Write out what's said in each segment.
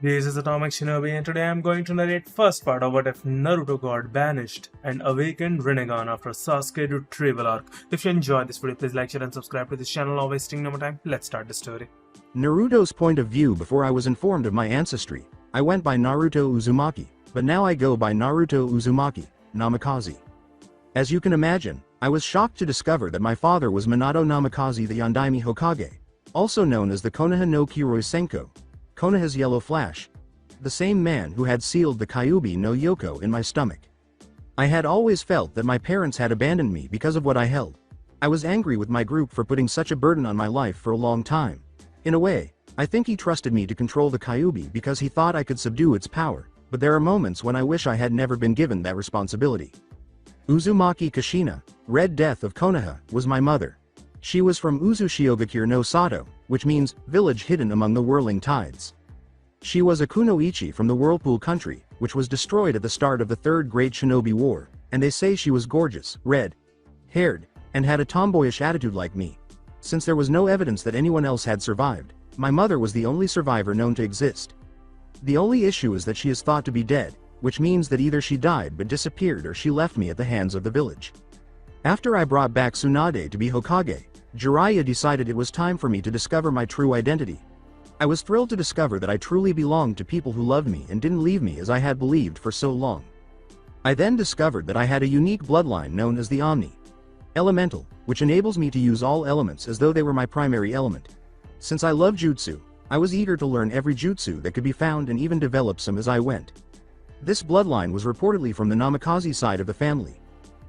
This is Atomic Shinobi and today I'm going to narrate first part of what if Naruto got banished and awakened Rinnegan after Sasuke Retrieval arc. If you enjoyed this video, please like, share and subscribe to this channel. Not wasting no more time, let's start the story. Naruto's point of view. Before I was informed of my ancestry, I went by Naruto Uzumaki, but now I go by Naruto Uzumaki, Namikaze. As you can imagine, I was shocked to discover that my father was Minato Namikaze, the Yondaime Hokage, also known as the Konoha no Kiroi Senko, Konoha's Yellow Flash, the same man who had sealed the Kyuubi no Yoko in my stomach. I had always felt that my parents had abandoned me because of what I held. I was angry with my group for putting such a burden on my life for a long time. In a way, I think he trusted me to control the Kyuubi because he thought I could subdue its power, but there are moments when I wish I had never been given that responsibility. Uzumaki Kushina, Red Death of Konoha, was my mother. She was from Uzushiogakure no Sato, which means village hidden among the whirling tides. She was a kunoichi from the Whirlpool country, which was destroyed at the start of the Third Great Shinobi War, and they say she was gorgeous, red-haired, and had a tomboyish attitude like me. Since there was no evidence that anyone else had survived, my mother was the only survivor known to exist. The only issue is that she is thought to be dead, which means that either she died but disappeared or she left me at the hands of the village. After I brought back Tsunade to be Hokage, Jiraiya decided it was time for me to discover my true identity. I was thrilled to discover that I truly belonged to people who loved me and didn't leave me as I had believed for so long. I then discovered that I had a unique bloodline known as the Omni Elemental, which enables me to use all elements as though they were my primary element. Since I love Jutsu, I was eager to learn every jutsu that could be found and even develop some as I went. This bloodline was reportedly from the Namikaze side of the family.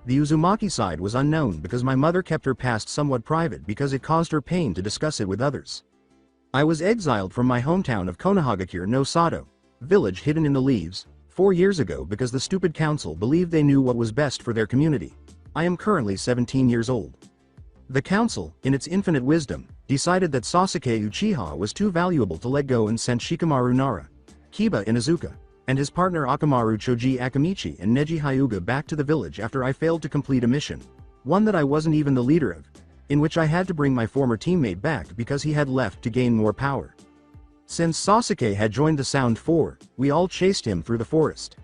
The Uzumaki side was unknown because my mother kept her past somewhat private because it caused her pain to discuss it with others. I was exiled from my hometown of Konohagakure no Sato, village hidden in the leaves, 4 years ago because the stupid council believed they knew what was best for their community. I am currently 17 years old. The council, in its infinite wisdom, decided that Sasuke Uchiha was too valuable to let go and sent Shikamaru Nara, Kiba Inuzuka, and his partner Akamaru Choji Akamichi and Neji Hyuga back to the village after I failed to complete a mission, one that I wasn't even the leader of, in which I had to bring my former teammate back because he had left to gain more power. Since Sasuke had joined the Sound 4, we all chased him through the forest.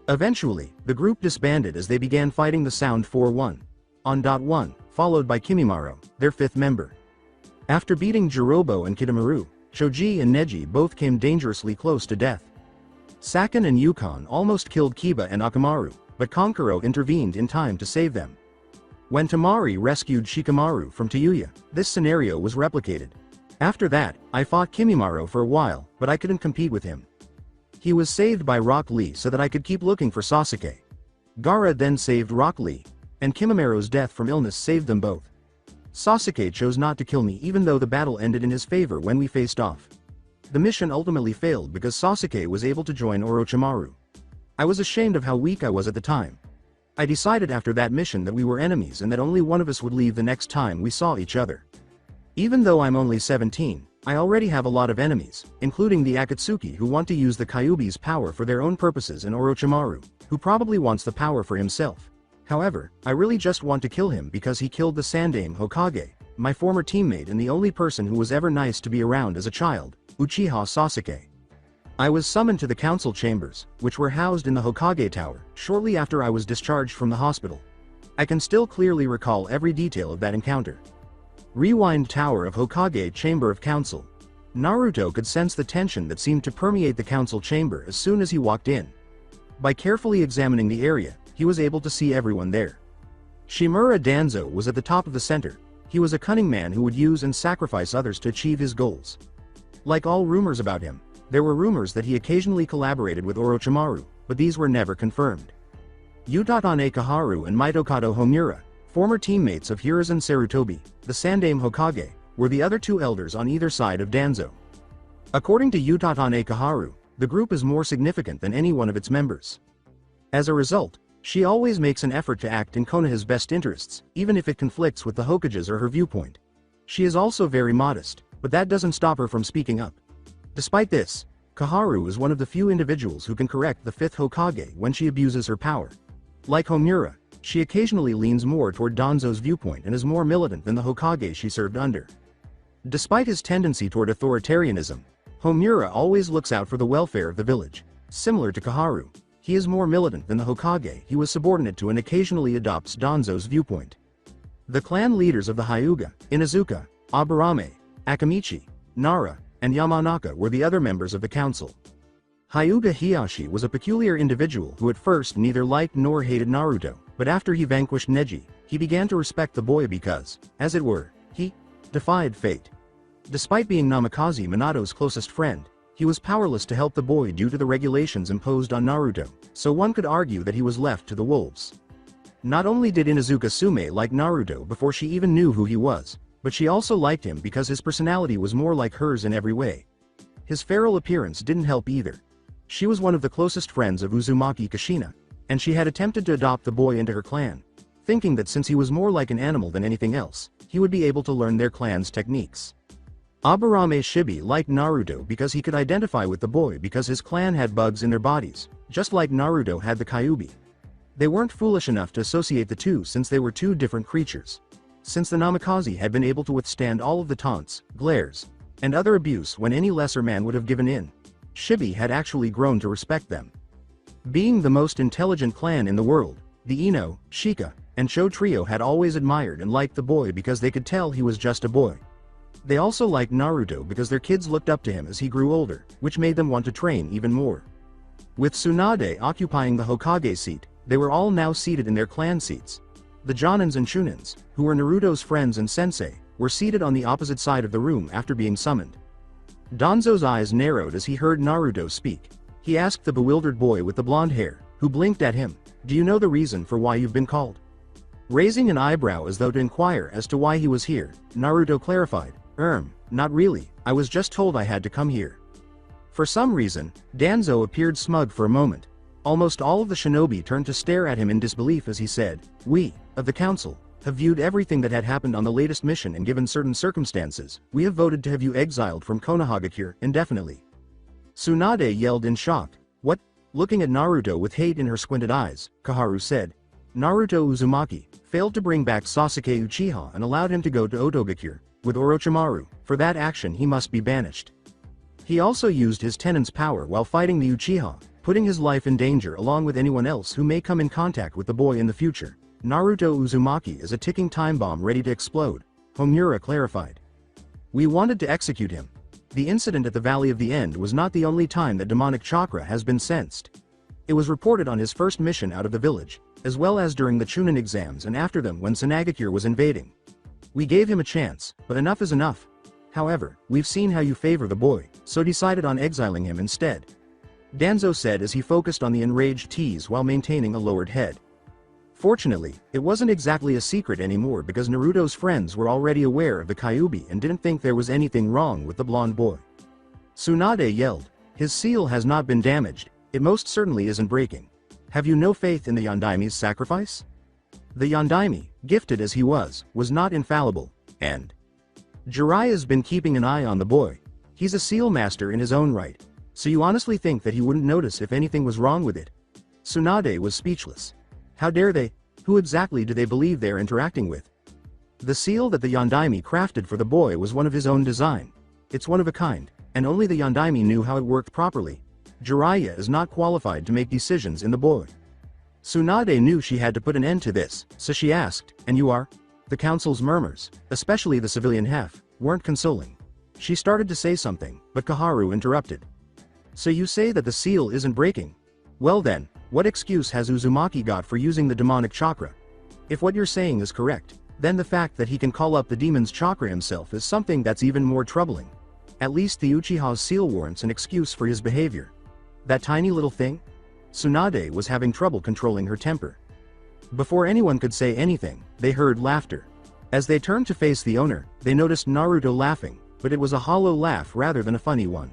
Eventually, the group disbanded as they began fighting the Sound 4-1 on .1, followed by Kimimaro, their 5th member. After beating Jirobo and Kitamaru, Choji and Neji both came dangerously close to death. Saken and Yukon almost killed Kiba and Akamaru, but Konkuro intervened in time to save them. When Tamari rescued Shikamaru from Tayuya, this scenario was replicated. After that, I fought Kimimaro for a while, but I couldn't compete with him. He was saved by Rock Lee so that I could keep looking for Sasuke. Gaara then saved Rock Lee, and Kimimaro's death from illness saved them both. Sasuke chose not to kill me even though the battle ended in his favor when we faced off. The mission ultimately failed because Sasuke was able to join Orochimaru. I was ashamed of how weak I was at the time. I decided after that mission that we were enemies and that only one of us would leave the next time we saw each other. Even though I'm only 17, I already have a lot of enemies, including the Akatsuki who want to use the Kyuubi's power for their own purposes and Orochimaru, who probably wants the power for himself. However, I really just want to kill him because he killed the Sandaime Hokage, my former teammate and the only person who was ever nice to be around as a child, Uchiha Sasuke. I was summoned to the council chambers, which were housed in the Hokage Tower, shortly after I was discharged from the hospital. I can still clearly recall every detail of that encounter. Rewind Tower of Hokage Chamber of Council. Naruto could sense the tension that seemed to permeate the council chamber as soon as he walked in. By carefully examining the area, he was able to see everyone there. Shimura Danzo was at the top of the center. He was a cunning man who would use and sacrifice others to achieve his goals. Like all rumors about him, there were rumors that he occasionally collaborated with Orochimaru, but these were never confirmed. Utatane Kaharu and Mitokado Homura, former teammates of Hiruzen Sarutobi, the Sandaime Hokage, were the other 2 elders on either side of Danzo. According to Utatane Kaharu, the group is more significant than any one of its members. As a result, she always makes an effort to act in Konoha's best interests, even if it conflicts with the Hokage's or her viewpoint. She is also very modest, but that doesn't stop her from speaking up. Despite this, Kaharu is one of the few individuals who can correct the 5th Hokage when she abuses her power. Like Homura, she occasionally leans more toward Danzo's viewpoint and is more militant than the Hokage she served under. Despite his tendency toward authoritarianism, Homura always looks out for the welfare of the village. Similar to Koharu, he is more militant than the Hokage. He was subordinate to and occasionally adopts Danzo's viewpoint. The clan leaders of the Hyuga, Inuzuka, Aburame, Akamichi, Nara, and Yamanaka were the other members of the council. Hyuga Hiyashi was a peculiar individual who at first neither liked nor hated Naruto, but after he vanquished Neji, he began to respect the boy because, as it were, he defied fate. Despite being Namikaze Minato's closest friend, he was powerless to help the boy due to the regulations imposed on Naruto, so one could argue that he was left to the wolves. Not only did Inuzuka Sume like Naruto before she even knew who he was, but she also liked him because his personality was more like hers in every way. His feral appearance didn't help either. She was one of the closest friends of Uzumaki Kushina, and she had attempted to adopt the boy into her clan, thinking that since he was more like an animal than anything else, he would be able to learn their clan's techniques. Aburame Shibi liked Naruto because he could identify with the boy because his clan had bugs in their bodies, just like Naruto had the Kyuubi. They weren't foolish enough to associate the two since they were two different creatures. Since the Namikaze had been able to withstand all of the taunts, glares, and other abuse when any lesser man would have given in, Shibi had actually grown to respect them. Being the most intelligent clan in the world, the Ino, Shika, and Cho trio had always admired and liked the boy because they could tell he was just a boy. They also liked Naruto because their kids looked up to him as he grew older, which made them want to train even more. With Tsunade occupying the Hokage seat, they were all now seated in their clan seats. The Jonins and Chunins, who were Naruto's friends and sensei, were seated on the opposite side of the room after being summoned. Danzo's eyes narrowed as he heard Naruto speak. He asked the bewildered boy with the blonde hair, who blinked at him, "Do you know the reason for why you've been called?" Raising an eyebrow as though to inquire as to why he was here, Naruto clarified, Not really, I was just told I had to come here." For some reason, Danzo appeared smug for a moment. Almost all of the shinobi turned to stare at him in disbelief as he said, "We, of the council, have viewed everything that had happened on the latest mission and given certain circumstances, we have voted to have you exiled from Konoha indefinitely." Tsunade yelled in shock, "What?" Looking at Naruto with hate in her squinted eyes, Koharu said, "Naruto Uzumaki failed to bring back Sasuke Uchiha and allowed him to go to Otogakure with Orochimaru. For that action he must be banished. He also used his tenant's power while fighting the Uchiha, putting his life in danger along with anyone else who may come in contact with the boy in the future. Naruto Uzumaki is a ticking time bomb ready to explode," Homura clarified. "We wanted to execute him. The incident at the Valley of the End was not the only time that demonic chakra has been sensed. It was reported on his first mission out of the village, as well as during the Chunin exams and after them when Tsunade was invading. We gave him a chance, but enough is enough. However, we've seen how you favor the boy, so decided on exiling him instead," Danzo said as he focused on the enraged tease while maintaining a lowered head. Fortunately, it wasn't exactly a secret anymore because Naruto's friends were already aware of the Kyuubi and didn't think there was anything wrong with the blonde boy. Tsunade yelled, "His seal has not been damaged, it most certainly isn't breaking. Have you no faith in the Yondaime's sacrifice?" The Yondaime, gifted as he was not infallible, and Jiraiya's been keeping an eye on the boy. He's a seal master in his own right. So you honestly think that he wouldn't notice if anything was wrong with it? Tsunade was speechless. How dare they? Who exactly do they believe they're interacting with? The seal that the Yondaime crafted for the boy was one of his own design. It's one of a kind, and only the Yondaime knew how it worked properly. Jiraiya is not qualified to make decisions in the boy. Tsunade knew she had to put an end to this, so she asked, "And you are?" The council's murmurs, especially the civilian half, weren't consoling. She started to say something, but Koharu interrupted. "So you say that the seal isn't breaking? Well then, what excuse has Uzumaki got for using the demonic chakra? If what you're saying is correct, then the fact that he can call up the demon's chakra himself is something that's even more troubling. At least the Uchiha's seal warrants an excuse for his behavior. That tiny little thing?" Tsunade was having trouble controlling her temper. Before anyone could say anything, they heard laughter. As they turned to face the owner, they noticed Naruto laughing, but it was a hollow laugh rather than a funny one.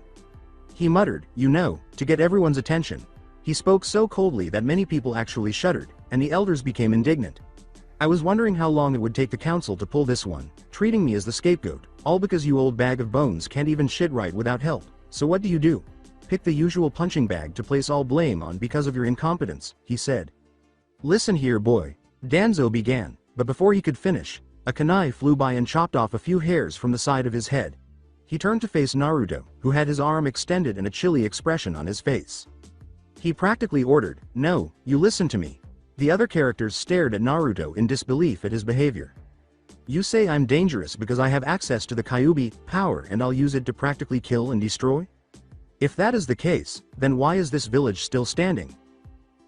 He muttered, "You know," to get everyone's attention. He spoke so coldly that many people actually shuddered, and the elders became indignant. "I was wondering how long it would take the council to pull this one, treating me as the scapegoat, all because you old bag of bones can't even shit right without help. So what do? Pick the usual punching bag to place all blame on because of your incompetence," he said. "Listen here, boy," Danzo began, but before he could finish, a kunai flew by and chopped off a few hairs from the side of his head. He turned to face Naruto, who had his arm extended and a chilly expression on his face. He practically ordered, "No, you listen to me." The other characters stared at Naruto in disbelief at his behavior. "You say I'm dangerous because I have access to the Kyuubi power and I'll use it to practically kill and destroy? If that is the case, then why is this village still standing?"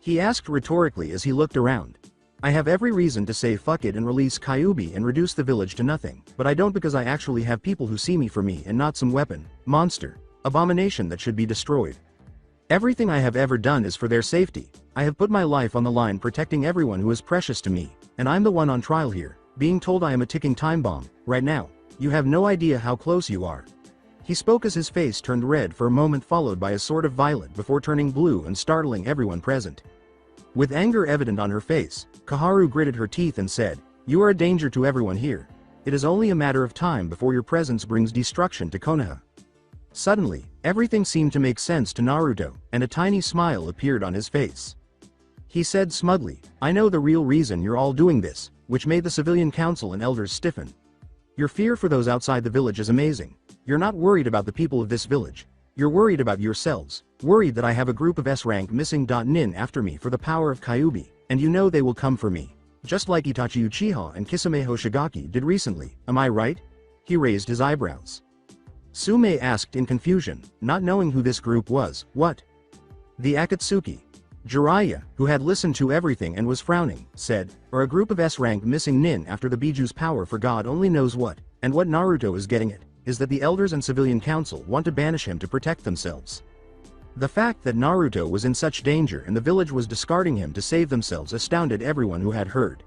He asked rhetorically as he looked around. "I have every reason to say fuck it and release Kyuubi and reduce the village to nothing, but I don't because I actually have people who see me for me and not some weapon, monster, abomination that should be destroyed. Everything I have ever done is for their safety. I have put my life on the line protecting everyone who is precious to me, and I'm the one on trial here, being told I am a ticking time bomb, right now. You have no idea how close you are." He spoke as his face turned red for a moment, followed by a sort of violet before turning blue and startling everyone present. With anger evident on her face, Kaharu gritted her teeth and said, "You are a danger to everyone here. It is only a matter of time before your presence brings destruction to Konoha." Suddenly, everything seemed to make sense to Naruto, and a tiny smile appeared on his face. He said smugly, "I know the real reason you're all doing this," which made the civilian council and elders stiffen. "Your fear for those outside the village is amazing. You're not worried about the people of this village. You're worried about yourselves, worried that I have a group of S-rank missing nin after me for the power of Kyuubi, and you know they will come for me. Just like Itachi Uchiha and Kisame Hoshigaki did recently, am I right?" He raised his eyebrows. Sume asked in confusion, not knowing who this group was. "What?" "The Akatsuki." Jiraiya, who had listened to everything and was frowning, said, "Are a group of S-rank missing nin after the Biju's power for God only knows what, and what Naruto is getting at, is that the elders and civilian council want to banish him to protect themselves." The fact that Naruto was in such danger and the village was discarding him to save themselves astounded everyone who had heard.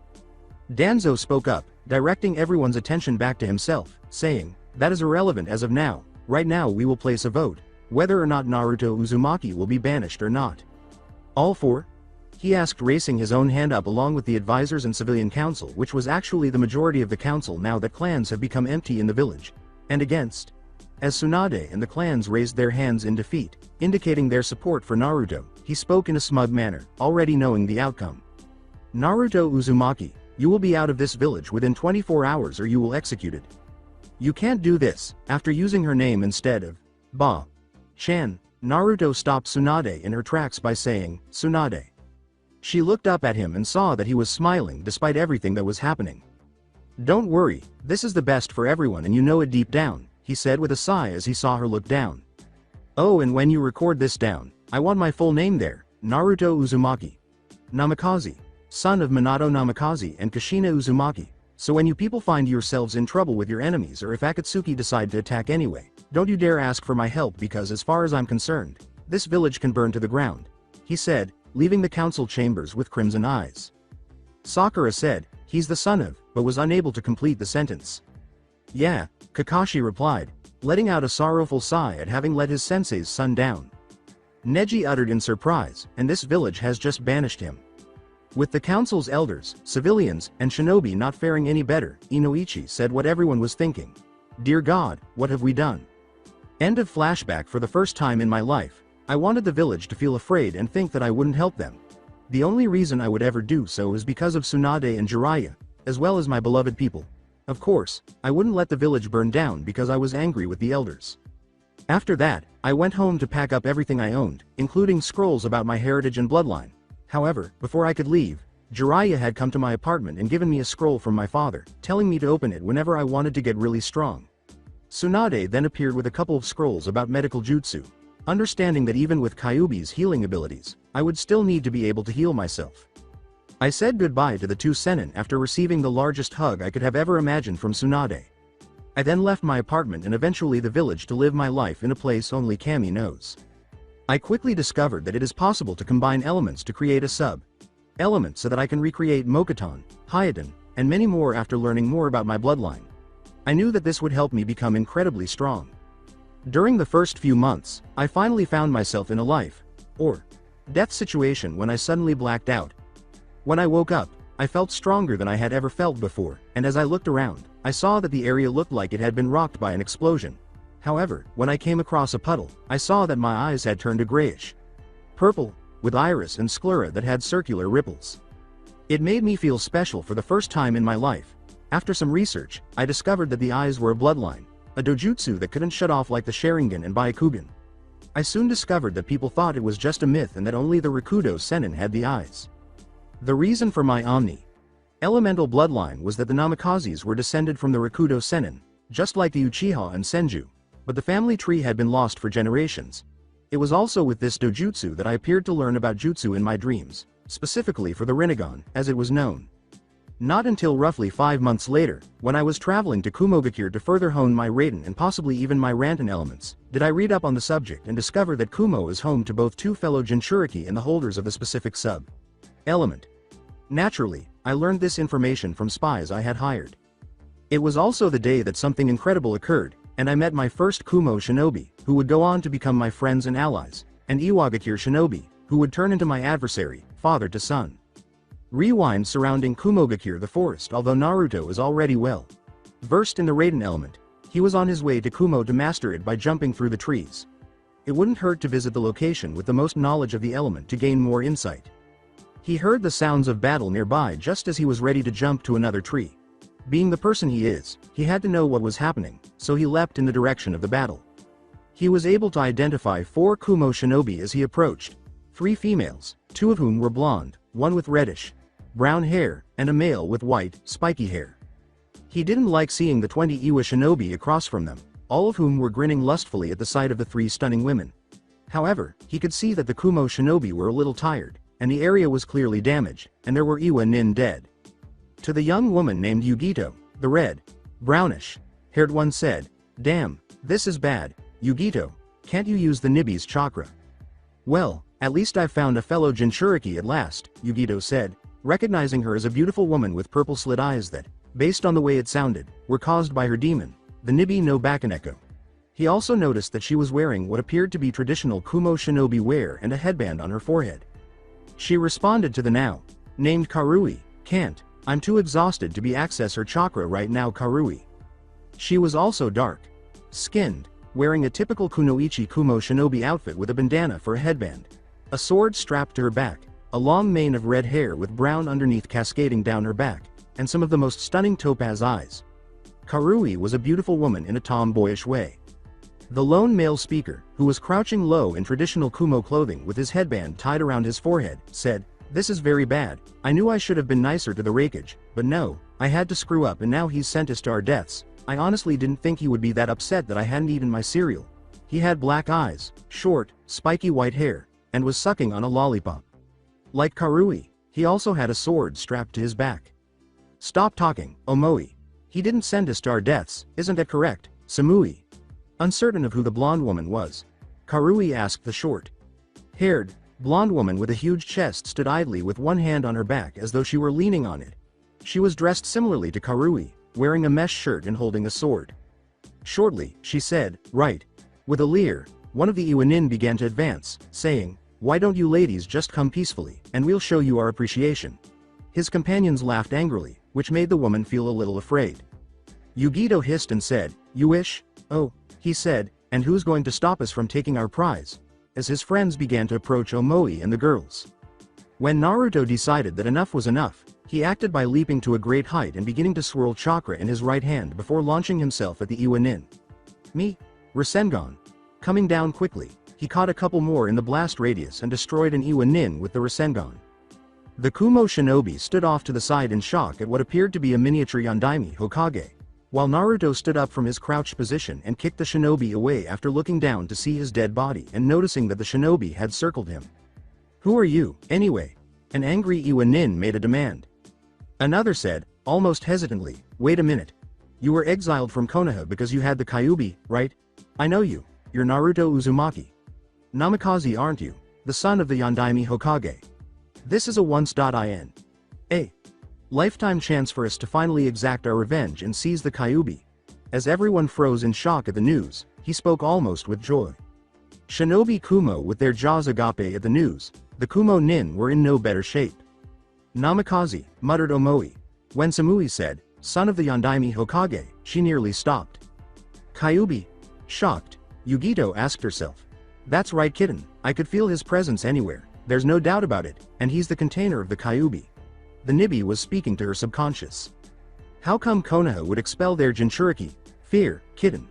Danzo spoke up, directing everyone's attention back to himself, saying, "That is irrelevant as of now. Right now we will place a vote, whether or not Naruto Uzumaki will be banished or not." "All for?" he asked, raising his own hand up along with the advisors and civilian council, which was actually the majority of the council now that clans have become empty in the village. "And against?" As Tsunade and the clans raised their hands in defeat, indicating their support for Naruto, he spoke in a smug manner, already knowing the outcome. "Naruto Uzumaki, you will be out of this village within 24 hours or you will executed." "You can't do this." After using her name instead of Ba-chan, Naruto stopped Tsunade in her tracks by saying, "Tsunade." She looked up at him and saw that he was smiling despite everything that was happening. "Don't worry, this is the best for everyone and you know it deep down," he said with a sigh as he saw her look down. "Oh, and when you record this down, I want my full name there, Naruto Uzumaki Namikaze, son of Minato Namikaze and Kushina Uzumaki. So when you people find yourselves in trouble with your enemies or if Akatsuki decide to attack anyway, don't you dare ask for my help because as far as I'm concerned, this village can burn to the ground," he said, leaving the council chambers with crimson eyes. Sakura said, "He's the son of," but was unable to complete the sentence. "Yeah," Kakashi replied, letting out a sorrowful sigh at having let his sensei's son down. Neji uttered in surprise, "And this village has just banished him." With the council's elders, civilians, and shinobi not faring any better, Inoichi said what everyone was thinking. "Dear God, what have we done?" End of flashback. For the first time in my life, I wanted the village to feel afraid and think that I wouldn't help them. The only reason I would ever do so is because of Tsunade and Jiraiya, as well as my beloved people. Of course, I wouldn't let the village burn down because I was angry with the elders. After that, I went home to pack up everything I owned, including scrolls about my heritage and bloodline. However, before I could leave, Jiraiya had come to my apartment and given me a scroll from my father, telling me to open it whenever I wanted to get really strong. Tsunade then appeared with a couple of scrolls about medical jutsu. Understanding that even with Kyuubi's healing abilities, I would still need to be able to heal myself. I said goodbye to the two Sennin after receiving the largest hug I could have ever imagined from Tsunade. I then left my apartment and eventually the village to live my life in a place only Kami knows. I quickly discovered that it is possible to combine elements to create a sub-element so that I can recreate Mokuton, Hyeten, and many more after learning more about my bloodline. I knew that this would help me become incredibly strong. During the first few months, I finally found myself in a life, or death situation when I suddenly blacked out. When I woke up, I felt stronger than I had ever felt before, and as I looked around, I saw that the area looked like it had been rocked by an explosion. However, when I came across a puddle, I saw that my eyes had turned a grayish purple, with iris and sclera that had circular ripples. It made me feel special for the first time in my life. After some research, I discovered that the eyes were a bloodline, a dojutsu that couldn't shut off like the Sharingan and Byakugan. I soon discovered that people thought it was just a myth and that only the Rakudo Sennin had the eyes. The reason for my elemental bloodline was that the Namakazes were descended from the Rakudo Sennin, just like the Uchiha and Senju, but the family tree had been lost for generations. It was also with this dojutsu that I appeared to learn about jutsu in my dreams, specifically for the Renegon, as it was known. Not until roughly 5 months later, when I was traveling to Kumogakure to further hone my Raiden and possibly even my Rantan elements, did I read up on the subject and discover that Kumo is home to both 2 fellow Jinchuriki and the holders of the specific sub-element. Naturally, I learned this information from spies I had hired. It was also the day that something incredible occurred, and I met my first Kumo shinobi, who would go on to become my friends and allies, and Iwagakure shinobi, who would turn into my adversary, father to son. Rewind surrounding Kumogakure the forest. Although Naruto is already well versed in the Raiden element, he was on his way to Kumo to master it by jumping through the trees. It wouldn't hurt to visit the location with the most knowledge of the element to gain more insight. He heard the sounds of battle nearby just as he was ready to jump to another tree. Being the person he is, he had to know what was happening, so he leapt in the direction of the battle. He was able to identify 4 Kumo shinobi as he approached, 3 females, 2 of whom were blonde, 1 with reddish brown hair, and a male with white, spiky hair. He didn't like seeing the 20 Iwa shinobi across from them, all of whom were grinning lustfully at the sight of the 3 stunning women. However, he could see that the Kumo shinobi were a little tired, and the area was clearly damaged, and there were Iwa nin dead. To the young woman named Yugito, the red, brownish haired one said, "Damn, this is bad, Yugito, can't you use the Nibi's chakra?" "Well, at least I've found a fellow Jinchuriki at last," Yugito said, recognizing her as a beautiful woman with purple slit eyes that, based on the way it sounded, were caused by her demon, the Nibi no Bakaneko. He also noticed that she was wearing what appeared to be traditional Kumo shinobi wear and a headband on her forehead. She responded to the now named Karui, "Can't, I'm too exhausted to be access her chakra right now, Karui." She was also dark-skinned, wearing a typical Kunoichi Kumo shinobi outfit with a bandana for a headband, a sword strapped to her back, a long mane of red hair with brown underneath cascading down her back, and some of the most stunning topaz eyes. Karui was a beautiful woman in a tomboyish way. The lone male speaker, who was crouching low in traditional Kumo clothing with his headband tied around his forehead, said, "This is very bad. I knew I should have been nicer to the Raikage, but no, I had to screw up and now he's sent us to our deaths. I honestly didn't think he would be that upset that I hadn't eaten my cereal." He had black eyes, short, spiky white hair, and was sucking on a lollipop. Like Karui, he also had a sword strapped to his back. "Stop talking, Omoi. He didn't send us to our deaths, isn't that correct, Samui?" Uncertain of who the blonde woman was, Karui asked. The short-haired, blonde woman with a huge chest stood idly with one hand on her back as though she were leaning on it. She was dressed similarly to Karui, wearing a mesh shirt and holding a sword. Shortly, she said, "Right." With a leer, one of the Iwanin began to advance, saying, "Why don't you ladies just come peacefully, and we'll show you our appreciation." His companions laughed angrily, which made the woman feel a little afraid. Yugito hissed and said, "You wish?" "Oh," he said, "and who's going to stop us from taking our prize?" As his friends began to approach Omoi and the girls. When Naruto decided that enough was enough, he acted by leaping to a great height and beginning to swirl chakra in his right hand before launching himself at the Iwanin. Rasengan. Coming down quickly, he caught a couple more in the blast radius and destroyed an Iwanin with the Rasengan. The Kumo shinobi stood off to the side in shock at what appeared to be a miniature Yondaime Hokage, while Naruto stood up from his crouched position and kicked the shinobi away after looking down to see his dead body and noticing that the shinobi had circled him. "Who are you, anyway?" An angry Iwanin made a demand. Another said, almost hesitantly, "Wait a minute. You were exiled from Konoha because you had the Kyuubi, right? I know you. You're Naruto Uzumaki. Namikaze, aren't you? The son of the Yondaime Hokage. This is a once-in a lifetime chance for us to finally exact our revenge and seize the Kyuubi." As everyone froze in shock at the news, he spoke almost with joy. Shinobi Kumo with their jaws agape at the news, the Kumo nin were in no better shape. "Namikaze," muttered Omoi. When Samui said, "son of the Yondaime Hokage," she nearly stopped. "Kyuubi?" Shocked, Yugito asked herself. "That's right, kitten, I could feel his presence anywhere, there's no doubt about it, and he's the container of the Kyuubi." The Nibi was speaking to her subconscious. "How come Konoha would expel their Jinchuriki? Fear, kitten.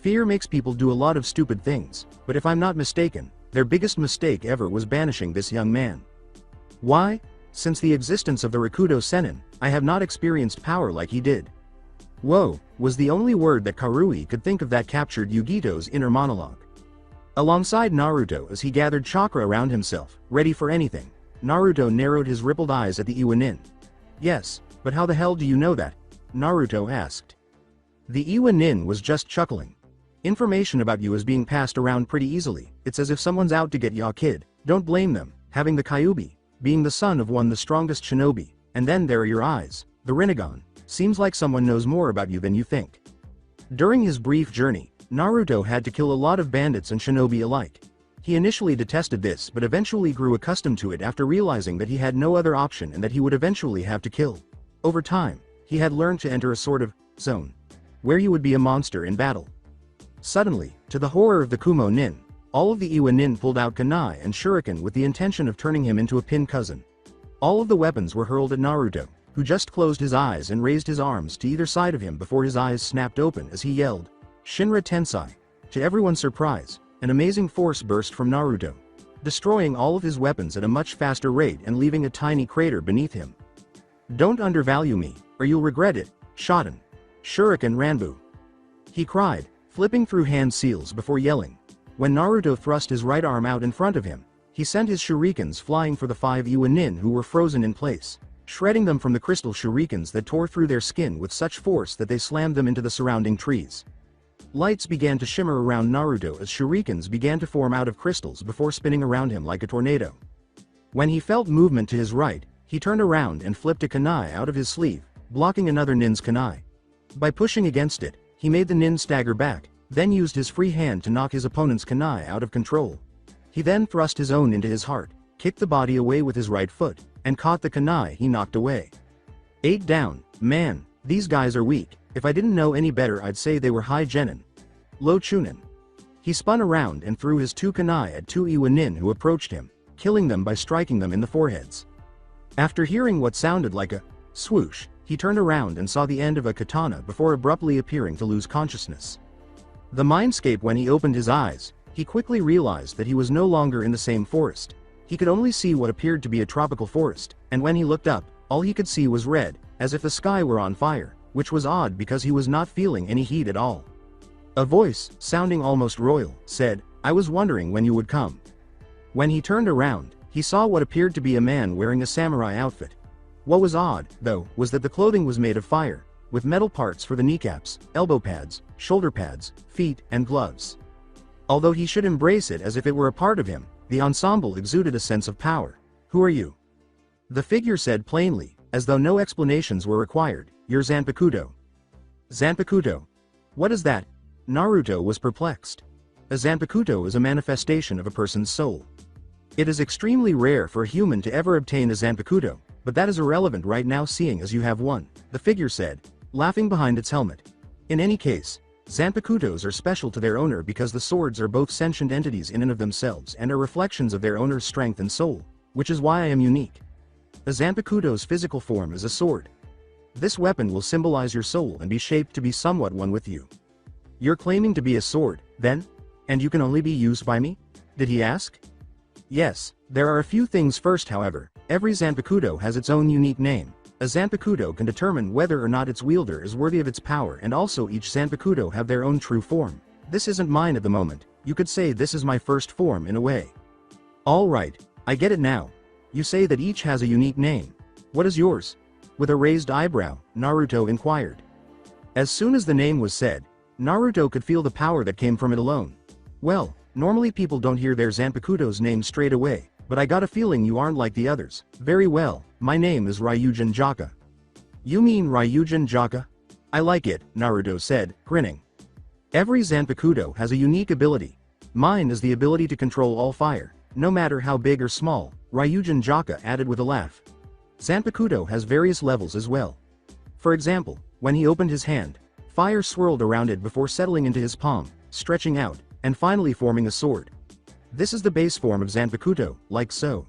Fear makes people do a lot of stupid things, but if I'm not mistaken, their biggest mistake ever was banishing this young man. Why? Since the existence of the Rakuto Sennin, I have not experienced power like he did. Whoa, was the only word that Karui could think of that captured Yugito's inner monologue. Alongside Naruto as he gathered chakra around himself, ready for anything, Naruto narrowed his rippled eyes at the Iwanin. Yes, but how the hell do you know that? Naruto asked. The Iwanin was just chuckling. Information about you is being passed around pretty easily. It's as if someone's out to get ya kid. Don't blame them. Having the Kyuubi, being the son of one the strongest shinobi, and then there are your eyes, the Renegon. Seems like someone knows more about you than you think. During his brief journey, Naruto had to kill a lot of bandits and shinobi alike. He initially detested this but eventually grew accustomed to it after realizing that he had no other option and that he would eventually have to kill. Over time, he had learned to enter a sort of zone, where you would be a monster in battle. Suddenly, to the horror of the Kumo nin, all of the Iwa nin pulled out kunai and shuriken with the intention of turning him into a pin cousin. All of the weapons were hurled at Naruto, who just closed his eyes and raised his arms to either side of him before his eyes snapped open as he yelled, Shinra Tensai. To everyone's surprise, an amazing force burst from Naruto, destroying all of his weapons at a much faster rate and leaving a tiny crater beneath him. Don't undervalue me, or you'll regret it, Shoten. Shuriken Ranbu. He cried, flipping through hand seals before yelling. When Naruto thrust his right arm out in front of him, he sent his shurikens flying for the 5 Iwa nin who were frozen in place, shredding them from the crystal shurikens that tore through their skin with such force that they slammed them into the surrounding trees. Lights began to shimmer around Naruto as shurikens began to form out of crystals before spinning around him like a tornado. When he felt movement to his right, he turned around and flipped a kunai out of his sleeve, blocking another nin's kunai. By pushing against it, he made the nin stagger back, then used his free hand to knock his opponent's kunai out of control. He then thrust his own into his heart, kicked the body away with his right foot, and caught the kunai he knocked away. 8 down, man, these guys are weak. If I didn't know any better I'd say they were high genin. Low chunin. He spun around and threw his 2 kunai at 2 Iwa nin who approached him, killing them by striking them in the foreheads. After hearing what sounded like a swoosh, he turned around and saw the end of a katana before abruptly appearing to lose consciousness. The mindscape. When he opened his eyes, he quickly realized that he was no longer in the same forest. He could only see what appeared to be a tropical forest, and when he looked up, all he could see was red, as if the sky were on fire, which was odd because he was not feeling any heat at all. A voice, sounding almost royal, said, I was wondering when you would come. When he turned around, he saw what appeared to be a man wearing a samurai outfit. What was odd, though, was that the clothing was made of fire, with metal parts for the kneecaps, elbow pads, shoulder pads, feet, and gloves. Although he should embrace it as if it were a part of him, the ensemble exuded a sense of power. Who are you? The figure said plainly, as though no explanations were required, you're Zanpakuto. Zanpakuto? What is that? Naruto was perplexed. A Zanpakuto is a manifestation of a person's soul. It is extremely rare for a human to ever obtain a Zanpakuto, but that is irrelevant right now seeing as you have one, the figure said, laughing behind its helmet. In any case, Zanpakutos are special to their owner because the swords are both sentient entities in and of themselves and are reflections of their owner's strength and soul, which is why I am unique. A Zanpakuto's physical form is a sword. This weapon will symbolize your soul and be shaped to be somewhat one with you. You're claiming to be a sword, then? And you can only be used by me? Did he ask? Yes, there are a few things first however, every Zanpakuto has its own unique name. A Zanpakuto can determine whether or not its wielder is worthy of its power and also each Zanpakuto have their own true form. This isn't mine at the moment, you could say this is my first form in a way. Alright, I get it now. You say that each has a unique name. What is yours? With a raised eyebrow, Naruto inquired. As soon as the name was said, Naruto could feel the power that came from it alone. Well, normally people don't hear their Zanpakuto's name straight away, but I got a feeling you aren't like the others. Very well, my name is Ryujin Jaka. You mean Ryujin Jaka? I like it, Naruto said, grinning. Every Zanpakuto has a unique ability. Mine is the ability to control all fire, no matter how big or small, Ryujin Jaka added with a laugh. Zanpakuto has various levels as well. For example, when he opened his hand, fire swirled around it before settling into his palm, stretching out, and finally forming a sword. This is the base form of Zanpakuto, like so.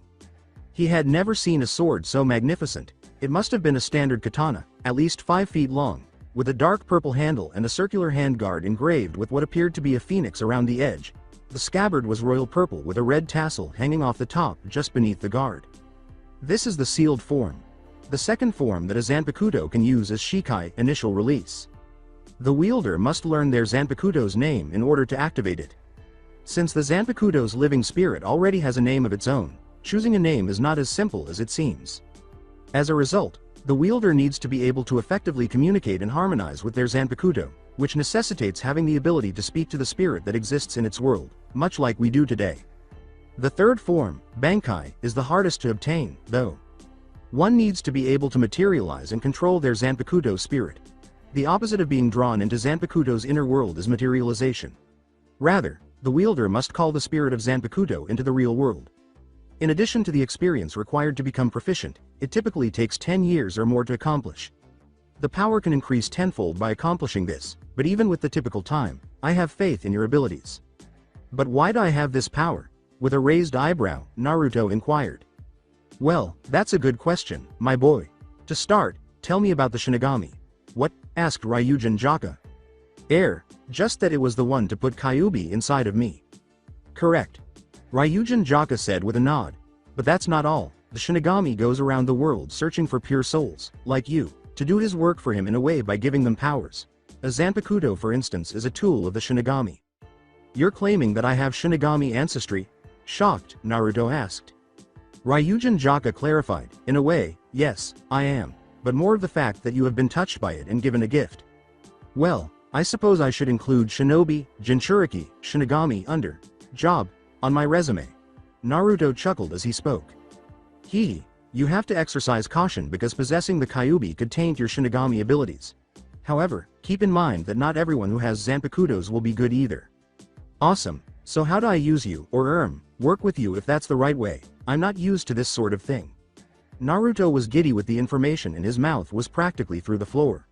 He had never seen a sword so magnificent. It must have been a standard katana, at least 5 feet long, with a dark purple handle and a circular handguard engraved with what appeared to be a phoenix around the edge. The scabbard was royal purple with a red tassel hanging off the top just beneath the guard. This is the sealed form. The second form that a Zanpakuto can use is Shikai, initial release. The wielder must learn their Zanpakuto's name in order to activate it. Since the Zanpakuto's living spirit already has a name of its own, choosing a name is not as simple as it seems. As a result, the wielder needs to be able to effectively communicate and harmonize with their Zanpakuto, which necessitates having the ability to speak to the spirit that exists in its world, much like we do today. The third form, Bankai, is the hardest to obtain, though. One needs to be able to materialize and control their Zanpakuto spirit. The opposite of being drawn into Zanpakuto's inner world is materialization. Rather, the wielder must call the spirit of Zanpakuto into the real world. In addition to the experience required to become proficient, it typically takes 10 years or more to accomplish. The power can increase tenfold by accomplishing this, but even with the typical time, I have faith in your abilities. But why do I have this power? With a raised eyebrow, Naruto inquired. Well, that's a good question, my boy. To start, tell me about the Shinigami. What? Asked Ryujin Jaka. Just that it was the one to put Kyuubi inside of me. Correct. Ryujin Jaka said with a nod. But that's not all. The Shinigami goes around the world searching for pure souls, like you, to do his work for him in a way by giving them powers. A Zanpakuto, for instance, is a tool of the Shinigami. You're claiming that I have Shinigami ancestry? Shocked, Naruto asked. Ryujin Jaka clarified, in a way, yes, I am, but more of the fact that you have been touched by it and given a gift. Well, I suppose I should include Shinobi, Jinchuriki, Shinigami under job on my resume. Naruto chuckled as he spoke. You have to exercise caution because possessing the Kyuubi could taint your Shinigami abilities. However, keep in mind that not everyone who has Zanpakutos will be good either. Awesome, so how do I use you, or work with you if that's the right way? I'm not used to this sort of thing. Naruto was giddy with the information and his mouth was practically through the floor.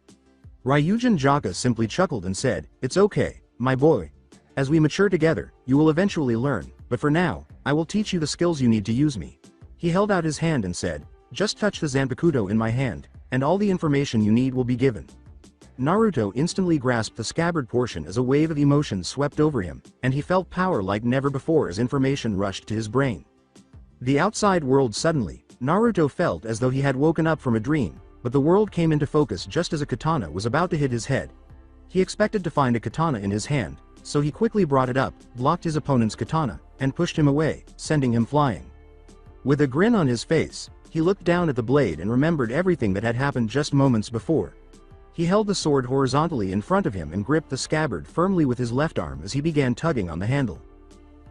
Ryujin Jaka simply chuckled and said, it's okay, my boy. As we mature together, you will eventually learn, but for now, I will teach you the skills you need to use me. He held out his hand and said, just touch the Zanpakuto in my hand, and all the information you need will be given. Naruto instantly grasped the scabbard portion as a wave of emotions swept over him, and he felt power like never before as information rushed to his brain. The outside world suddenly, Naruto felt as though he had woken up from a dream, but the world came into focus just as a katana was about to hit his head. He expected to find a katana in his hand, so he quickly brought it up, blocked his opponent's katana, and pushed him away, sending him flying. With a grin on his face, he looked down at the blade and remembered everything that had happened just moments before. He held the sword horizontally in front of him and gripped the scabbard firmly with his left arm as he began tugging on the handle.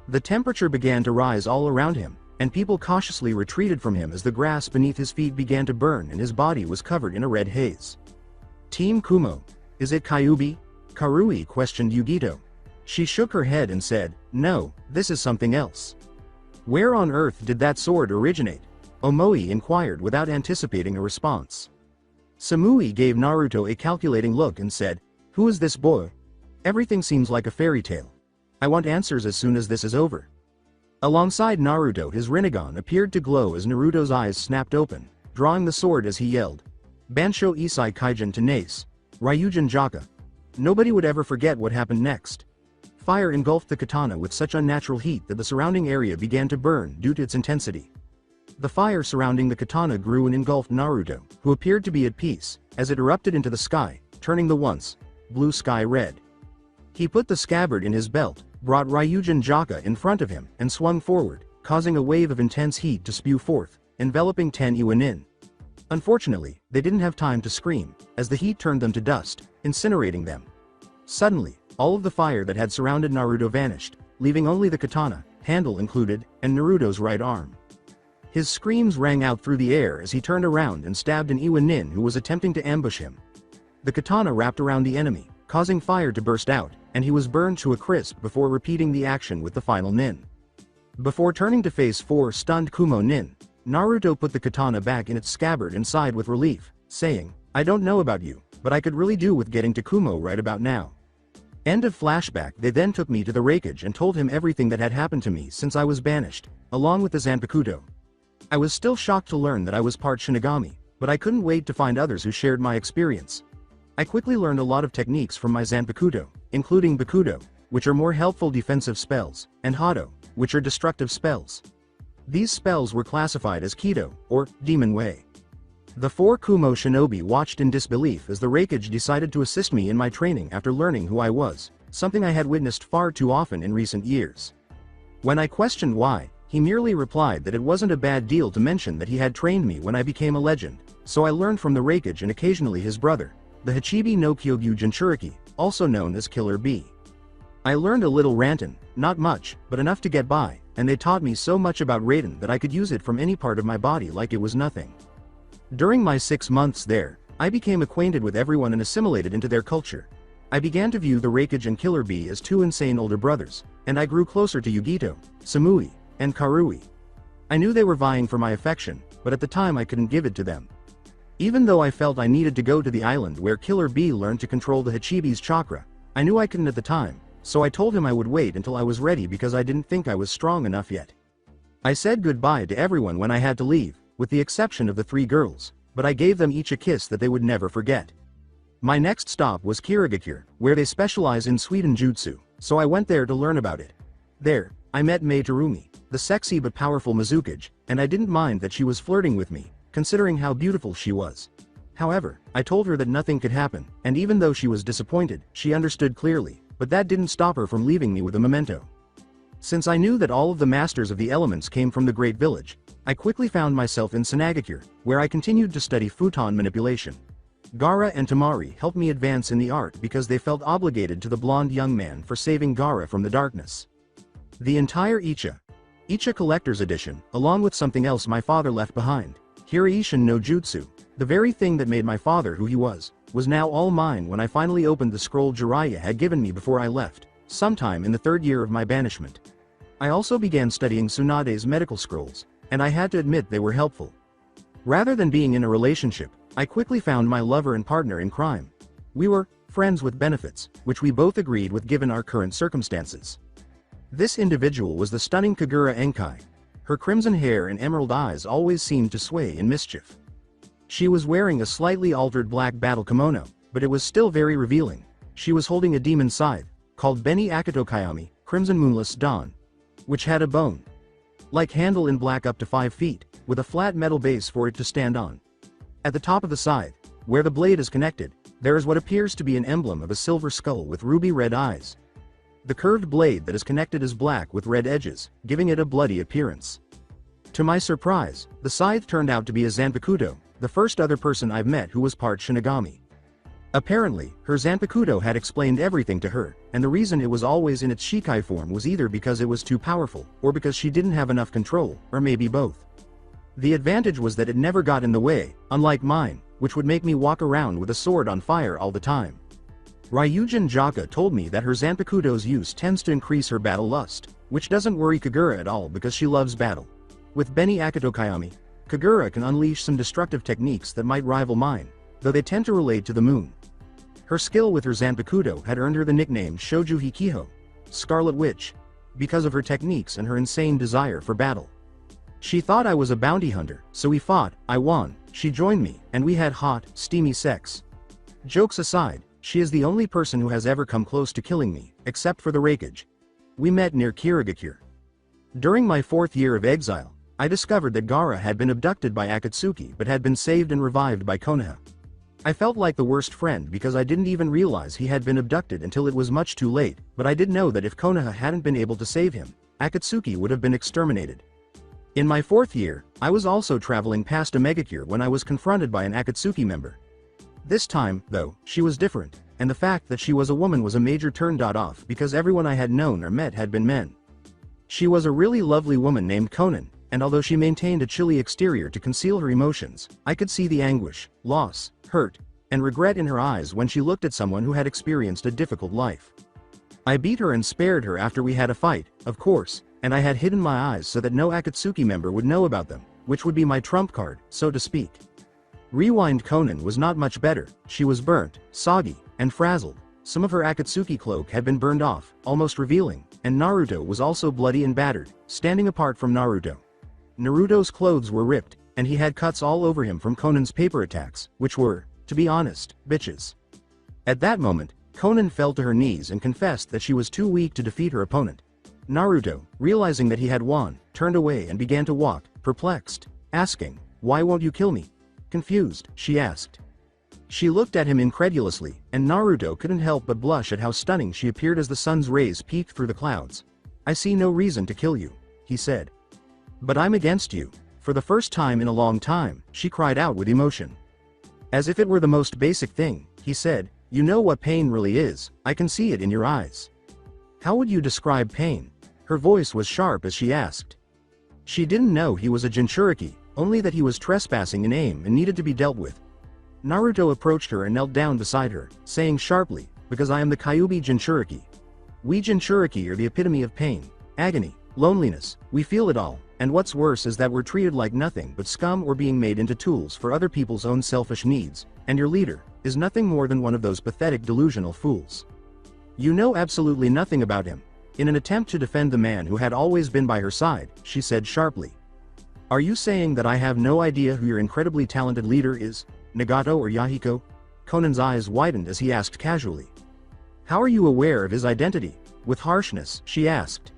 The temperature began to rise all around him, and people cautiously retreated from him as the grass beneath his feet began to burn and his body was covered in a red haze. Team Kumo, is it Kyuubi? Karui questioned Yugito. She shook her head and said, no, this is something else. Where on earth did that sword originate? Omoi inquired without anticipating a response. Samui gave Naruto a calculating look and said, who is this boy? Everything seems like a fairy tale. I want answers as soon as this is over. Alongside Naruto, his Renegon appeared to glow as Naruto's eyes snapped open, drawing the sword as he yelled, Bansho Isai Kaijin to Nace, Ryujin Jaka. Nobody would ever forget what happened next. Fire engulfed the katana with such unnatural heat that the surrounding area began to burn due to its intensity. The fire surrounding the katana grew and engulfed Naruto, who appeared to be at peace, as it erupted into the sky, turning the once blue sky red. He put the scabbard in his belt, brought Ryujin Jaka in front of him, and swung forward, causing a wave of intense heat to spew forth, enveloping Ten Iwanin. Unfortunately, they didn't have time to scream, as the heat turned them to dust, incinerating them. Suddenly, all of the fire that had surrounded Naruto vanished, leaving only the katana, handle included, and Naruto's right arm. His screams rang out through the air as he turned around and stabbed an Iwanin who was attempting to ambush him. The katana wrapped around the enemy, causing fire to burst out, and he was burned to a crisp before repeating the action with the final nin. Before turning to face 4 stunned Kumo nin, Naruto put the katana back in its scabbard and sighed with relief, saying, I don't know about you, but I could really do with getting to Kumo right about now. End of flashback. They then took me to the Raikage and told him everything that had happened to me since I was banished, along with the Zanpakuto. I was still shocked to learn that I was part Shinigami, but I couldn't wait to find others who shared my experience. I quickly learned a lot of techniques from my Zanpakuto, including Bakuto, which are more helpful defensive spells, and Hado, which are destructive spells. These spells were classified as Kido, or Demon Way. The 4 Kumo shinobi watched in disbelief as the Raikage decided to assist me in my training after learning who I was, something I had witnessed far too often in recent years. When I questioned why, he merely replied that it wasn't a bad deal to mention that he had trained me when I became a legend, so I learned from the Raikage and occasionally his brother, the Hachibi no Kyogyu Jinchuriki, also known as Killer Bee. I learned a little Ranton, not much, but enough to get by, and they taught me so much about Raiden that I could use it from any part of my body like it was nothing. During my 6 months there, I became acquainted with everyone and assimilated into their culture. I began to view the Raikage and Killer Bee as 2 insane older brothers, and I grew closer to Yugito, Samui, and Karui. I knew they were vying for my affection, but at the time I couldn't give it to them. Even though I felt I needed to go to the island where Killer Bee learned to control the Hachibi's chakra, I knew I couldn't at the time, so I told him I would wait until I was ready because I didn't think I was strong enough yet. I said goodbye to everyone when I had to leave, with the exception of the 3 girls, but I gave them each a kiss that they would never forget. My next stop was Kirigakure, where they specialize in Suidenjutsu, so I went there to learn about it. There, I met Mei Terumi, the sexy but powerful Mizukage, and I didn't mind that she was flirting with me, considering how beautiful she was. However, I told her that nothing could happen, and even though she was disappointed, she understood clearly, but that didn't stop her from leaving me with a memento. Since I knew that all of the masters of the elements came from the Great Village, I quickly found myself in Tsunade, where I continued to study futon manipulation. Gaara and Temari helped me advance in the art because they felt obligated to the blonde young man for saving Gaara from the darkness. The entire Icha Collector's Edition, along with something else my father left behind, Hiraishin no Jutsu, the very thing that made my father who he was now all mine when I finally opened the scroll Jiraiya had given me before I left, sometime in the 3rd year of my banishment. I also began studying Tsunade's medical scrolls, and I had to admit they were helpful. Rather than being in a relationship, I quickly found my lover and partner in crime. We were friends with benefits, which we both agreed with given our current circumstances. This individual was the stunning Kagura Enkai. Her crimson hair and emerald eyes always seemed to sway in mischief. She was wearing a slightly altered black battle kimono, but it was still very revealing. She was holding a demon scythe, called Beni Akatokayami, Crimson Moonless Dawn, which had a bone-like handle in black up to 5 feet, with a flat metal base for it to stand on. At the top of the scythe, where the blade is connected, there is what appears to be an emblem of a silver skull with ruby red eyes. The curved blade that is connected is black with red edges, giving it a bloody appearance. To my surprise, the scythe turned out to be a Zanpakuto, the first other person I've met who was part Shinigami. Apparently, her Zanpakuto had explained everything to her, and the reason it was always in its Shikai form was either because it was too powerful, or because she didn't have enough control, or maybe both. The advantage was that it never got in the way, unlike mine, which would make me walk around with a sword on fire all the time. Ryujin Jaka told me that her Zanpakuto's use tends to increase her battle lust, which doesn't worry Kagura at all because she loves battle. With Beni Akatokayami, Kagura can unleash some destructive techniques that might rival mine, though they tend to relate to the moon. Her skill with her Zanpakuto had earned her the nickname Shouju Hikiho, Scarlet Witch, because of her techniques and her insane desire for battle. She thought I was a bounty hunter, so we fought, I won, she joined me, and we had hot, steamy sex. Jokes aside, she is the only person who has ever come close to killing me, except for the Raikage. We met near Kirigakure. During my 4th year of exile, I discovered that Gaara had been abducted by Akatsuki but had been saved and revived by Konoha. I felt like the worst friend because I didn't even realize he had been abducted until it was much too late, but I did know that if Konoha hadn't been able to save him, Akatsuki would have been exterminated. In my 4th year, I was also traveling past Omegakure when I was confronted by an Akatsuki member. This time, though, she was different, and the fact that she was a woman was a major turn-off because everyone I had known or met had been men. She was a really lovely woman named Konan, and although she maintained a chilly exterior to conceal her emotions, I could see the anguish, loss, hurt, and regret in her eyes when she looked at someone who had experienced a difficult life. I beat her and spared her after we had a fight, of course, and I had hidden my eyes so that no Akatsuki member would know about them, which would be my trump card, so to speak. Rewind Konan was not much better, she was burnt, soggy, and frazzled. Some of her Akatsuki cloak had been burned off, almost revealing, and Naruto was also bloody and battered, standing apart from Naruto. Naruto's clothes were ripped, and he had cuts all over him from Konan's paper attacks, which were, to be honest, bitches. At that moment, Konan fell to her knees and confessed that she was too weak to defeat her opponent. Naruto, realizing that he had won, turned away and began to walk, perplexed, asking, "Why won't you kill me?" Confused, she asked. She looked at him incredulously, and Naruto couldn't help but blush at how stunning she appeared as the sun's rays peeked through the clouds. "I see no reason to kill you," he said. "But I'm against you." For the first time in a long time, she cried out with emotion. As if it were the most basic thing, he said, "You know what pain really is, I can see it in your eyes." "How would you describe pain?" Her voice was sharp as she asked. She didn't know he was a Jinchuriki, only that he was trespassing in aim and needed to be dealt with. Naruto approached her and knelt down beside her, saying sharply, "Because I am the Kyuubi Jinchuriki. We Jinchuriki are the epitome of pain, agony, loneliness, we feel it all, and what's worse is that we're treated like nothing but scum or being made into tools for other people's own selfish needs, and your leader is nothing more than one of those pathetic delusional fools. You know absolutely nothing about him." In an attempt to defend the man who had always been by her side, she said sharply. "Are you saying that I have no idea who your incredibly talented leader is, Nagato or Yahiko?" Konan's eyes widened as he asked casually. "How are you aware of his identity?" With harshness, she asked.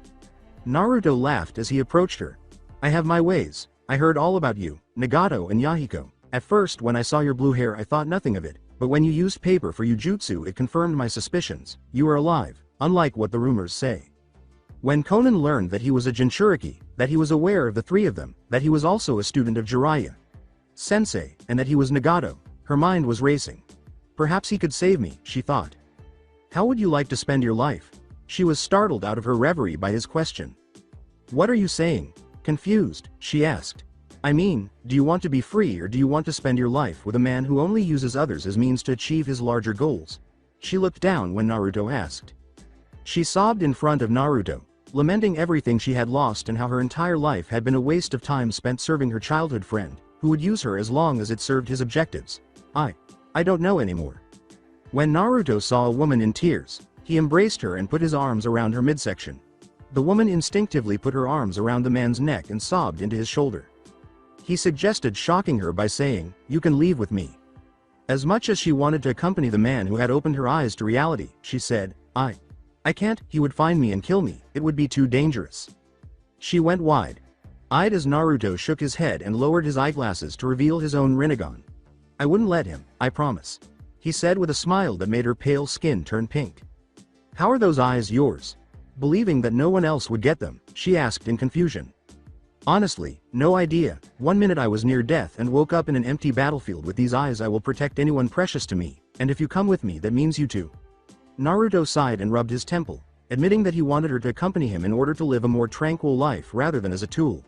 Naruto laughed as he approached her. "I have my ways. I heard all about you, Nagato and Yahiko. At first when I saw your blue hair I thought nothing of it, but when you used paper for Jutsu it confirmed my suspicions. You are alive, unlike what the rumors say." When Konan learned that he was a Jinchuriki, that he was aware of the three of them, that he was also a student of Jiraiya Sensei, and that he was Nagato, her mind was racing. Perhaps he could save me, she thought. "How would you like to spend your life?" She was startled out of her reverie by his question. "What are you saying?" Confused, she asked. "I mean, do you want to be free or do you want to spend your life with a man who only uses others as means to achieve his larger goals?" She looked down when Naruto asked. She sobbed in front of Naruto, lamenting everything she had lost and how her entire life had been a waste of time spent serving her childhood friend, who would use her as long as it served his objectives. I don't know anymore." When Naruto saw a woman in tears, he embraced her and put his arms around her midsection. The woman instinctively put her arms around the man's neck and sobbed into his shoulder. He suggested shocking her by saying, "You can leave with me." As much as she wanted to accompany the man who had opened her eyes to reality, she said, I can't, he would find me and kill me, it would be too dangerous." She went wide-eyed as Naruto shook his head and lowered his eyeglasses to reveal his own Renegon. "I wouldn't let him, I promise," he said with a smile that made her pale skin turn pink. "How are those eyes yours?" Believing that no one else would get them, she asked in confusion. "Honestly, no idea. One minute I was near death and woke up in an empty battlefield with these eyes. I will protect anyone precious to me, and if you come with me that means you too." Naruto sighed and rubbed his temple, admitting that he wanted her to accompany him in order to live a more tranquil life rather than as a tool.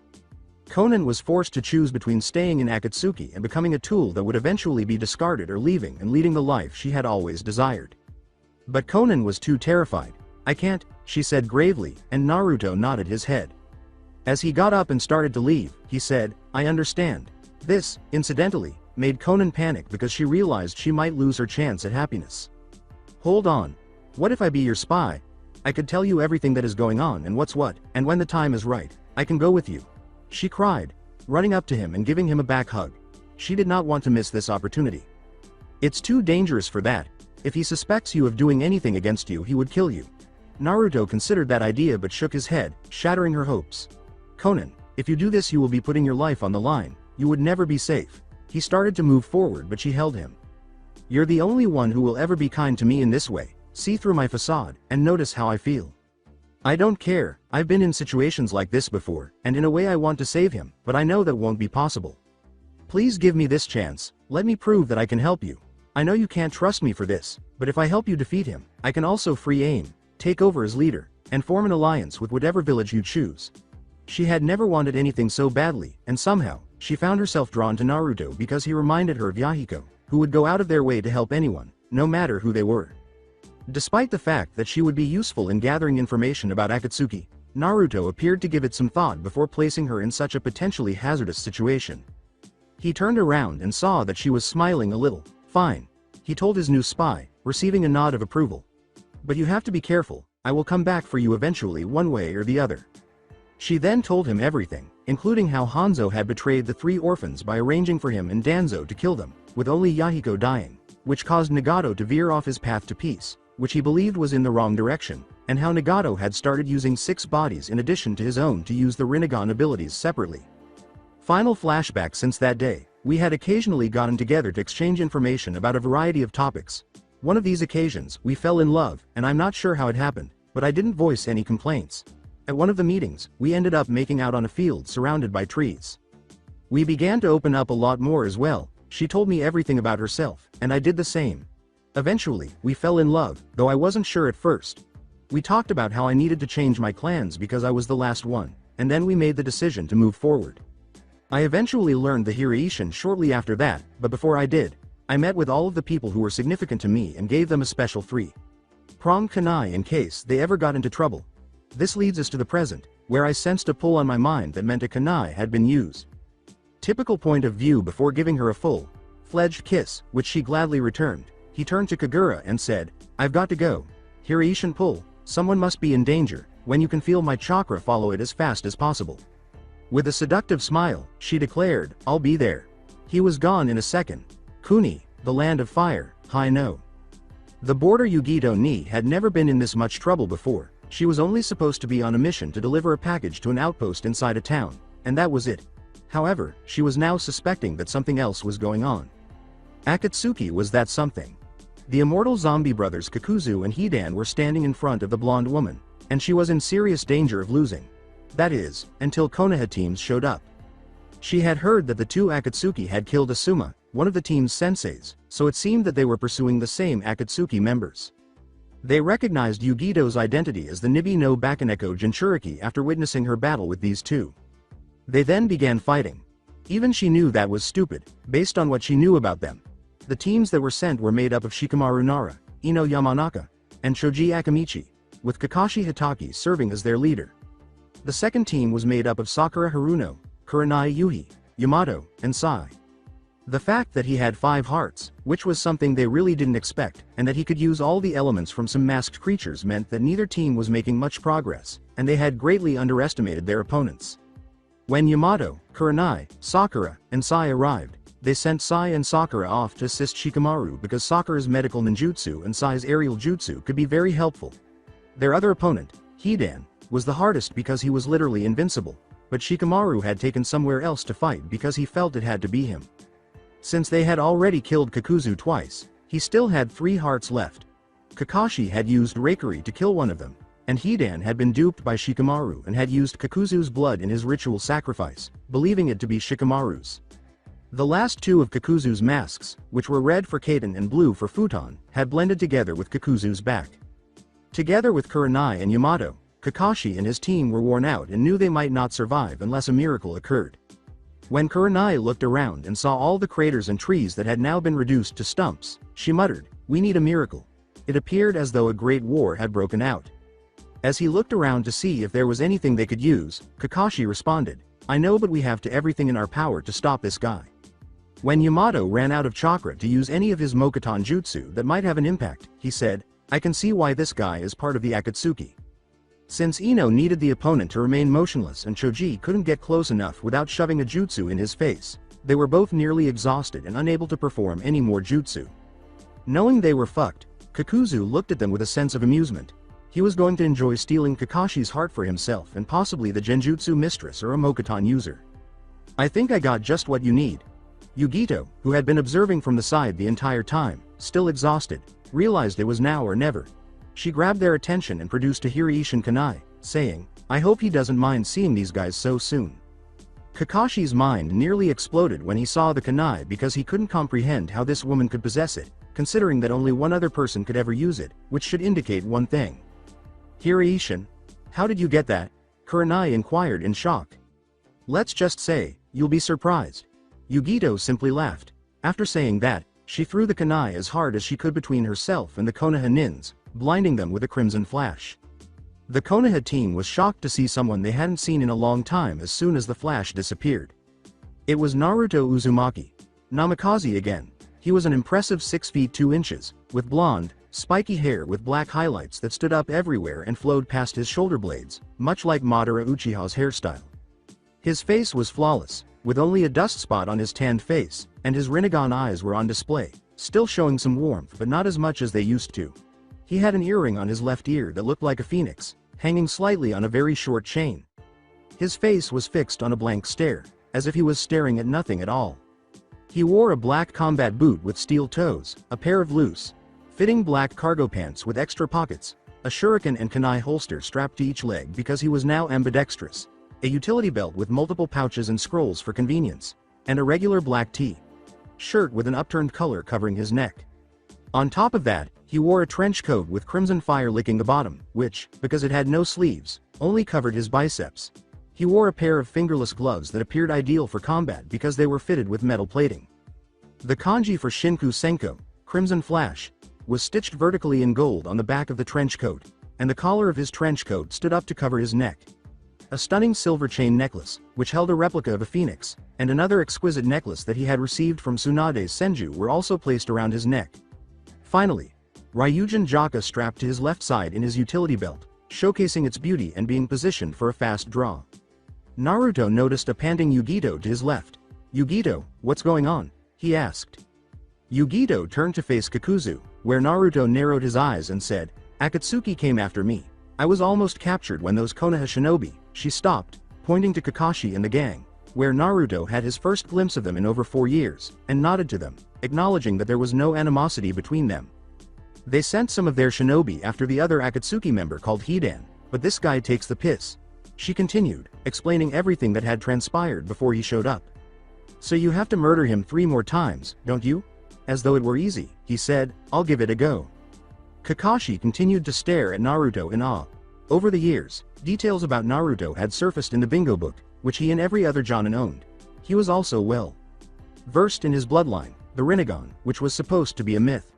Konan was forced to choose between staying in Akatsuki and becoming a tool that would eventually be discarded or leaving and leading the life she had always desired. But Konan was too terrified. "I can't," she said gravely, and Naruto nodded his head. As he got up and started to leave, he said, "I understand." This, incidentally, made Konan panic because she realized she might lose her chance at happiness. "Hold on. What if I be your spy? I could tell you everything that is going on and what's what, and when the time is right, I can go with you," she cried, running up to him and giving him a back hug. She did not want to miss this opportunity. "It's too dangerous for that. If he suspects you of doing anything against you, he would kill you." Naruto considered that idea but shook his head, shattering her hopes. "Konan, if you do this you will be putting your life on the line, you would never be safe." He started to move forward but she held him. "You're the only one who will ever be kind to me in this way. See through my facade, and notice how I feel. I don't care, I've been in situations like this before, and in a way I want to save him, but I know that won't be possible. Please give me this chance, let me prove that I can help you. I know you can't trust me for this, but if I help you defeat him, I can also free AIM, take over as leader, and form an alliance with whatever village you choose." She had never wanted anything so badly, and somehow, she found herself drawn to Naruto because he reminded her of Yahiko, who would go out of their way to help anyone, no matter who they were. Despite the fact that she would be useful in gathering information about Akatsuki, Naruto appeared to give it some thought before placing her in such a potentially hazardous situation. He turned around and saw that she was smiling a little. "Fine," he told his new spy, receiving a nod of approval. "But you have to be careful, I will come back for you eventually one way or the other." She then told him everything, including how Hanzo had betrayed the 3 orphans by arranging for him and Danzo to kill them, with only Yahiko dying, which caused Nagato to veer off his path to peace, which he believed was in the wrong direction, and how Nagato had started using 6 bodies in addition to his own to use the Renegon abilities separately. Final flashback: since that day, we had occasionally gotten together to exchange information about a variety of topics. One of these occasions, we fell in love, and I'm not sure how it happened, but I didn't voice any complaints. At one of the meetings, we ended up making out on a field surrounded by trees. We began to open up a lot more as well. She told me everything about herself, and I did the same. Eventually, we fell in love, though I wasn't sure at first. We talked about how I needed to change my clans because I was the last one, and then we made the decision to move forward. I eventually learned the Hiraishin shortly after that, but before I did, I met with all of the people who were significant to me and gave them a special 3-pronged kunai in case they ever got into trouble. This leads us to the present, where I sensed a pull on my mind that meant a kunai had been used. Typical point of view: before giving her a full-fledged kiss, which she gladly returned, he turned to Kagura and said, "I've got to go. Hiraishin pull, someone must be in danger. When you can feel my chakra, follow it as fast as possible." With a seductive smile, she declared, "I'll be there." He was gone in a second. Kuni, the land of fire, Hai no. The border Yugito ni had never been in this much trouble before. She was only supposed to be on a mission to deliver a package to an outpost inside a town, and that was it. However, she was now suspecting that something else was going on. Akatsuki was that something. The immortal zombie brothers Kakuzu and Hidan were standing in front of the blonde woman, and she was in serious danger of losing. That is, until Konoha teams showed up. She had heard that the 2 Akatsuki had killed Asuma, one of the team's senseis, so it seemed that they were pursuing the same Akatsuki members. They recognized Yugito's identity as the Nibi no Bakaneko Jinchuriki after witnessing her battle with these 2. They then began fighting. Even she knew that was stupid, based on what she knew about them. The teams that were sent were made up of Shikamaru Nara, Ino Yamanaka, and Shoji Akamichi, with Kakashi Hitaki serving as their leader. The second team was made up of Sakura Haruno, Kurenai Yuhi, Yamato, and Sai. The fact that he had 5 hearts, which was something they really didn't expect, and that he could use all the elements from some masked creatures meant that neither team was making much progress, and they had greatly underestimated their opponents. When Yamato, Kurenai, Sakura, and Sai arrived, they sent Sai and Sakura off to assist Shikamaru because Sakura's medical ninjutsu and Sai's aerial jutsu could be very helpful. Their other opponent, Hidan, was the hardest because he was literally invincible, but Shikamaru had taken somewhere else to fight because he felt it had to be him. Since they had already killed Kakuzu twice, he still had 3 hearts left. Kakashi had used Raikage to kill one of them, and Hidan had been duped by Shikamaru and had used Kakuzu's blood in his ritual sacrifice, believing it to be Shikamaru's. The last 2 of Kakuzu's masks, which were red for Kaden and blue for Futon, had blended together with Kakuzu's back. Together with Kurenai and Yamato, Kakashi and his team were worn out and knew they might not survive unless a miracle occurred. When Kurenai looked around and saw all the craters and trees that had now been reduced to stumps, she muttered, "We need a miracle." It appeared as though a great war had broken out. As he looked around to see if there was anything they could use, Kakashi responded, "I know, but we have to everything in our power to stop this guy." When Yamato ran out of chakra to use any of his Mokuton jutsu that might have an impact, he said, "I can see why this guy is part of the Akatsuki." Since Ino needed the opponent to remain motionless and Choji couldn't get close enough without shoving a jutsu in his face, they were both nearly exhausted and unable to perform any more jutsu. Knowing they were fucked, Kakuzu looked at them with a sense of amusement. He was going to enjoy stealing Kakashi's heart for himself and possibly the Genjutsu mistress or a Mokuton user. "I think I got just what you need." Yugito, who had been observing from the side the entire time, still exhausted, realized it was now or never. She grabbed their attention and produced a Hiraishin kunai, saying, "I hope he doesn't mind seeing these guys so soon." Kakashi's mind nearly exploded when he saw the kunai because he couldn't comprehend how this woman could possess it, considering that only one other person could ever use it, which should indicate one thing. "Hiraishin? How did you get that?" Kurenai inquired in shock. "Let's just say, you'll be surprised." Yugito simply laughed. After saying that, she threw the kunai as hard as she could between herself and the Konoha nins, blinding them with a crimson flash. The Konoha team was shocked to see someone they hadn't seen in a long time as soon as the flash disappeared. It was Naruto Uzumaki. Namikaze again. He was an impressive 6 feet 2 inches, with blonde, spiky hair with black highlights that stood up everywhere and flowed past his shoulder blades, much like Madara Uchiha's hairstyle. His face was flawless, with only a dust spot on his tanned face, and his Rinnegan eyes were on display, still showing some warmth but not as much as they used to. He had an earring on his left ear that looked like a phoenix, hanging slightly on a very short chain. His face was fixed on a blank stare, as if he was staring at nothing at all. He wore a black combat boot with steel toes, a pair of loose, fitting black cargo pants with extra pockets, a shuriken and kunai holster strapped to each leg because he was now ambidextrous, a utility belt with multiple pouches and scrolls for convenience, and a regular black shirt with an upturned collar covering his neck. On top of that, he wore a trench coat with crimson fire licking the bottom, which, because it had no sleeves, only covered his biceps. He wore a pair of fingerless gloves that appeared ideal for combat because they were fitted with metal plating. The kanji for Shinku Senko, Crimson Flash, was stitched vertically in gold on the back of the trench coat, and the collar of his trench coat stood up to cover his neck. A stunning silver chain necklace, which held a replica of a phoenix, and another exquisite necklace that he had received from Tsunade's Senju were also placed around his neck. Finally, Ryujin Jaka strapped to his left side in his utility belt, showcasing its beauty and being positioned for a fast draw. Naruto noticed a panting Yugito to his left. "Yugito, what's going on?" he asked. Yugito turned to face Kakuzu, where Naruto narrowed his eyes and said, "Akatsuki came after me. I was almost captured when those Konoha shinobi." She stopped, pointing to Kakashi and the gang, where Naruto had his first glimpse of them in over 4 years, and nodded to them, acknowledging that there was no animosity between them. They sent some of their shinobi after the other Akatsuki member called Hidan, but this guy takes the piss. She continued, explaining everything that had transpired before he showed up. "So you have to murder him 3 more times, don't you?" As though it were easy, he said, "I'll give it a go." Kakashi continued to stare at Naruto in awe. Over the years, details about Naruto had surfaced in the bingo book, which he and every other Jonin owned. He was also well versed in his bloodline, the Renegon, which was supposed to be a myth.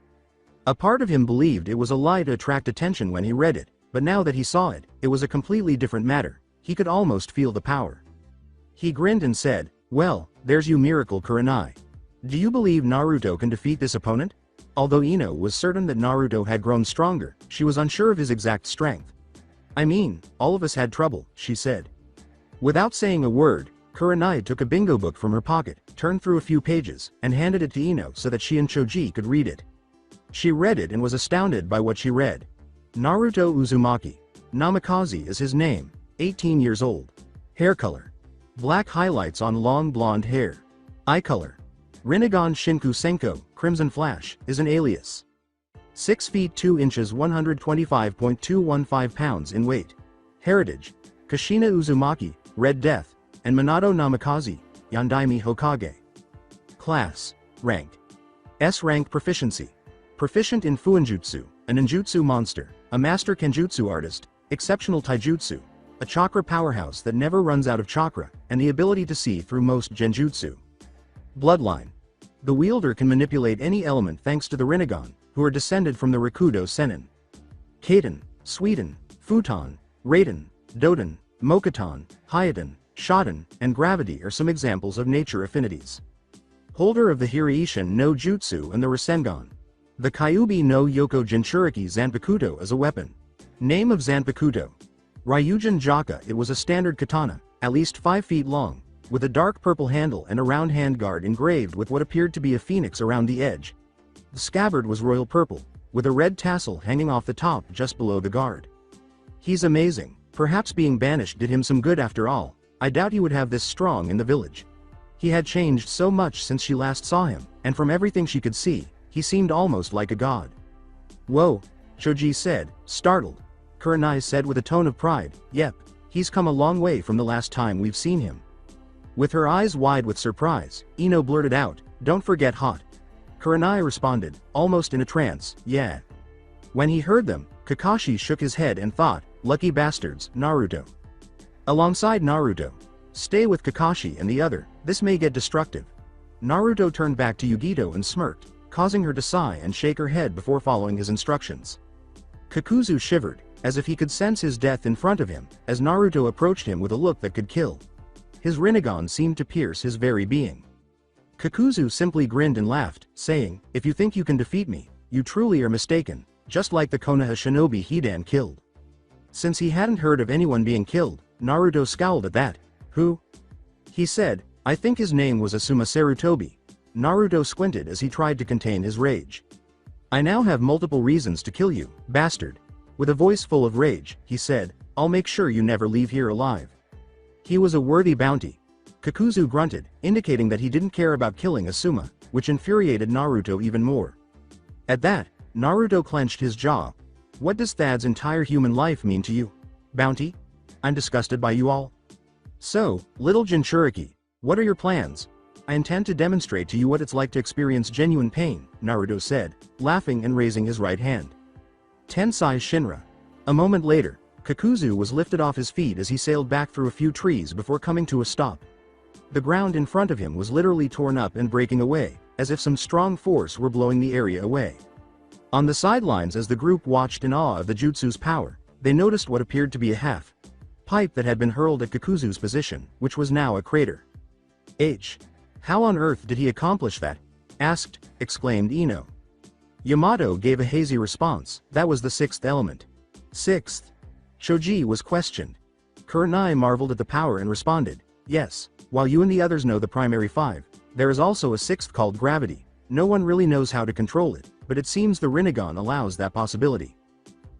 A part of him believed it was a lie to attract attention when he read it, but now that he saw it, it was a completely different matter. He could almost feel the power. He grinned and said, "Well, there's you miracle Kurenai. Do you believe Naruto can defeat this opponent?" Although Ino was certain that Naruto had grown stronger, she was unsure of his exact strength. "I mean, all of us had trouble," she said. Without saying a word, Kurenai took a bingo book from her pocket, turned through a few pages, and handed it to Ino so that she and Choji could read it. She read it and was astounded by what she read. Naruto Uzumaki. Namikaze is his name, 18 years old. Hair color: black highlights on long blonde hair. Eye color: Rinnegan Shinku Senko, Crimson Flash, is an alias. 6 feet 2 inches 125.215 pounds in weight. Heritage: Kushina Uzumaki, Red Death, and Minato Namikaze, Yandaime Hokage. Class: Rank. S rank proficiency. Proficient in Fuinjutsu, a ninjutsu monster, a master Kenjutsu artist, exceptional taijutsu, a chakra powerhouse that never runs out of chakra, and the ability to see through most genjutsu. Bloodline: the wielder can manipulate any element thanks to the Renegon, who are descended from the Rakudo Sennin. Kaiten, Suiden, Futon, Raiden, Doden, Mokuton, Hyeten, Shoten, and Gravity are some examples of nature affinities. Holder of the Hiraishin no Jutsu and the Rasengan. The Kyuubi no Yoko Jinchuriki Zanpakuto as a weapon. Name of Zanpakuto: Ryujin Jaka. It was a standard katana, at least 5 feet long, with a dark purple handle and a round handguard engraved with what appeared to be a phoenix around the edge. The scabbard was royal purple, with a red tassel hanging off the top just below the guard. "He's amazing. Perhaps being banished did him some good after all. I doubt he would have this strong in the village." He had changed so much since she last saw him, and from everything she could see, he seemed almost like a god. "Whoa," Choji said, startled. Kurenai said with a tone of pride, "Yep, he's come a long way from the last time we've seen him." With her eyes wide with surprise, Ino blurted out, "Don't forget hot." Kurenai responded, almost in a trance, "Yeah." When he heard them, Kakashi shook his head and thought, "Lucky bastards, Naruto." Alongside Naruto. "Stay with Kakashi and the other, this may get destructive." Naruto turned back to Yugito and smirked, causing her to sigh and shake her head before following his instructions. Kakuzu shivered, as if he could sense his death in front of him, as Naruto approached him with a look that could kill. His Rinnegan seemed to pierce his very being. Kakuzu simply grinned and laughed, saying, "If you think you can defeat me, you truly are mistaken. just like the Konoha shinobi Hidan killed. Since he hadn't heard of anyone being killed, Naruto scowled at that. Who? He said, I think his name was Asuma Sarutobi. Naruto squinted as he tried to contain his rage. I now have multiple reasons to kill you, bastard. With a voice full of rage, he said, I'll make sure you never leave here alive. He was a worthy bounty. Kakuzu grunted, indicating that he didn't care about killing Asuma, which infuriated Naruto even more. At that, Naruto clenched his jaw. What does Thad's entire human life mean to you? Bounty? I'm disgusted by you all. So, little Jinchuriki, what are your plans? I intend to demonstrate to you what it's like to experience genuine pain, Naruto said, laughing and raising his right hand. Tensai Shinra. A moment later, Kakuzu was lifted off his feet as he sailed back through a few trees before coming to a stop. The ground in front of him was literally torn up and breaking away, as if some strong force were blowing the area away. On the sidelines, as the group watched in awe of the jutsu's power, they noticed what appeared to be a half-pipe that had been hurled at Kakuzu's position, which was now a crater. How on earth did he accomplish that? Exclaimed Ino. Yamato gave a hazy response, that was the sixth element. Sixth? Choji was questioned. Kurenai marveled at the power and responded, yes, while you and the others know the primary five, there is also a sixth called gravity. No one really knows how to control it, but it seems the Renegon allows that possibility.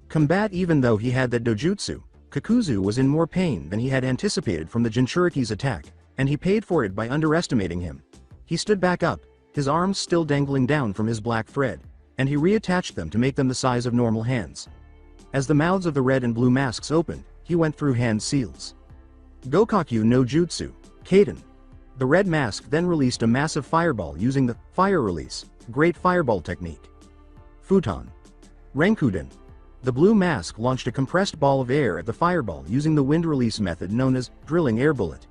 Combat. Even though he had that dojutsu, Kakuzu was in more pain than he had anticipated from the Jinchuriki's attack, and he paid for it by underestimating him. He stood back up, his arms still dangling down from his black thread, and he reattached them to make them the size of normal hands. As the mouths of the red and blue masks opened, he went through hand seals. Gokaku no Jutsu, Kaden. The red mask then released a massive fireball using the fire release, great fireball technique. Futon. Renkuden. The blue mask launched a compressed ball of air at the fireball using the wind release method known as drilling air bullet.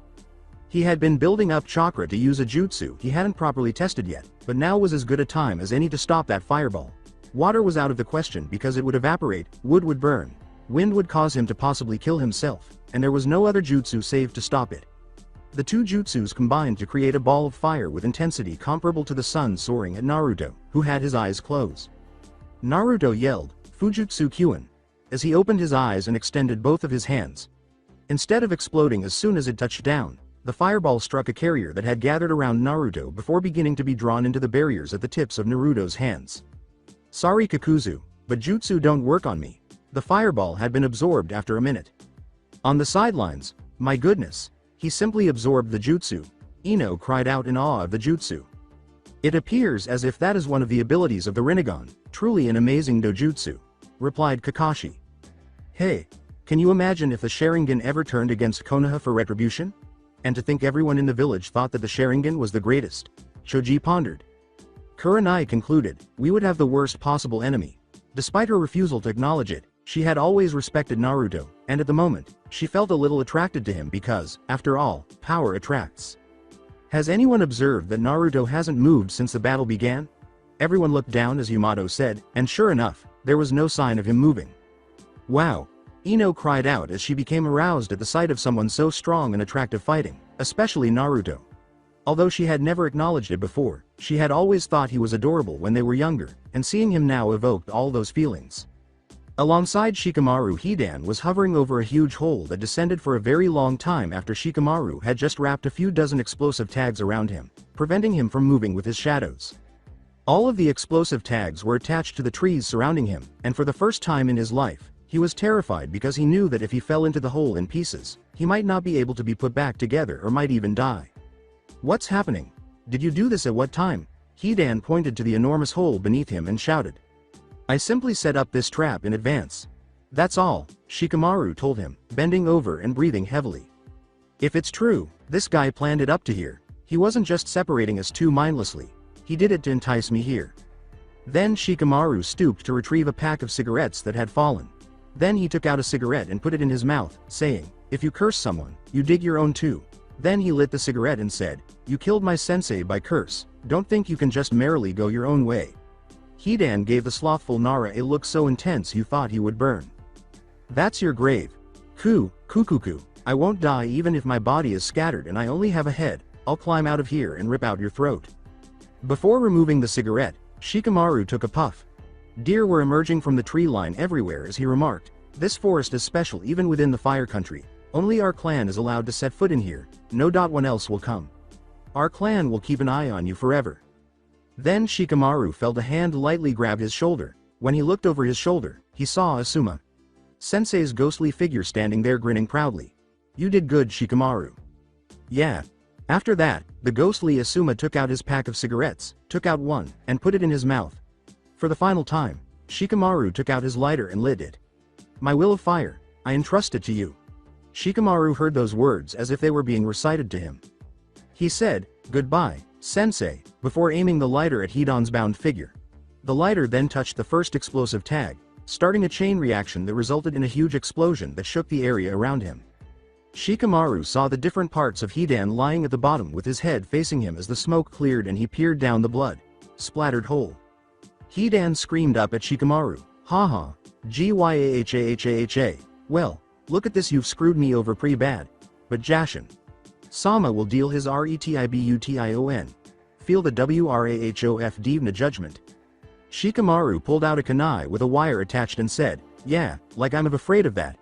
He had been building up chakra to use a jutsu he hadn't properly tested yet, but now was as good a time as any to stop that fireball. Water was out of the question because it would evaporate, wood would burn, wind would cause him to possibly kill himself, and there was no other jutsu saved to stop it. The two jutsus combined to create a ball of fire with intensity comparable to the sun soaring at Naruto, who had his eyes closed. Naruto yelled, Fujutsu Kyuin, as he opened his eyes and extended both of his hands. Instead of exploding as soon as it touched down, the fireball struck a carrier that had gathered around Naruto before beginning to be drawn into the barriers at the tips of Naruto's hands. Sorry Kakuzu, but jutsu don't work on me. The fireball had been absorbed after a minute. On the sidelines, my goodness, he simply absorbed the jutsu. Ino cried out in awe of the jutsu. It appears as if that is one of the abilities of the Renegon, truly an amazing dojutsu, replied Kakashi. Hey, can you imagine if the Sharingan ever turned against Konoha for retribution? And to think everyone in the village thought that the Sharingan was the greatest. Choji pondered. Kurenai concluded, we would have the worst possible enemy. Despite her refusal to acknowledge it, she had always respected Naruto, and at the moment, she felt a little attracted to him because, after all, power attracts. Has anyone observed that Naruto hasn't moved since the battle began? Everyone looked down as Yamato said, and sure enough, there was no sign of him moving. Wow! Ino cried out as she became aroused at the sight of someone so strong and attractive fighting, especially Naruto. Although she had never acknowledged it before, she had always thought he was adorable when they were younger, and seeing him now evoked all those feelings. Alongside Shikamaru, Hidan was hovering over a huge hole that descended for a very long time after Shikamaru had just wrapped a few dozen explosive tags around him, preventing him from moving with his shadows. All of the explosive tags were attached to the trees surrounding him, and for the first time in his life, he was terrified because he knew that if he fell into the hole in pieces, he might not be able to be put back together or might even die. What's happening? Did you do this at what time? Hidan pointed to the enormous hole beneath him and shouted. I simply set up this trap in advance. That's all, Shikamaru told him, bending over and breathing heavily. If it's true, this guy planned it up to here. He wasn't just separating us two mindlessly. He did it to entice me here. Then Shikamaru stooped to retrieve a pack of cigarettes that had fallen. Then he took out a cigarette and put it in his mouth, saying, if you curse someone, you dig your own too. Then he lit the cigarette and said, you killed my sensei by curse, don't think you can just merrily go your own way. Hidan gave the slothful Nara a look so intense you thought he would burn. That's your grave. Kukuku, I won't die even if my body is scattered and I only have a head, I'll climb out of here and rip out your throat. Before removing the cigarette, Shikamaru took a puff. Deer were emerging from the tree line everywhere as he remarked, "This forest is special even within the fire country. Only our clan is allowed to set foot in here, no. One else will come. Our clan will keep an eye on you forever." Then Shikamaru felt a hand lightly grab his shoulder. When he looked over his shoulder, he saw Asuma Sensei's ghostly figure standing there grinning proudly. "You did good, Shikamaru." "Yeah." After that, the ghostly Asuma took out his pack of cigarettes, took out one, and put it in his mouth. For the final time, Shikamaru took out his lighter and lit it. "My will of fire, I entrust it to you." Shikamaru heard those words as if they were being recited to him. He said, "Goodbye, Sensei," before aiming the lighter at Hidan's bound figure. The lighter then touched the first explosive tag, starting a chain reaction that resulted in a huge explosion that shook the area around him. Shikamaru saw the different parts of Hidan lying at the bottom with his head facing him as the smoke cleared and he peered down the blood-splattered hole. Hidan screamed up at Shikamaru, "Haha, gyahahah. Well, look at this, you've screwed me over pretty bad. But Jashin Sama will deal his retibution. Feel the wrahof divna judgment." Shikamaru pulled out a kunai with a wire attached and said, "Yeah, like I'm afraid of that."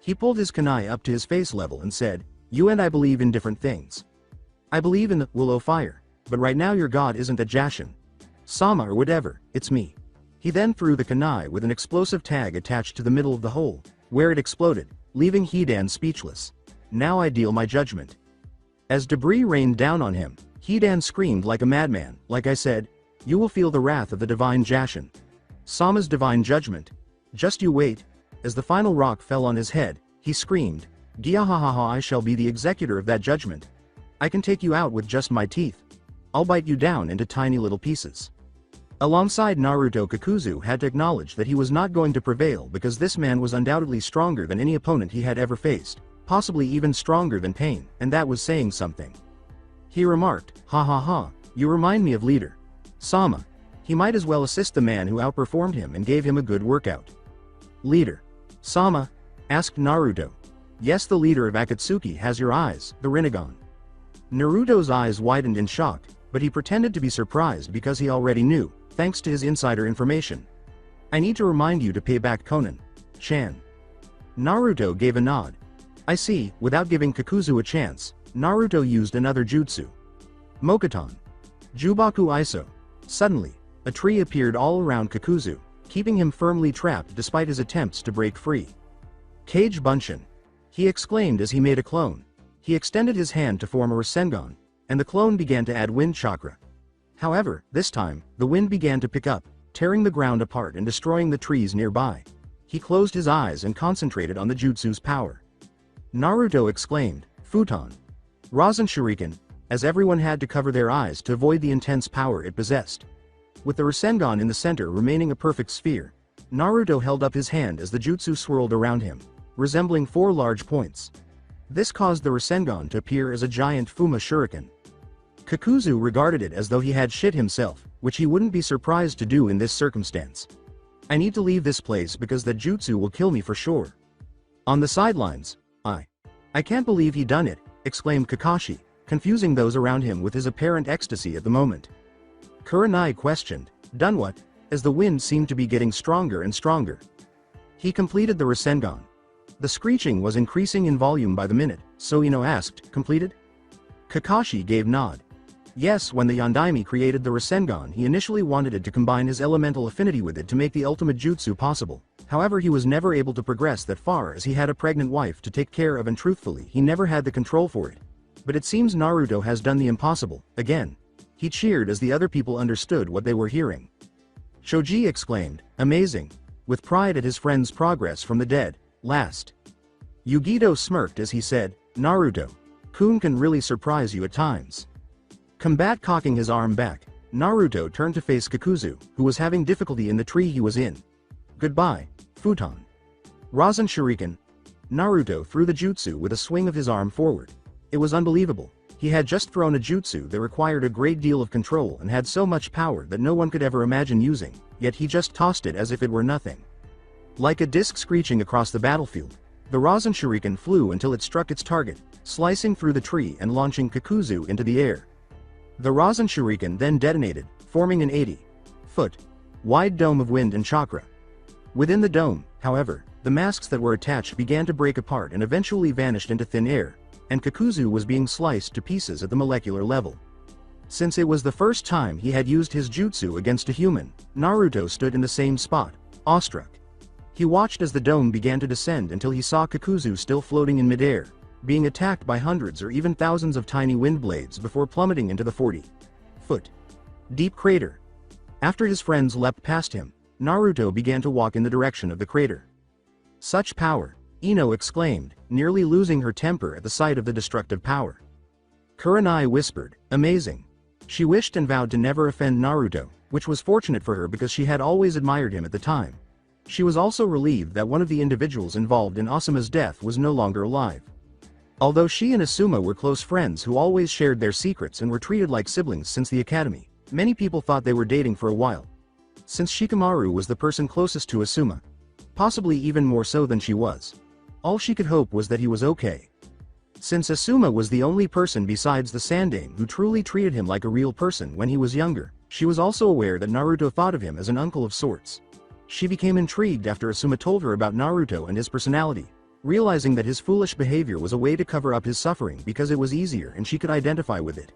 He pulled his kunai up to his face level and said, "You and I believe in different things. I believe in the will of fire, but right now your god isn't a Jashin Sama or whatever, it's me." He then threw the kunai with an explosive tag attached to the middle of the hole, where it exploded, leaving Hidan speechless. "Now I deal my judgment." As debris rained down on him, Hidan screamed like a madman, "Like I said, you will feel the wrath of the divine Jashin Sama's divine judgment. Just you wait." As the final rock fell on his head, he screamed, "Gyahahaha, I shall be the executor of that judgment. I can take you out with just my teeth. I'll bite you down into tiny little pieces." Alongside Naruto, Kakuzu had to acknowledge that he was not going to prevail because this man was undoubtedly stronger than any opponent he had ever faced, possibly even stronger than Pain, and that was saying something. He remarked, "Ha ha ha, you remind me of Leader Sama. He might as well assist the man who outperformed him and gave him a good workout." "Leader Sama?" asked Naruto. "Yes, the leader of Akatsuki has your eyes, the Renegon." Naruto's eyes widened in shock, but he pretended to be surprised because he already knew, thanks to his insider information. "I need to remind you to pay back Konan-chan." Naruto gave a nod. "I see." Without giving Kakuzu a chance, Naruto used another jutsu. Mokuton. Jubaku Iso. Suddenly, a tree appeared all around Kakuzu, keeping him firmly trapped despite his attempts to break free. "Kage Bunshin," he exclaimed as he made a clone. He extended his hand to form a Rasengan, and the clone began to add wind chakra. However, this time, the wind began to pick up, tearing the ground apart and destroying the trees nearby. He closed his eyes and concentrated on the jutsu's power. Naruto exclaimed, "Futon Rasenshuriken," as everyone had to cover their eyes to avoid the intense power it possessed. With the Rasengan in the center remaining a perfect sphere, Naruto held up his hand as the jutsu swirled around him, resembling 4 large points. This caused the Rasengan to appear as a giant Fuma Shuriken. Kakuzu regarded it as though he had shit himself, which he wouldn't be surprised to do in this circumstance. "I need to leave this place because that jutsu will kill me for sure." On the sidelines, I can't believe he done it," exclaimed Kakashi, confusing those around him with his apparent ecstasy at the moment. Kurenai questioned, "Done what?" as the wind seemed to be getting stronger and stronger. He completed the Rasengan. The screeching was increasing in volume by the minute, so Ino asked, "Completed?" Kakashi gave nod. Yes, when the Yondaime created the Rasengan, he initially wanted it to combine his elemental affinity with it to make the ultimate jutsu possible. However, he was never able to progress that far as he had a pregnant wife to take care of, and truthfully, he never had the control for it. But it seems Naruto has done the impossible, again. He cheered as the other people understood what they were hearing. Shoji exclaimed, "Amazing," with pride at his friend's progress from the dead. Last. Yugito smirked as he said, "Naruto-kun can really surprise you at times." Combat cocking his arm back, Naruto turned to face Kakuzu, who was having difficulty in the tree he was in. "Goodbye, Futon." Rasenshuriken. Naruto threw the jutsu with a swing of his arm forward. It was unbelievable. He had just thrown a jutsu that required a great deal of control and had so much power that no one could ever imagine using, yet he just tossed it as if it were nothing. Like a disc screeching across the battlefield, the Rasenshuriken flew until it struck its target, slicing through the tree and launching Kakuzu into the air. The Rasenshuriken then detonated, forming an 80-foot wide dome of wind and chakra. Within the dome, however, the masks that were attached began to break apart and eventually vanished into thin air, and Kakuzu was being sliced to pieces at the molecular level. Since it was the first time he had used his jutsu against a human, Naruto stood in the same spot, awestruck. He watched as the dome began to descend until he saw Kakuzu still floating in midair, being attacked by hundreds or even thousands of tiny wind blades before plummeting into the 40-foot deep crater. After his friends leapt past him, Naruto began to walk in the direction of the crater. Such power, Ino exclaimed, nearly losing her temper at the sight of the destructive power. Kurenai whispered, amazing. She wished and vowed to never offend Naruto, which was fortunate for her because she had always admired him at the time. She was also relieved that one of the individuals involved in Asuma's death was no longer alive. Although she and Asuma were close friends who always shared their secrets and were treated like siblings since the academy, many people thought they were dating for a while. Since Shikamaru was the person closest to Asuma, possibly even more so than she was, all she could hope was that he was okay. Since Asuma was the only person besides the Sandaime who truly treated him like a real person when he was younger, she was also aware that Naruto thought of him as an uncle of sorts. She became intrigued after Asuma told her about Naruto and his personality, realizing that his foolish behavior was a way to cover up his suffering because it was easier and she could identify with it.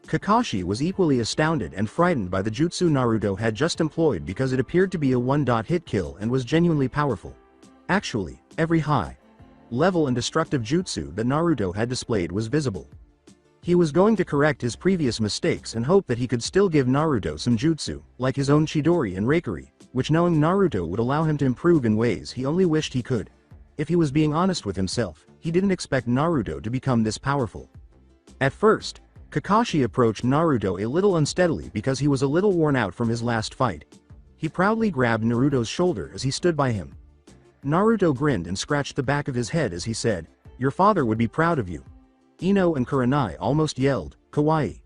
Kakashi was equally astounded and frightened by the jutsu Naruto had just employed because it appeared to be a one-hit kill and was genuinely powerful. Actually, every high-level and destructive jutsu that Naruto had displayed was visible. He was going to correct his previous mistakes and hope that he could still give Naruto some jutsu, like his own Chidori and Reikage, which knowing Naruto would allow him to improve in ways he only wished he could. If he was being honest with himself, he didn't expect Naruto to become this powerful. At first, Kakashi approached Naruto a little unsteadily because he was a little worn out from his last fight. He proudly grabbed Naruto's shoulder as he stood by him. Naruto grinned and scratched the back of his head as he said, "Your father would be proud of you." Ino and Kurenai almost yelled, "Kawaii."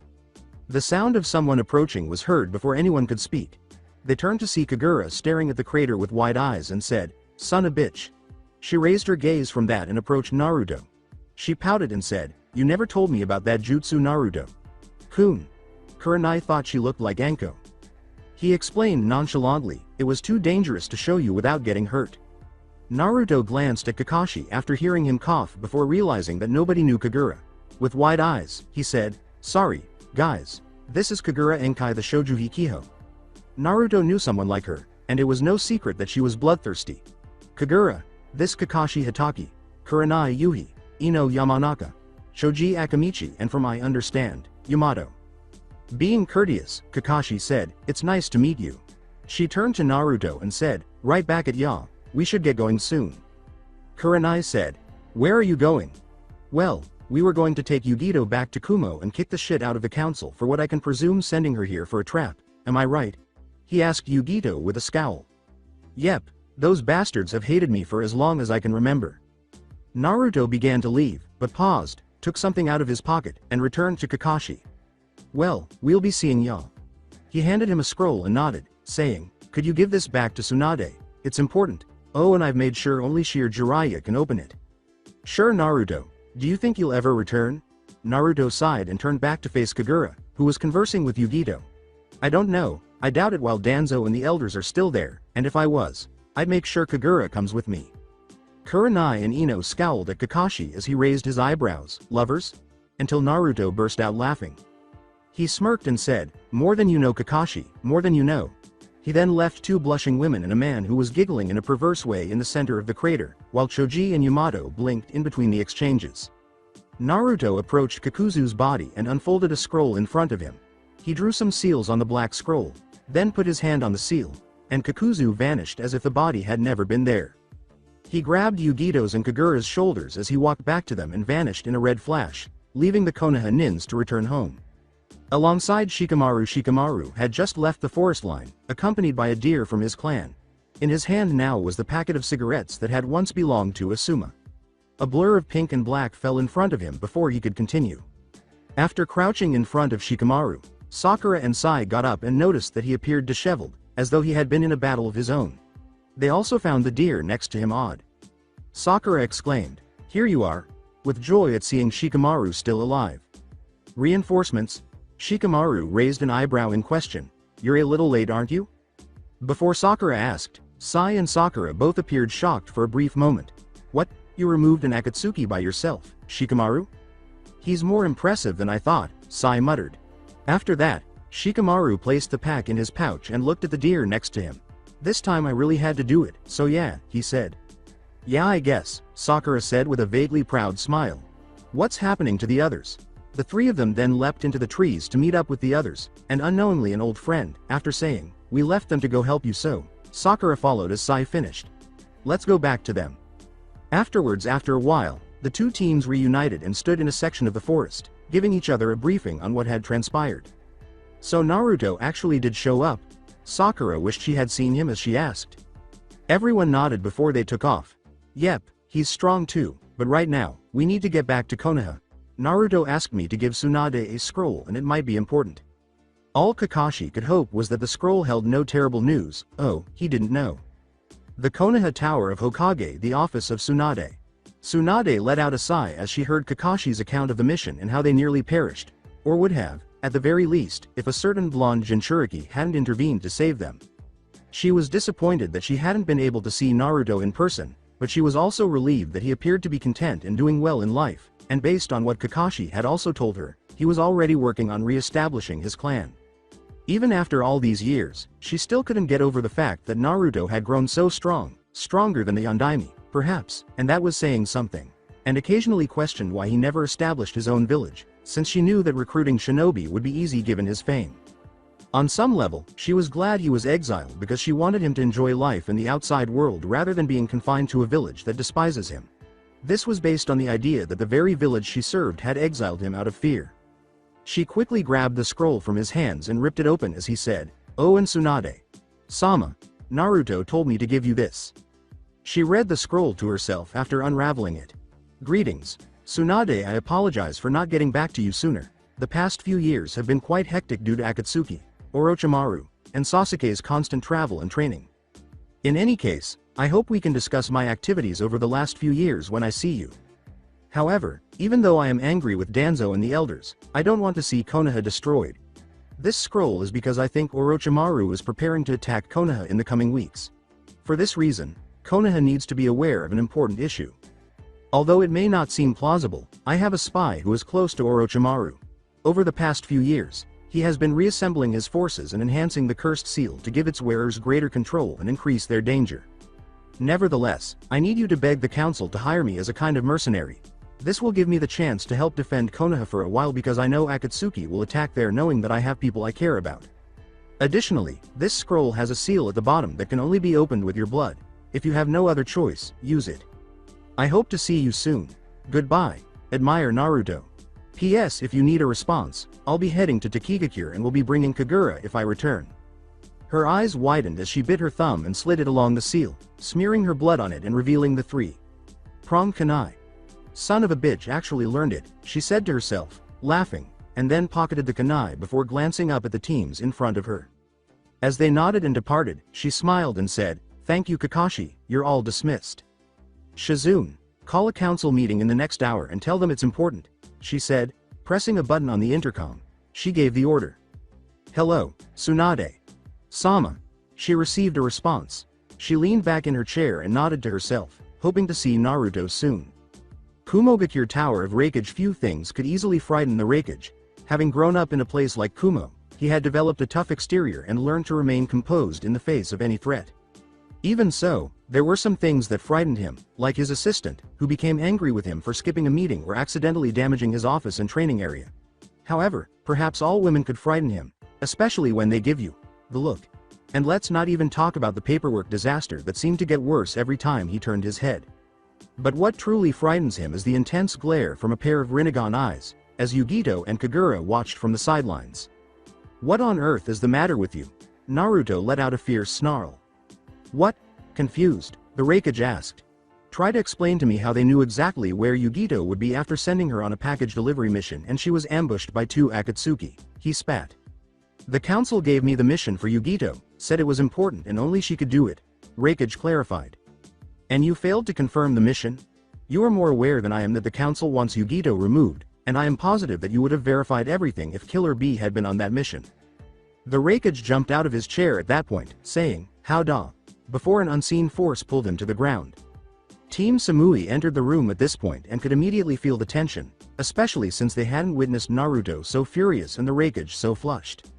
The sound of someone approaching was heard before anyone could speak. They turned to see Kagura staring at the crater with wide eyes and said, "Son of a bitch." She raised her gaze from that and approached Naruto. She pouted and said, "You never told me about that jutsu Naruto." "Kun." Kurenai thought she looked like Anko. He explained nonchalantly, "It was too dangerous to show you without getting hurt." Naruto glanced at Kakashi after hearing him cough before realizing that nobody knew Kagura. With wide eyes, he said, "Sorry, guys. This is Kagura Enkai the Shouju Hikiho." Naruto knew someone like her, and it was no secret that she was bloodthirsty. "Kagura, this Kakashi Hitaki, Kurenai Yuhi, Ino Yamanaka, Shoji Akamichi and from I understand, Yamato." Being courteous, Kakashi said, "It's nice to meet you." She turned to Naruto and said, "Right back at ya, we should get going soon." Kurenai said, "Where are you going?" "Well, we were going to take Yugito back to Kumo and kick the shit out of the council for what I can presume sending her here for a trap, am I right?" he asked Yugito with a scowl. "Yep, those bastards have hated me for as long as I can remember." Naruto began to leave, but paused, took something out of his pocket, and returned to Kakashi. "Well, we'll be seeing ya." He handed him a scroll and nodded, saying, "Could you give this back to Tsunade? It's important. Oh, and I've made sure only sheer Jiraiya can open it." "Sure, Naruto. Do you think you'll ever return?" Naruto sighed and turned back to face Kagura, who was conversing with Yugito. "I don't know, I doubt it while Danzo and the elders are still there, and if I was, I'd make sure Kagura comes with me." Kurenai and Ino scowled at Kakashi as he raised his eyebrows, "Lovers?" until Naruto burst out laughing. He smirked and said, "More than you know, Kakashi, more than you know." He then left two blushing women and a man who was giggling in a perverse way in the center of the crater, while Choji and Yamato blinked in between the exchanges. Naruto approached Kakuzu's body and unfolded a scroll in front of him. He drew some seals on the black scroll, then put his hand on the seal, and Kakuzu vanished as if the body had never been there. He grabbed Yugito's and Kagura's shoulders as he walked back to them and vanished in a red flash, leaving the Konoha nins to return home. Alongside Shikamaru had just left the forest line, accompanied by a deer from his clan. In his hand now was the packet of cigarettes that had once belonged to Asuma. A blur of pink and black fell in front of him before he could continue. After crouching in front of Shikamaru, Sakura and Sai got up and noticed that he appeared disheveled, as though he had been in a battle of his own. They also found the deer next to him odd. Sakura exclaimed, "Here you are," with joy at seeing Shikamaru still alive. "Reinforcements?" Shikamaru raised an eyebrow in question. "You're a little late, aren't you?" Before Sakura asked, Sai and Sakura both appeared shocked for a brief moment. What? You removed an Akatsuki by yourself, Shikamaru? He's more impressive than I thought, Sai muttered. After that, Shikamaru placed the pack in his pouch and looked at the deer next to him. This time I really had to do it, so yeah, he said. Yeah, I guess, Sakura said with a vaguely proud smile. What's happening to the others? The three of them then leapt into the trees to meet up with the others, and unknowingly an old friend, after saying, we left them to go help you so. Sakura followed as Sai finished. Let's go back to them. Afterwards, after a while, the two teams reunited and stood in a section of the forest, giving each other a briefing on what had transpired. So Naruto actually did show up? Sakura wished she had seen him as she asked. Everyone nodded before they took off. Yep, he's strong too, but right now, we need to get back to Konoha. Naruto asked me to give Tsunade a scroll and it might be important. All Kakashi could hope was that the scroll held no terrible news. Oh, he didn't know. The Konoha Tower of Hokage, the office of Tsunade. Tsunade let out a sigh as she heard Kakashi's account of the mission and how they nearly perished, or would have, at the very least, if a certain blonde Jinchuriki hadn't intervened to save them. She was disappointed that she hadn't been able to see Naruto in person, but she was also relieved that he appeared to be content and doing well in life, and based on what Kakashi had also told her, he was already working on re-establishing his clan. Even after all these years, she still couldn't get over the fact that Naruto had grown so strong, stronger than the Yondaime, perhaps, and that was saying something, and occasionally questioned why he never established his own village, since she knew that recruiting shinobi would be easy given his fame. On some level, she was glad he was exiled because she wanted him to enjoy life in the outside world rather than being confined to a village that despises him. This was based on the idea that the very village she served had exiled him out of fear. She quickly grabbed the scroll from his hands and ripped it open as he said, "Oh, and Tsunade. Sama, Naruto told me to give you this." She read the scroll to herself after unraveling it. Greetings, Tsunade. I apologize for not getting back to you sooner. The past few years have been quite hectic due to Akatsuki, Orochimaru, and Sasuke's constant travel and training. In any case, I hope we can discuss my activities over the last few years when I see you. However, even though I am angry with Danzo and the elders, I don't want to see Konoha destroyed. This scroll is because I think Orochimaru is preparing to attack Konoha in the coming weeks. For this reason, Konoha needs to be aware of an important issue. Although it may not seem plausible, I have a spy who is close to Orochimaru. Over the past few years, he has been reassembling his forces and enhancing the cursed seal to give its wearers greater control and increase their danger. Nevertheless, I need you to beg the council to hire me as a kind of mercenary. This will give me the chance to help defend Konoha for a while because I know Akatsuki will attack there knowing that I have people I care about. Additionally, this scroll has a seal at the bottom that can only be opened with your blood. If you have no other choice, use it. I hope to see you soon. Goodbye. Admire Naruto. P.S. If you need a response, I'll be heading to Takigakure and will be bringing Kagura if I return. Her eyes widened as she bit her thumb and slid it along the seal, smearing her blood on it and revealing the 3. Prong Kunai. Son of a bitch actually learned it, she said to herself, laughing, and then pocketed the kunai before glancing up at the teams in front of her. As they nodded and departed, she smiled and said, "Thank you Kakashi, you're all dismissed." "Shizune, call a council meeting in the next hour and tell them it's important," she said, pressing a button on the intercom. She gave the order. "Hello, Tsunade. Sama." She received a response. She leaned back in her chair and nodded to herself, hoping to see Naruto soon. Kumogakure Tower of Raikage. Few things could easily frighten the Raikage. Having grown up in a place like Kumo, he had developed a tough exterior and learned to remain composed in the face of any threat. Even so, there were some things that frightened him, like his assistant, who became angry with him for skipping a meeting or accidentally damaging his office and training area. However, perhaps all women could frighten him, especially when they give you the look. And let's not even talk about the paperwork disaster that seemed to get worse every time he turned his head. But what truly frightens him is the intense glare from a pair of Renegon eyes, as Yugito and Kagura watched from the sidelines. "What on earth is the matter with you?" Naruto let out a fierce snarl. "What?" Confused, the Raikage asked. "Try to explain to me how they knew exactly where Yugito would be after sending her on a package delivery mission and she was ambushed by 2 Akatsuki," he spat. "The council gave me the mission for Yugito, said it was important and only she could do it," Raikage clarified. "And you failed to confirm the mission? You are more aware than I am that the council wants Yugito removed, and I am positive that you would have verified everything if Killer B had been on that mission." The Raikage jumped out of his chair at that point, saying, "How da?" before an unseen force pulled him to the ground. Team Samui entered the room at this point and could immediately feel the tension, especially since they hadn't witnessed Naruto so furious and the Raikage so flushed.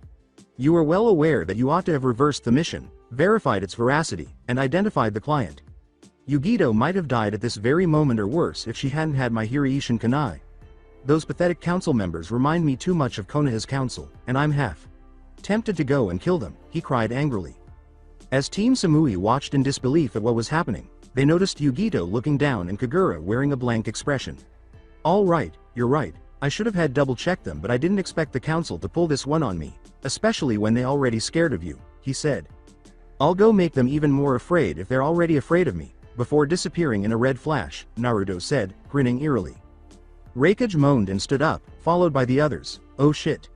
You were well aware that you ought to have reversed the mission, verified its veracity, and identified the client. Yugito might have died at this very moment or worse if she hadn't had my Hiraishin Kunai. Those pathetic council members remind me too much of Konoha's council, and I'm half tempted to go and kill them, he cried angrily. As Team Samui watched in disbelief at what was happening, they noticed Yugito looking down and Kagura wearing a blank expression. All right, you're right, I should have had double-checked them, but I didn't expect the council to pull this one on me, especially when they already scared of you, he said. I'll go make them even more afraid if they're already afraid of me, before disappearing in a red flash, Naruto said, grinning eerily. Raikage moaned and stood up, followed by the others. Oh shit.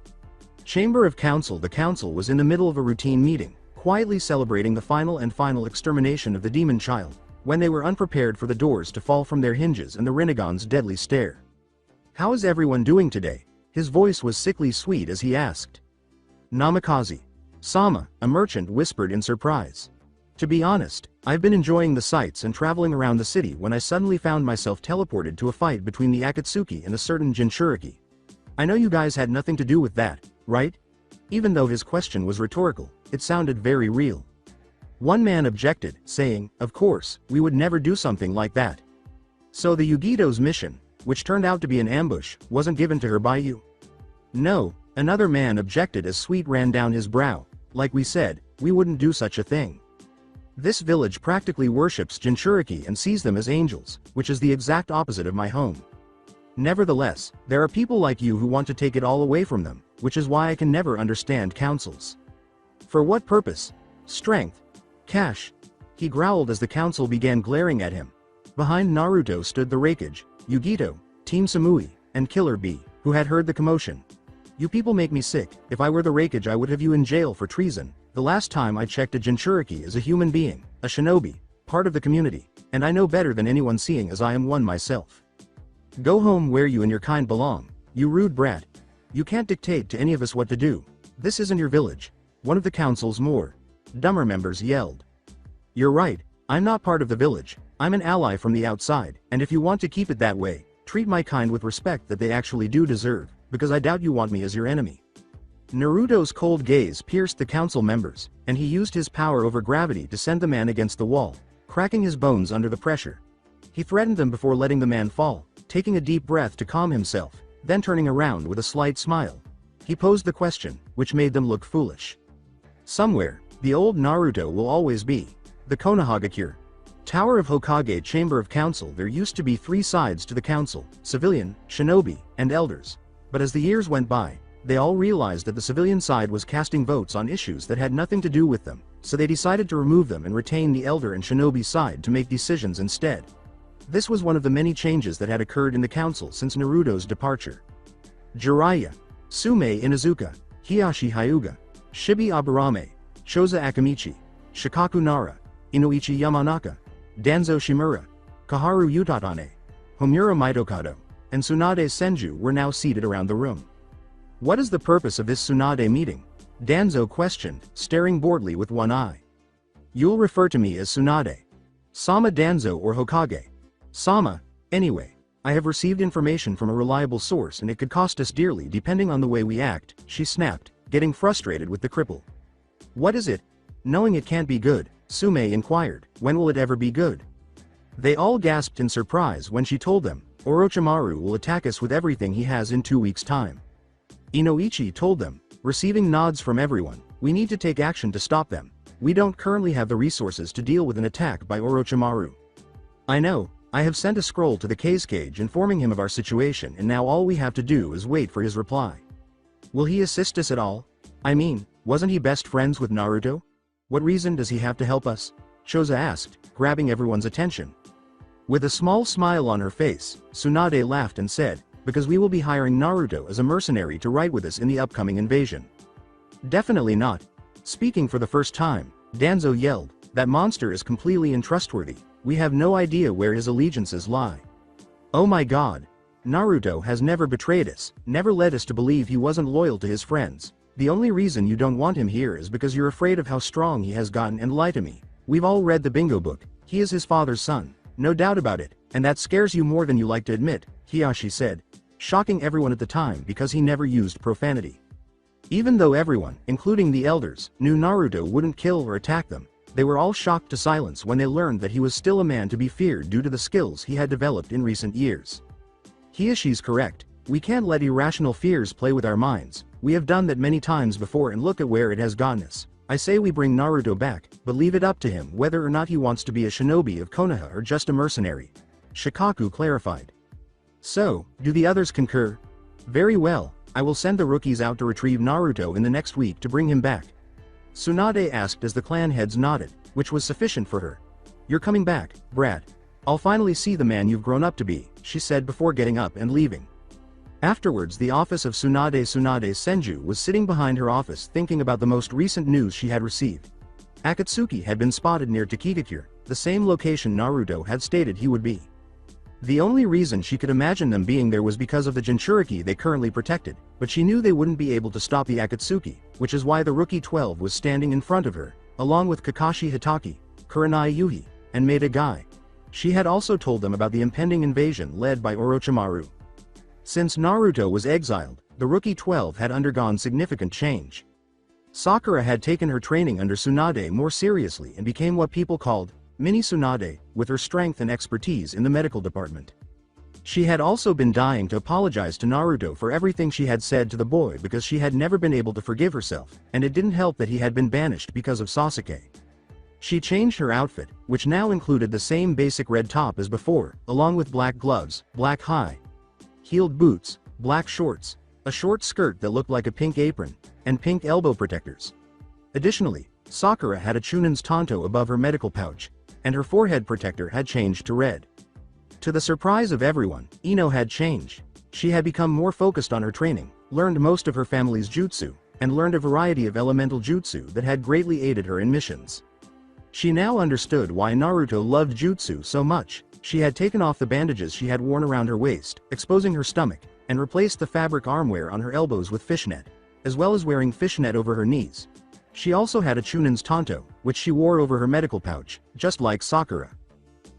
Chamber of Council. The council was in the middle of a routine meeting, quietly celebrating the final extermination of the demon child, when they were unprepared for the doors to fall from their hinges and the Renegon's deadly stare. How is everyone doing today? His voice was sickly sweet as he asked. Namikaze. Sama, a merchant, whispered in surprise. To be honest, I've been enjoying the sights and traveling around the city when I suddenly found myself teleported to a fight between the Akatsuki and a certain Jinchuriki. I know you guys had nothing to do with that, right? Even though his question was rhetorical, it sounded very real. One man objected, saying, of course, we would never do something like that. So the Yugito's mission, which turned out to be an ambush, wasn't given to her by you? No, another man objected as sweat ran down his brow. Like we said, we wouldn't do such a thing. This village practically worships Jinchuriki and sees them as angels, which is the exact opposite of my home. Nevertheless, there are people like you who want to take it all away from them, which is why I can never understand councils. For what purpose? Strength. Cash. He growled as the council began glaring at him. Behind Naruto stood the Raikage, Yugito, Team Samui, and Killer Bee, who had heard the commotion. You people make me sick. If I were the Raikage, I would have you in jail for treason. The last time I checked, a Jinchuriki is a human being, a shinobi, part of the community, and I know better than anyone, seeing as I am one myself. Go home where you and your kind belong, you rude brat. You can't dictate to any of us what to do. This isn't your village. One of the council's more dumber members yelled. You're right, I'm not part of the village. I'm an ally from the outside, and if you want to keep it that way, treat my kind with respect that they actually do deserve, because I doubt you want me as your enemy. Naruto's cold gaze pierced the council members, and he used his power over gravity to send the man against the wall, cracking his bones under the pressure. He threatened them before letting the man fall, taking a deep breath to calm himself, then turning around with a slight smile. He posed the question, which made them look foolish. Somewhere, the old Naruto will always be. The Konohagakure. Tower of Hokage. Chamber of Council. There used to be 3 sides to the council: civilian, shinobi, and elders. But as the years went by, they all realized that the civilian side was casting votes on issues that had nothing to do with them, so they decided to remove them and retain the elder and shinobi side to make decisions instead. This was one of the many changes that had occurred in the council since Naruto's departure. Jiraiya, Sume Inuzuka, Hiyashi Hyuga, Shibi Aburame, Choza Akamichi, Shikaku Nara, Inoichi Yamanaka, Danzo Shimura, Kaharu Utatane, Homura Mitokado, and Tsunade Senju were now seated around the room. What is the purpose of this Tsunade meeting? Danzo questioned, staring boredly with one eye. You'll refer to me as Tsunade. Sama Danzo or Hokage. Sama, anyway. I have received information from a reliable source and it could cost us dearly depending on the way we act, she snapped, getting frustrated with the cripple. What is it? Knowing it can't be good, Sume inquired, when will it ever be good? They all gasped in surprise when she told them, Orochimaru will attack us with everything he has in 2 weeks' time. Inoichi told them, receiving nods from everyone, we need to take action to stop them. We don't currently have the resources to deal with an attack by Orochimaru. I know, I have sent a scroll to the Kazekage informing him of our situation, and now all we have to do is wait for his reply. Will he assist us at all? I mean, wasn't he best friends with Naruto? What reason does he have to help us? Choza asked, grabbing everyone's attention. With a small smile on her face, Tsunade laughed and said, because we will be hiring Naruto as a mercenary to ride with us in the upcoming invasion. Definitely not. Speaking for the first time, Danzo yelled, that monster is completely untrustworthy. We have no idea where his allegiances lie. Oh my god. Naruto has never betrayed us, never led us to believe he wasn't loyal to his friends. The only reason you don't want him here is because you're afraid of how strong he has gotten, and lie to me. We've all read the bingo book. He is his father's son. No doubt about it, and that scares you more than you like to admit, Hiyashi said, shocking everyone at the time because he never used profanity. Even though everyone, including the elders, knew Naruto wouldn't kill or attack them, they were all shocked to silence when they learned that he was still a man to be feared due to the skills he had developed in recent years. Hiyashi's correct. We can't let irrational fears play with our minds. We have done that many times before and look at where it has gotten us. I say we bring Naruto back, but leave it up to him whether or not he wants to be a shinobi of Konoha or just a mercenary. Shikaku clarified. So, do the others concur? Very well, I will send the rookies out to retrieve Naruto in the next week to bring him back. Tsunade asked as the clan heads nodded, which was sufficient for her. You're coming back, brat. I'll finally see the man you've grown up to be, she said before getting up and leaving. Afterwards, the office of Tsunade Senju was sitting behind her office thinking about the most recent news she had received. Akatsuki had been spotted near Takigakure, the same location Naruto had stated he would be. The only reason she could imagine them being there was because of the Jinchuriki they currently protected, but she knew they wouldn't be able to stop the Akatsuki, which is why the Rookie 12 was standing in front of her, along with Kakashi Hitaki, Kurenai Yuhi, and Maeda Gai. She had also told them about the impending invasion led by Orochimaru. Since Naruto was exiled, the Rookie 12 had undergone significant change. Sakura had taken her training under Tsunade more seriously and became what people called Mini Tsunade, with her strength and expertise in the medical department. She had also been dying to apologize to Naruto for everything she had said to the boy because she had never been able to forgive herself, and it didn't help that he had been banished because of Sasuke. She changed her outfit, which now included the same basic red top as before, along with black gloves, black high-heeled boots, black shorts, a short skirt that looked like a pink apron, and pink elbow protectors. Additionally, Sakura had a Chunin's Tanto above her medical pouch, and her forehead protector had changed to red. To the surprise of everyone, Ino had changed. She had become more focused on her training, learned most of her family's jutsu, and learned a variety of elemental jutsu that had greatly aided her in missions. She now understood why Naruto loved jutsu so much. She had taken off the bandages she had worn around her waist, exposing her stomach, and replaced the fabric armwear on her elbows with fishnet, as well as wearing fishnet over her knees. She also had a Chunin's Tanto, which she wore over her medical pouch, just like Sakura.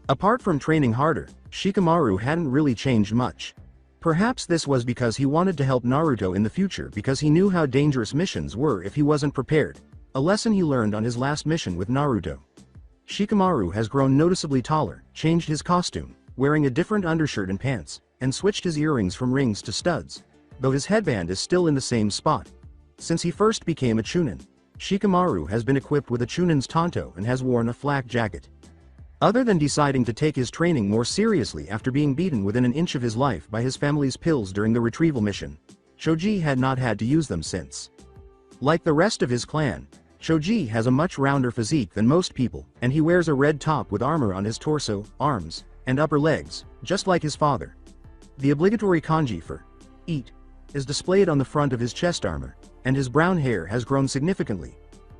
Apart from training harder, Shikamaru hadn't really changed much. Perhaps this was because he wanted to help Naruto in the future because he knew how dangerous missions were if he wasn't prepared, a lesson he learned on his last mission with Naruto. Shikamaru has grown noticeably taller, changed his costume, wearing a different undershirt and pants, and switched his earrings from rings to studs, though his headband is still in the same spot. Since he first became a Chunin, Shikamaru has been equipped with a Chunin's Tanto and has worn a flak jacket. Other than deciding to take his training more seriously after being beaten within an inch of his life by his family's pills during the retrieval mission, Choji had not had to use them since. Like the rest of his clan, Choji has a much rounder physique than most people, and he wears a red top with armor on his torso, arms, and upper legs, just like his father. The obligatory kanji for eat is displayed on the front of his chest armor, and his brown hair has grown significantly.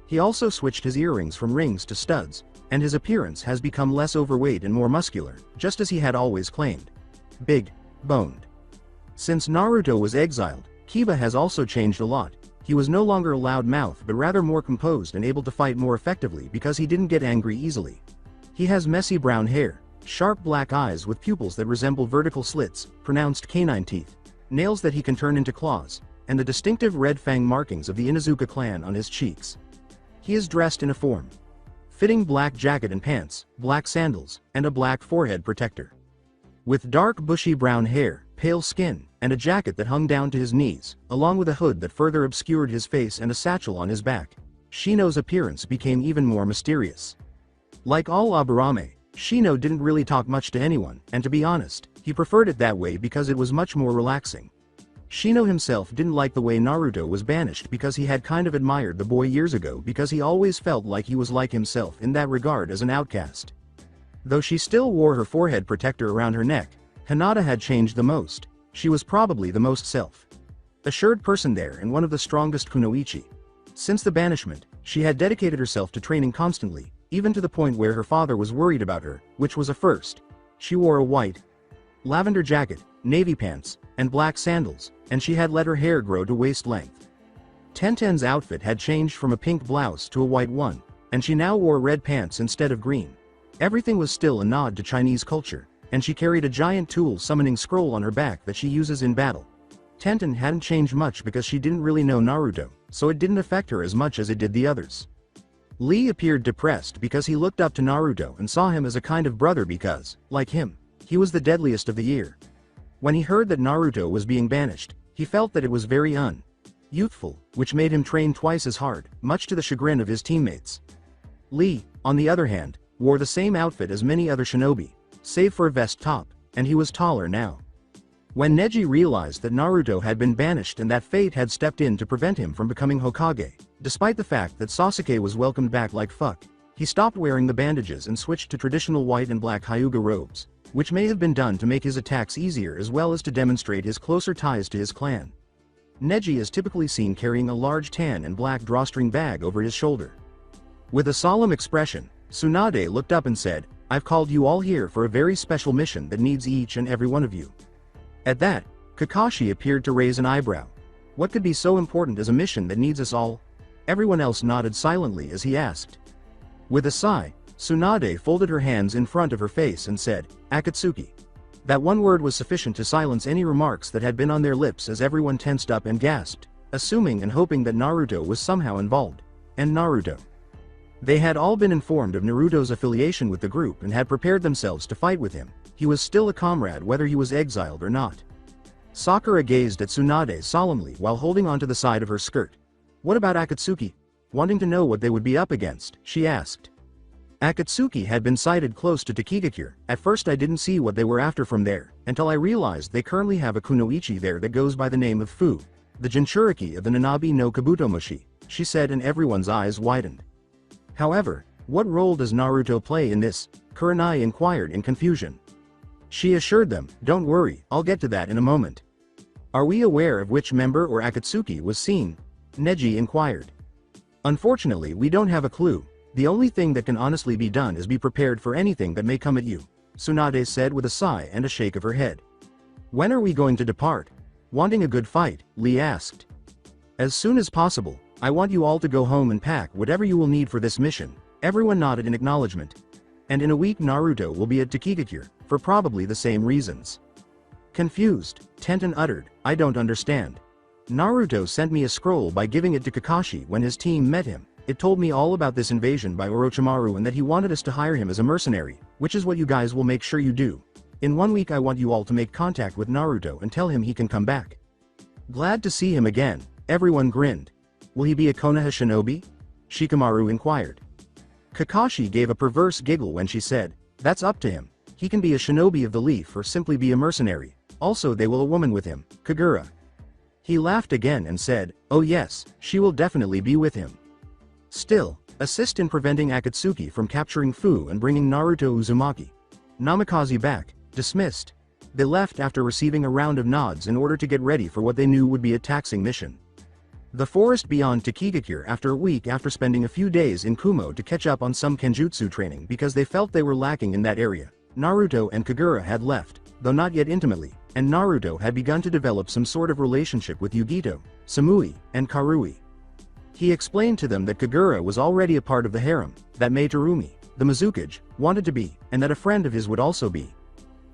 He also switched his earrings from rings to studs, and his appearance has become less overweight and more muscular, just as he had always claimed. Big, boned. Since Naruto was exiled, Kiba has also changed a lot. He was no longer a loud mouth but rather more composed and able to fight more effectively because he didn't get angry easily. He has messy brown hair, sharp black eyes with pupils that resemble vertical slits, pronounced canine teeth, nails that he can turn into claws, and the distinctive red fang markings of the Inuzuka clan on his cheeks. He is dressed in a form-fitting black jacket and pants, black sandals, and a black forehead protector. With dark bushy brown hair, pale skin, and a jacket that hung down to his knees, along with a hood that further obscured his face and a satchel on his back, Shino's appearance became even more mysterious. Like all Aburame, Shino didn't really talk much to anyone, and to be honest, he preferred it that way because it was much more relaxing. Shino himself didn't like the way Naruto was banished because he had kind of admired the boy years ago because he always felt like he was like himself in that regard as an outcast. Though she still wore her forehead protector around her neck, Hinata had changed the most. She was probably the most self-assured person there and one of the strongest kunoichi. Since the banishment, she had dedicated herself to training constantly, even to the point where her father was worried about her, which was a first. She wore a white, lavender jacket, navy pants, and black sandals, and she had let her hair grow to waist length. Tenten's outfit had changed from a pink blouse to a white one, and she now wore red pants instead of green. Everything was still a nod to Chinese culture, and she carried a giant tool summoning scroll on her back that she uses in battle. Tenten hadn't changed much because she didn't really know Naruto, so it didn't affect her as much as it did the others. Lee appeared depressed because he looked up to Naruto and saw him as a kind of brother because, like him, he was the deadliest of the year. When he heard that Naruto was being banished, he felt that it was very youthful, which made him train twice as hard, much to the chagrin of his teammates. Lee, on the other hand, wore the same outfit as many other shinobi, save for a vest top, and he was taller now. When Neji realized that Naruto had been banished and that fate had stepped in to prevent him from becoming Hokage, despite the fact that Sasuke was welcomed back like fuck, he stopped wearing the bandages and switched to traditional white and black Hyuga robes, which may have been done to make his attacks easier as well as to demonstrate his closer ties to his clan. Neji is typically seen carrying a large tan and black drawstring bag over his shoulder. With a solemn expression, Tsunade looked up and said, "I've called you all here for a very special mission that needs each and every one of you." At that, Kakashi appeared to raise an eyebrow. What could be so important as a mission that needs us all? Everyone else nodded silently as he asked. With a sigh, Tsunade folded her hands in front of her face and said, "Akatsuki." That one word was sufficient to silence any remarks that had been on their lips as everyone tensed up and gasped, assuming and hoping that Naruto was somehow involved. And Naruto. They had all been informed of Naruto's affiliation with the group and had prepared themselves to fight with him. He was still a comrade whether he was exiled or not. Sakura gazed at Tsunade solemnly while holding onto the side of her skirt. "What about Akatsuki?" Wanting to know what they would be up against, she asked. Akatsuki had been sighted close to Takigakure. At first I didn't see what they were after from there, until I realized they currently have a kunoichi there that goes by the name of Fu, the Jinchuriki of the Nanabi no Kabutomoshi, she said, and everyone's eyes widened. However, what role does Naruto play in this? Kurenai inquired in confusion. She assured them, "Don't worry, I'll get to that in a moment." "Are we aware of which member or Akatsuki was seen?" Neji inquired. "Unfortunately, we don't have a clue. The only thing that can honestly be done is be prepared for anything that may come at you," Tsunade said with a sigh and a shake of her head. "When are we going to depart?" Wanting a good fight, Lee asked. "As soon as possible. I want you all to go home and pack whatever you will need for this mission." Everyone nodded in acknowledgement. "And in a week Naruto will be at Takigakure, for probably the same reasons." Confused, Tenten uttered, "I don't understand. Naruto sent me a scroll by giving it to Kakashi when his team met him. It told me all about this invasion by Orochimaru and that he wanted us to hire him as a mercenary, which is what you guys will make sure you do. In 1 week I want you all to make contact with Naruto and tell him he can come back." "Glad to see him again," everyone grinned. "Will he be a Konoha shinobi?" Shikamaru inquired. Kakashi gave a perverse giggle when she said, "That's up to him. He can be a shinobi of the leaf or simply be a mercenary. Also they will a woman with him, Kagura." He laughed again and said, "Oh yes, she will definitely be with him. Still, assist in preventing Akatsuki from capturing Fu and bringing Naruto Uzumaki. Namikaze back." Dismissed. They left after receiving a round of nods in order to get ready for what they knew would be a taxing mission. The forest beyond Takigakure after a week after spending a few days in Kumo to catch up on some Kenjutsu training because they felt they were lacking in that area. Naruto and Kagura had left, though not yet intimately, and Naruto had begun to develop some sort of relationship with Yugito, Samui, and Karui. He explained to them that Kagura was already a part of the harem, that Meitarumi, the Mizukage, wanted to be, and that a friend of his would also be.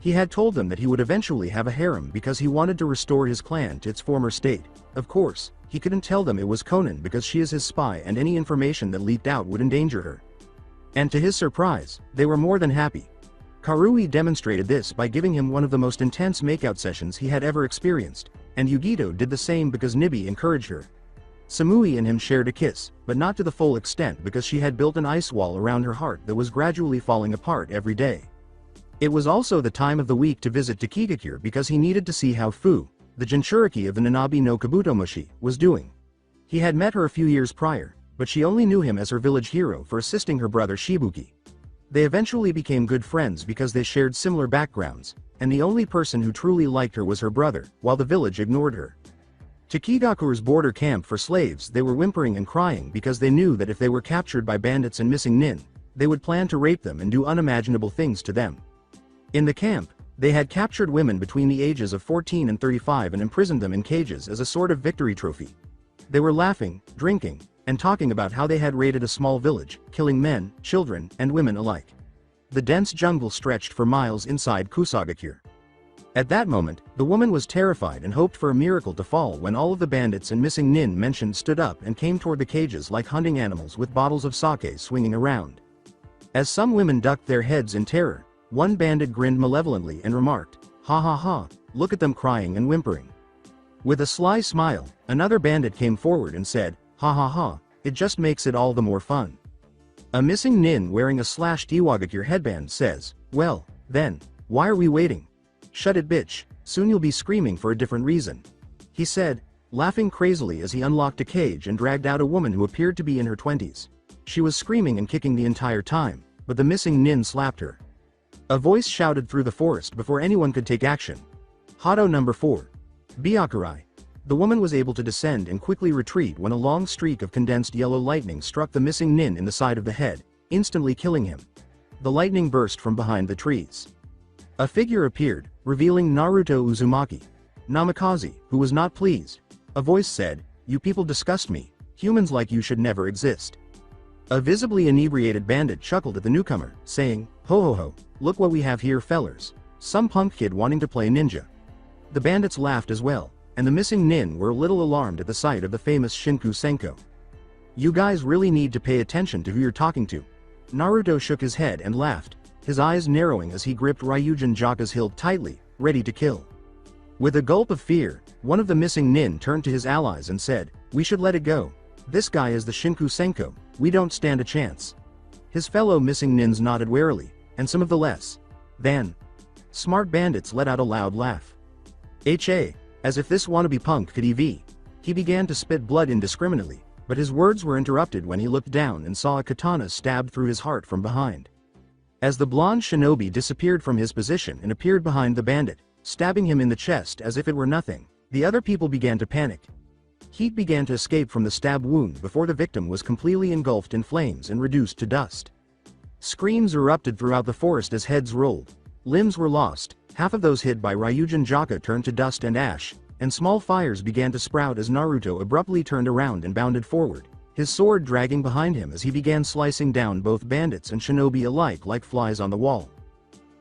He had told them that he would eventually have a harem because he wanted to restore his clan to its former state. Of course, he couldn't tell them it was Konan because she is his spy and any information that leaked out would endanger her. And to his surprise, they were more than happy. Karui demonstrated this by giving him one of the most intense makeout sessions he had ever experienced, and Yugito did the same because Nibi encouraged her. Samui and him shared a kiss, but not to the full extent because she had built an ice wall around her heart that was gradually falling apart every day. It was also the time of the week to visit Takigakure because he needed to see how Fu, the Jinchuriki of the Nanabi no Kabutomoshi, was doing. He had met her a few years prior, but she only knew him as her village hero for assisting her brother Shibuki. They eventually became good friends because they shared similar backgrounds, and the only person who truly liked her was her brother, while the village ignored her. To Kigakure's border camp for slaves they were whimpering and crying because they knew that if they were captured by bandits and missing nin, they would plan to rape them and do unimaginable things to them. In the camp, they had captured women between the ages of 14 and 35 and imprisoned them in cages as a sort of victory trophy. They were laughing, drinking, and talking about how they had raided a small village, killing men, children, and women alike. The dense jungle stretched for miles inside Kusagakure. At that moment, the woman was terrified and hoped for a miracle to fall when all of the bandits and missing nin mentioned stood up and came toward the cages like hunting animals with bottles of sake swinging around. As some women ducked their heads in terror, one bandit grinned malevolently and remarked, "Ha ha ha, look at them crying and whimpering." With a sly smile, another bandit came forward and said, "Ha ha ha, it just makes it all the more fun." A missing nin wearing a slashed Iwagakure headband says, "Well, then, why are we waiting? Shut it, bitch, soon you'll be screaming for a different reason," he said, laughing crazily as he unlocked a cage and dragged out a woman who appeared to be in her 20s. She was screaming and kicking the entire time, but the missing nin slapped her. A voice shouted through the forest before anyone could take action. Hado number 4. Byakurai. The woman was able to descend and quickly retreat when a long streak of condensed yellow lightning struck the missing nin in the side of the head, instantly killing him. The lightning burst from behind the trees. A figure appeared, revealing Naruto Uzumaki. Namikaze, who was not pleased. A voice said, "You people disgust me, humans like you should never exist." A visibly inebriated bandit chuckled at the newcomer, saying, "Ho ho ho, look what we have here fellers. Some punk kid wanting to play ninja." The bandits laughed as well, and the missing nin were a little alarmed at the sight of the famous Shinku Senko. "You guys really need to pay attention to who you're talking to." Naruto shook his head and laughed, his eyes narrowing as he gripped Ryujin Jaka's hilt tightly, ready to kill. With a gulp of fear, one of the missing nin turned to his allies and said, "We should let it go. This guy is the Shinku Senko, we don't stand a chance." His fellow missing nins nodded warily, and some of the less than smart bandits let out a loud laugh. As if this wannabe punk could EV. He began to spit blood indiscriminately, but his words were interrupted when he looked down and saw a katana stabbed through his heart from behind. As the blonde shinobi disappeared from his position and appeared behind the bandit, stabbing him in the chest as if it were nothing, the other people began to panic. Heat began to escape from the stab wound before the victim was completely engulfed in flames and reduced to dust. Screams erupted throughout the forest as heads rolled. Limbs were lost, half of those hit by Ryujin Jaka turned to dust and ash, and small fires began to sprout as Naruto abruptly turned around and bounded forward, his sword dragging behind him as he began slicing down both bandits and shinobi alike like flies on the wall.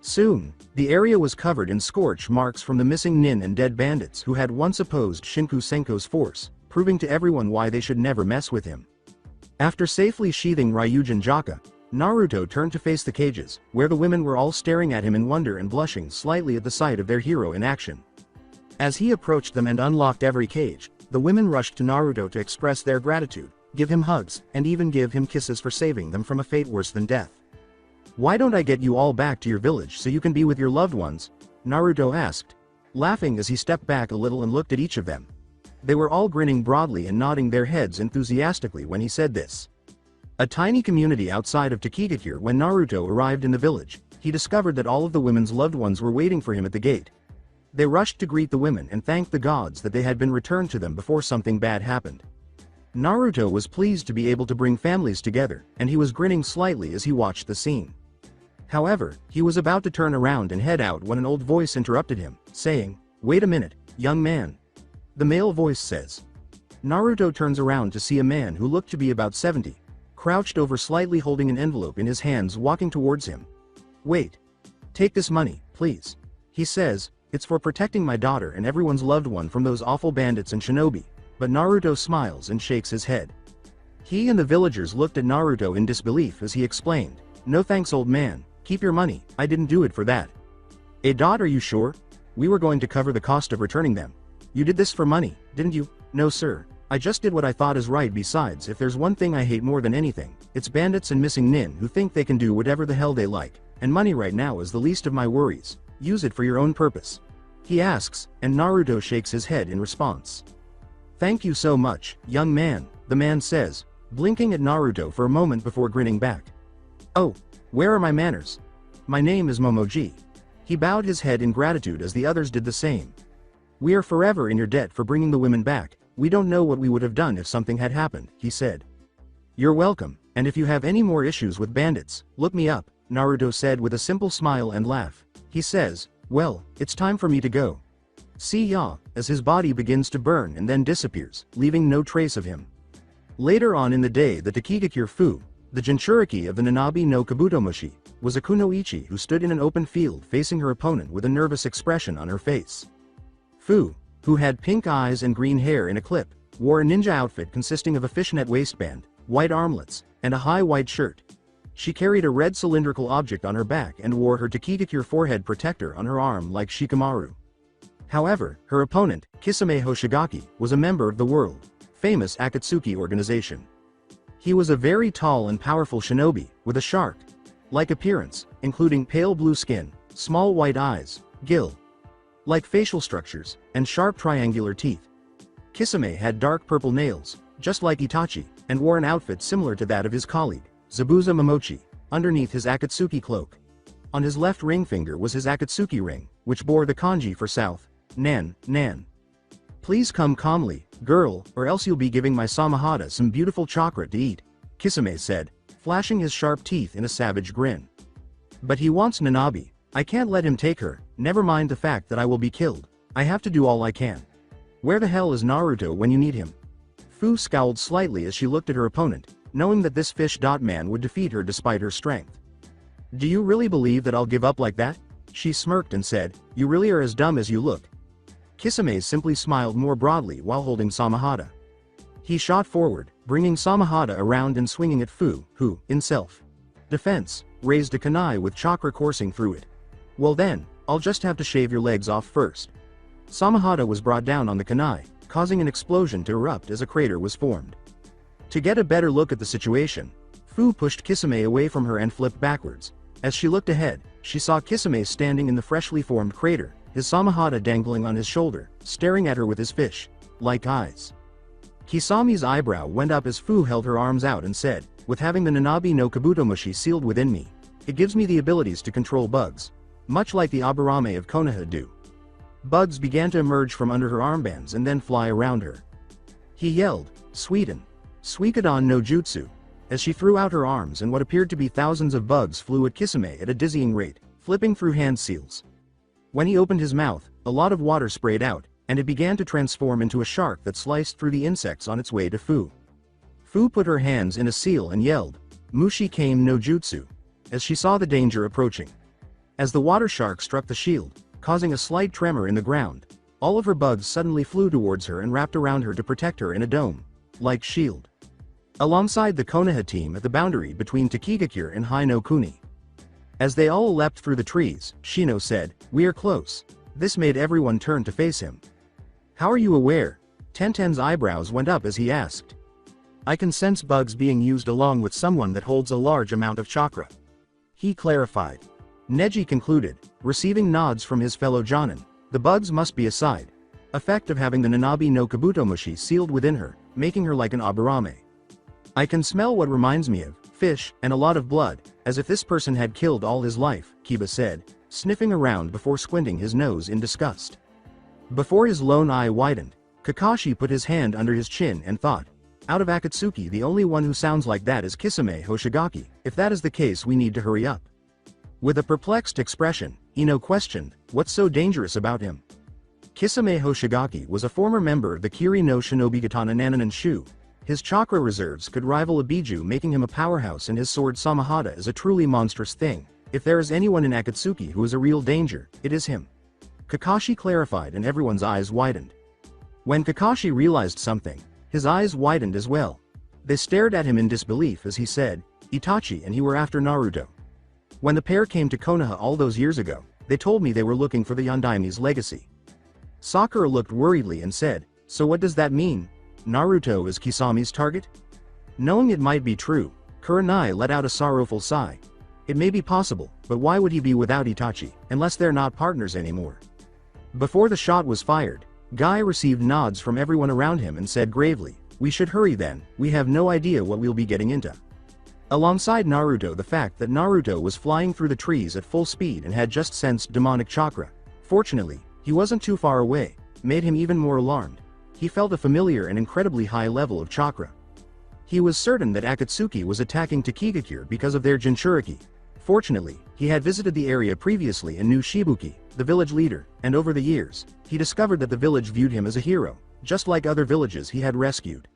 Soon, the area was covered in scorch marks from the missing nin and dead bandits who had once opposed Shinku Senko's force, proving to everyone why they should never mess with him. After safely sheathing Ryujin Jaka, Naruto turned to face the cages, where the women were all staring at him in wonder and blushing slightly at the sight of their hero in action. As he approached them and unlocked every cage, the women rushed to Naruto to express their gratitude, give him hugs, and even give him kisses for saving them from a fate worse than death. "Why don't I get you all back to your village so you can be with your loved ones?" Naruto asked, laughing as he stepped back a little and looked at each of them. They were all grinning broadly and nodding their heads enthusiastically when he said this. A tiny community outside of Takigakure. When Naruto arrived in the village, he discovered that all of the women's loved ones were waiting for him at the gate. They rushed to greet the women and thanked the gods that they had been returned to them before something bad happened. Naruto was pleased to be able to bring families together, and he was grinning slightly as he watched the scene. However, he was about to turn around and head out when an old voice interrupted him, saying, "Wait a minute, young man." The male voice says. Naruto turns around to see a man who looked to be about 70, crouched over slightly holding an envelope in his hands walking towards him. "Wait. Take this money, please," he says. "It's for protecting my daughter and everyone's loved one from those awful bandits and shinobi," but Naruto smiles and shakes his head. He and the villagers looked at Naruto in disbelief as he explained, "No thanks, old man, keep your money, I didn't do it for that." "A daughter, you sure? We were going to cover the cost of returning them. You did this for money, didn't you?" "No sir. I just did what I thought is right. Besides, if there's one thing I hate more than anything, it's bandits and missing nin who think they can do whatever the hell they like, and money right now is the least of my worries. Use it for your own purpose," he asks, and Naruto shakes his head in response. "Thank you so much, young man," the man says, blinking at Naruto for a moment before grinning back. "Oh, where are my manners? My name is Momoji." He bowed his head in gratitude as the others did the same. "We are forever in your debt for bringing the women back. We don't know what we would have done if something had happened," he said. "You're welcome, and if you have any more issues with bandits, look me up," Naruto said with a simple smile and laugh. He says, "Well, it's time for me to go." See ya, as his body begins to burn and then disappears, leaving no trace of him. Later on in the day, the Takigakure Fu, the Jinchuriki of the Nanabi no Kabutomushi, was a kunoichi who stood in an open field facing her opponent with a nervous expression on her face. Fu, who had pink eyes and green hair in a clip, wore a ninja outfit consisting of a fishnet waistband, white armlets, and a high white shirt. She carried a red cylindrical object on her back and wore her Takigakure forehead protector on her arm like Shikamaru. However, her opponent, Kisame Hoshigaki, was a member of the world-famous Akatsuki organization. He was a very tall and powerful shinobi, with a shark-like appearance, including pale blue skin, small white eyes, gill-like facial structures, and sharp triangular teeth. Kisame had dark purple nails, just like Itachi, and wore an outfit similar to that of his colleague, Zabuza Momochi, underneath his Akatsuki cloak. On his left ring finger was his Akatsuki ring, which bore the kanji for south, Nan, Nan. Please come calmly, girl, or else you'll be giving my Samahata some beautiful chakra to eat, Kisame said, flashing his sharp teeth in a savage grin. But he wants Nanabi. I can't let him take her, never mind the fact that I will be killed. I have to do all I can. Where the hell is Naruto when you need him? Fu scowled slightly as she looked at her opponent, knowing that this fish-man would defeat her despite her strength. Do you really believe that I'll give up like that? She smirked and said, you really are as dumb as you look. Kisame simply smiled more broadly while holding Samahata. He shot forward, bringing Samahata around and swinging at Fu, who, in self-defense, raised a kunai with chakra coursing through it. Well then, I'll just have to shave your legs off first. Samahata was brought down on the kunai, causing an explosion to erupt as a crater was formed. To get a better look at the situation, Fu pushed Kisame away from her and flipped backwards. As she looked ahead, she saw Kisame standing in the freshly formed crater, his Samahata dangling on his shoulder, staring at her with his fish-like eyes. Kisame's eyebrow went up as Fu held her arms out and said, with having the Nanabi no Kabutomushi sealed within me, it gives me the abilities to control bugs, much like the Aburame of Konoha do. Bugs began to emerge from under her armbands and then fly around her. He yelled, Suikoden no Jutsu, as she threw out her arms and what appeared to be thousands of bugs flew at Kisame at a dizzying rate, flipping through hand seals. When he opened his mouth, a lot of water sprayed out, and it began to transform into a shark that sliced through the insects on its way to Fu. Fu put her hands in a seal and yelled, Mushi Kame no Jutsu, as she saw the danger approaching. As the water shark struck the shield, causing a slight tremor in the ground, all of her bugs suddenly flew towards her and wrapped around her to protect her in a dome-like shield. Alongside the Konoha team at the boundary between Takigakure and Hino Kuni. As they all leapt through the trees, Shino said, we are close. This made everyone turn to face him. How are you aware? Tenten's eyebrows went up as he asked. I can sense bugs being used along with someone that holds a large amount of chakra. He clarified. Neji concluded, receiving nods from his fellow Jonin. The bugs must be a side effect of having the Nanabi no Kabutomushi sealed within her, making her like an Aburame. I can smell what reminds me of fish and a lot of blood, as if this person had killed all his life, Kiba said, sniffing around before squinting his nose in disgust. Before his lone eye widened, Kakashi put his hand under his chin and thought, out of Akatsuki the only one who sounds like that is Kisame Hoshigaki. If that is the case, we need to hurry up. With a perplexed expression, Ino questioned, what's so dangerous about him? Kisame Hoshigaki was a former member of the Kiri no Shinobigatana Nananan Shu. His chakra reserves could rival a Biju, making him a powerhouse, and his sword Samahata is a truly monstrous thing. If there is anyone in Akatsuki who is a real danger, it is him. Kakashi clarified and everyone's eyes widened. When Kakashi realized something, his eyes widened as well. They stared at him in disbelief as he said, Itachi and he were after Naruto. When the pair came to Konoha all those years ago, they told me they were looking for the Yondaime's legacy. Sakura looked worriedly and said, so what does that mean? Naruto is Kisame's target? Knowing it might be true, Kurenai let out a sorrowful sigh. It may be possible, but why would he be without Itachi, unless they're not partners anymore? Before the shot was fired, Guy received nods from everyone around him and said gravely, we should hurry then, we have no idea what we'll be getting into. Alongside Naruto, the fact that Naruto was flying through the trees at full speed and had just sensed demonic chakra. Fortunately, he wasn't too far away, made him even more alarmed. He felt a familiar and incredibly high level of chakra. He was certain that Akatsuki was attacking Takigakure because of their Jinchuriki. Fortunately, he had visited the area previously and knew Shibuki, the village leader, and over the years, he discovered that the village viewed him as a hero, just like other villages he had rescued.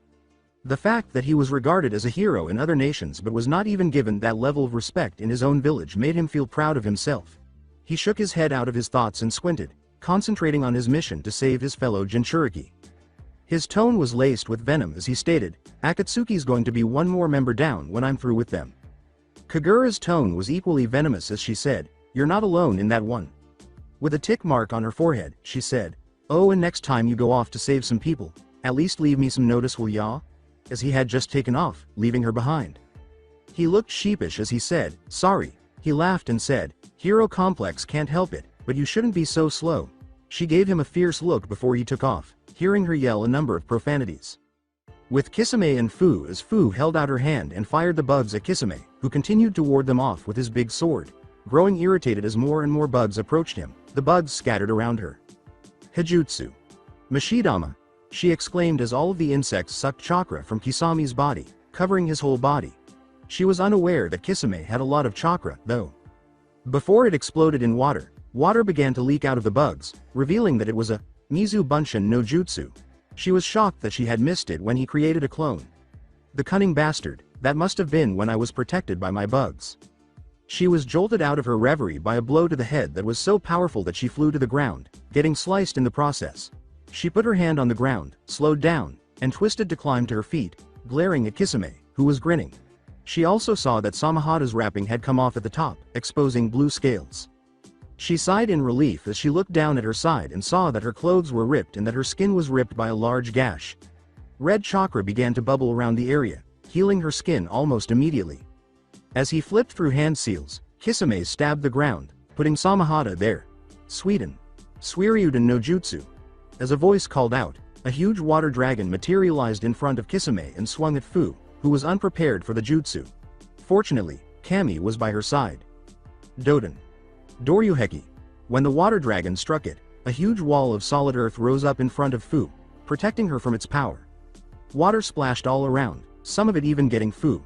The fact that he was regarded as a hero in other nations but was not even given that level of respect in his own village made him feel proud of himself. He shook his head out of his thoughts and squinted, concentrating on his mission to save his fellow Jinchuriki. His tone was laced with venom as he stated, "Akatsuki's going to be one more member down when I'm through with them." Kagura's tone was equally venomous as she said, "You're not alone in that one." With a tick mark on her forehead, she said, "Oh, and next time you go off to save some people, at least leave me some notice, will ya?" As he had just taken off, leaving her behind. He looked sheepish as he said, "Sorry." He laughed and said, "Hero complex, can't help it, but you shouldn't be so slow." She gave him a fierce look before he took off, hearing her yell a number of profanities. With Kisame and Fu as Fu held out her hand and fired the bugs at Kisame, who continued to ward them off with his big sword. Growing irritated as more and more bugs approached him, the bugs scattered around her. "Hijutsu. Mashidama," she exclaimed as all of the insects sucked chakra from Kisame's body, covering his whole body. She was unaware that Kisame had a lot of chakra, though. Before it exploded in water, water began to leak out of the bugs, revealing that it was a Mizu Bunshin no Jutsu. She was shocked that she had missed it when he created a clone. "The cunning bastard, that must have been when I was protected by my bugs." She was jolted out of her reverie by a blow to the head that was so powerful that she flew to the ground, getting sliced in the process. She put her hand on the ground, slowed down, and twisted to climb to her feet, glaring at Kisame, who was grinning. She also saw that Samahata's wrapping had come off at the top, exposing blue scales. She sighed in relief as she looked down at her side and saw that her clothes were ripped and that her skin was ripped by a large gash. Red chakra began to bubble around the area, healing her skin almost immediately. As he flipped through hand seals, Kisame stabbed the ground, putting Samahata there. "Sweden. Suiryuden no Jutsu." As a voice called out, a huge water dragon materialized in front of Kisame and swung at Fu, who was unprepared for the jutsu. Fortunately, Kami was by her side. "Doden. Doryuheki." When the water dragon struck it, a huge wall of solid earth rose up in front of Fu, protecting her from its power. Water splashed all around, some of it even getting Fu.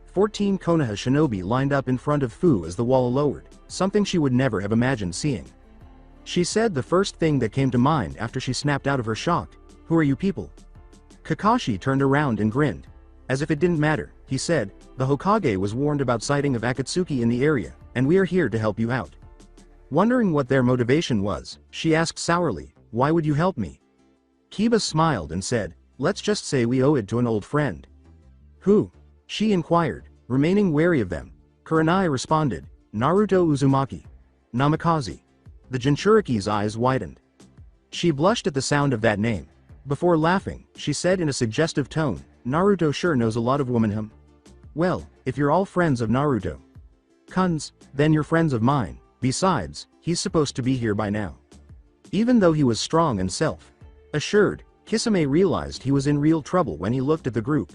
14 Konoha shinobi lined up in front of Fu as the wall lowered, something she would never have imagined seeing. She said the first thing that came to mind after she snapped out of her shock, "Who are you people?" Kakashi turned around and grinned. As if it didn't matter, he said, "The Hokage was warned about sighting of Akatsuki in the area, and we are here to help you out." Wondering what their motivation was, she asked sourly, "Why would you help me?" Kiba smiled and said, "Let's just say we owe it to an old friend." "Who?" she inquired, remaining wary of them. Kurenai responded, "Naruto Uzumaki. Namikaze." The Jinchuriki's eyes widened. She blushed at the sound of that name. Before laughing, she said in a suggestive tone, "Naruto sure knows a lot of womanhum." "Well, if you're all friends of Naruto Kun's, then you're friends of mine. Besides, he's supposed to be here by now." Even though he was strong and self-assured, Kisame realized he was in real trouble when he looked at the group.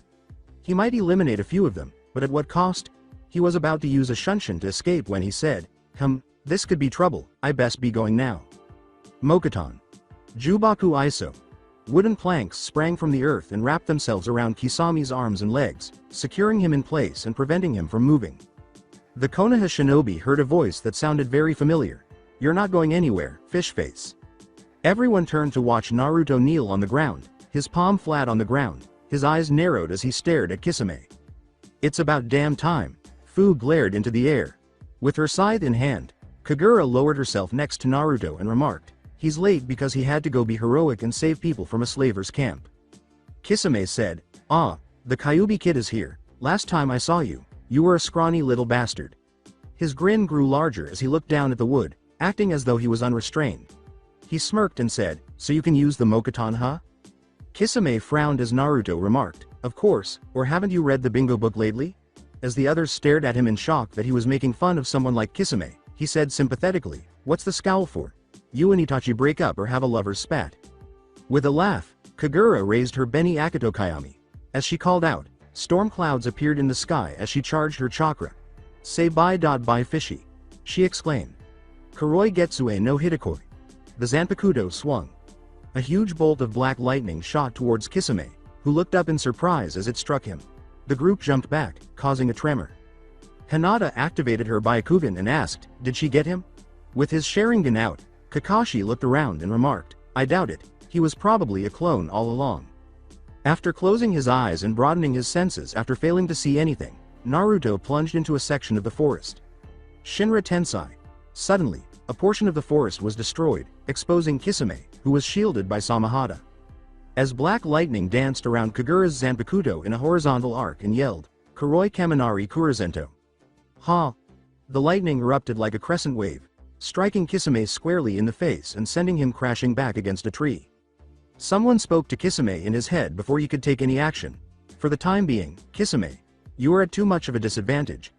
He might eliminate a few of them, but at what cost? He was about to use a shunshin to escape when he said, "This could be trouble, I best be going now." Mokuton. Jubaku Iso. Wooden planks sprang from the earth and wrapped themselves around Kisame's arms and legs, securing him in place and preventing him from moving. The Konoha shinobi heard a voice that sounded very familiar. "You're not going anywhere, fish face." Everyone turned to watch Naruto kneel on the ground, his palm flat on the ground, his eyes narrowed as he stared at Kisame. "It's about damn time." Fu glared into the air. With her scythe in hand, Kagura lowered herself next to Naruto and remarked, "He's late because he had to go be heroic and save people from a slaver's camp." Kisame said, "Ah, the Kyuubi kid is here. Last time I saw you, you were a scrawny little bastard." His grin grew larger as he looked down at the wood, acting as though he was unrestrained. He smirked and said, "So you can use the Mokuton, huh?" Kisame frowned as Naruto remarked, "Of course, or haven't you read the bingo book lately?" As the others stared at him in shock that he was making fun of someone like Kisame, he said sympathetically, "What's the scowl for? You and Itachi break up or have a lover's spat." With a laugh, Kagura raised her Beni Akito Kayami. As she called out, storm clouds appeared in the sky as she charged her chakra. "Say bye fishy," she exclaimed. "Kuroi Getsue no Hitakoi." The Zanpakuto swung. A huge bolt of black lightning shot towards Kisame, who looked up in surprise as it struck him. The group jumped back, causing a tremor. Hinata activated her Byakugan and asked, did she get him? With his Sharingan out, Kakashi looked around and remarked, I doubt it, he was probably a clone all along. After closing his eyes and broadening his senses after failing to see anything, Naruto plunged into a section of the forest. Shinra Tensai. Suddenly, a portion of the forest was destroyed, exposing Kisame, who was shielded by Samahata. As black lightning danced around Kagura's Zanpakuto in a horizontal arc and yelled, Kuroi Kaminari Kurizento. Ha! The lightning erupted like a crescent wave, striking Kisame squarely in the face and sending him crashing back against a tree. Someone spoke to Kisame in his head before he could take any action. For the time being, Kisame, you are at too much of a disadvantage.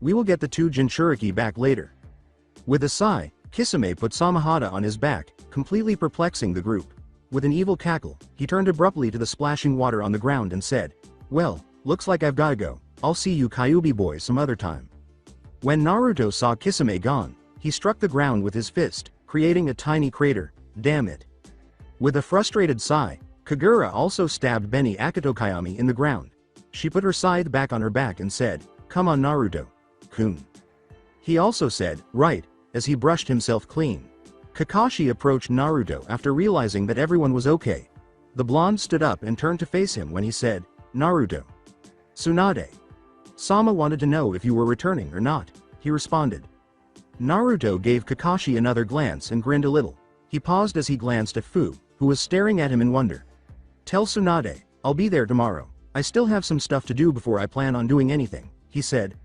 We will get the 2 Jinchuriki back later. With a sigh, Kisame put Samahata on his back, completely perplexing the group. With an evil cackle, he turned abruptly to the splashing water on the ground and said, well, looks like I've gotta go, I'll see you Kyuubi boy some other time. When Naruto saw Kisame gone, he struck the ground with his fist, creating a tiny crater, damn it. With a frustrated sigh, Kagura also stabbed Beni Akatokayami in the ground. She put her scythe back on her back and said, come on Naruto-kun. He also said, right, as he brushed himself clean. Kakashi approached Naruto after realizing that everyone was okay. The blonde stood up and turned to face him when he said, Naruto. Tsunade. Sama wanted to know if you were returning or not, he responded. Naruto gave Kakashi another glance and grinned a little. He paused as he glanced at Fu, who was staring at him in wonder. Tell Tsunade, I'll be there tomorrow. I still have some stuff to do before I plan on doing anything, he said.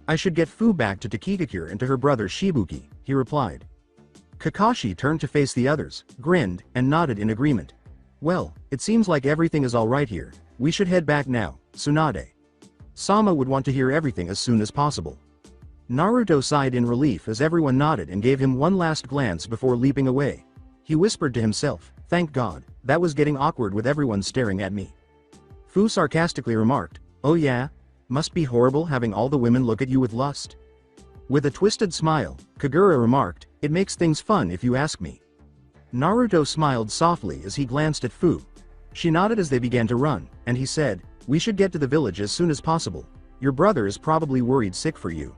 I should get Fu back to Tokigakure and to her brother Shibuki, he replied. Kakashi turned to face the others, grinned, and nodded in agreement. Well, it seems like everything is alright here. We should head back now, Tsunade. Sama would want to hear everything as soon as possible. Naruto sighed in relief as everyone nodded and gave him one last glance before leaping away. He whispered to himself, thank God, that was getting awkward with everyone staring at me. Fu sarcastically remarked, oh yeah? Must be horrible having all the women look at you with lust. With a twisted smile, Kagura remarked, it makes things fun if you ask me. Naruto smiled softly as he glanced at Fu. She nodded as they began to run, and he said, we should get to the village as soon as possible. Your brother is probably worried sick for you.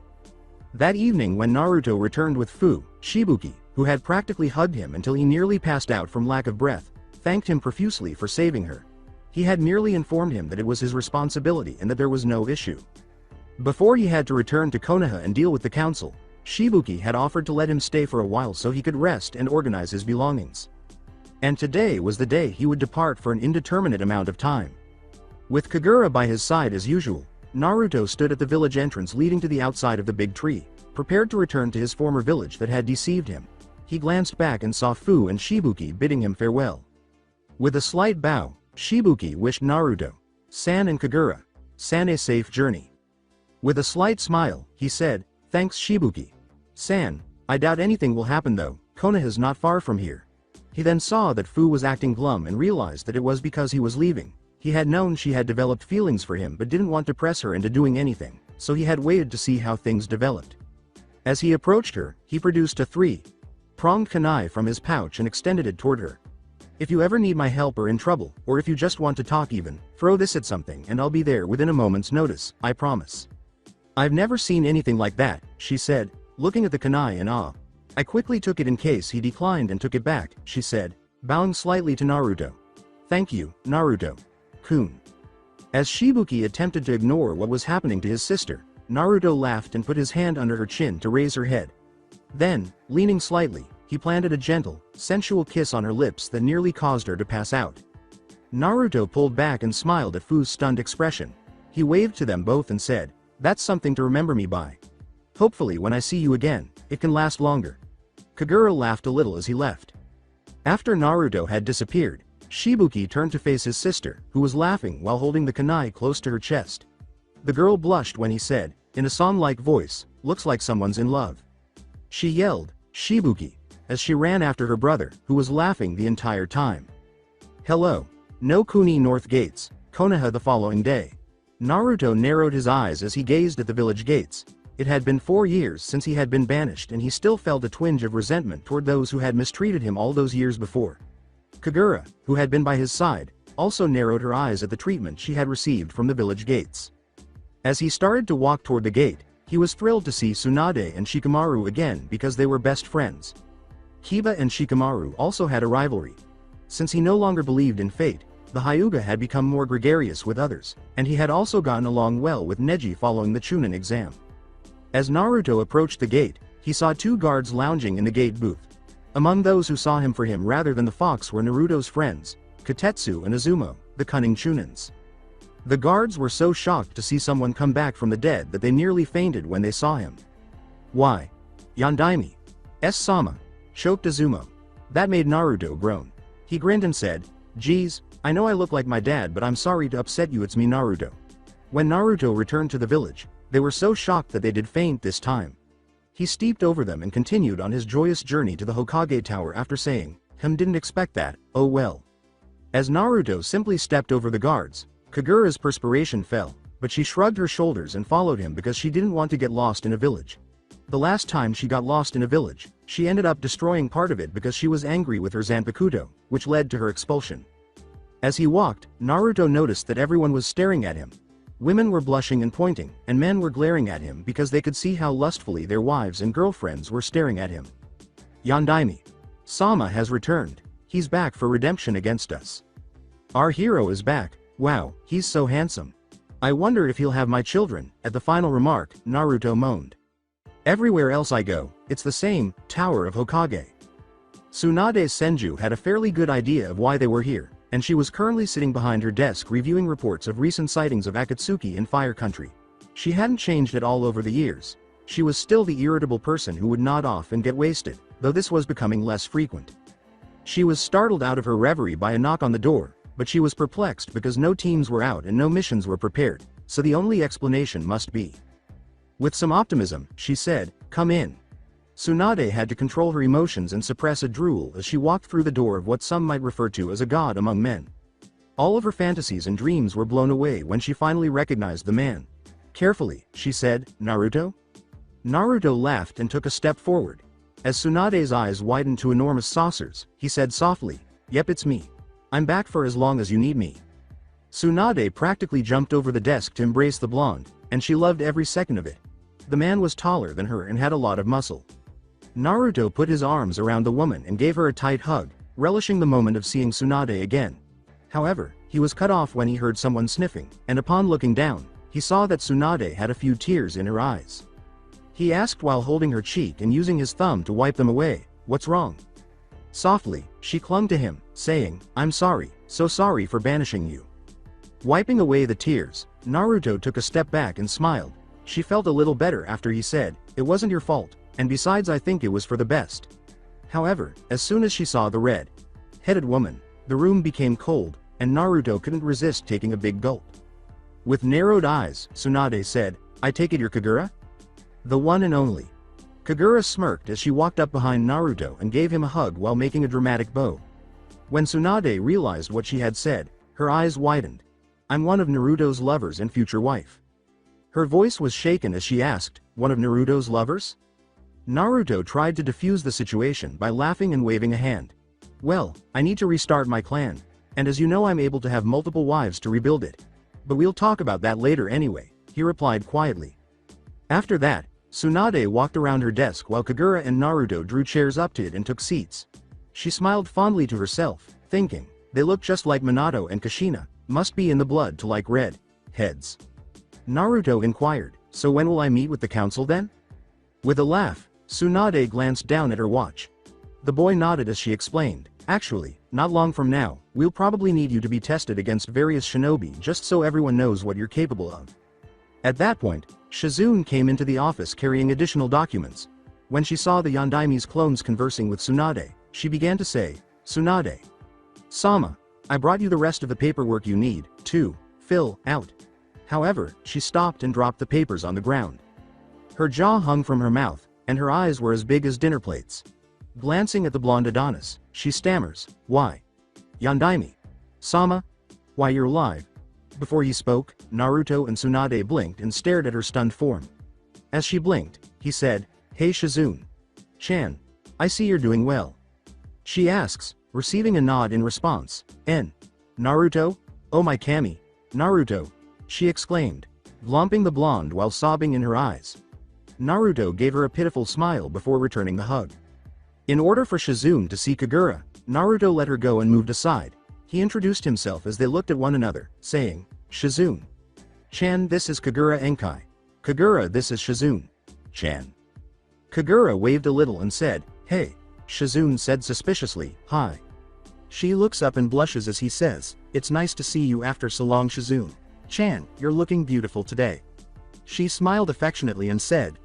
That evening when Naruto returned with Fu, Shibuki, who had practically hugged him until he nearly passed out from lack of breath, thanked him profusely for saving her. He had merely informed him that it was his responsibility and that there was no issue. Before he had to return to Konoha and deal with the council, Shibuki had offered to let him stay for a while so he could rest and organize his belongings. And today was the day he would depart for an indeterminate amount of time. With Kagura by his side as usual, Naruto stood at the village entrance leading to the outside of the big tree, prepared to return to his former village that had deceived him. He glanced back and saw Fu and Shibuki bidding him farewell. With a slight bow, Shibuki wished Naruto, San and Kagura, San a safe journey. With a slight smile, he said, thanks Shibuki. San, I doubt anything will happen though, Konoha's not far from here. He then saw that Fu was acting glum and realized that it was because he was leaving. He had known she had developed feelings for him but didn't want to press her into doing anything, so he had waited to see how things developed. As he approached her, he produced a 3-pronged kunai from his pouch and extended it toward her. If you ever need my help or in trouble, or if you just want to talk even, throw this at something and I'll be there within a moment's notice, I promise. I've never seen anything like that, she said, looking at the kunai in awe. I quickly took it in case he declined and took it back, she said, bowing slightly to Naruto. Thank you, Naruto-kun. As Shibuki attempted to ignore what was happening to his sister, Naruto laughed and put his hand under her chin to raise her head. Then, leaning slightly, he planted a gentle, sensual kiss on her lips that nearly caused her to pass out. Naruto pulled back and smiled at Fu's stunned expression. He waved to them both and said, that's something to remember me by. Hopefully when I see you again, it can last longer. Kagura laughed a little as he left. After Naruto had disappeared, Shibuki turned to face his sister, who was laughing while holding the kunai close to her chest. The girl blushed when he said, in a psalm-like voice, looks like someone's in love. She yelled, Shibuki, as she ran after her brother, who was laughing the entire time. Hello. No Kuni North Gates, Konoha the following day. Naruto narrowed his eyes as he gazed at the village gates. It had been 4 years since he had been banished and he still felt a twinge of resentment toward those who had mistreated him all those years before. Kagura, who had been by his side, also narrowed her eyes at the treatment she had received from the village gates. As he started to walk toward the gate, He was thrilled to see Tsunade and Shikamaru again because they were best friends. Kiba and Shikamaru also had a rivalry. Since he no longer believed in fate, the Hyuga had become more gregarious with others, and he had also gotten along well with Neji following the Chunin exam. As Naruto approached the gate, he saw two guards lounging in the gate booth. Among those who saw him for him rather than the fox were Naruto's friends, Kotetsu and Izumo, the cunning Chunins. The guards were so shocked to see someone come back from the dead that they nearly fainted when they saw him. "Why? Yondaime. Sama," choked Izumo. That made Naruto groan. He grinned and said, "Geez, I know I look like my dad, but I'm sorry to upset you, it's me, Naruto." When Naruto returned to the village, they were so shocked that they did faint this time. He stepped over them and continued on his joyous journey to the Hokage Tower after saying, Didn't expect that, oh well." As Naruto simply stepped over the guards, Kagura's perspiration fell, but she shrugged her shoulders and followed him because she didn't want to get lost in a village. The last time she got lost in a village, she ended up destroying part of it because she was angry with her Zanpakuto, which led to her expulsion. As he walked, Naruto noticed that everyone was staring at him. Women were blushing and pointing, and men were glaring at him because they could see how lustfully their wives and girlfriends were staring at him. "Yondaime. Sama has returned. He's back for redemption against us. Our hero is back. Wow, he's so handsome. I wonder if he'll have my children." At the final remark, Naruto moaned. "Everywhere else I go, it's the same, Tower of Hokage." Tsunade's Senju had a fairly good idea of why they were here, and she was currently sitting behind her desk reviewing reports of recent sightings of Akatsuki in Fire Country. She hadn't changed at all over the years. She was still the irritable person who would nod off and get wasted, though this was becoming less frequent. She was startled out of her reverie by a knock on the door, but she was perplexed because no teams were out and no missions were prepared, so the only explanation must be. With some optimism, she said, "Come in." Tsunade had to control her emotions and suppress a drool as she walked through the door of what some might refer to as a god among men. All of her fantasies and dreams were blown away when she finally recognized the man. Carefully, she said, "Naruto?" Naruto laughed and took a step forward. As Tsunade's eyes widened to enormous saucers, he said softly, "Yep, it's me. I'm back for as long as you need me." Tsunade practically jumped over the desk to embrace the blonde, and she loved every second of it. The man was taller than her and had a lot of muscle. Naruto put his arms around the woman and gave her a tight hug, relishing the moment of seeing Tsunade again. However, he was cut off when he heard someone sniffing, and upon looking down, he saw that Tsunade had a few tears in her eyes. He asked while holding her cheek and using his thumb to wipe them away, "What's wrong?" Softly, she clung to him, saying, "I'm sorry, so sorry for banishing you." Wiping away the tears, Naruto took a step back and smiled. She felt a little better after he said, "It wasn't your fault, and besides I think it was for the best." However, as soon as she saw the red-headed woman, the room became cold, and Naruto couldn't resist taking a big gulp. With narrowed eyes, Tsunade said, "I take it you're Kagura?" "The one and only." Kagura smirked as she walked up behind Naruto and gave him a hug while making a dramatic bow. When Tsunade realized what she had said, her eyes widened. "I'm one of Naruto's lovers and future wife." Her voice was shaken as she asked, "One of Naruto's lovers?" Naruto tried to defuse the situation by laughing and waving a hand. "Well, I need to restart my clan, and as you know I'm able to have multiple wives to rebuild it. But we'll talk about that later anyway," he replied quietly. After that, Tsunade walked around her desk while Kagura and Naruto drew chairs up to it and took seats. She smiled fondly to herself, thinking, "They look just like Minato and Kushina, must be in the blood to like red heads." Naruto inquired, "So when will I meet with the council then?" With a laugh, Tsunade glanced down at her watch. The boy nodded as she explained, "Actually, not long from now, we'll probably need you to be tested against various shinobi just so everyone knows what you're capable of." At that point, Shizune came into the office carrying additional documents. When she saw the Yondaime's clones conversing with Tsunade, she began to say, "Tsunade Sama, I brought you the rest of the paperwork you need to fill out." However, she stopped and dropped the papers on the ground. Her jaw hung from her mouth, and her eyes were as big as dinner plates. Glancing at the blonde Adonis, she stammers, "Why? Yondaime Sama? Why, you're alive." Before he spoke, Naruto and Tsunade blinked and stared at her stunned form. As she blinked, he said, "Hey Shizune-chan, I see you're doing well." She asks, receiving a nod in response, Naruto? Oh my Kami, Naruto," she exclaimed, glomping the blonde while sobbing in her eyes. Naruto gave her a pitiful smile before returning the hug. In order for Shizune to see Kagura, Naruto let her go and moved aside. He introduced himself as they looked at one another, saying, "Shizune. Chan, this is Kagura Enkai. Kagura, this is Shizune. Chan." Kagura waved a little and said, "Hey." Shizune said suspiciously, "Hi." She looks up and blushes as he says, "It's nice to see you after so long, Shizune. Chan, you're looking beautiful today." She smiled affectionately and said,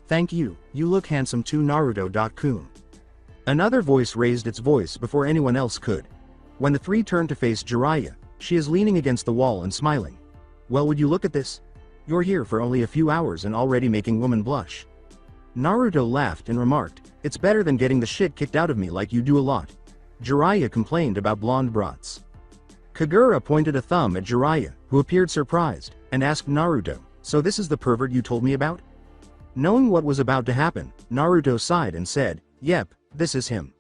"Thank you, you look handsome too, Naruto-kun." Another voice raised its voice before anyone else could. When the three turned to face Jiraiya, she is leaning against the wall and smiling. "Well, would you look at this? You're here for only a few hours and already making women blush." Naruto laughed and remarked, "It's better than getting the shit kicked out of me like you do a lot." Jiraiya complained about blonde brats. Kagura pointed a thumb at Jiraiya, who appeared surprised, and asked Naruto, "So this is the pervert you told me about?" Knowing what was about to happen, Naruto sighed and said, "Yep, this is him."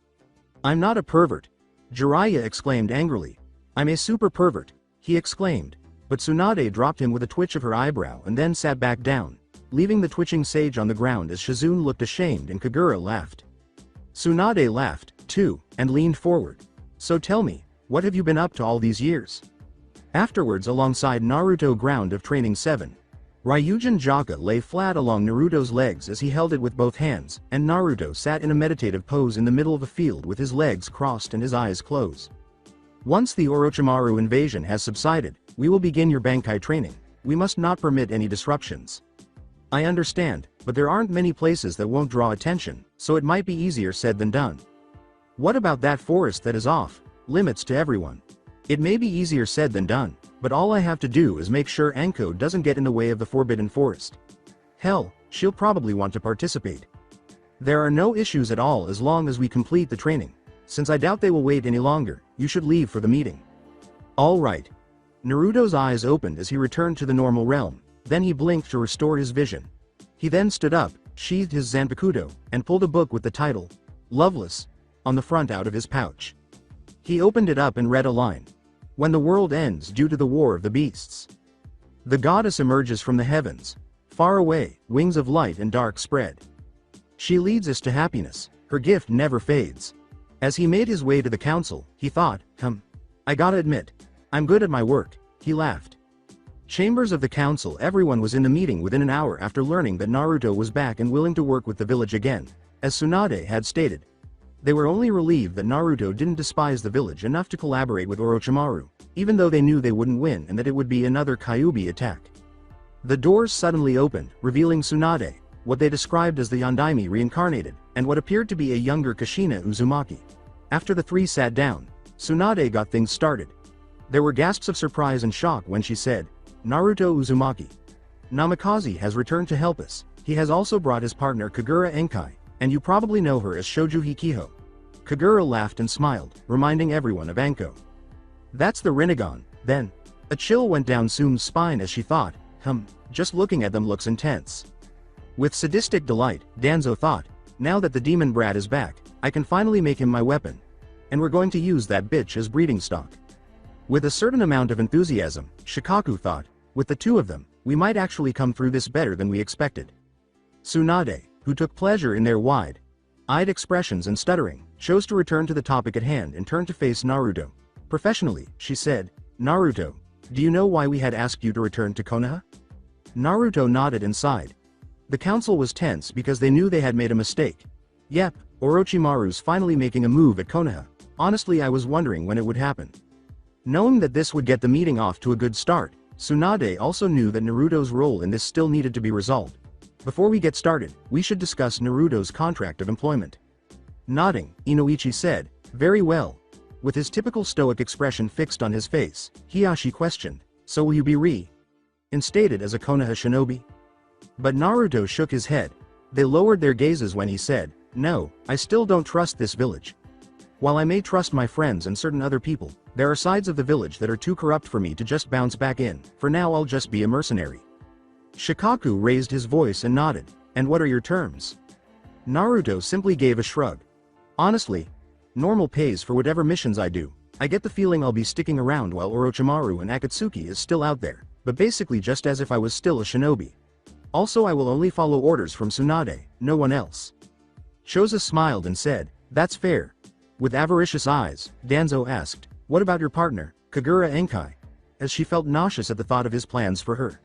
"I'm not a pervert," Jiraiya exclaimed angrily. "I'm a super pervert," he exclaimed, but Tsunade dropped him with a twitch of her eyebrow and then sat back down, leaving the twitching sage on the ground as Shizune looked ashamed and Kagura laughed. Tsunade laughed, too, and leaned forward. "So tell me, what have you been up to all these years?" Afterwards, alongside Naruto ground of training 7. Ryujin Jaka lay flat along Naruto's legs as he held it with both hands, and Naruto sat in a meditative pose in the middle of a field with his legs crossed and his eyes closed. "Once the Orochimaru invasion has subsided, we will begin your Bankai training. We must not permit any disruptions." "I understand, but there aren't many places that won't draw attention, so it might be easier said than done." "What about that forest that is off limits to everyone?" "It may be easier said than done, but all I have to do is make sure Anko doesn't get in the way of the Forbidden Forest. Hell, she'll probably want to participate. There are no issues at all as long as we complete the training. Since I doubt they will wait any longer, you should leave for the meeting." "All right." Naruto's eyes opened as he returned to the normal realm, then he blinked to restore his vision. He then stood up, sheathed his Zanpakuto, and pulled a book with the title, "Loveless," on the front out of his pouch. He opened it up and read a line. "When the world ends due to the war of the beasts, the goddess emerges from the heavens. Far away, wings of light and dark spread. She leads us to happiness, her gift never fades." As he made his way to the council, he thought, I gotta admit, I'm good at my work," he laughed. Chambers of the council. Everyone was in the meeting within an hour after learning that Naruto was back and willing to work with the village again, as Tsunade had stated. They were only relieved that Naruto didn't despise the village enough to collaborate with Orochimaru, even though they knew they wouldn't win and that it would be another Kyuubi attack. The doors suddenly opened, revealing Tsunade, what they described as the Yondaime reincarnated, and what appeared to be a younger Kushina Uzumaki. After the three sat down, Tsunade got things started. There were gasps of surprise and shock when she said, "Naruto Uzumaki. Namikaze has returned to help us. He has also brought his partner Kagura Enkai, and you probably know her as Shojuhi Kiho." Kagura laughed and smiled, reminding everyone of Anko. "That's the Renegon, then." A chill went down Tsume's spine as she thought, just looking at them looks intense. With sadistic delight, Danzo thought, "Now that the demon brat is back, I can finally make him my weapon. And we're going to use that bitch as breeding stock." With a certain amount of enthusiasm, Shikaku thought, "With the two of them, we might actually come through this better than we expected." Tsunade, who took pleasure in their wide-eyed expressions and stuttering, chose to return to the topic at hand and turned to face Naruto. Professionally, she said, "Naruto, do you know why we had asked you to return to Konoha?" Naruto nodded and sighed. The council was tense because they knew they had made a mistake. "Yep, Orochimaru's finally making a move at Konoha. Honestly, I was wondering when it would happen." Knowing that this would get the meeting off to a good start, Tsunade also knew that Naruto's role in this still needed to be resolved. "Before we get started, we should discuss Naruto's contract of employment." Nodding, Inoichi said, "Very well." With his typical stoic expression fixed on his face, Hiyashi questioned, "So will you be reinstated as a Konoha shinobi?" But Naruto shook his head. They lowered their gazes when he said, "No, I still don't trust this village. While I may trust my friends and certain other people, there are sides of the village that are too corrupt for me to just bounce back in. For now I'll just be a mercenary." Shikaku raised his voice and nodded. "And what are your terms?" Naruto simply gave a shrug. "Honestly, normal pays for whatever missions I do. I get the feeling I'll be sticking around while Orochimaru and Akatsuki is still out there, but basically just as if I was still a shinobi." Also, I will only follow orders from Tsunade, no one else. Chosa smiled and said, "That's fair." With avaricious eyes, Danzo asked, "What about your partner, Kagura Enkai?" As she felt nauseous at the thought of his plans for her.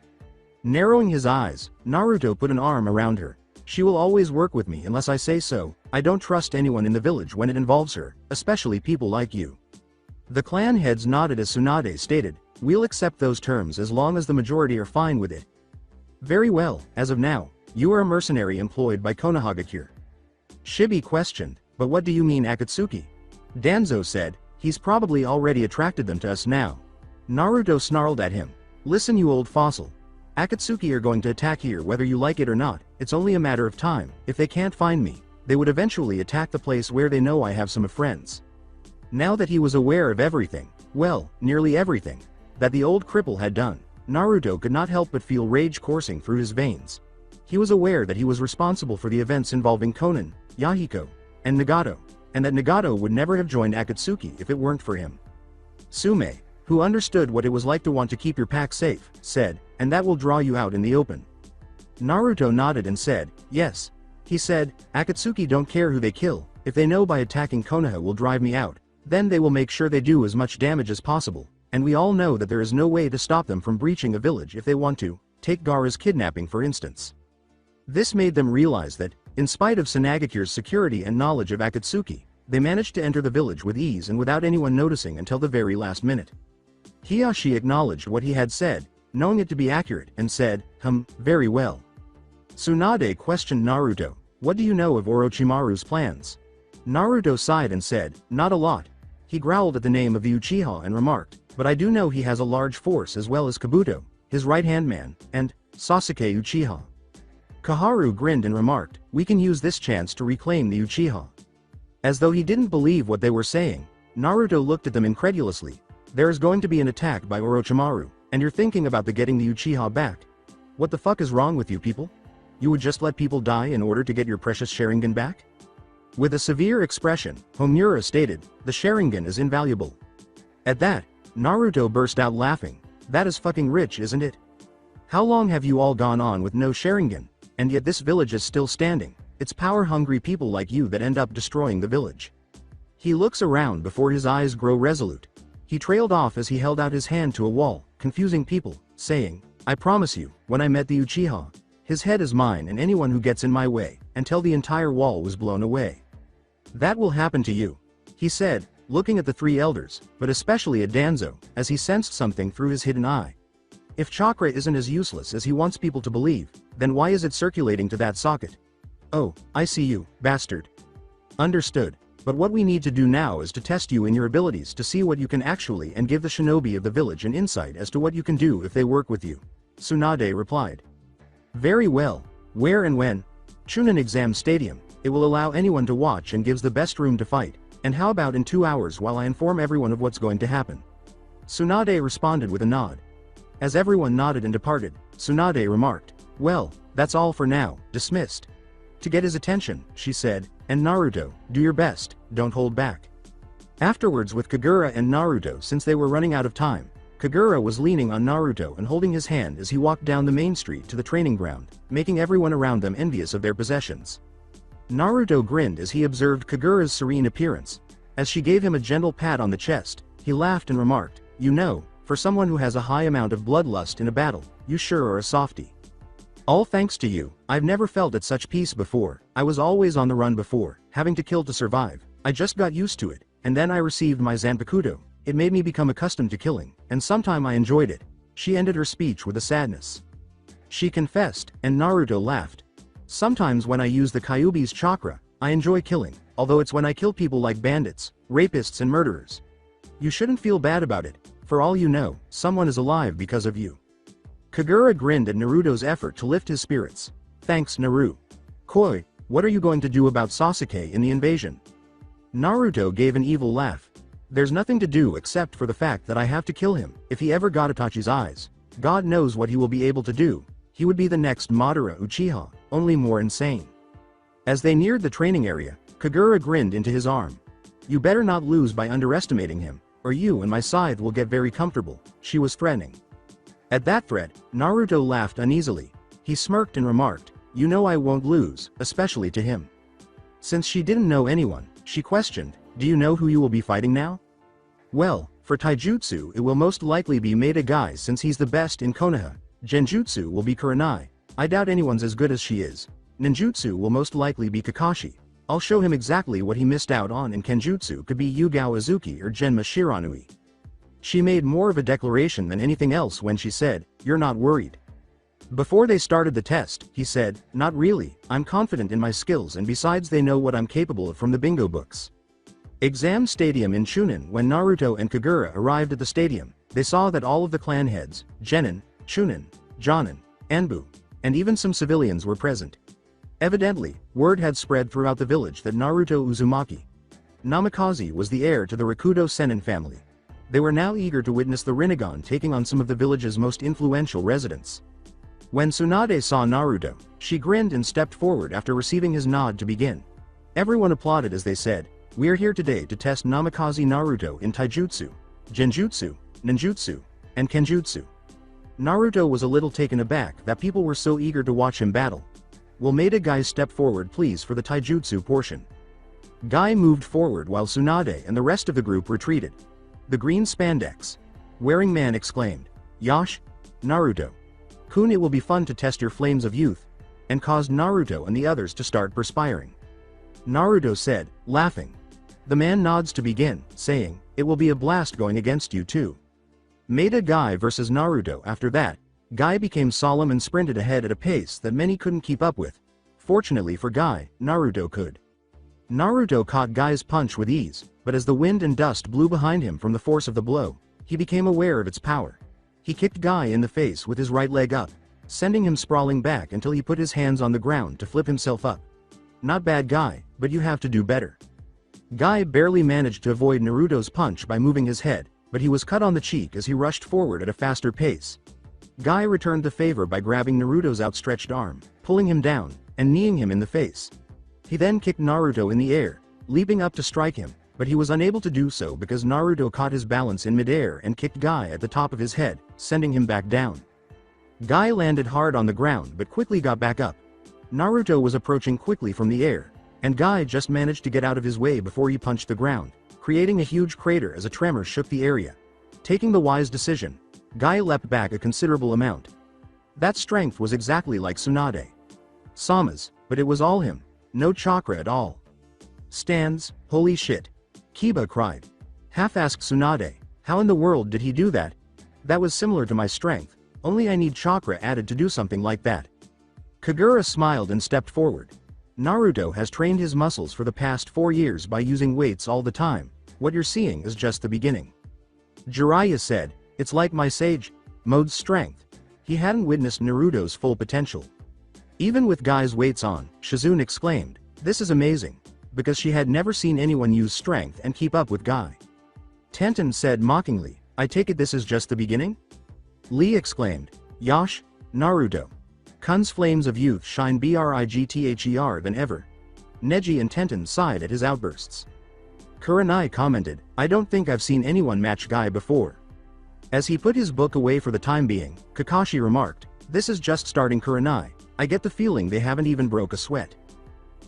Narrowing his eyes, Naruto put an arm around her. "She will always work with me unless I say so. I don't trust anyone in the village when it involves her, especially people like you." The clan heads nodded as Tsunade stated, "We'll accept those terms as long as the majority are fine with it." "Very well, as of now, you are a mercenary employed by Konoha. Shibi questioned, "But what do you mean Akatsuki?" Danzo said, "He's probably already attracted them to us now." Naruto snarled at him, "Listen, you old fossil. Akatsuki are going to attack here whether you like it or not. It's only a matter of time. If they can't find me, they would eventually attack the place where they know I have some friends." Now that he was aware of everything, well, nearly everything, that the old cripple had done, Naruto could not help but feel rage coursing through his veins. He was aware that he was responsible for the events involving Konan, Yahiko, and Nagato, and that Nagato would never have joined Akatsuki if it weren't for him. Sume, who understood what it was like to want to keep your pack safe, said, "And that will draw you out in the open." Naruto nodded and said, "Yes." He said, "Akatsuki don't care who they kill. If they know by attacking Konoha will drive me out, then they will make sure they do as much damage as possible, and we all know that there is no way to stop them from breaching a village if they want to, take Gaara's kidnapping for instance." This made them realize that, in spite of Tsunade's security and knowledge of Akatsuki, they managed to enter the village with ease and without anyone noticing until the very last minute. Hiyashi acknowledged what he had said, knowing it to be accurate, and said, very well." Tsunade questioned Naruto, "What do you know of Orochimaru's plans?" Naruto sighed and said, "Not a lot." He growled at the name of the Uchiha and remarked, "But I do know he has a large force as well as Kabuto, his right-hand man, and Sasuke Uchiha." Kaharu grinned and remarked, "We can use this chance to reclaim the Uchiha." As though he didn't believe what they were saying, Naruto looked at them incredulously. "There is going to be an attack by Orochimaru, and you're thinking about getting the Uchiha back. What the fuck is wrong with you people? You would just let people die in order to get your precious Sharingan back?" With a severe expression, Homura stated, "The Sharingan is invaluable." At that, Naruto burst out laughing. "That is fucking rich, isn't it? How long have you all gone on with no Sharingan, and yet this village is still standing? It's power-hungry people like you that end up destroying the village." He looks around before his eyes grow resolute. He trailed off as he held out his hand to a wall, confusing people, saying, "I promise you, when I met the Uchiha, his head is mine and anyone who gets in my way, until the entire wall was blown away. That will happen to you," he said, looking at the three elders, but especially at Danzo, as he sensed something through his hidden eye. If chakra isn't as useless as he wants people to believe, then why is it circulating to that socket? "Oh, I see you, bastard. Understood. But what we need to do now is to test you in your abilities to see what you can actually and give the shinobi of the village an insight as to what you can do if they work with you," Tsunade replied. "Very well. Where and when?" "Chunin Stadium. It will allow anyone to watch and gives the best room to fight. And how about in 2 hours while I inform everyone of what's going to happen?" Tsunade responded with a nod. As everyone nodded and departed, Tsunade remarked, "Well, that's all for now, dismissed." To get his attention, she said, "And Naruto, do your best, don't hold back." Afterwards, with Kagura and Naruto, since they were running out of time, Kagura was leaning on Naruto and holding his hand as he walked down the main street to the training ground, making everyone around them envious of their possessions. Naruto grinned as he observed Kagura's serene appearance. As she gave him a gentle pat on the chest, he laughed and remarked, "You know, for someone who has a high amount of bloodlust in a battle, you sure are a softie. All thanks to you, I've never felt at such peace before. I was always on the run before, having to kill to survive. I just got used to it, and then I received my Zanpakuto. It made me become accustomed to killing, and sometime I enjoyed it." She ended her speech with a sadness. She confessed, and Naruto laughed. "Sometimes when I use the Kyuubi's chakra, I enjoy killing, although it's when I kill people like bandits, rapists and murderers. You shouldn't feel bad about it. For all you know, someone is alive because of you." Kagura grinned at Naruto's effort to lift his spirits. "Thanks, Naru. Koi, what are you going to do about Sasuke in the invasion?" Naruto gave an evil laugh. "There's nothing to do except for the fact that I have to kill him. If he ever got Itachi's eyes, God knows what he will be able to do. He would be the next Madara Uchiha, only more insane." As they neared the training area, Kagura grinned into his arm. "You better not lose by underestimating him, or you and my scythe will get very comfortable," she was threatening. At that threat, Naruto laughed uneasily. He smirked and remarked, "You know I won't lose, especially to him." Since she didn't know anyone, she questioned, "Do you know who you will be fighting now?" "Well, for Taijutsu it will most likely be Maeda Guy since he's the best in Konoha. Genjutsu will be Kurenai. I doubt anyone's as good as she is. Ninjutsu will most likely be Kakashi. I'll show him exactly what he missed out on, and Kenjutsu could be Yugao Azuki or Genma Shiranui." She made more of a declaration than anything else when she said, "You're not worried?" Before they started the test, he said, "Not really, I'm confident in my skills, and besides they know what I'm capable of from the bingo books." Exile Stadium in Chunin. When Naruto and Kagura arrived at the stadium, they saw that all of the clan heads, Genin, Chunin, Jonin, Anbu, and even some civilians were present. Evidently, word had spread throughout the village that Naruto Uzumaki Namikaze was the heir to the Rakudo Sennin family. They were now eager to witness the Renegon taking on some of the village's most influential residents. When Tsunade saw Naruto, she grinned and stepped forward after receiving his nod to begin. Everyone applauded as they said, "We're here today to test Namikaze Naruto in Taijutsu, Genjutsu, Ninjutsu, and Kenjutsu." Naruto was a little taken aback that people were so eager to watch him battle. "Will Maeda Guy step forward please for the Taijutsu portion?" Guy moved forward while Tsunade and the rest of the group retreated. The green spandex wearing man exclaimed, "Yash, Naruto. Kun, it will be fun to test your flames of youth," and caused Naruto and the others to start perspiring. Naruto said, laughing. The man nods to begin, saying, "It will be a blast going against you too." Maeda Guy versus Naruto. After that, Guy became solemn and sprinted ahead at a pace that many couldn't keep up with. Fortunately for Guy, Naruto could. Naruto caught Guy's punch with ease, but as the wind and dust blew behind him from the force of the blow, he became aware of its power. He kicked Guy in the face with his right leg up, sending him sprawling back until he put his hands on the ground to flip himself up. "Not bad, Guy, but you have to do better." Guy barely managed to avoid Naruto's punch by moving his head, but he was cut on the cheek as he rushed forward at a faster pace. Guy returned the favor by grabbing Naruto's outstretched arm, pulling him down, and kneeing him in the face. He then kicked Naruto in the air, leaping up to strike him, but he was unable to do so because Naruto caught his balance in midair and kicked Guy at the top of his head, sending him back down. Guy landed hard on the ground but quickly got back up. Naruto was approaching quickly from the air, and Guy just managed to get out of his way before he punched the ground, creating a huge crater as a tremor shook the area. Taking the wise decision, Guy leapt back a considerable amount. That strength was exactly like Tsunade Sama's, but it was all him, no chakra at all. "Stands, holy shit!" Kiba cried. Half-asked Tsunade, "How in the world did he do that?" "That was similar to my strength, only I need chakra added to do something like that." Kagura smiled and stepped forward. "Naruto has trained his muscles for the past 4 years by using weights all the time. What you're seeing is just the beginning." Jiraiya said, "It's like my Sage Mode's strength." He hadn't witnessed Naruto's full potential. Even with Guy's weights on, Shizune exclaimed, "This is amazing," because she had never seen anyone use strength and keep up with Guy. Tenten said mockingly, "I take it this is just the beginning?" Lee exclaimed, "Yash, Naruto. Kun's flames of youth shine brighther than ever." Neji and Tenten sighed at his outbursts. Kurenai commented, "I don't think I've seen anyone match Guy before." As he put his book away for the time being, Kakashi remarked, "This is just starting, Kurenai. I get the feeling they haven't even broke a sweat."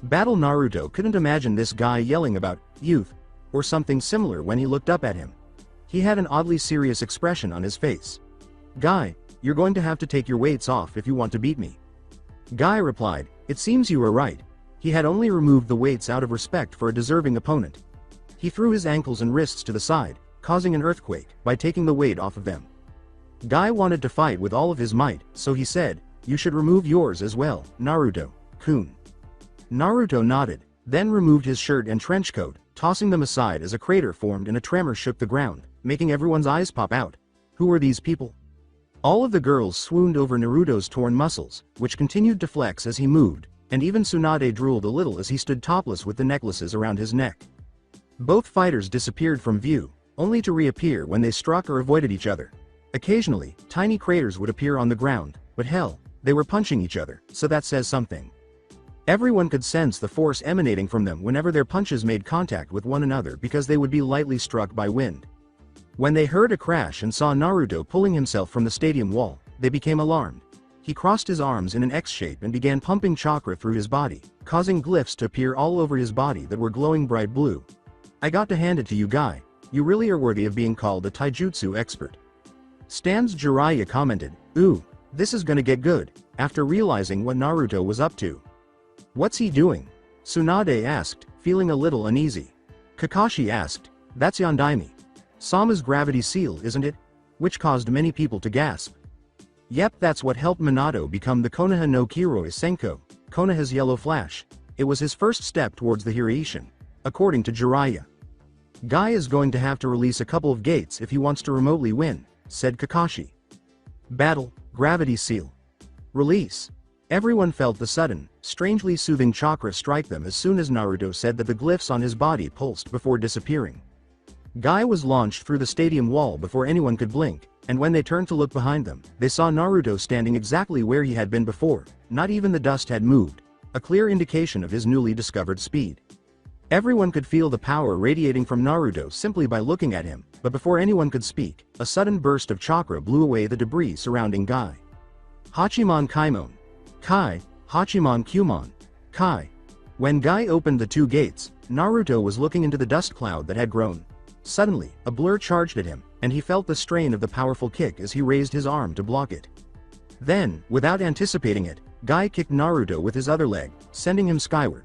Battle Naruto couldn't imagine this guy yelling about youth or something similar when he looked up at him. He had an oddly serious expression on his face. "Guy, you're going to have to take your weights off if you want to beat me." Guy replied, "It seems you were right." He had only removed the weights out of respect for a deserving opponent. He threw his ankles and wrists to the side, causing an earthquake by taking the weight off of them. Guy wanted to fight with all of his might, so he said, "You should remove yours as well, Naruto-kun." Naruto nodded, then removed his shirt and trench coat, tossing them aside as a crater formed and a tremor shook the ground, making everyone's eyes pop out. Who were these people? All of the girls swooned over Naruto's torn muscles, which continued to flex as he moved, and even Tsunade drooled a little as he stood topless with the necklaces around his neck. Both fighters disappeared from view, only to reappear when they struck or avoided each other. Occasionally, tiny craters would appear on the ground, but hell, they were punching each other, so that says something. Everyone could sense the force emanating from them whenever their punches made contact with one another because they would be lightly struck by wind. When they heard a crash and saw Naruto pulling himself from the stadium wall, they became alarmed. He crossed his arms in an X shape and began pumping chakra through his body, causing glyphs to appear all over his body that were glowing bright blue. I got to hand it to you, Guy. You really are worthy of being called a Taijutsu expert. Stan's Jiraiya commented, "Ooh, this is gonna get good," after realizing what Naruto was up to. "What's he doing?" Tsunade asked, feeling a little uneasy. Kakashi asked, "That's Yondaime. Sama's gravity seal, isn't it?" Which caused many people to gasp. Yep, that's what helped Minato become the Konoha no Kiroi Senko, Konoha's yellow flash. It was his first step towards the Hiraishin, according to Jiraiya. Guy is going to have to release a couple of gates if he wants to remotely win, said Kakashi. Battle, gravity seal. Release. Everyone felt the sudden, strangely soothing chakra strike them as soon as Naruto said that the glyphs on his body pulsed before disappearing. Guy was launched through the stadium wall before anyone could blink, and when they turned to look behind them, they saw Naruto standing exactly where he had been before. Not even the dust had moved, a clear indication of his newly discovered speed. Everyone could feel the power radiating from Naruto simply by looking at him, but before anyone could speak, a sudden burst of chakra blew away the debris surrounding Guy. Hachiman Kaimon. Kai, Hachiman Kumon. Kai. When Guy opened the two gates, Naruto was looking into the dust cloud that had grown. Suddenly, a blur charged at him, and he felt the strain of the powerful kick as he raised his arm to block it. Then, without anticipating it, Guy kicked Naruto with his other leg, sending him skyward.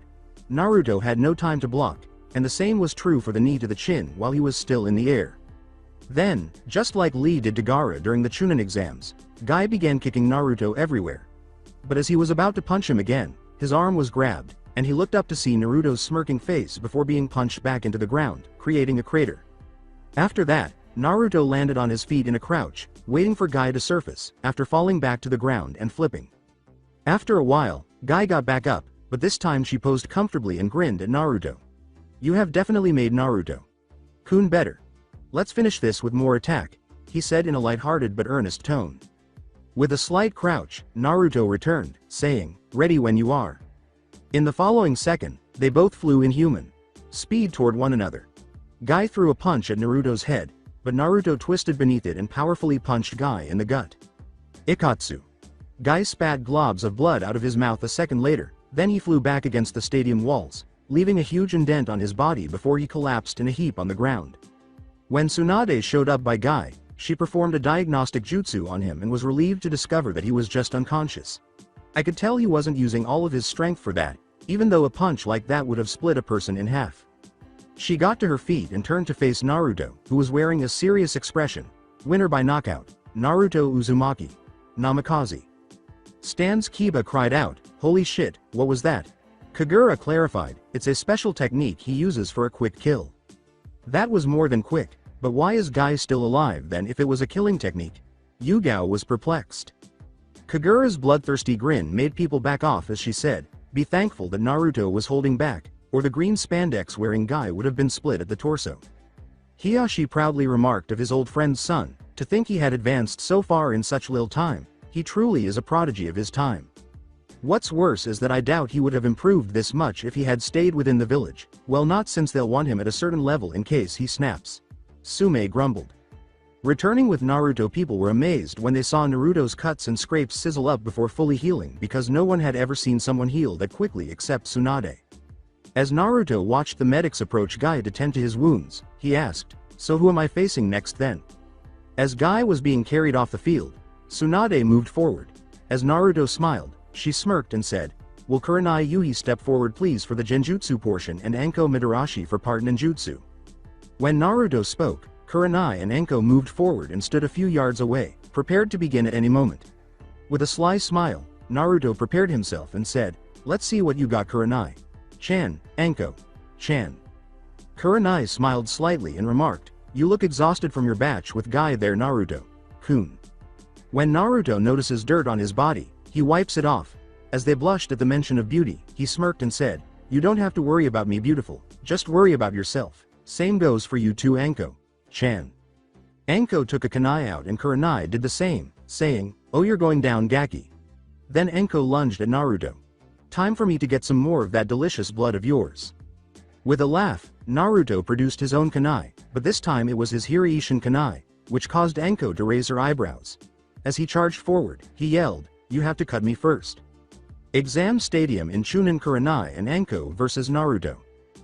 Naruto had no time to block, and the same was true for the knee to the chin while he was still in the air. Then, just like Lee did to Gaara during the Chunin exams, Guy began kicking Naruto everywhere. But as he was about to punch him again, his arm was grabbed, and he looked up to see Naruto's smirking face before being punched back into the ground, creating a crater. After that, Naruto landed on his feet in a crouch, waiting for Guy to surface, after falling back to the ground and flipping. After a while, Guy got back up, but this time she posed comfortably and grinned at Naruto. "You have definitely made Naruto-kun better. Let's finish this with more attack," he said in a lighthearted but earnest tone. With a slight crouch, Naruto returned, saying, "Ready when you are." In the following second, they both flew in human speed toward one another. Guy threw a punch at Naruto's head, but Naruto twisted beneath it and powerfully punched Guy in the gut. Ikatsu. Guy spat globs of blood out of his mouth a second later, then he flew back against the stadium walls, leaving a huge indent on his body before he collapsed in a heap on the ground. When Tsunade showed up by Guy, she performed a diagnostic jutsu on him and was relieved to discover that he was just unconscious. I could tell he wasn't using all of his strength for that, even though a punch like that would have split a person in half. She got to her feet and turned to face Naruto, who was wearing a serious expression. Winner by knockout, Naruto Uzumaki. Namikaze. Stan's Kiba cried out, "Holy shit, what was that?" Kagura clarified, "It's a special technique he uses for a quick kill." That was more than quick, but why is Guy still alive then if it was a killing technique? Yugao was perplexed. Kagura's bloodthirsty grin made people back off as she said, "Be thankful that Naruto was holding back, or the green spandex wearing Guy would have been split at the torso." Hiyashi proudly remarked of his old friend's son, "To think he had advanced so far in such little time, he truly is a prodigy of his time. What's worse is that I doubt he would have improved this much if he had stayed within the village, well not since they'll want him at a certain level in case he snaps." Sume grumbled. Returning with Naruto, people were amazed when they saw Naruto's cuts and scrapes sizzle up before fully healing because no one had ever seen someone heal that quickly except Tsunade. As Naruto watched the medics approach Guy to tend to his wounds, he asked, "So who am I facing next then?" As Guy was being carried off the field, Tsunade moved forward. As Naruto smiled, she smirked and said, "Will Kurenai Yuhi step forward please for the Genjutsu portion and Anko Midarashi for part Ninjutsu?" When Naruto spoke, Kurenai and Anko moved forward and stood a few yards away, prepared to begin at any moment. With a sly smile, Naruto prepared himself and said, "Let's see what you got, Kurenai. Chan, Anko. Chan." Kurenai smiled slightly and remarked, "You look exhausted from your batch with Guy there, Naruto-kun." When Naruto notices dirt on his body, he wipes it off. As they blushed at the mention of beauty, he smirked and said, "You don't have to worry about me, beautiful, just worry about yourself. Same goes for you too, Anko. Chan." Anko took a kunai out and Kurenai did the same, saying, "Oh, you're going down, Gaki." Then Anko lunged at Naruto. "Time for me to get some more of that delicious blood of yours." With a laugh, Naruto produced his own kunai, but this time it was his Hiraishin kunai, which caused Anko to raise her eyebrows. As he charged forward, he yelled, you have to cut me first. Exile Stadium in Chunin Kurenai and Anko vs Naruto.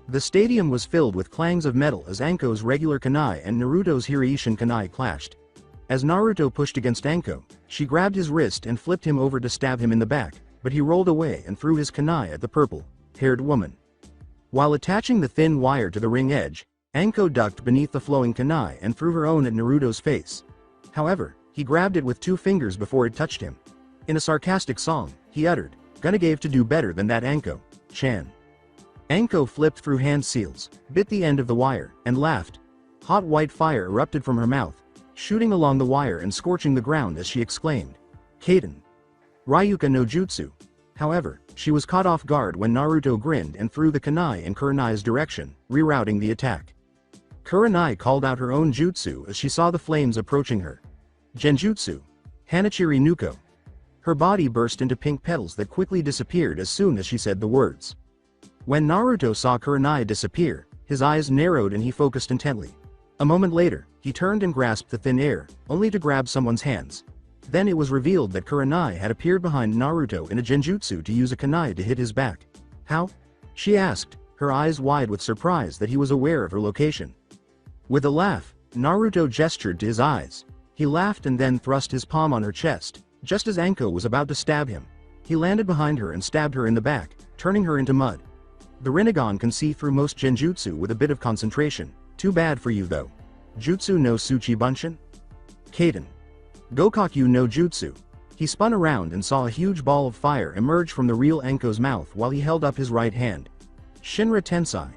The stadium was filled with clangs of metal as Anko's regular kunai and Naruto's Hiraishin kunai clashed. As Naruto pushed against Anko, she grabbed his wrist and flipped him over to stab him in the back, but he rolled away and threw his kunai at the purple-haired woman. While attaching the thin wire to the ring edge, Anko ducked beneath the flowing kunai and threw her own at Naruto's face. However, he grabbed it with 2 fingers before it touched him. In a sarcastic song, he uttered, "Gonna gave to do better than that Anko-chan." Anko flipped through hand seals, bit the end of the wire, and laughed. Hot white fire erupted from her mouth, shooting along the wire and scorching the ground as she exclaimed, "Kaden! Ryuka no Jutsu!" However, she was caught off guard when Naruto grinned and threw the kunai in Kurenai's direction, rerouting the attack. Kurenai called out her own jutsu as she saw the flames approaching her. Genjutsu. Hanichiri Nuko. Her body burst into pink petals that quickly disappeared as soon as she said the words. When Naruto saw Kurenai disappear, his eyes narrowed and he focused intently. A moment later, he turned and grasped the thin air, only to grab someone's hands. Then it was revealed that Kurenai had appeared behind Naruto in a genjutsu to use a kunai to hit his back. How? She asked, her eyes wide with surprise that he was aware of her location. With a laugh, Naruto gestured to his eyes. He laughed and then thrust his palm on her chest, just as Anko was about to stab him. He landed behind her and stabbed her in the back, turning her into mud. The Renegon can see through most genjutsu with a bit of concentration. Too bad for you though. Jutsu no Tsuchi Bunshin? Kaden. Gokakyu no Jutsu. He spun around and saw a huge ball of fire emerge from the real Anko's mouth while he held up his right hand. Shinra Tensai.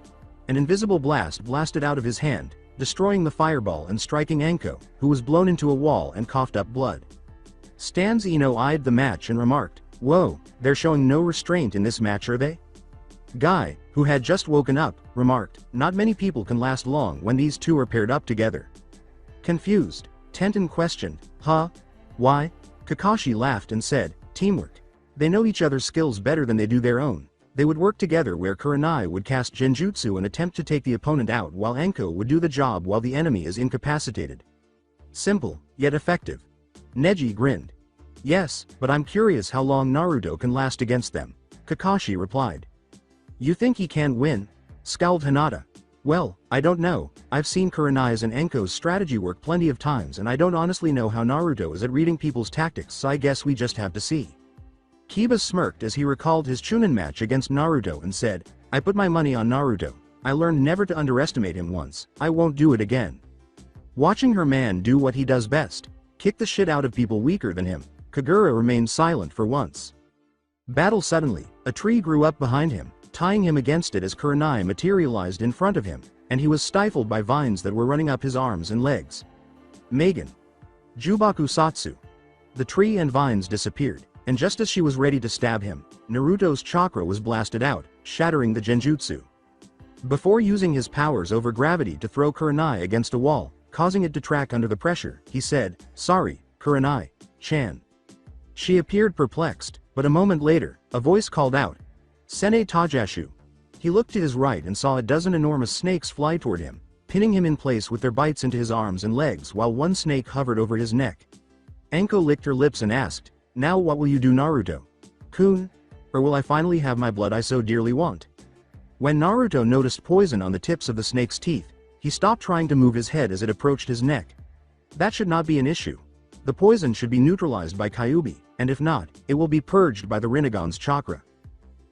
An invisible blast blasted out of his hand, destroying the fireball and striking Anko, who was blown into a wall and coughed up blood. Stan's Ino eyed the match and remarked, "Whoa, they're showing no restraint in this match, are they?" Guy, who had just woken up, remarked, "Not many people can last long when these two are paired up together." Confused, Tenten questioned, "Huh? Why?" Kakashi laughed and said, "Teamwork. They know each other's skills better than they do their own. They would work together where Kurenai would cast genjutsu and attempt to take the opponent out while Anko would do the job while the enemy is incapacitated. Simple, yet effective." Neji grinned. "Yes, but I'm curious how long Naruto can last against them." Kakashi replied. "You think he can win?" scowled Hinata. "Well, I don't know. I've seen Kurenai's and Anko's strategy work plenty of times and I don't honestly know how Naruto is at reading people's tactics, so I guess we just have to see." Kiba smirked as he recalled his Chunin match against Naruto and said, "I put my money on Naruto. I learned never to underestimate him once. I won't do it again." Watching her man do what he does best, kick the shit out of people weaker than him, Kagura remained silent for once. Battle suddenly, a tree grew up behind him, tying him against it as Kurenai materialized in front of him, and he was stifled by vines that were running up his arms and legs. Megan. Jubaku Satsu. The tree and vines disappeared, and just as she was ready to stab him, Naruto's chakra was blasted out, shattering the genjutsu. Before using his powers over gravity to throw Kurenai against a wall, causing it to track under the pressure, he said, "Sorry, Kurenai-chan." She appeared perplexed, but a moment later, a voice called out, "Sene Tajashu." He looked to his right and saw a dozen enormous snakes fly toward him, pinning him in place with their bites into his arms and legs while one snake hovered over his neck. Anko licked her lips and asked, "Now what will you do, Naruto-kun? Or will I finally have my blood I so dearly want?" When Naruto noticed poison on the tips of the snake's teeth, he stopped trying to move his head as it approached his neck. That should not be an issue. The poison should be neutralized by Kyuubi, and if not, it will be purged by the Rinnegon's chakra.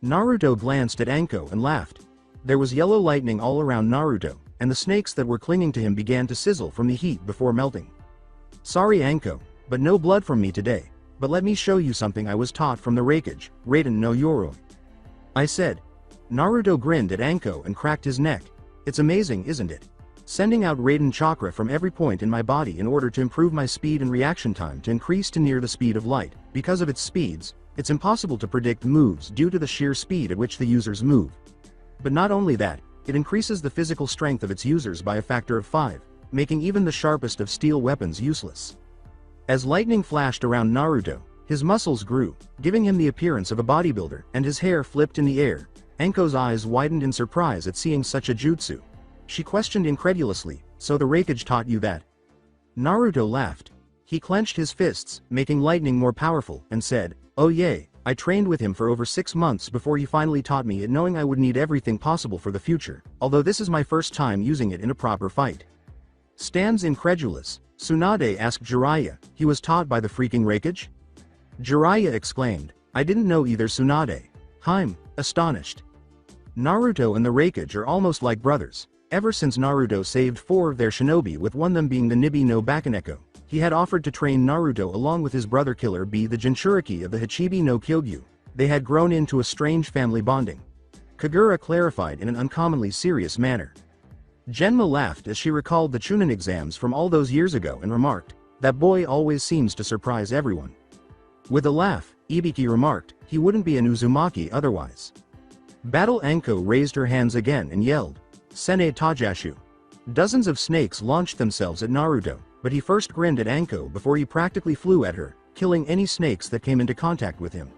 Naruto glanced at Anko and laughed. There was yellow lightning all around Naruto, and the snakes that were clinging to him began to sizzle from the heat before melting. "Sorry Anko, but no blood from me today, but let me show you something I was taught from the Raikage, Raiden no Yoroi," I said. Naruto grinned at Anko and cracked his neck. "It's amazing, isn't it? Sending out Raiden chakra from every point in my body in order to improve my speed and reaction time to increase to near the speed of light. Because of its speeds, it's impossible to predict moves due to the sheer speed at which the users move. But not only that, it increases the physical strength of its users by a factor of 5, making even the sharpest of steel weapons useless." As lightning flashed around Naruto, his muscles grew, giving him the appearance of a bodybuilder, and his hair flipped in the air. Anko's eyes widened in surprise at seeing such a jutsu. She questioned incredulously, "So the Raikage taught you that?" Naruto laughed. He clenched his fists, making lightning more powerful, and said, "Oh yay, I trained with him for over 6 months before he finally taught me it, knowing I would need everything possible for the future, although this is my first time using it in a proper fight." Stands incredulous. Tsunade asked Jiraiya, "He was taught by the freaking Raikage?" Jiraiya exclaimed, "I didn't know either, Tsunade." Astonished. Naruto and the Raikage are almost like brothers. Ever since Naruto saved 4 of their shinobi, with one of them being the Nibi no Bakaneko, he had offered to train Naruto along with his brother Killer Bee, the Jinchuriki of the Hachibi no Kyogyu. They had grown into a strange family bonding. Kagura clarified in an uncommonly serious manner. Genma laughed as she recalled the Chunin exams from all those years ago and remarked, "That boy always seems to surprise everyone." With a laugh, Ibiki remarked, "He wouldn't be an Uzumaki otherwise." Battle Anko raised her hands again and yelled, "Sene Tajashu." Dozens of snakes launched themselves at Naruto, but he first grinned at Anko before he practically flew at her, killing any snakes that came into contact with him.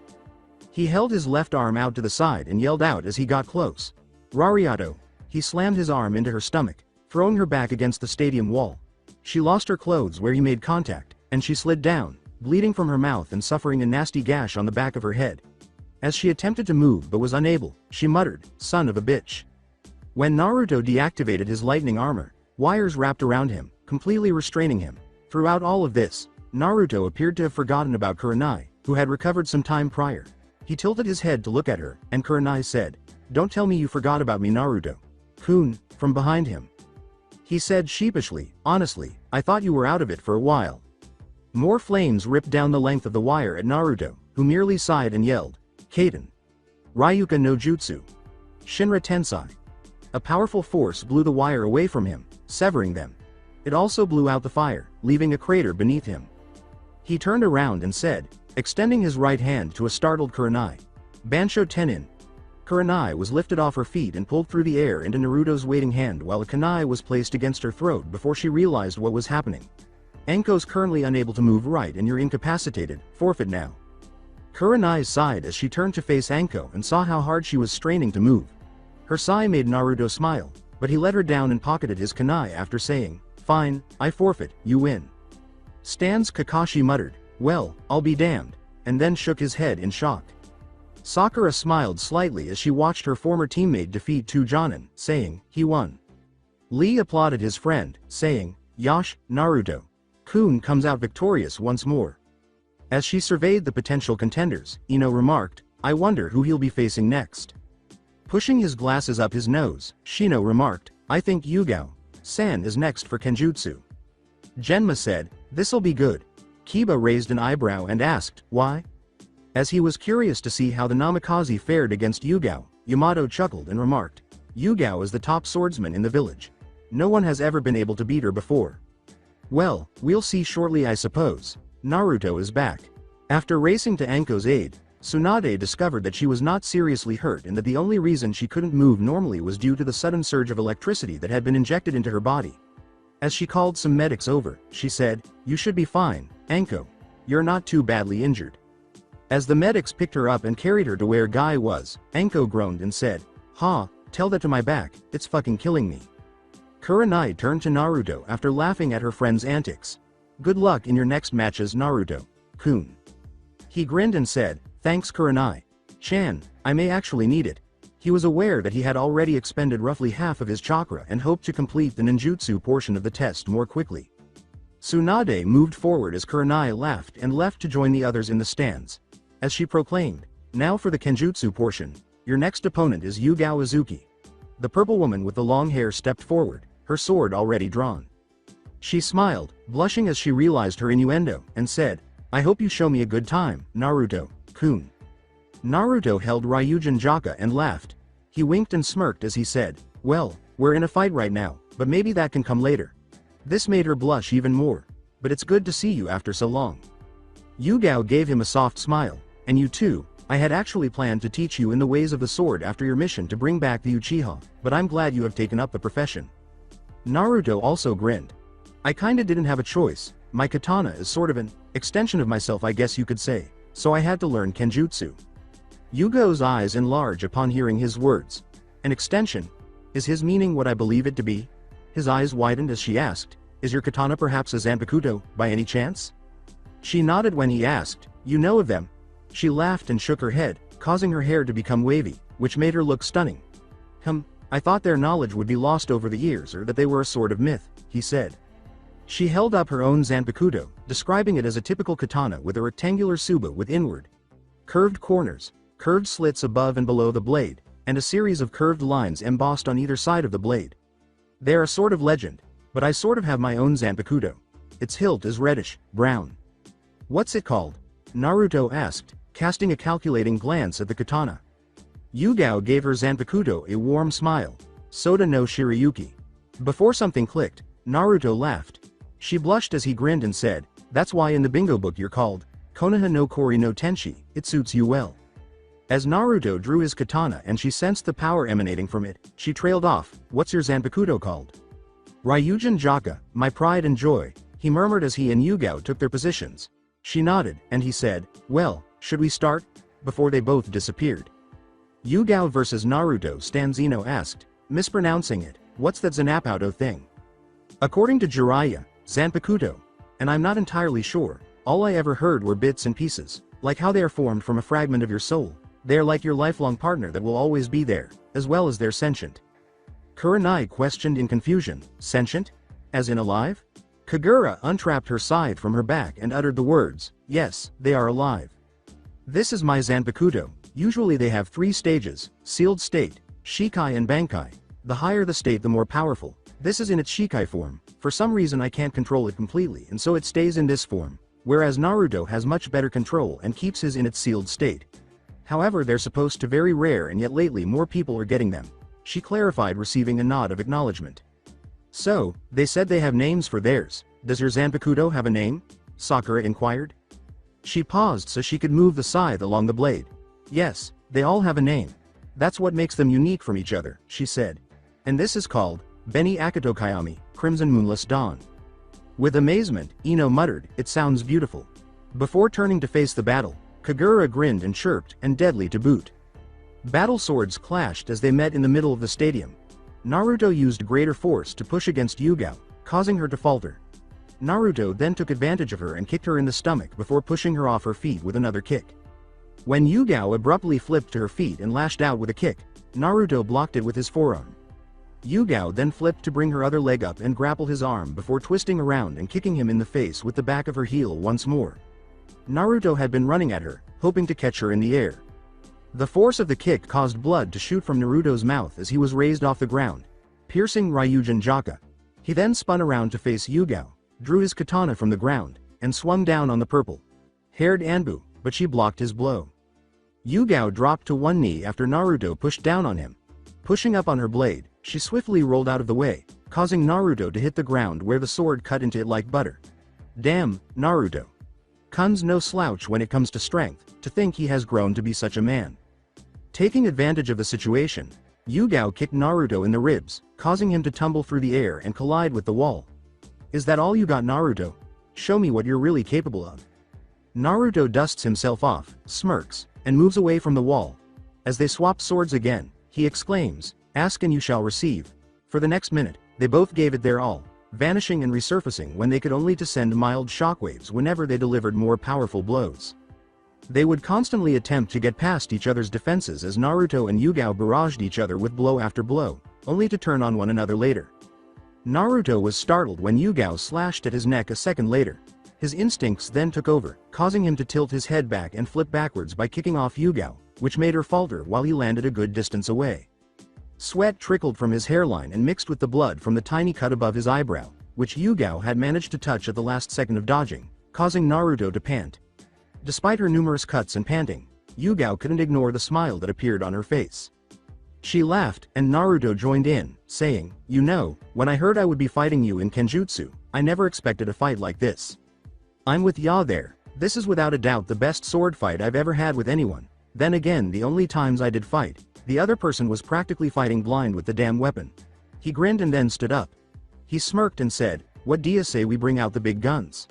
He held his left arm out to the side and yelled out as he got close, "Rariato." He slammed his arm into her stomach, throwing her back against the stadium wall. She lost her clothes where he made contact, and she slid down, bleeding from her mouth and suffering a nasty gash on the back of her head. As she attempted to move but was unable, she muttered, "Son of a bitch." When Naruto deactivated his lightning armor, wires wrapped around him, completely restraining him. Throughout all of this, Naruto appeared to have forgotten about Kurenai, who had recovered some time prior. He tilted his head to look at her, and Kurenai said, "Don't tell me you forgot about me, Naruto-kun," from behind him. He said sheepishly, "Honestly, I thought you were out of it for a while." More flames ripped down the length of the wire at Naruto, who merely sighed and yelled, "Kaden. Ryuka no Jutsu. Shinra Tensai." A powerful force blew the wire away from him, severing them. It also blew out the fire, leaving a crater beneath him. He turned around and said, extending his right hand to a startled Kurenai, "Bansho Tenin." Kurenai was lifted off her feet and pulled through the air into Naruto's waiting hand while a kunai was placed against her throat before she realized what was happening. "Anko's currently unable to move right and you're incapacitated, forfeit now." Kurenai sighed as she turned to face Anko and saw how hard she was straining to move. Her sigh made Naruto smile, but he let her down and pocketed his kunai after saying, "Fine, I forfeit, you win." Stands Kakashi muttered, "Well, I'll be damned," and then shook his head in shock. Sakura smiled slightly as she watched her former teammate defeat two Jonin, saying, "He won." Lee applauded his friend, saying, "Yosh, Naruto-kun comes out victorious once more." As she surveyed the potential contenders, Ino remarked, "I wonder who he'll be facing next." Pushing his glasses up his nose, Shino remarked, "I think Yugao-san is next for Kenjutsu." Genma said, "This'll be good." Kiba raised an eyebrow and asked, "Why?" As he was curious to see how the Namikaze fared against Yugao, Yamato chuckled and remarked, "Yugao is the top swordsman in the village. No one has ever been able to beat her before." "Well, we'll see shortly, I suppose." Naruto is back. After racing to Anko's aid, Tsunade discovered that she was not seriously hurt and that the only reason she couldn't move normally was due to the sudden surge of electricity that had been injected into her body. As she called some medics over, she said, "You should be fine, Anko. You're not too badly injured." As the medics picked her up and carried her to where Guy was, Anko groaned and said, "Ha, tell that to my back, it's fucking killing me." Kurenai turned to Naruto after laughing at her friend's antics. "Good luck in your next matches, Naruto-kun." He grinned and said, "Thanks, Kurenai-chan, I may actually need it." He was aware that he had already expended roughly half of his chakra and hoped to complete the ninjutsu portion of the test more quickly. Tsunade moved forward as Kurenai laughed and left to join the others in the stands. As she proclaimed, "Now for the Kenjutsu portion, your next opponent is Yugao Izuki." The purple woman with the long hair stepped forward, her sword already drawn. She smiled, blushing as she realized her innuendo, and said, "I hope you show me a good time, Naruto-kun." Naruto held Ryujin Jaka and laughed. He winked and smirked as he said, "Well, we're in a fight right now, but maybe that can come later." This made her blush even more. "But it's good to see you after so long." Yugao gave him a soft smile. "And you too, I had actually planned to teach you in the ways of the sword after your mission to bring back the Uchiha, but I'm glad you have taken up the profession." Naruto also grinned. "I kinda didn't have a choice. My katana is sort of an extension of myself, I guess you could say, so I had to learn Kenjutsu." Yugo's eyes enlarge upon hearing his words. "An extension? Is his meaning what I believe it to be?" His eyes widened as she asked, "Is your katana perhaps a Zanpakuto, by any chance?" She nodded when he asked, "You know of them?" She laughed and shook her head, causing her hair to become wavy, which made her look stunning. I thought their knowledge would be lost over the years or that they were a sort of myth," he said. She held up her own Zanpakuto, describing it as a typical katana with a rectangular tsuba with inward curved corners, curved slits above and below the blade, and a series of curved lines embossed on either side of the blade. "They're a sort of legend, but I sort of have my own Zanpakuto. Its hilt is reddish, brown." "What's it called?" Naruto asked, casting a calculating glance at the katana. Yugao gave her Zanpakuto a warm smile. "Soda no Shirayuki." Before something clicked, Naruto laughed. She blushed as he grinned and said, "That's why in the bingo book you're called Konoha no Kori no Tenshi, it suits you well." As Naruto drew his katana and she sensed the power emanating from it, she trailed off, "What's your Zanpakuto called?" "Ryujin Jaka, my pride and joy," he murmured as he and Yugao took their positions. She nodded, and he said, "Well, should we start?" Before they both disappeared. Yugao vs Naruto Stanzino asked, mispronouncing it, "What's that Zanpakuto thing?" According to Jiraiya, Zanpakuto, and I'm not entirely sure, all I ever heard were bits and pieces, like how they are formed from a fragment of your soul. They are like your lifelong partner that will always be there, as well as they're sentient. Kurenai questioned in confusion, "Sentient? As in alive?" Kagura untrapped her scythe from her back and uttered the words, "Yes, they are alive. This is my Zanpakuto. Usually they have 3 stages, sealed state, Shikai and Bankai. The higher the state the more powerful. This is in its Shikai form. For some reason I can't control it completely and so it stays in this form, whereas Naruto has much better control and keeps his in its sealed state. However, they're supposed to very rare and yet lately more people are getting them," she clarified, receiving a nod of acknowledgement. "So, they said they have names for theirs. Does your Zanpakuto have a name?" Sakura inquired. She paused so she could move the scythe along the blade. "Yes, they all have a name. That's what makes them unique from each other," she said. "And this is called Beni Akatokayami, Crimson Moonless Dawn." With amazement, Ino muttered, "It sounds beautiful." Before turning to face the battle, Kagura grinned and chirped, "And deadly to boot." Battle swords clashed as they met in the middle of the stadium. Naruto used greater force to push against Yugao, causing her to falter. Naruto then took advantage of her and kicked her in the stomach before pushing her off her feet with another kick. When Yugao abruptly flipped to her feet and lashed out with a kick, Naruto blocked it with his forearm. Yugao then flipped to bring her other leg up and grapple his arm before twisting around and kicking him in the face with the back of her heel once more. Naruto had been running at her, hoping to catch her in the air. The force of the kick caused blood to shoot from Naruto's mouth as he was raised off the ground, piercing Ryujin Jaka. He then spun around to face Yugao, drew his katana from the ground, and swung down on the purple-haired Anbu, but she blocked his blow. Yugao dropped to one knee after Naruto pushed down on him. Pushing up on her blade, she swiftly rolled out of the way, causing Naruto to hit the ground where the sword cut into it like butter. "Damn, Naruto. Kun's no slouch when it comes to strength, to think he has grown to be such a man." Taking advantage of the situation, Yugao kicked Naruto in the ribs, causing him to tumble through the air and collide with the wall. "Is that all you got, Naruto? Show me what you're really capable of." Naruto dusts himself off, smirks, and moves away from the wall. As they swap swords again, he exclaims, "Ask and you shall receive." For the next minute, they both gave it their all, vanishing and resurfacing when they could only to send mild shockwaves whenever they delivered more powerful blows. They would constantly attempt to get past each other's defenses as Naruto and Yugao barraged each other with blow after blow, only to turn on one another later. Naruto was startled when Yugao slashed at his neck a second later. His instincts then took over, causing him to tilt his head back and flip backwards by kicking off Yugao, which made her falter while he landed a good distance away. Sweat trickled from his hairline and mixed with the blood from the tiny cut above his eyebrow, which Yugao had managed to touch at the last second of dodging, causing Naruto to pant. Despite her numerous cuts and panting, Yugao couldn't ignore the smile that appeared on her face. She laughed, and Naruto joined in, saying, "You know, when I heard I would be fighting you in Kenjutsu, I never expected a fight like this. I'm with ya there. This is without a doubt the best sword fight I've ever had with anyone. Then again, the only times I did fight, the other person was practically fighting blind with the damn weapon." He grinned and then stood up. He smirked and said, "What do you say we bring out the big guns?"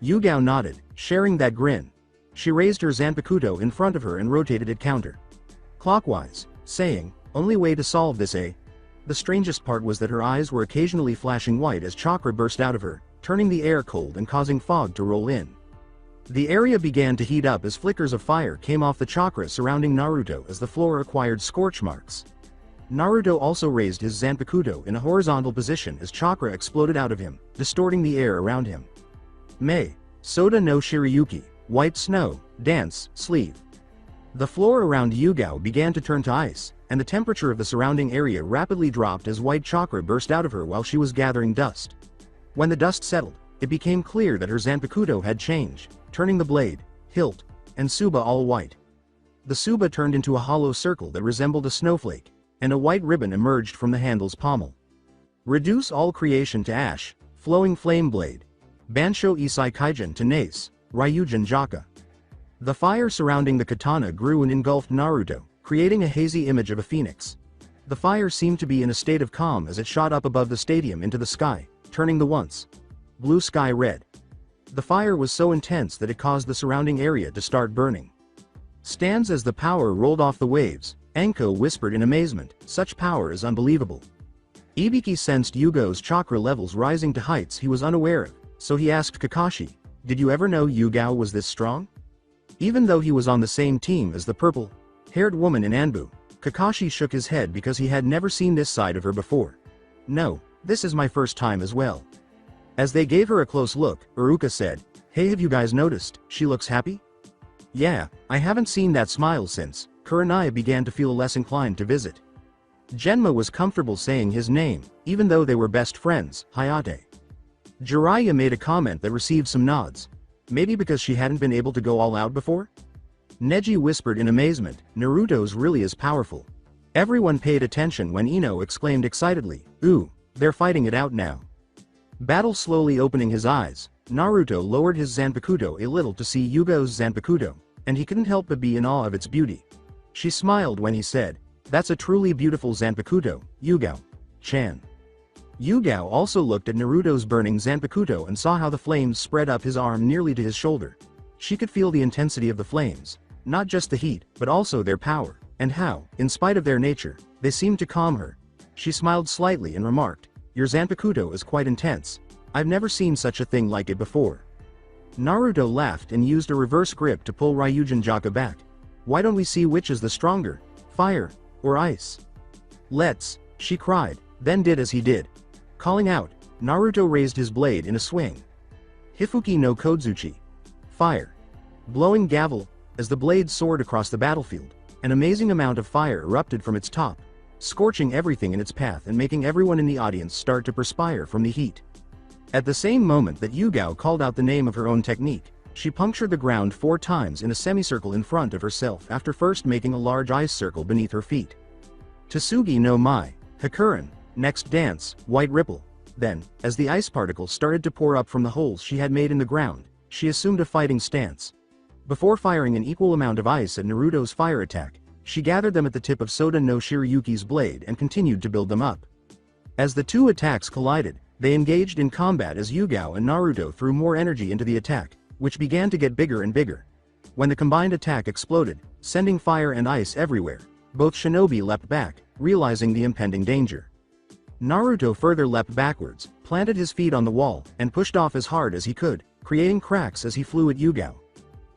Yugao nodded, sharing that grin. She raised her Zanpakuto in front of her and rotated it counter-clockwise, saying, "Only way to solve this, eh?" The strangest part was that her eyes were occasionally flashing white as chakra burst out of her, turning the air cold and causing fog to roll in. The area began to heat up as flickers of fire came off the chakra surrounding Naruto as the floor acquired scorch marks. Naruto also raised his Zanpakuto in a horizontal position as chakra exploded out of him, distorting the air around him. Mei, Soda no Shirayuki, White Snow, Dance, Sleeve. The floor around Yugao began to turn to ice, and the temperature of the surrounding area rapidly dropped as white chakra burst out of her while she was gathering dust. When the dust settled, it became clear that her Zanpakuto had changed, turning the blade, hilt, and Tsuba all white. The Tsuba turned into a hollow circle that resembled a snowflake, and a white ribbon emerged from the handle's pommel. Reduce all creation to ash, flowing flame blade. Bansho Isai Kaijin to Nace, Ryujin Jaka. The fire surrounding the katana grew and engulfed Naruto, creating a hazy image of a phoenix. The fire seemed to be in a state of calm as it shot up above the stadium into the sky, turning the once blue sky red. The fire was so intense that it caused the surrounding area to start burning. Stands as the power rolled off the waves, Anko whispered in amazement, such power is unbelievable. Ibiki sensed Yugo's chakra levels rising to heights he was unaware of, so he asked Kakashi, did you ever know Yugao was this strong? Even though he was on the same team as the purple-haired woman in Anbu, Kakashi shook his head because he had never seen this side of her before. No, this is my first time as well. As they gave her a close look, Iruka said, hey, have you guys noticed, she looks happy? Yeah, I haven't seen that smile since. Kurenai began to feel less inclined to visit. Genma was comfortable saying his name, even though they were best friends, Hayate. Jiraiya made a comment that received some nods. Maybe because she hadn't been able to go all out before? Neji whispered in amazement, Naruto's really is powerful. Everyone paid attention when Ino exclaimed excitedly, ooh, they're fighting it out now. Battle slowly opening his eyes, Naruto lowered his Zanpakuto a little to see Yugo's Zanpakuto, and he couldn't help but be in awe of its beauty. She smiled when he said, that's a truly beautiful Zanpakuto, Yugao-chan. Yugao also looked at Naruto's burning Zanpakuto and saw how the flames spread up his arm nearly to his shoulder. She could feel the intensity of the flames, not just the heat, but also their power, and how, in spite of their nature, they seemed to calm her. She smiled slightly and remarked, your Zanpakuto is quite intense. I've never seen such a thing like it before. Naruto laughed and used a reverse grip to pull Ryujin Jaka back. Why don't we see which is the stronger, fire, or ice? Let's, she cried, then did as he did. Calling out, Naruto raised his blade in a swing. Hifuki no Kodzuchi. Fire. Blowing gavel, as the blade soared across the battlefield, an amazing amount of fire erupted from its top, scorching everything in its path and making everyone in the audience start to perspire from the heat. At the same moment that Yugao called out the name of her own technique, she punctured the ground 4 times in a semicircle in front of herself after first making a large ice circle beneath her feet. Tsugi no Mai, Hakuren, next dance, white ripple. Then, as the ice particles started to pour up from the holes she had made in the ground, she assumed a fighting stance. Before firing an equal amount of ice at Naruto's fire attack, she gathered them at the tip of Soda no Shirayuki's blade and continued to build them up. As the two attacks collided, they engaged in combat as Yugao and Naruto threw more energy into the attack, which began to get bigger and bigger. When the combined attack exploded, sending fire and ice everywhere, both shinobi leapt back, realizing the impending danger. Naruto further leapt backwards, planted his feet on the wall, and pushed off as hard as he could, creating cracks as he flew at Yugao.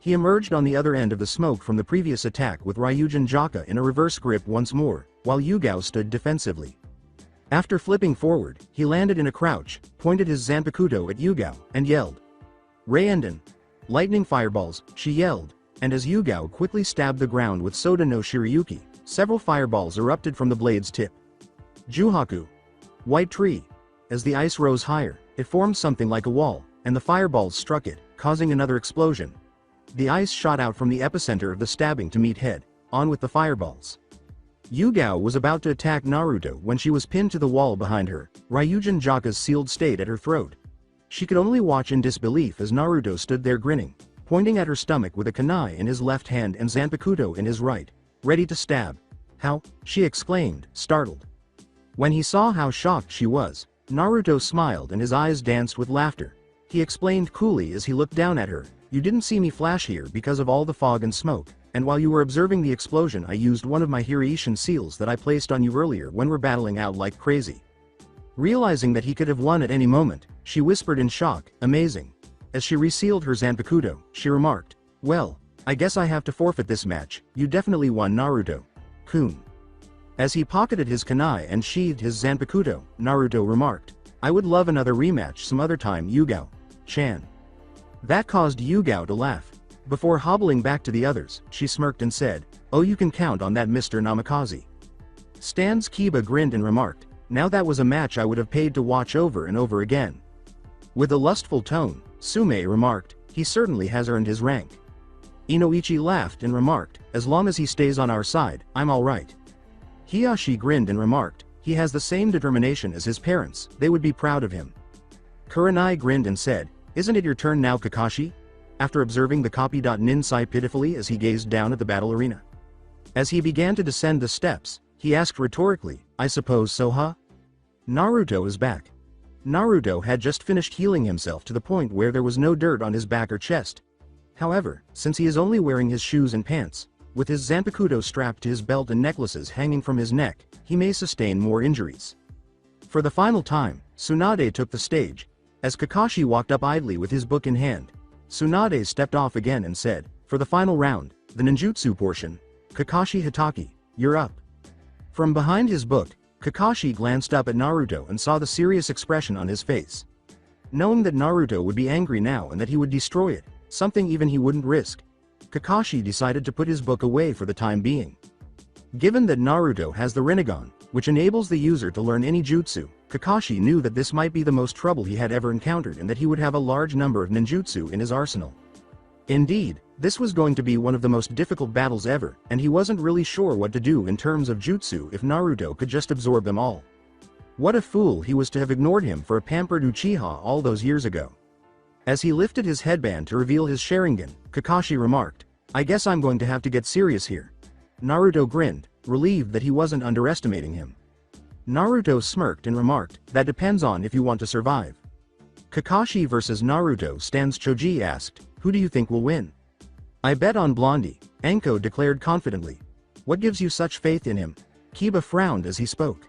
He emerged on the other end of the smoke from the previous attack with Ryujin Jaka in a reverse grip once more, while Yugao stood defensively. After flipping forward, he landed in a crouch, pointed his Zanpakuto at Yugao, and yelled. Reienden! Lightning fireballs, she yelled, and as Yugao quickly stabbed the ground with Soda no Shirayuki, several fireballs erupted from the blade's tip. Juhaku! White tree! As the ice rose higher, it formed something like a wall, and the fireballs struck it, causing another explosion. The ice shot out from the epicenter of the stabbing to meet head on with the fireballs. Yugao was about to attack Naruto when she was pinned to the wall behind her, Ryujin Jaka's sealed stayed at her throat. She could only watch in disbelief as Naruto stood there grinning, pointing at her stomach with a kunai in his left hand and Zanpakuto in his right, ready to stab. How? She exclaimed, startled. When he saw how shocked she was, Naruto smiled and his eyes danced with laughter. He explained coolly as he looked down at her, you didn't see me flash here because of all the fog and smoke, and while you were observing the explosion I used one of my Hiraishin seals that I placed on you earlier when we're battling out like crazy. Realizing that he could have won at any moment, she whispered in shock, amazing. As she resealed her Zanpakuto, she remarked, "Well, I guess I have to forfeit this match. You definitely won, Naruto-kun." As he pocketed his kunai and sheathed his Zanpakuto, Naruto remarked, "I would love another rematch some other time, Yugao-chan." That caused Yugao to laugh. Before hobbling back to the others, she smirked and said, "Oh, you can count on that, Mr. Namikaze." Stan's Kiba grinned and remarked, "Now that was a match I would have paid to watch over and over again." With a lustful tone, Sume remarked, "He certainly has earned his rank." Inoichi laughed and remarked, "As long as he stays on our side, I'm alright." Hiyashi grinned and remarked, "He has the same determination as his parents, they would be proud of him." Kurenai grinned and said, "Isn't it your turn now, Kakashi?" After observing the copy.nin sigh pitifully as he gazed down at the battle arena. As he began to descend the steps, he asked rhetorically, "I suppose so, huh?" Naruto is back. Naruto had just finished healing himself to the point where there was no dirt on his back or chest. However, since he is only wearing his shoes and pants, with his Zanpakuto strapped to his belt and necklaces hanging from his neck, he may sustain more injuries. For the final time, Tsunade took the stage. As Kakashi walked up idly with his book in hand, Tsunade stepped off again and said, "For the final round, the ninjutsu portion, Kakashi Hitaki, you're up." From behind his book, Kakashi glanced up at Naruto and saw the serious expression on his face. Knowing that Naruto would be angry now and that he would destroy it, something even he wouldn't risk, Kakashi decided to put his book away for the time being. Given that Naruto has the Renegon, which enables the user to learn any jutsu, Kakashi knew that this might be the most trouble he had ever encountered and that he would have a large number of ninjutsu in his arsenal. Indeed, this was going to be one of the most difficult battles ever, and he wasn't really sure what to do in terms of jutsu if Naruto could just absorb them all. What a fool he was to have ignored him for a pampered Uchiha all those years ago. As he lifted his headband to reveal his Sharingan, Kakashi remarked, "I guess I'm going to have to get serious here." Naruto grinned, relieved that he wasn't underestimating him. Naruto smirked and remarked, "That depends on if you want to survive." Kakashi vs Naruto. Stan's Choji asked, "Who do you think will win?" "I bet on Blondie," Anko declared confidently. "What gives you such faith in him?" Kiba frowned as he spoke.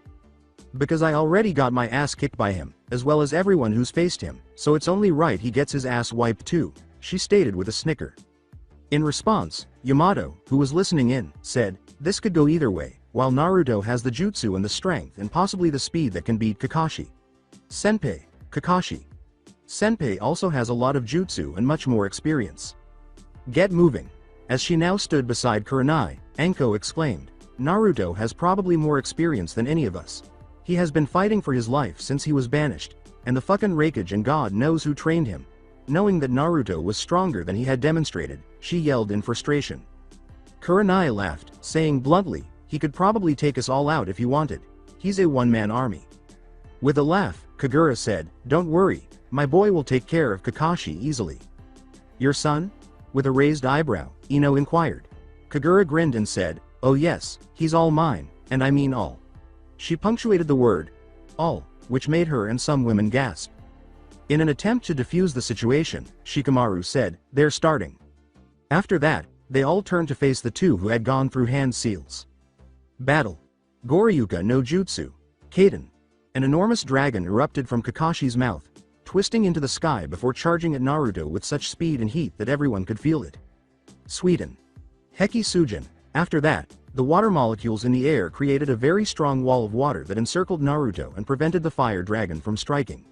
"Because I already got my ass kicked by him, as well as everyone who's faced him, so it's only right he gets his ass wiped too," she stated with a snicker. In response, Yamato, who was listening in, said, "This could go either way, while Naruto has the jutsu and the strength and possibly the speed that can beat Kakashi. Senpai, Kakashi. Senpai also has a lot of jutsu and much more experience. Get moving." As she now stood beside Kurenai, Anko exclaimed, "Naruto has probably more experience than any of us. He has been fighting for his life since he was banished, and the fucking Raikage and God knows who trained him." Knowing that Naruto was stronger than he had demonstrated, she yelled in frustration. Kurenai laughed, saying bluntly, "He could probably take us all out if he wanted. He's a one-man army." With a laugh, Kagura said, "Don't worry, my boy will take care of Kakashi easily." "Your son?" With a raised eyebrow, Ino inquired. Kagura grinned and said, "Oh yes, he's all mine, and I mean all." She punctuated the word, all, which made her and some women gasp. In an attempt to defuse the situation, Shikamaru said, "They're starting." After that, they all turned to face the two who had gone through hand seals. Battle. Goryuka no Jutsu. Kaden. An enormous dragon erupted from Kakashi's mouth, twisting into the sky before charging at Naruto with such speed and heat that everyone could feel it. Sweden. Heki Sujin. After that, the water molecules in the air created a very strong wall of water that encircled Naruto and prevented the fire dragon from striking.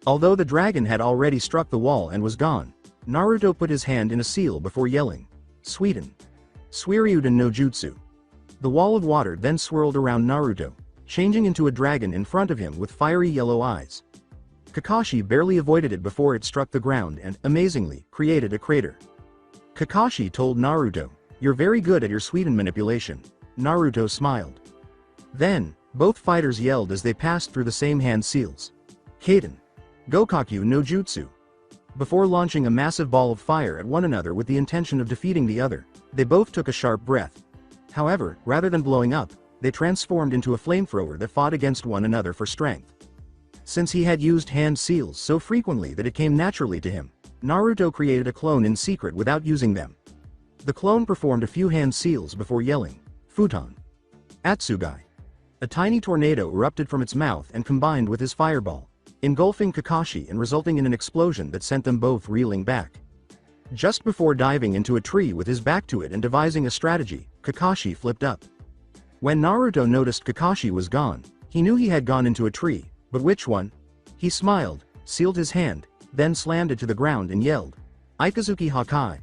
Although the dragon had already struck the wall and was gone, Naruto put his hand in a seal before yelling, "Sweden. Suiryuden no Jutsu." The wall of water then swirled around Naruto, changing into a dragon in front of him with fiery yellow eyes. Kakashi barely avoided it before it struck the ground and, amazingly, created a crater. Kakashi told Naruto, "You're very good at your Sweden manipulation." Naruto smiled. Then, both fighters yelled as they passed through the same hand seals. Kaden. Gokaku no Jutsu. Before launching a massive ball of fire at one another with the intention of defeating the other, they both took a sharp breath. However, rather than blowing up, they transformed into a flamethrower that fought against one another for strength. Since he had used hand seals so frequently that it came naturally to him, Naruto created a clone in secret without using them. The clone performed a few hand seals before yelling, "Futon." Atsugai. A tiny tornado erupted from its mouth and combined with his fireball, engulfing Kakashi and resulting in an explosion that sent them both reeling back. Just before diving into a tree with his back to it and devising a strategy, Kakashi flipped up. When Naruto noticed Kakashi was gone, he knew he had gone into a tree, but which one? He smiled, sealed his hand, then slammed it to the ground and yelled, "Akatsuki Hakai!"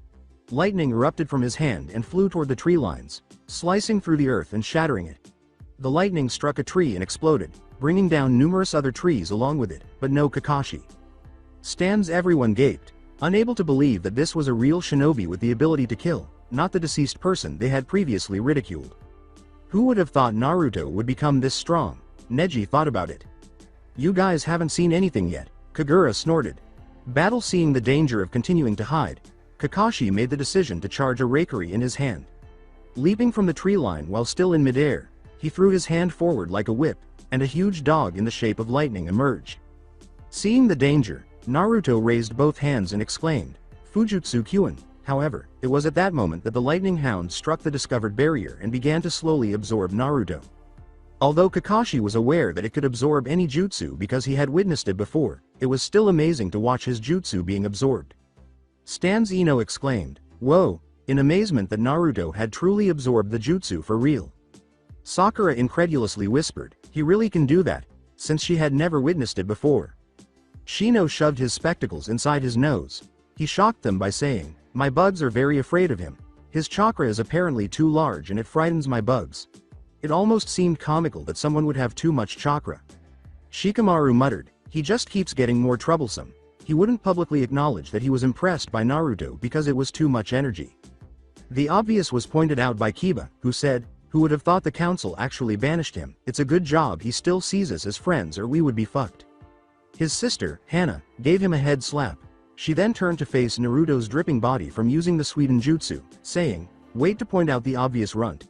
Lightning erupted from his hand and flew toward the tree lines, slicing through the earth and shattering it. The lightning struck a tree and exploded, bringing down numerous other trees along with it, but no Kakashi. Everyone gaped, unable to believe that this was a real shinobi with the ability to kill, not the deceased person they had previously ridiculed. Who would have thought Naruto would become this strong? Neji thought about it. "You guys haven't seen anything yet," Kagura snorted. Battle seeing the danger of continuing to hide, Kakashi made the decision to charge a Raikage in his hand. Leaping from the tree line while still in midair, he threw his hand forward like a whip, and a huge dog in the shape of lightning emerged. Seeing the danger, Naruto raised both hands and exclaimed, "Fujutsu Kyuin." However, it was at that moment that the lightning hound struck the discovered barrier and began to slowly absorb Naruto. Although Kakashi was aware that it could absorb any jutsu because he had witnessed it before, it was still amazing to watch his jutsu being absorbed. Ino exclaimed, "Whoa," in amazement that Naruto had truly absorbed the jutsu for real. Sakura incredulously whispered, "He really can do that," since she had never witnessed it before. Shino shoved his spectacles inside his nose. He shocked them by saying, "My bugs are very afraid of him. His chakra is apparently too large and it frightens my bugs." It almost seemed comical that someone would have too much chakra. Shikamaru muttered, "He just keeps getting more troublesome." He wouldn't publicly acknowledge that he was impressed by Naruto because it was too much energy. The obvious was pointed out by Kiba, who said, "Who would have thought the council actually banished him? It's a good job he still sees us as friends or we would be fucked." His sister, Hana, gave him a head slap. She then turned to face Naruto's dripping body from using the Suiden Jutsu, saying, "Wait to point out the obvious runt."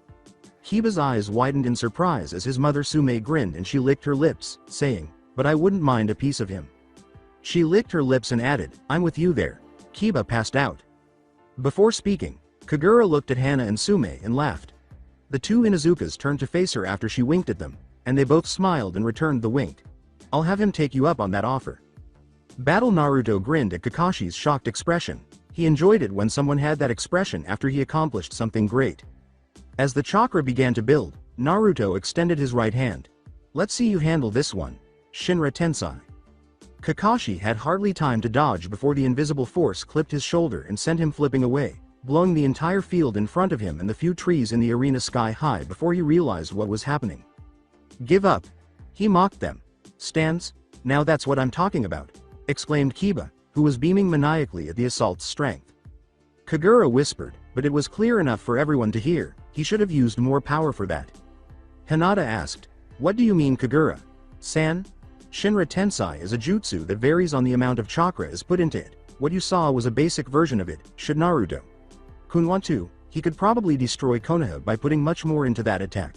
Kiba's eyes widened in surprise as his mother Sume grinned and she licked her lips, saying, "But I wouldn't mind a piece of him." She licked her lips and added, "I'm with you there." Kiba passed out. Before speaking, Kagura looked at Hana and Sume and laughed. The two Inuzukas turned to face her after she winked at them, and they both smiled and returned the wink. "I'll have him take you up on that offer." Battle Naruto grinned at Kakashi's shocked expression. He enjoyed it when someone had that expression after he accomplished something great. As the chakra began to build, Naruto extended his right hand. "Let's see you handle this one, Shinra Tensei." Kakashi had hardly time to dodge before the invisible force clipped his shoulder and sent him flipping away, blowing the entire field in front of him and the few trees in the arena sky high before he realized what was happening. "Give up." He mocked them. "Now that's what I'm talking about," exclaimed Kiba, who was beaming maniacally at the assault's strength. Kagura whispered, but it was clear enough for everyone to hear, he should have used more power for that. Hinata asked, "What do you mean, Kagura-san?" Shinra Tensei is a jutsu that varies on the amount of chakra is put into it. What you saw was a basic version of it, should Naruto Kun want to, he could probably destroy Konoha by putting much more into that attack.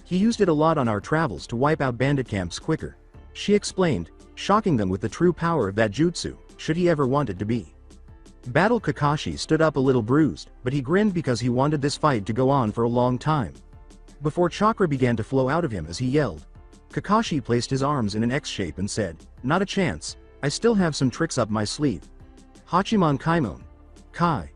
He used it a lot on our travels to wipe out bandit camps quicker. She explained, shocking them with the true power of that jutsu, should he ever want it to be. Battle Kakashi stood up a little bruised, but he grinned because he wanted this fight to go on for a long time. Before chakra began to flow out of him as he yelled, Kakashi placed his arms in an X shape and said, "Not a chance, I still have some tricks up my sleeve. Hachiman Kaimon. Kai."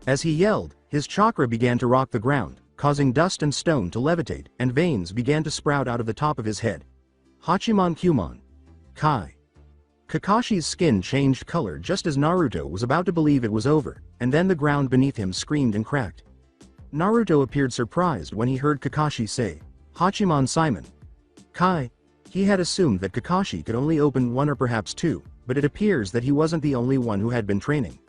As he yelled, his chakra began to rock the ground, causing dust and stone to levitate, and veins began to sprout out of the top of his head. Hachiman Kyumon. Kai. Kakashi's skin changed color just as Naruto was about to believe it was over, and then the ground beneath him screamed and cracked. Naruto appeared surprised when he heard Kakashi say, "Hachiman Simon. Kai." He had assumed that Kakashi could only open one or perhaps two, but it appears that he wasn't the only one who had been training.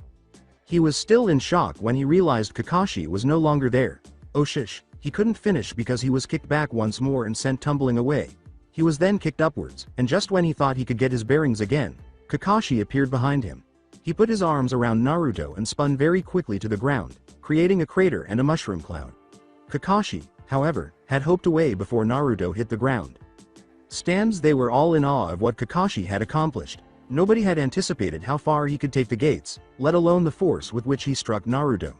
He was still in shock when he realized Kakashi was no longer there. Oh shish, he couldn't finish because he was kicked back once more and sent tumbling away. He was then kicked upwards, and just when he thought he could get his bearings again, Kakashi appeared behind him. He put his arms around Naruto and spun very quickly to the ground, creating a crater and a mushroom cloud. Kakashi, however, had hoped away before Naruto hit the ground. They were all in awe of what Kakashi had accomplished. Nobody had anticipated how far he could take the gates, let alone the force with which he struck Naruto.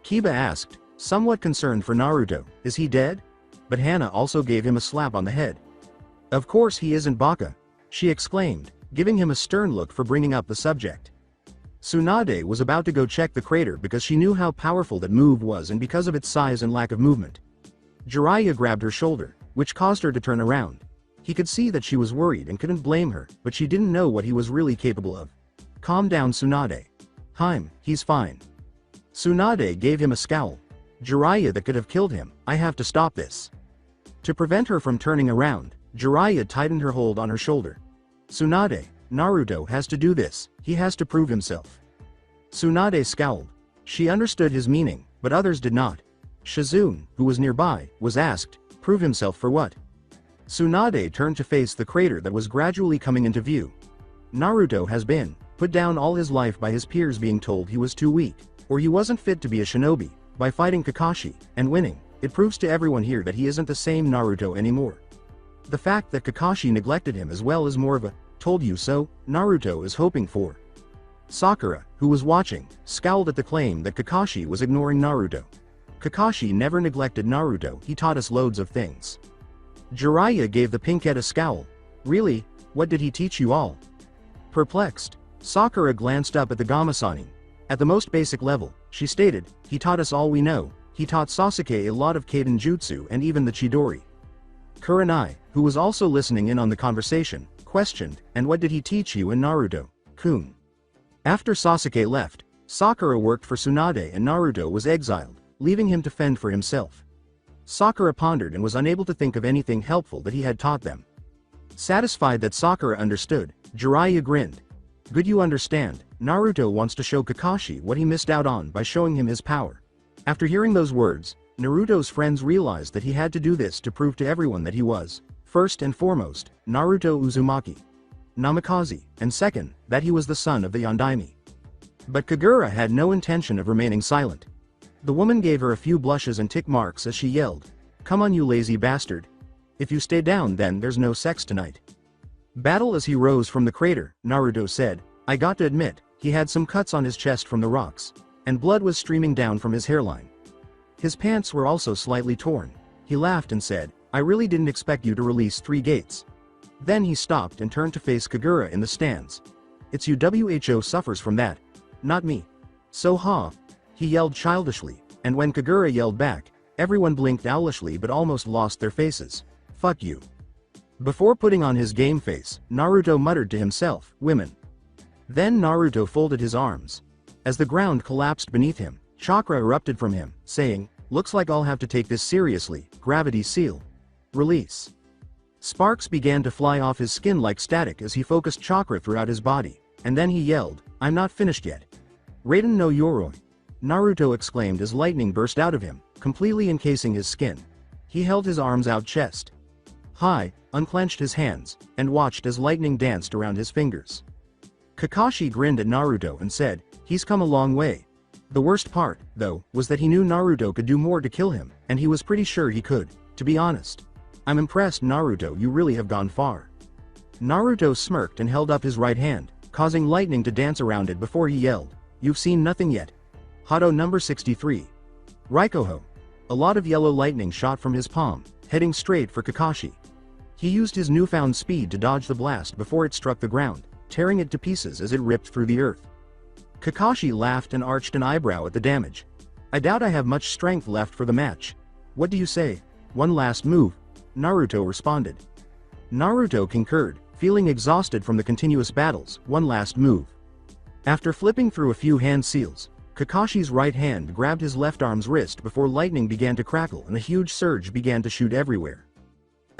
Kiba asked, somewhat concerned for Naruto, "Is he dead?" But Hana also gave him a slap on the head. "Of course he isn't, Baka. she exclaimed, giving him a stern look for bringing up the subject. Tsunade was about to go check the crater because she knew how powerful that move was and because of its size and lack of movement. Jiraiya grabbed her shoulder, which caused her to turn around. He could see that she was worried and couldn't blame her, but she didn't know what he was really capable of. Calm down, Tsunade. He's fine. Tsunade gave him a scowl. Jiraiya, that could have killed him, I have to stop this. To prevent her from turning around, Jiraiya tightened her hold on her shoulder. Tsunade, Naruto has to do this, he has to prove himself. Tsunade scowled. She understood his meaning, but others did not. Shizune, who was nearby, was asked, prove himself for what? Tsunade turned to face the crater that was gradually coming into view. Naruto has been put down all his life by his peers being told he was too weak, or he wasn't fit to be a shinobi. By fighting Kakashi and winning, it proves to everyone here that he isn't the same Naruto anymore. The fact that Kakashi neglected him as well is more of a told you so Naruto is hoping for. Sakura, who was watching, scowled at the claim that Kakashi was ignoring Naruto. Kakashi never neglected Naruto, he taught us loads of things. Jiraiya gave the pinkette a scowl. Really? What did he teach you all? Perplexed, Sakura glanced up at the Gamasani. At the most basic level, she stated, he taught us all we know, he taught Sasuke a lot of Kenjutsu and even the Chidori. Kurenai, who was also listening in on the conversation, questioned, and what did he teach you in Naruto-kun? After Sasuke left, Sakura worked for Tsunade and Naruto was exiled, leaving him to fend for himself. Sakura pondered and was unable to think of anything helpful that he had taught them. Satisfied that Sakura understood, Jiraiya grinned. Good, you understand, Naruto wants to show Kakashi what he missed out on by showing him his power. After hearing those words, Naruto's friends realized that he had to do this to prove to everyone that he was, first and foremost, Naruto Uzumaki, Namikaze, and second, that he was the son of the Yondaime. But Kagura had no intention of remaining silent. The woman gave her a few blushes and tick marks as she yelled, "Come on, you lazy bastard. If you stay down, then there's no sex tonight." Battle. As he rose from the crater, Naruto said, I got to admit, he had some cuts on his chest from the rocks, and blood was streaming down from his hairline. His pants were also slightly torn. He laughed and said, I really didn't expect you to release 3 gates. Then he stopped and turned to face Kagura in the stands. It's you, who suffers from that, not me. So ha! He yelled childishly, and when Kagura yelled back, everyone blinked owlishly but almost lost their faces. Fuck you. Before putting on his game face, Naruto muttered to himself, women. Then Naruto folded his arms. As the ground collapsed beneath him, chakra erupted from him, saying, looks like I'll have to take this seriously, gravity seal. Release. Sparks began to fly off his skin like static as he focused chakra throughout his body, and then he yelled, I'm not finished yet. Raiden no Yoroi. Naruto exclaimed as lightning burst out of him, completely encasing his skin. He held his arms out chest high, unclenched his hands, and watched as lightning danced around his fingers. Kakashi grinned at Naruto and said, he's come a long way. The worst part, though, was that he knew Naruto could do more to kill him, and he was pretty sure he could, to be honest. I'm impressed, Naruto, you really have gone far. Naruto smirked and held up his right hand, causing lightning to dance around it before he yelled, you've seen nothing yet. Hado number 63. Raikoho. A lot of yellow lightning shot from his palm, heading straight for Kakashi. He used his newfound speed to dodge the blast before it struck the ground, tearing it to pieces as it ripped through the earth. Kakashi laughed and arched an eyebrow at the damage. I doubt I have much strength left for the match. What do you say? One last move? Naruto responded. Naruto concurred, feeling exhausted from the continuous battles. One last move. After flipping through a few hand seals, Kakashi's right hand grabbed his left arm's wrist before lightning began to crackle and a huge surge began to shoot everywhere.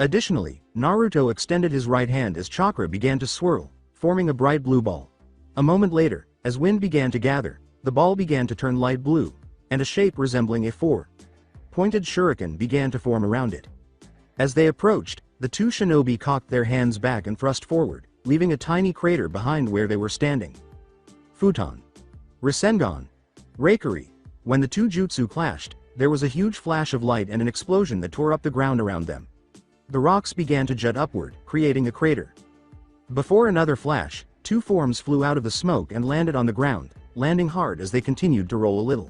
Additionally, Naruto extended his right hand as chakra began to swirl, forming a bright blue ball. A moment later, as wind began to gather, the ball began to turn light blue, and a shape resembling a 4-pointed shuriken began to form around it. As they approached, the two shinobi cocked their hands back and thrust forward, leaving a tiny crater behind where they were standing. Futon. Rasengan. Raikage. When the two jutsu clashed, there was a huge flash of light and an explosion that tore up the ground around them. The rocks began to jut upward, creating a crater. Before another flash, two forms flew out of the smoke and landed on the ground, landing hard as they continued to roll a little.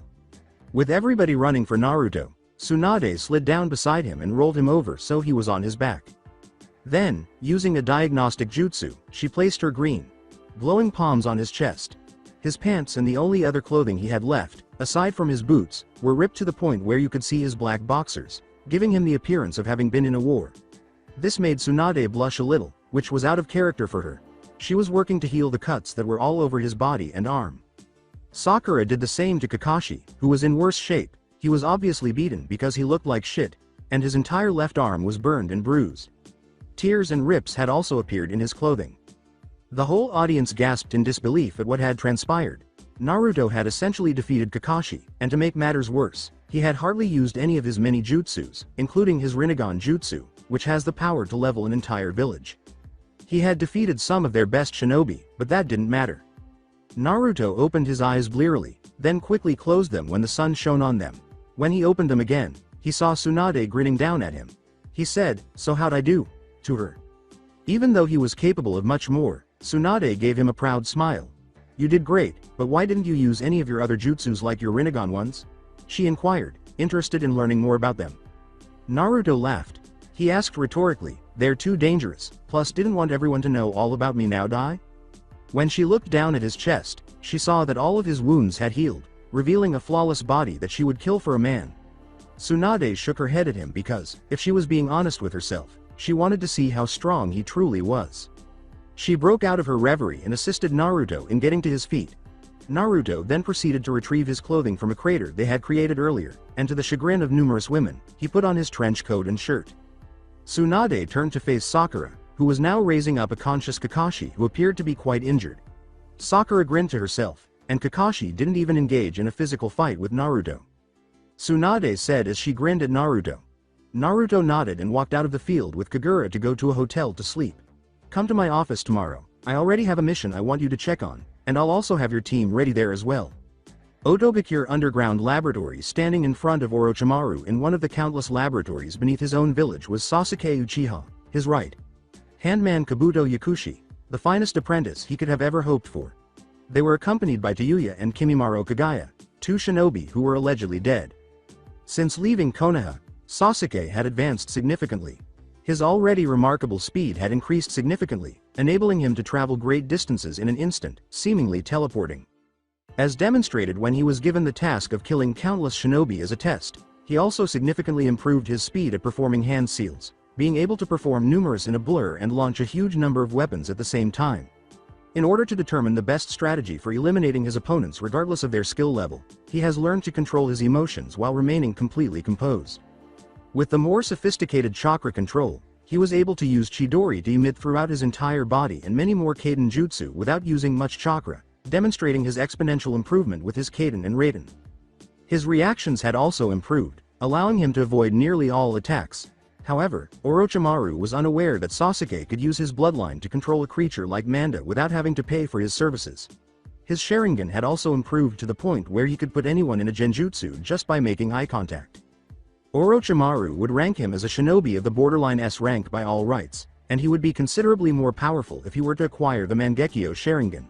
With everybody running for Naruto, Tsunade slid down beside him and rolled him over so he was on his back. Then, using a diagnostic jutsu, she placed her green, glowing palms on his chest. His pants and the only other clothing he had left, aside from his boots, were ripped to the point where you could see his black boxers, giving him the appearance of having been in a war. This made Tsunade blush a little, which was out of character for her. She was working to heal the cuts that were all over his body and arm. Sakura did the same to Kakashi, who was in worse shape. He was obviously beaten because he looked like shit, and his entire left arm was burned and bruised. Tears and rips had also appeared in his clothing. The whole audience gasped in disbelief at what had transpired. Naruto had essentially defeated Kakashi, and to make matters worse, he had hardly used any of his many jutsus, including his Renegon jutsu, which has the power to level an entire village. He had defeated some of their best shinobi, but that didn't matter. Naruto opened his eyes blearily, then quickly closed them when the sun shone on them. When he opened them again, he saw Tsunade grinning down at him. He said, "So how'd I do?" to her. Even though he was capable of much more, Tsunade gave him a proud smile. "You did great, but why didn't you use any of your other jutsus like your Rinnegan ones?" she inquired, interested in learning more about them. Naruto laughed. He asked rhetorically, "They're too dangerous, plus didn't want everyone to know all about me now, die?" When she looked down at his chest, she saw that all of his wounds had healed, revealing a flawless body that she would kill for a man. Tsunade shook her head at him because, if she was being honest with herself, she wanted to see how strong he truly was. She broke out of her reverie and assisted Naruto in getting to his feet. Naruto then proceeded to retrieve his clothing from a crater they had created earlier, and to the chagrin of numerous women, he put on his trench coat and shirt. Tsunade turned to face Sakura, who was now raising up a conscious Kakashi who appeared to be quite injured. Sakura grinned to herself, and Kakashi didn't even engage in a physical fight with Naruto. Tsunade said as she grinned at Naruto. Naruto nodded and walked out of the field with Kagura to go to a hotel to sleep. "Come to my office tomorrow. I already have a mission I want you to check on, and I'll also have your team ready there as well." Otogakure Underground Laboratory, standing in front of Orochimaru in one of the countless laboratories beneath his own village, was Sasuke Uchiha, his right handman Kabuto Yakushi, the finest apprentice he could have ever hoped for. They were accompanied by Tayuya and Kimimaro Kagaya, two shinobi who were allegedly dead. Since leaving Konoha, Sasuke had advanced significantly. His already remarkable speed had increased significantly, enabling him to travel great distances in an instant, seemingly teleporting. As demonstrated when he was given the task of killing countless shinobi as a test, he also significantly improved his speed at performing hand seals, being able to perform numerous in a blur and launch a huge number of weapons at the same time. In order to determine the best strategy for eliminating his opponents regardless of their skill level, he has learned to control his emotions while remaining completely composed. With the more sophisticated chakra control, he was able to use Chidori to emit throughout his entire body and many more Kaden jutsu without using much chakra, demonstrating his exponential improvement with his Kaden and Raiden. His reactions had also improved, allowing him to avoid nearly all attacks. However, Orochimaru was unaware that Sasuke could use his bloodline to control a creature like Manda without having to pay for his services. His Sharingan had also improved to the point where he could put anyone in a genjutsu just by making eye contact. Orochimaru would rank him as a shinobi of the borderline S rank by all rights, and he would be considerably more powerful if he were to acquire the Mangekyo Sharingan.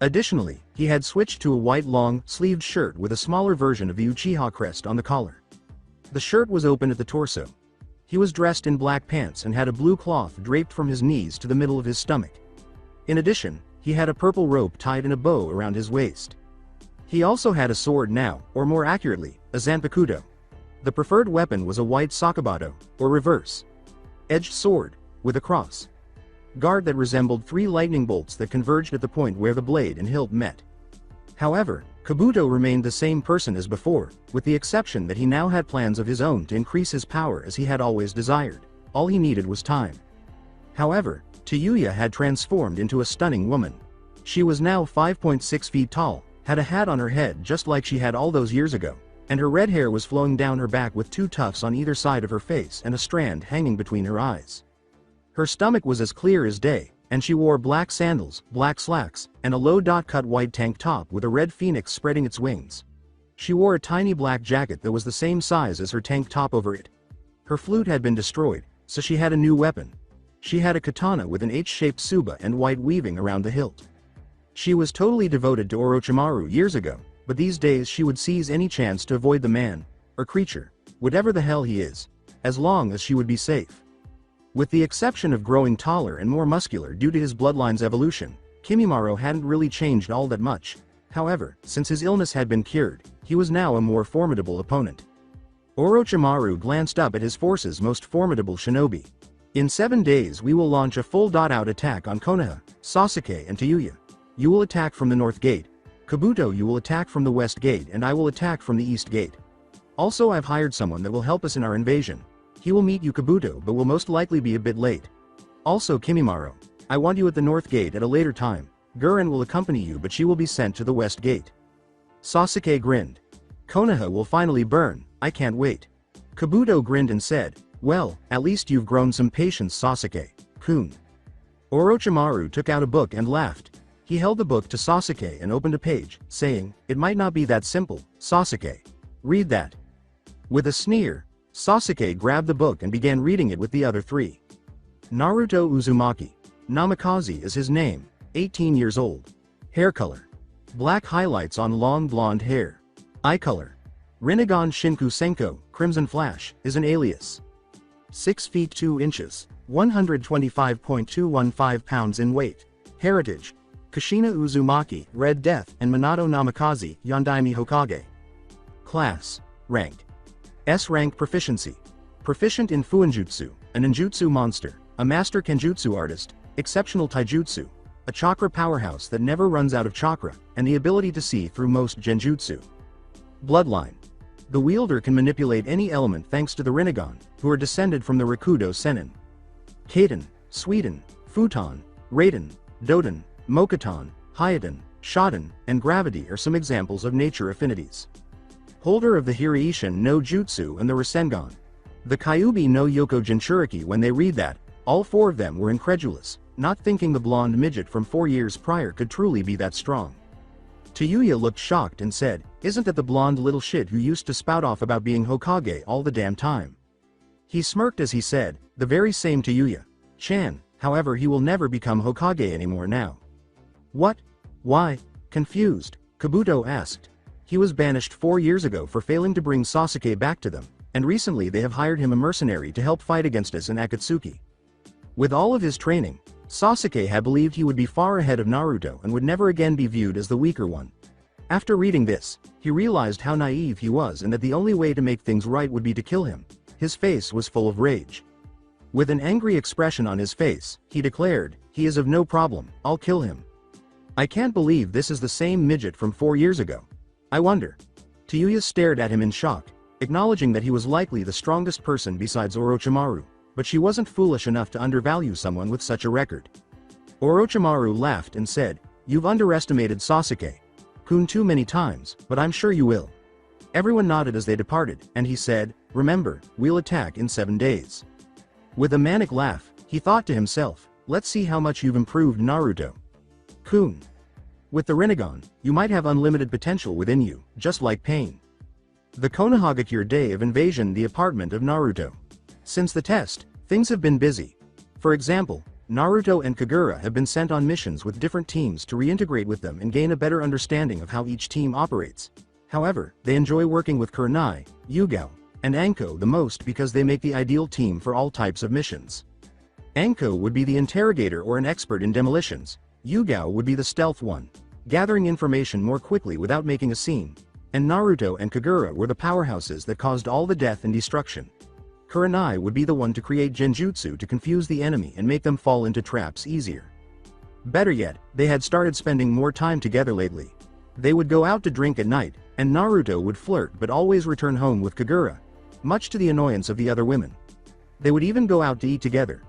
Additionally, he had switched to a white long-sleeved shirt with a smaller version of the Uchiha crest on the collar. The shirt was open at the torso. He was dressed in black pants and had a blue cloth draped from his knees to the middle of his stomach. In addition, he had a purple rope tied in a bow around his waist. He also had a sword now, or more accurately, a Zanpakuto. The preferred weapon was a white Sakabato, or reverse-edged sword, with a cross guard that resembled three lightning bolts that converged at the point where the blade and hilt met. However, Kabuto remained the same person as before, with the exception that he now had plans of his own to increase his power as he had always desired. All he needed was time. However, Tayuya had transformed into a stunning woman. She was now 5.6 feet tall, had a hat on her head just like she had all those years ago, and her red hair was flowing down her back with two tufts on either side of her face and a strand hanging between her eyes. Her stomach was as clear as day, and she wore black sandals, black slacks, and a low dot-cut white tank top with a red phoenix spreading its wings. She wore a tiny black jacket that was the same size as her tank top over it. Her flute had been destroyed, so she had a new weapon. She had a katana with an H-shaped tsuba and white weaving around the hilt. She was totally devoted to Orochimaru years ago, but these days she would seize any chance to avoid the man, or creature, whatever the hell he is, as long as she would be safe. With the exception of growing taller and more muscular due to his bloodline's evolution, Kimimaro hadn't really changed all that much. However, since his illness had been cured, he was now a more formidable opponent. Orochimaru glanced up at his force's most formidable shinobi. In 7 days we will launch a full-out attack on Konoha, Sasuke and Tayuya. You will attack from the north gate. Kabuto, you will attack from the west gate, and I will attack from the east gate. Also, I've hired someone that will help us in our invasion. He will meet you Kabuto, but will most likely be a bit late. Also Kimimaro, I want you at the north gate at a later time. Guren will accompany you, but she will be sent to the west gate. Sasuke grinned. Konoha will finally burn, I can't wait. Kabuto grinned and said, well, at least you've grown some patience, Sasuke-kun. Orochimaru took out a book and laughed. He held the book to Sasuke and opened a page, saying, it might not be that simple, Sasuke. Read that. With a sneer, Sasuke grabbed the book and began reading it with the other 3. Naruto Uzumaki. Namikaze is his name, 18 years old. Hair color. Black highlights on long blonde hair. Eye color. Renegon Shinku Senko, Crimson Flash, is an alias. 6 feet 2 inches, 125.215 pounds in weight. Heritage. Kushina Uzumaki, Red Death, and Minato Namikaze, Yondaime Hokage. Class. Rank. S rank proficiency. Proficient in Fuinjutsu, a ninjutsu monster, a master Kenjutsu artist, exceptional taijutsu, a chakra powerhouse that never runs out of chakra, and the ability to see through most genjutsu. Bloodline. The wielder can manipulate any element thanks to the Renegon, who are descended from the Rakudo Sennin. Kaden, Sweden, Futon, Raiden, Doden, Mokuton, Hyeten, Shoten, and Gravity are some examples of nature affinities. Holder of the Hiraishin no Jutsu and the Rasengan. The Kyuubi no Yoko Jinchuriki. When they read that, all 4 of them were incredulous, not thinking the blonde midget from 4 years prior could truly be that strong. Tayuya looked shocked and said, isn't that the blonde little shit who used to spout off about being Hokage all the damn time? He smirked as he said, the very same Tayuya-chan, however he will never become Hokage anymore now. What? Why? Confused, Kabuto asked. He was banished 4 years ago for failing to bring Sasuke back to them, and recently they have hired him a mercenary to help fight against us in Akatsuki. With all of his training, Sasuke had believed he would be far ahead of Naruto and would never again be viewed as the weaker one. After reading this, he realized how naive he was and that the only way to make things right would be to kill him. His face was full of rage. With an angry expression on his face, he declared, he is of no problem, I'll kill him. I can't believe this is the same midget from 4 years ago. I wonder. Tayuya stared at him in shock, acknowledging that he was likely the strongest person besides Orochimaru, but she wasn't foolish enough to undervalue someone with such a record. Orochimaru laughed and said, you've underestimated Sasuke-kun too many times, but I'm sure you will. Everyone nodded as they departed, and he said, remember, we'll attack in 7 days. With a manic laugh, he thought to himself, let's see how much you've improved Naruto-kun. With the Renegon, you might have unlimited potential within you, just like Pain. The Konohagakure day of invasion, the apartment of Naruto. Since the test, things have been busy. For example, Naruto and Kagura have been sent on missions with different teams to reintegrate with them and gain a better understanding of how each team operates. However, they enjoy working with Kurenai, Yugao, and Anko the most because they make the ideal team for all types of missions. Anko would be the interrogator or an expert in demolitions. Yugao would be the stealth one, gathering information more quickly without making a scene. And Naruto and Kagura were the powerhouses that caused all the death and destruction. Kurenai would be the one to create genjutsu to confuse the enemy and make them fall into traps easier. Better yet, they had started spending more time together lately. They would go out to drink at night, and Naruto would flirt but always return home with Kagura, much to the annoyance of the other women. They would even go out to eat together.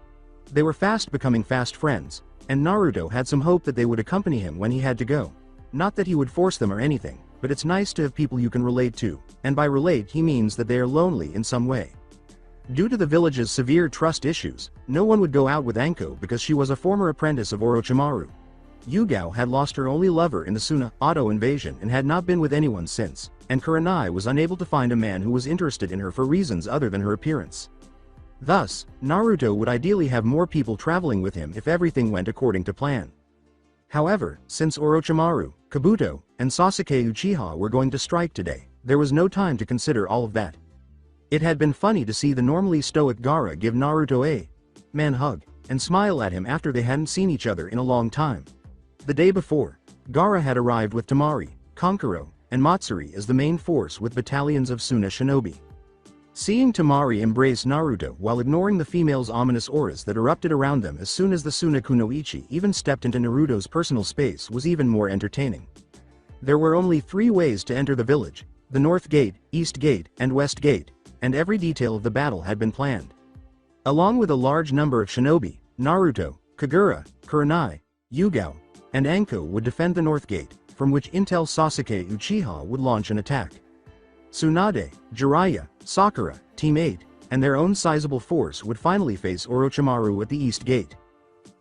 They were fast becoming fast friends, and Naruto had some hope that they would accompany him when he had to go. Not that he would force them or anything, but it's nice to have people you can relate to, and by relate he means that they are lonely in some way. Due to the village's severe trust issues, no one would go out with Anko because she was a former apprentice of Orochimaru. Yugao had lost her only lover in the Tsunade invasion and had not been with anyone since, and Kurenai was unable to find a man who was interested in her for reasons other than her appearance. Thus, Naruto would ideally have more people traveling with him if everything went according to plan. However, since Orochimaru, Kabuto, and Sasuke Uchiha were going to strike today, there was no time to consider all of that. It had been funny to see the normally stoic Gaara give Naruto a man hug, and smile at him after they hadn't seen each other in a long time. The day before, Gaara had arrived with Temari, Kankuro, and Matsuri as the main force with battalions of Suna shinobi. Seeing Temari embrace Naruto while ignoring the female's ominous auras that erupted around them as soon as the Suna Kunoichi even stepped into Naruto's personal space was even more entertaining. There were only 3 ways to enter the village: the North Gate, East Gate, and West Gate, and every detail of the battle had been planned. Along with a large number of shinobi, Naruto, Kagura, Kurenai, Yugao, and Anko would defend the North Gate, from which Intel Sasuke Uchiha would launch an attack. Tsunade, Jiraiya, Sakura, Team 8, and their own sizable force would finally face Orochimaru at the East Gate.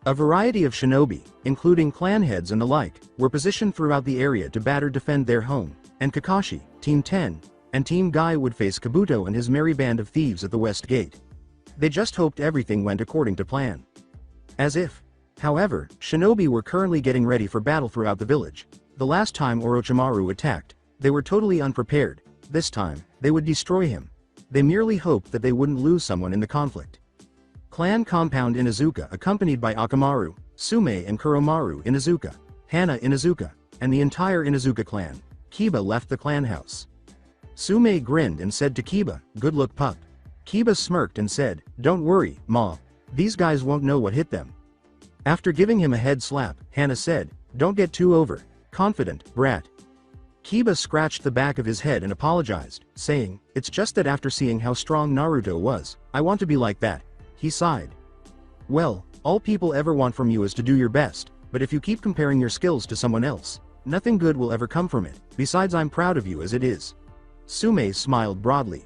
A variety of shinobi, including clan heads and the like, were positioned throughout the area to batter defend their home, and Kakashi, Team 10, and Team Guy would face Kabuto and his merry band of thieves at the West Gate. They just hoped everything went according to plan. As if. However, shinobi were currently getting ready for battle throughout the village. The last time Orochimaru attacked, they were totally unprepared. This time, they would destroy him. They merely hoped that they wouldn't lose someone in the conflict. Clan compound Inuzuka accompanied by Akamaru, Sume and Kuromaru Inuzuka, Hana Inuzuka, and the entire Inuzuka clan. Kiba left the clan house. Sume grinned and said to Kiba, "Good luck, pup." Kiba smirked and said, "Don't worry, Ma. These guys won't know what hit them." After giving him a head slap, Hana said, "Don't get too confident, brat." Kiba scratched the back of his head and apologized, saying, "It's just that after seeing how strong Naruto was, I want to be like that." He sighed. "Well, all people ever want from you is to do your best, but if you keep comparing your skills to someone else, nothing good will ever come from it. Besides, I'm proud of you as it is." Sume smiled broadly.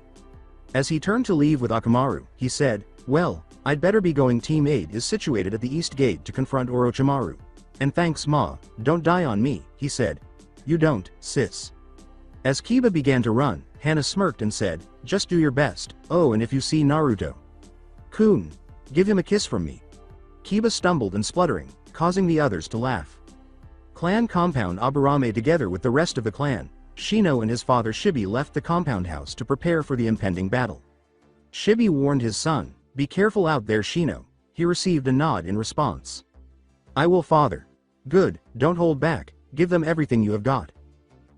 As he turned to leave with Akamaru, he said, "Well, I'd better be going. Team 8 is situated at the East Gate to confront Orochimaru. And thanks, Ma, don't die on me," he said. "You don't, sis." As Kiba began to run, Hana smirked and said, "Just do your best. Oh, and if you see Naruto-kun, give him a kiss from me." Kiba stumbled and spluttering, causing the others to laugh. Clan compound Aburame together with the rest of the clan, Shino and his father Shibi left the compound house to prepare for the impending battle. Shibi warned his son, "Be careful out there, Shino." He received a nod in response. "I will, father." "Good, don't hold back. Give them everything you have got."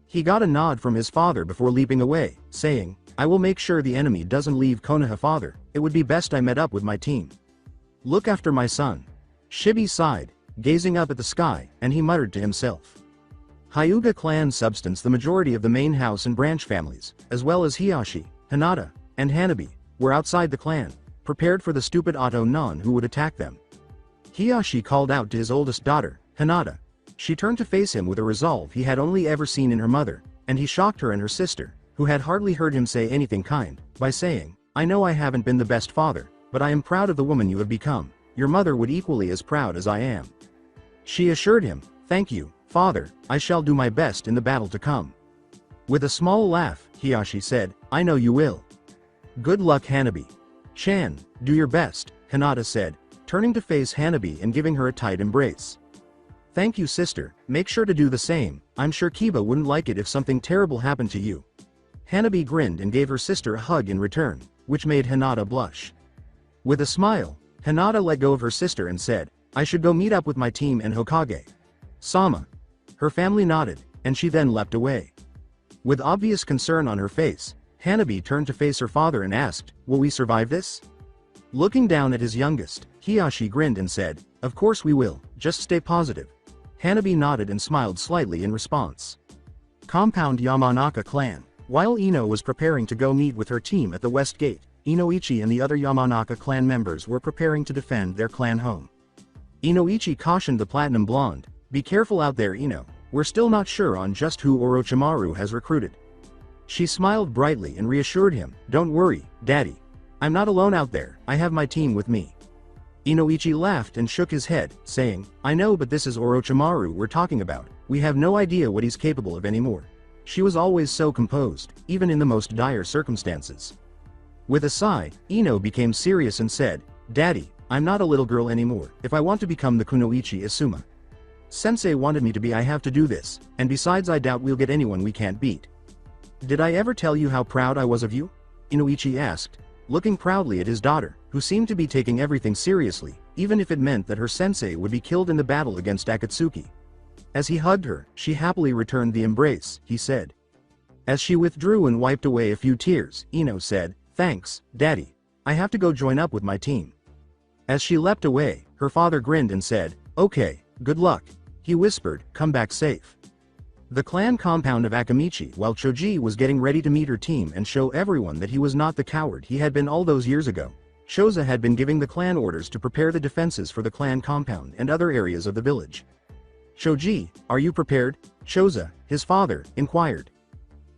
He got a nod from his father before leaping away, saying, "I will make sure the enemy doesn't leave Konoha, father. It would be best I met up with my team. Look after my son." Shibi sighed, gazing up at the sky, and he muttered to himself. Hyuga clan substance the majority of the main house and branch families, as well as Hiyashi, Hinata, and Hanabi, were outside the clan, prepared for the stupid Otto non who would attack them. Hiyashi called out to his oldest daughter, Hinata. She turned to face him with a resolve he had only ever seen in her mother, and he shocked her and her sister, who had hardly heard him say anything kind, by saying, "I know I haven't been the best father, but I am proud of the woman you have become. Your mother would equally as proud as I am." She assured him, "Thank you, father, I shall do my best in the battle to come." With a small laugh, Hiyashi said, "I know you will." "Good luck, Hanabi." "Chan, do your best," Hinata said, turning to face Hanabi and giving her a tight embrace. "Thank you, sister, make sure to do the same. I'm sure Kiba wouldn't like it if something terrible happened to you." Hanabi grinned and gave her sister a hug in return, which made Hinata blush. With a smile, Hinata let go of her sister and said, "I should go meet up with my team and Hokage Sama." Her family nodded, and she then leapt away. With obvious concern on her face, Hanabi turned to face her father and asked, "Will we survive this?" Looking down at his youngest, Hiyashi grinned and said, "Of course we will, just stay positive." Hanabi nodded and smiled slightly in response. Compound Yamanaka clan. While Ino was preparing to go meet with her team at the West Gate, Inoichi and the other Yamanaka clan members were preparing to defend their clan home. Inoichi cautioned the platinum blonde, "Be careful out there, Ino. We're still not sure on just who Orochimaru has recruited." She smiled brightly and reassured him, "Don't worry, Daddy. I'm not alone out there, I have my team with me." Inoichi laughed and shook his head, saying, "I know, but this is Orochimaru we're talking about. We have no idea what he's capable of anymore." She was always so composed, even in the most dire circumstances. With a sigh, Ino became serious and said, "Daddy, I'm not a little girl anymore. If I want to become the Kunoichi Isuma Sensei wanted me to be, I have to do this, and besides I doubt we'll get anyone we can't beat." "Did I ever tell you how proud I was of you?" Inoichi asked, looking proudly at his daughter, who seemed to be taking everything seriously, even if it meant that her sensei would be killed in the battle against Akatsuki. As he hugged her, she happily returned the embrace, he said. As she withdrew and wiped away a few tears, Ino said, "Thanks, Daddy. I have to go join up with my team." As she leapt away, her father grinned and said, "Okay, good luck." He whispered, "Come back safe." The clan compound of Akamichi, while Choji was getting ready to meet her team and show everyone that he was not the coward he had been all those years ago, Shoza had been giving the clan orders to prepare the defenses for the clan compound and other areas of the village. "Choji, are you prepared?" Shoza, his father, inquired.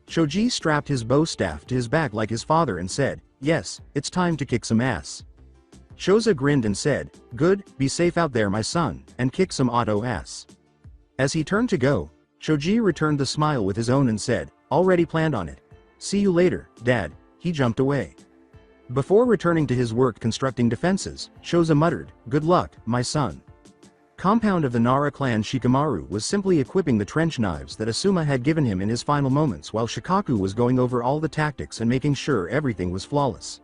Choji strapped his bow staff to his back like his father and said, "Yes, it's time to kick some ass." Shoza grinned and said, "Good, be safe out there my son, and kick some auto ass." As he turned to go, Choji returned the smile with his own and said, "Already planned on it. See you later, Dad." He jumped away. Before returning to his work constructing defenses, Shoza muttered, "Good luck, my son." Compound of the Nara clan Shikamaru was simply equipping the trench knives that Asuma had given him in his final moments while Shikaku was going over all the tactics and making sure everything was flawless.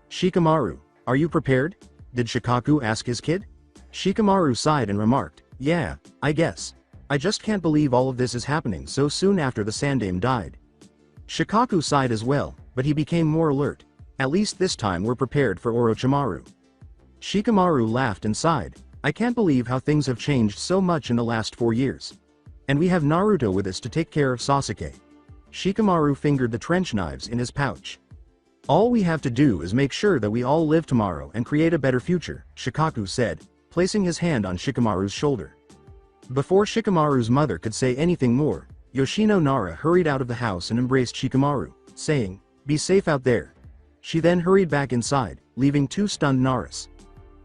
"Shikamaru, are you prepared?" did Shikaku ask his kid? Shikamaru sighed and remarked, "Yeah, I guess. I just can't believe all of this is happening so soon after the Sandame died." Shikaku sighed as well, but he became more alert. "At least this time we're prepared for Orochimaru." Shikamaru laughed and sighed, "I can't believe how things have changed so much in the last 4 years. And we have Naruto with us to take care of Sasuke." Shikamaru fingered the trench knives in his pouch. "All we have to do is make sure that we all live tomorrow and create a better future," Shikaku said, placing his hand on Shikamaru's shoulder. Before Shikamaru's mother could say anything more, Yoshino Nara hurried out of the house and embraced Shikamaru, saying, "Be safe out there." She then hurried back inside, leaving 2 stunned Naras.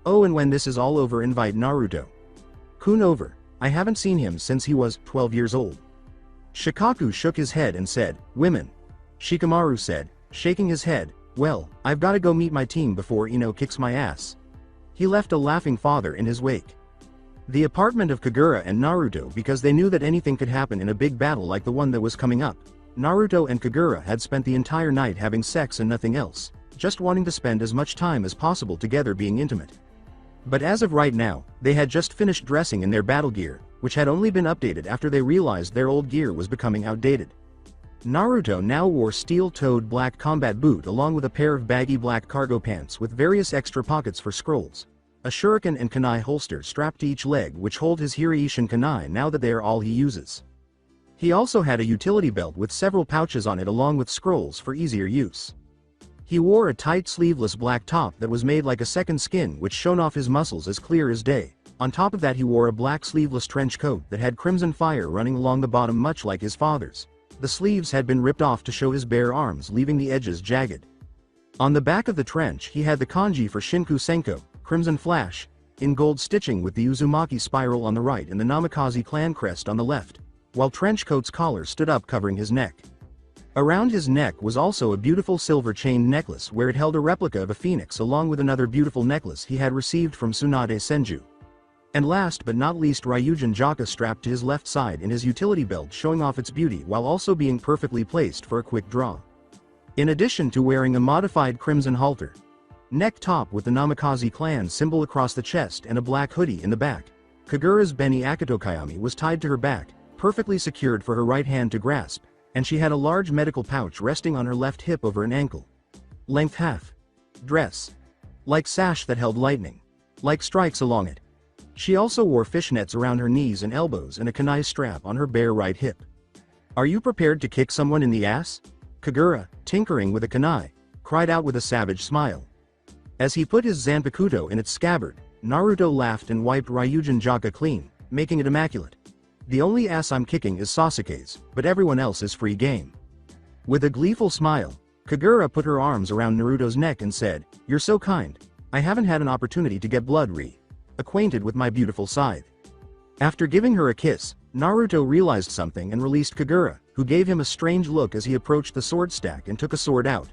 "Oh, and when this is all over, invite Naruto-kun over. I haven't seen him since he was 12 years old." Shikaku shook his head and said, "Women." Shikamaru said, shaking his head, "Well, I've gotta go meet my team before Ino kicks my ass." He left a laughing father in his wake. The apartment of Kagura and Naruto, because they knew that anything could happen in a big battle like the one that was coming up. Naruto and Kagura had spent the entire night having sex and nothing else, just wanting to spend as much time as possible together being intimate. But as of right now, they had just finished dressing in their battle gear, which had only been updated after they realized their old gear was becoming outdated. Naruto now wore steel-toed black combat boot along with a pair of baggy black cargo pants with various extra pockets for scrolls, a shuriken and kunai holster strapped to each leg which hold his Hiraishin kunai now that they are all he uses. He also had a utility belt with several pouches on it along with scrolls for easier use. He wore a tight sleeveless black top that was made like a second skin which shone off his muscles as clear as day. On top of that he wore a black sleeveless trench coat that had crimson fire running along the bottom much like his father's. The sleeves had been ripped off to show his bare arms leaving the edges jagged. On the back of the trench he had the kanji for Shinku Senko, Crimson Flash, in gold stitching with the Uzumaki spiral on the right and the Namikaze clan crest on the left, while Trenchcoat's collar stood up covering his neck. Around his neck was also a beautiful silver chained necklace where it held a replica of a phoenix along with another beautiful necklace he had received from Tsunade Senju. And last but not least Ryujin Jaka strapped to his left side in his utility belt showing off its beauty while also being perfectly placed for a quick draw. In addition to wearing a modified crimson halter, neck top with the Namikaze clan symbol across the chest and a black hoodie in the back, Kagura's Beni Akatokayami was tied to her back, perfectly secured for her right hand to grasp, and she had a large medical pouch resting on her left hip over an ankle. Length half. Dress. Like sash that held lightning. Like strikes along it. She also wore fishnets around her knees and elbows and a kunai strap on her bare right hip. "Are you prepared to kick someone in the ass?" Kagura, tinkering with a kunai, cried out with a savage smile. As he put his Zanpakuto in its scabbard, Naruto laughed and wiped Ryujin Jaka clean, making it immaculate. "The only ass I'm kicking is Sasuke's, but everyone else is free game." With a gleeful smile, Kagura put her arms around Naruto's neck and said, "You're so kind. I haven't had an opportunity to get acquainted with my beautiful side." After giving her a kiss, Naruto realized something and released Kagura, who gave him a strange look as he approached the sword stack and took a sword out.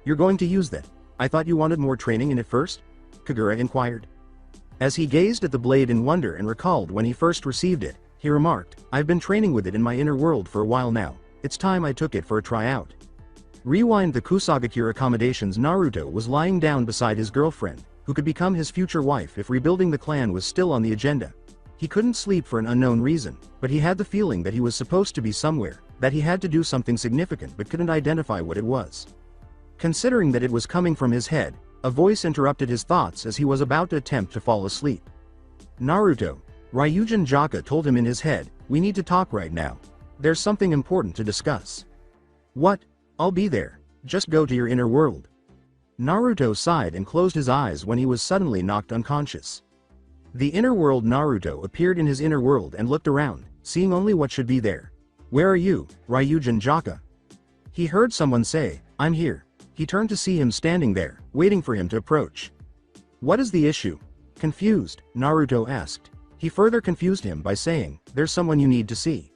"You're going to use that? I thought you wanted more training in it first?" Kagura inquired. As he gazed at the blade in wonder and recalled when he first received it, he remarked, "I've been training with it in my inner world for a while now. It's time I took it for a tryout." Rewind the Kusagakure accommodations. Naruto was lying down beside his girlfriend, who could become his future wife if rebuilding the clan was still on the agenda. He couldn't sleep for an unknown reason, but he had the feeling that he was supposed to be somewhere, that he had to do something significant but couldn't identify what it was. Considering that it was coming from his head, a voice interrupted his thoughts as he was about to attempt to fall asleep. Naruto, Ryujin Jaka told him in his head, "We need to talk right now. There's something important to discuss." "What? I'll be there. Just go to your inner world." Naruto sighed and closed his eyes when he was suddenly knocked unconscious. The inner world. Naruto appeared in his inner world and looked around, seeing only what should be there. "Where are you, Ryujin Jaka?" He heard someone say, "I'm here." He turned to see him standing there, waiting for him to approach. "What is the issue?" Confused, Naruto asked. He further confused him by saying, "There's someone you need to see."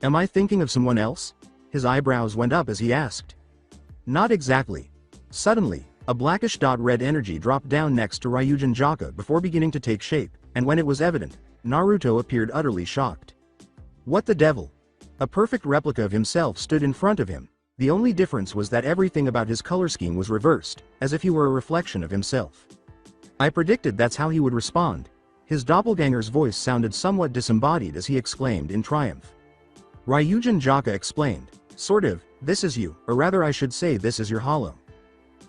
"Am I thinking of someone else?" His eyebrows went up as he asked. "Not exactly." Suddenly, a blackish red energy dropped down next to Ryujin Jaka before beginning to take shape, and when it was evident, Naruto appeared utterly shocked. What the devil? A perfect replica of himself stood in front of him. The only difference was that everything about his color scheme was reversed, as if he were a reflection of himself. "I predicted that's how he would respond." His doppelganger's voice sounded somewhat disembodied as he exclaimed in triumph. Ryujin Jaka explained, "Sort of, this is you, or rather I should say this is your hollow."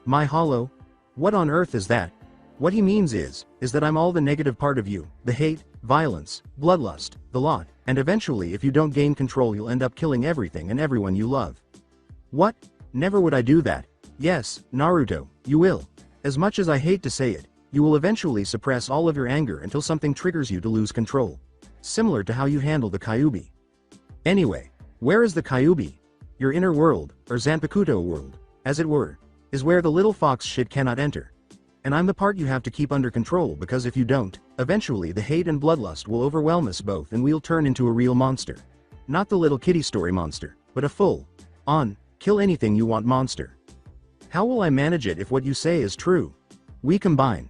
"My hollow? What on earth is that?" "What he means is that I'm all the negative part of you, the hate, violence, bloodlust, the lot, and eventually if you don't gain control you'll end up killing everything and everyone you love." "What? Never would I do that." "Yes, Naruto, you will. As much as I hate to say it, you will eventually suppress all of your anger until something triggers you to lose control. Similar to how you handle the Kyuubi. Anyway, where is the Kyuubi? Your inner world, or Zanpakuto world, as it were, is where the little fox shit cannot enter. And I'm the part you have to keep under control because if you don't, eventually the hate and bloodlust will overwhelm us both and we'll turn into a real monster. Not the little kitty story monster, but a full-on, kill anything you want monster. How will I manage it if what you say is true? We combine.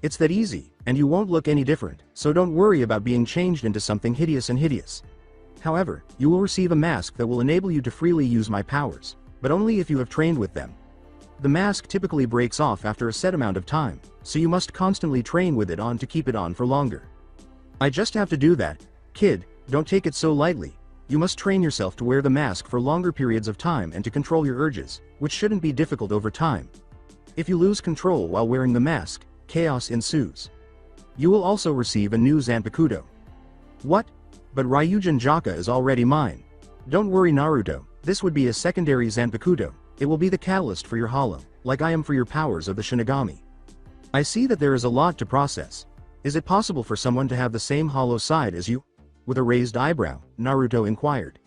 It's that easy, and you won't look any different, so don't worry about being changed into something hideous and hideous. However, you will receive a mask that will enable you to freely use my powers, but only if you have trained with them. The mask typically breaks off after a set amount of time, so you must constantly train with it on to keep it on for longer. I just have to do that. Kid, don't take it so lightly. You must train yourself to wear the mask for longer periods of time and to control your urges, which shouldn't be difficult over time. If you lose control while wearing the mask, chaos ensues. You will also receive a new Zanpakuto." "What? But Ryujin Jaka is already mine." "Don't worry Naruto, this would be a secondary Zanpakuto. It will be the catalyst for your hollow, like I am for your powers of the Shinigami." "I see that there is a lot to process. Is it possible for someone to have the same hollow side as you?" With a raised eyebrow, Naruto inquired.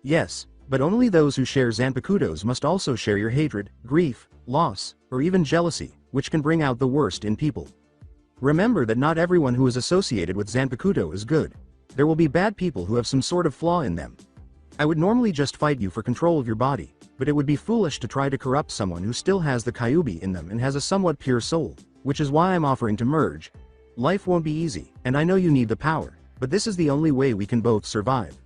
"Yes, but only those who share Zanpakutos must also share your hatred, grief, loss, or even jealousy, which can bring out the worst in people. Remember that not everyone who is associated with Zanpakuto is good. There will be bad people who have some sort of flaw in them. I would normally just fight you for control of your body, but it would be foolish to try to corrupt someone who still has the Kyuubi in them and has a somewhat pure soul, which is why I'm offering to merge. Life won't be easy, and I know you need the power, but this is the only way we can both survive."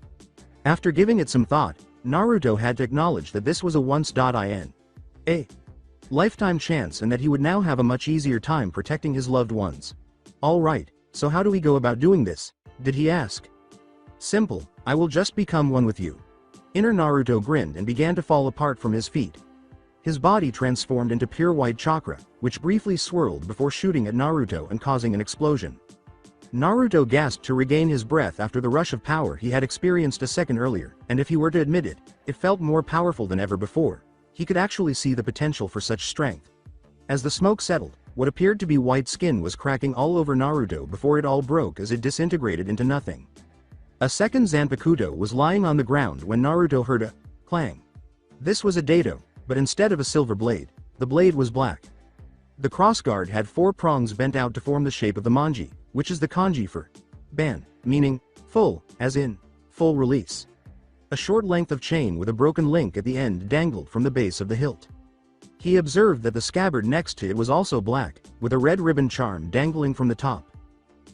After giving it some thought, Naruto had to acknowledge that this was a once-in-a lifetime chance and that he would now have a much easier time protecting his loved ones. "Alright, so how do we go about doing this?" did he ask. "Simple, I will just become one with you." Inner Naruto grinned and began to fall apart from his feet. His body transformed into pure white chakra, which briefly swirled before shooting at Naruto and causing an explosion. Naruto gasped to regain his breath after the rush of power he had experienced a second earlier, and if he were to admit it, it felt more powerful than ever before. He could actually see the potential for such strength. As the smoke settled, what appeared to be white skin was cracking all over Naruto before it all broke as it disintegrated into nothing. A second Zanpakuto was lying on the ground when Naruto heard a clang. This was a dado, but instead of a silver blade, the blade was black. The crossguard had 4 prongs bent out to form the shape of the manji, which is the kanji for ban, meaning full, as in full release. A short length of chain with a broken link at the end dangled from the base of the hilt. He observed that the scabbard next to it was also black, with a red ribbon charm dangling from the top.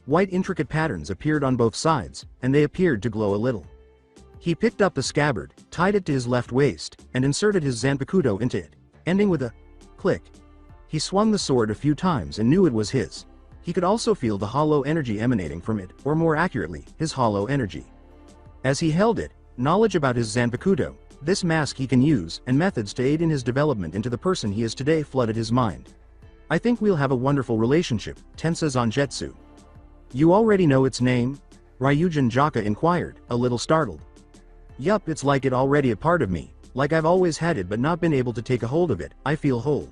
White intricate patterns appeared on both sides, and they appeared to glow a little. He picked up the scabbard, tied it to his left waist, and inserted his Zanpakuto into it, ending with a click. He swung the sword a few times and knew it was his. He could also feel the hollow energy emanating from it, or more accurately, his hollow energy. As he held it, knowledge about his Zanpakuto, this mask he can use, and methods to aid in his development into the person he is today flooded his mind. I think we'll have a wonderful relationship, Tensa Zangetsu. You already know its name? Ryujin Jaka inquired, a little startled. Yup, it's like it already a part of me, like I've always had it but not been able to take a hold of it. I feel whole.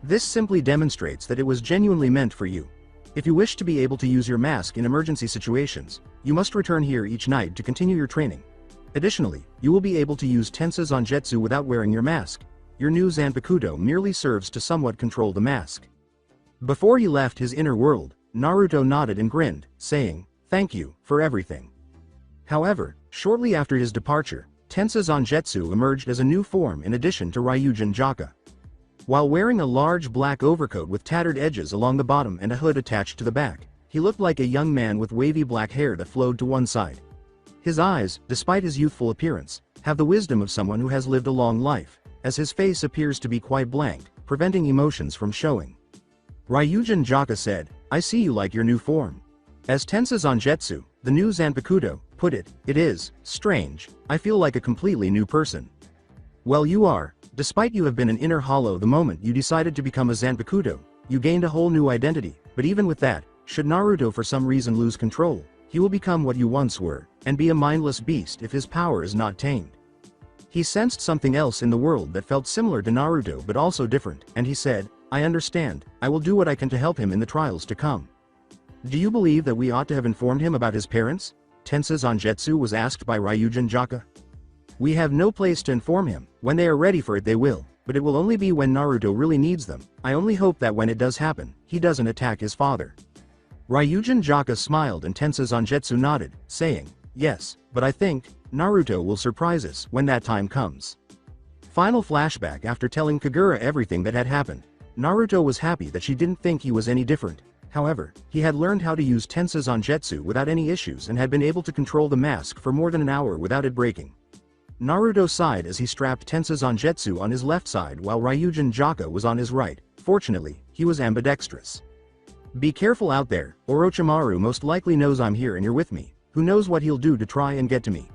This simply demonstrates that it was genuinely meant for you. If you wish to be able to use your mask in emergency situations, you must return here each night to continue your training. Additionally, you will be able to use Tensa Zangetsu without wearing your mask. Your new Zanpakuto merely serves to somewhat control the mask. Before he left his inner world, Naruto nodded and grinned, saying, "Thank you for everything." However, shortly after his departure, Tensa Zangetsu emerged as a new form in addition to Ryujin Jaka. While wearing a large black overcoat with tattered edges along the bottom and a hood attached to the back, he looked like a young man with wavy black hair that flowed to one side. His eyes, despite his youthful appearance, have the wisdom of someone who has lived a long life, as his face appears to be quite blank, preventing emotions from showing. Ryujin Jaka said, "I see you like your new form." As Tensa Zangetsu, the new Zanpakuto, put it, "It is strange. I feel like a completely new person." Well, you are. Despite you have been an inner hollow the moment you decided to become a Zanpakuto, you gained a whole new identity, but even with that, should Naruto for some reason lose control, he will become what you once were, and be a mindless beast if his power is not tamed. He sensed something else in the world that felt similar to Naruto but also different, and he said, "I understand. I will do what I can to help him in the trials to come." Do you believe that we ought to have informed him about his parents? Tensa Zangetsu was asked by Ryujin Jaka. We have no place to inform him. When they are ready for it they will, but it will only be when Naruto really needs them. I only hope that when it does happen, he doesn't attack his father. Ryujin Jaka smiled and Tensa Zangetsu nodded, saying, "Yes, but I think Naruto will surprise us when that time comes." Final flashback. After telling Kagura everything that had happened, Naruto was happy that she didn't think he was any different. However, he had learned how to use Tensa Zangetsu without any issues and had been able to control the mask for more than an hour without it breaking. Naruto sighed as he strapped Tensa Zangetsu on his left side while Ryujin Jaka was on his right. Fortunately, he was ambidextrous. Be careful out there, Orochimaru most likely knows I'm here and you're with me. Who knows what he'll do to try and get to me.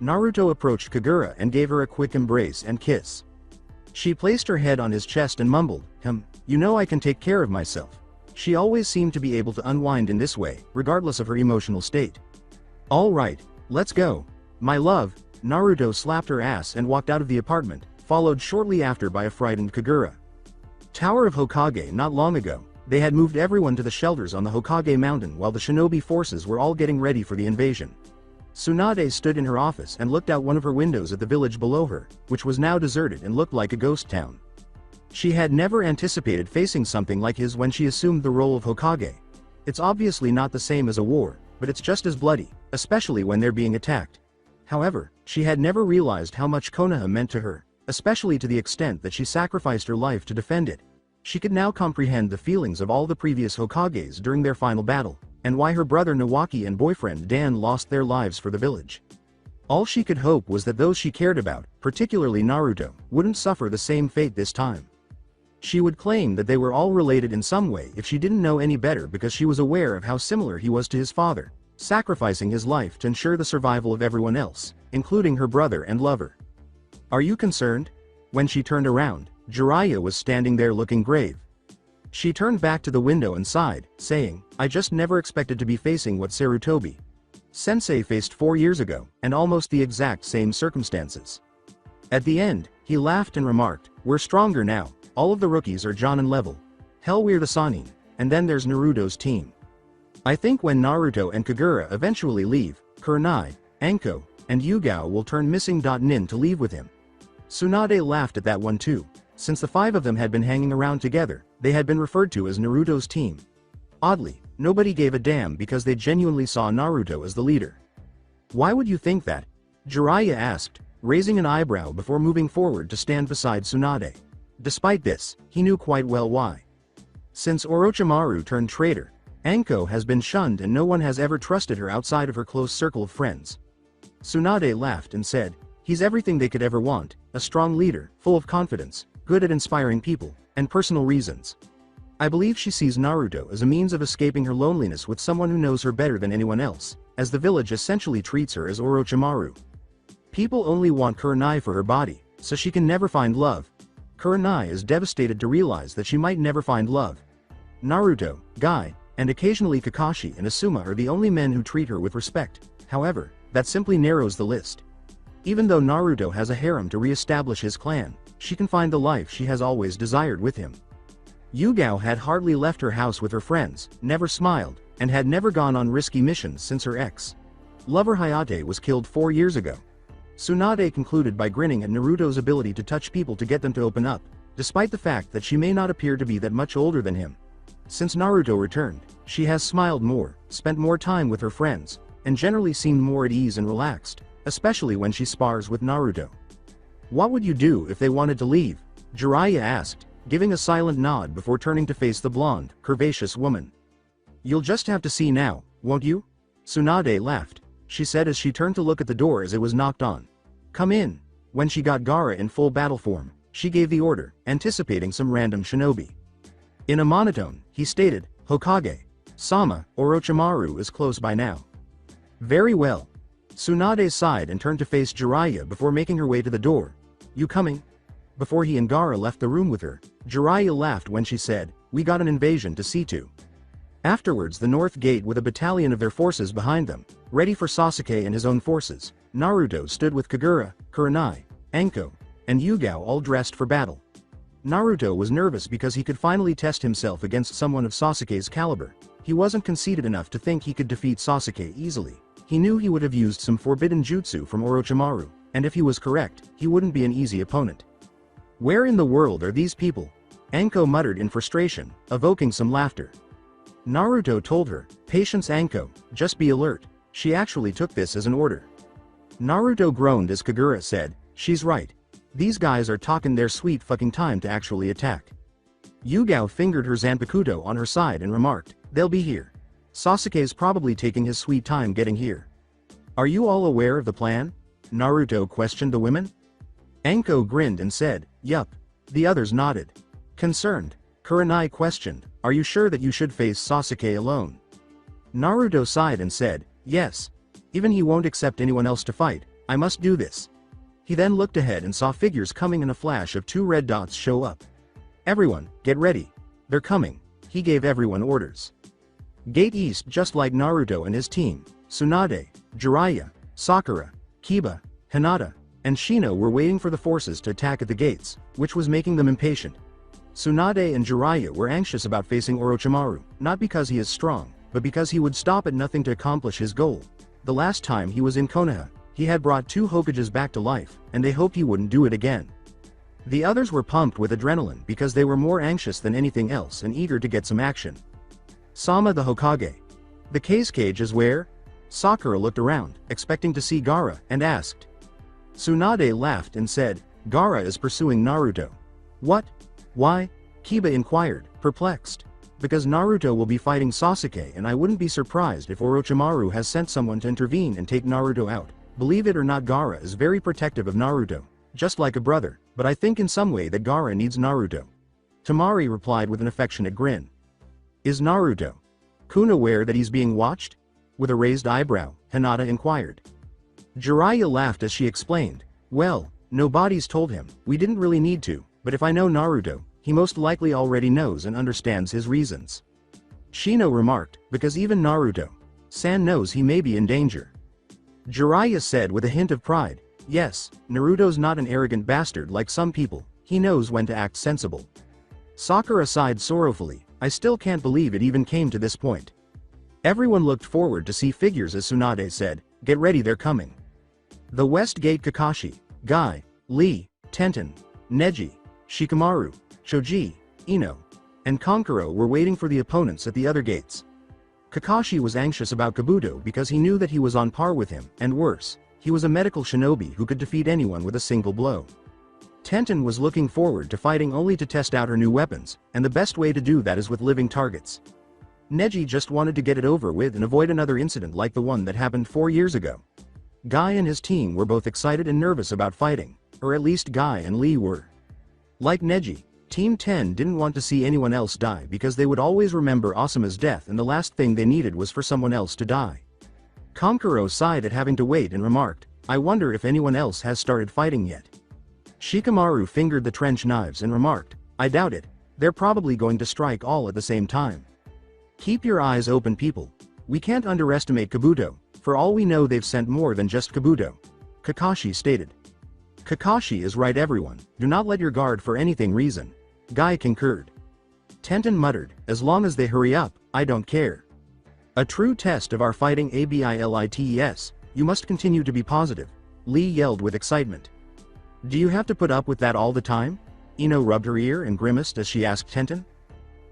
Naruto approached Kagura and gave her a quick embrace and kiss. She placed her head on his chest and mumbled, "You know I can take care of myself." She always seemed to be able to unwind in this way, regardless of her emotional state. "All right, let's go. My love." Naruto slapped her ass and walked out of the apartment, followed shortly after by a frightened Kagura. Tower of Hokage. Not long ago, they had moved everyone to the shelters on the Hokage mountain while the shinobi forces were all getting ready for the invasion. Tsunade stood in her office and looked out one of her windows at the village below her, which was now deserted and looked like a ghost town. She had never anticipated facing something like his when she assumed the role of Hokage. It's obviously not the same as a war, but it's just as bloody, especially when they're being attacked. However, she had never realized how much Konoha meant to her, especially to the extent that she sacrificed her life to defend it. She could now comprehend the feelings of all the previous Hokages during their final battle, and why her brother Nawaki and boyfriend Dan lost their lives for the village. All she could hope was that those she cared about, particularly Naruto, wouldn't suffer the same fate this time. She would claim that they were all related in some way if she didn't know any better because she was aware of how similar he was to his father, sacrificing his life to ensure the survival of everyone else, including her brother and lover. "Are you concerned?" When she turned around, Jiraiya was standing there looking grave. She turned back to the window and sighed, saying, "I just never expected to be facing what Sarutobi Sensei faced 4 years ago, and almost the exact same circumstances." At the end, he laughed and remarked, "We're stronger now. All of the rookies are Jonin level. Hell, we're the Sannin, and then there's Naruto's team. I think when Naruto and Kagura eventually leave, Kurenai, Anko, and Yugao will turn missing. Nin to leave with him." Tsunade laughed at that one too. Since the 5 of them had been hanging around together, they had been referred to as Naruto's team. Oddly, nobody gave a damn because they genuinely saw Naruto as the leader. "Why would you think that?" Jiraiya asked, raising an eyebrow before moving forward to stand beside Tsunade. Despite this, he knew quite well why. Since Orochimaru turned traitor, Anko has been shunned and no one has ever trusted her outside of her close circle of friends. Tsunade laughed and said, "He's everything they could ever want, a strong leader, full of confidence, good at inspiring people, and personal reasons." I believe she sees Naruto as a means of escaping her loneliness with someone who knows her better than anyone else, as the village essentially treats her as Orochimaru. People only want Kurenai for her body, so she can never find love. Kurenai is devastated to realize that she might never find love. Naruto, Guy, and occasionally Kakashi and Asuma are the only men who treat her with respect. However, that simply narrows the list. Even though Naruto has a harem to re-establish his clan, she can find the life she has always desired with him. Yugao had hardly left her house with her friends, never smiled, and had never gone on risky missions since her ex-lover Hayate was killed 4 years ago. Tsunade concluded by grinning at Naruto's ability to touch people to get them to open up, despite the fact that she may not appear to be that much older than him. Since Naruto returned, she has smiled more, spent more time with her friends, and generally seemed more at ease and relaxed, especially when she spars with Naruto. "What would you do if they wanted to leave?" Jiraiya asked, giving a silent nod before turning to face the blonde, curvaceous woman. "You'll just have to see now, won't you?" Tsunade laughed. She said as she turned to look at the door as it was knocked on. "Come in." When she got Gaara in full battle form, she gave the order, anticipating some random shinobi. In a monotone, he stated, "Hokage Sama, Orochimaru is close by now." "Very well." Tsunade sighed and turned to face Jiraiya before making her way to the door. "You coming?" Before he and Gaara left the room with her, Jiraiya laughed when she said, "We got an invasion to see to." Afterwards, the North Gate with a battalion of their forces behind them, ready for Sasuke and his own forces, Naruto stood with Kagura, Kurenai, Anko, and Yugao all dressed for battle. Naruto was nervous because he could finally test himself against someone of Sasuke's caliber. He wasn't conceited enough to think he could defeat Sasuke easily. He knew he would have used some forbidden jutsu from Orochimaru, and if he was correct, he wouldn't be an easy opponent. "Where in the world are these people?" Anko muttered in frustration, evoking some laughter. Naruto told her, "Patience Anko, just be alert." She actually took this as an order. Naruto groaned as Kagura said, "She's right. These guys are talking their sweet fucking time to actually attack." Yugao fingered her Zanpakuto on her side and remarked, "They'll be here. Sasuke's probably taking his sweet time getting here." "Are you all aware of the plan?" Naruto questioned the women. Anko grinned and said, "Yup." The others nodded. Concerned, Kurenai questioned, "Are you sure that you should face Sasuke alone?" Naruto sighed and said, "Yes. Even he won't accept anyone else to fight, I must do this." He then looked ahead and saw figures coming in a flash of 2 red dots show up. "Everyone, get ready. They're coming." He gave everyone orders. Gate East, just like Naruto and his team, Tsunade, Jiraiya, Sakura, Kiba, Hinata, and Shino were waiting for the forces to attack at the gates, which was making them impatient. Tsunade and Jiraiya were anxious about facing Orochimaru, not because he is strong, but because he would stop at nothing to accomplish his goal. The last time he was in Konoha, he had brought 2 Hokages back to life, and they hoped he wouldn't do it again. The others were pumped with adrenaline because they were more anxious than anything else and eager to get some action. Sama the Hokage. "The cage is where?" Sakura looked around, expecting to see Gaara, and asked. Tsunade laughed and said, "Gaara is pursuing Naruto." "What? Why?" Kiba inquired, perplexed. "Because Naruto will be fighting Sasuke, and I wouldn't be surprised if Orochimaru has sent someone to intervene and take Naruto out. Believe it or not, Gaara is very protective of Naruto, just like a brother, but I think in some way that Gaara needs Naruto." Tamari replied with an affectionate grin. "Is Naruto Kun aware that he's being watched?" With a raised eyebrow, Hinata inquired. Jiraiya laughed as she explained, "Well, nobody's told him, we didn't really need to, but if I know Naruto, he most likely already knows and understands his reasons." Shino remarked, "Because even Naruto-san knows he may be in danger." Jiraiya said with a hint of pride, "Yes, Naruto's not an arrogant bastard like some people, he knows when to act sensible." Sakura sighed sorrowfully, "I still can't believe it even came to this point." Everyone looked forward to see figures as Tsunade said, "Get ready, they're coming." The West Gate Kakashi, Guy, Lee, Tenten, Neji, Shikamaru, Choji, Ino, and Kankuro were waiting for the opponents at the other gates. Kakashi was anxious about Kabuto because he knew that he was on par with him, and worse, he was a medical shinobi who could defeat anyone with a single blow. Tenten was looking forward to fighting only to test out her new weapons, and the best way to do that is with living targets. Neji just wanted to get it over with and avoid another incident like the one that happened 4 years ago. Guy and his team were both excited and nervous about fighting, or at least Guy and Lee were. Like Neji, Team 10 didn't want to see anyone else die because they would always remember Asuma's death, and the last thing they needed was for someone else to die. Kankuro sighed at having to wait and remarked, "I wonder if anyone else has started fighting yet." Shikamaru fingered the trench knives and remarked, "I doubt it. They're probably going to strike all at the same time. Keep your eyes open, people. We can't underestimate Kabuto. For all we know, they've sent more than just Kabuto," Kakashi stated. "Kakashi is right, everyone. Do not let your guard for anything reason," Guy concurred. Tenten muttered, "As long as they hurry up, I don't care. A true test of our fighting abilities, you must continue to be positive," Lee yelled with excitement. "Do you have to put up with that all the time?" Ino rubbed her ear and grimaced as she asked Tenten.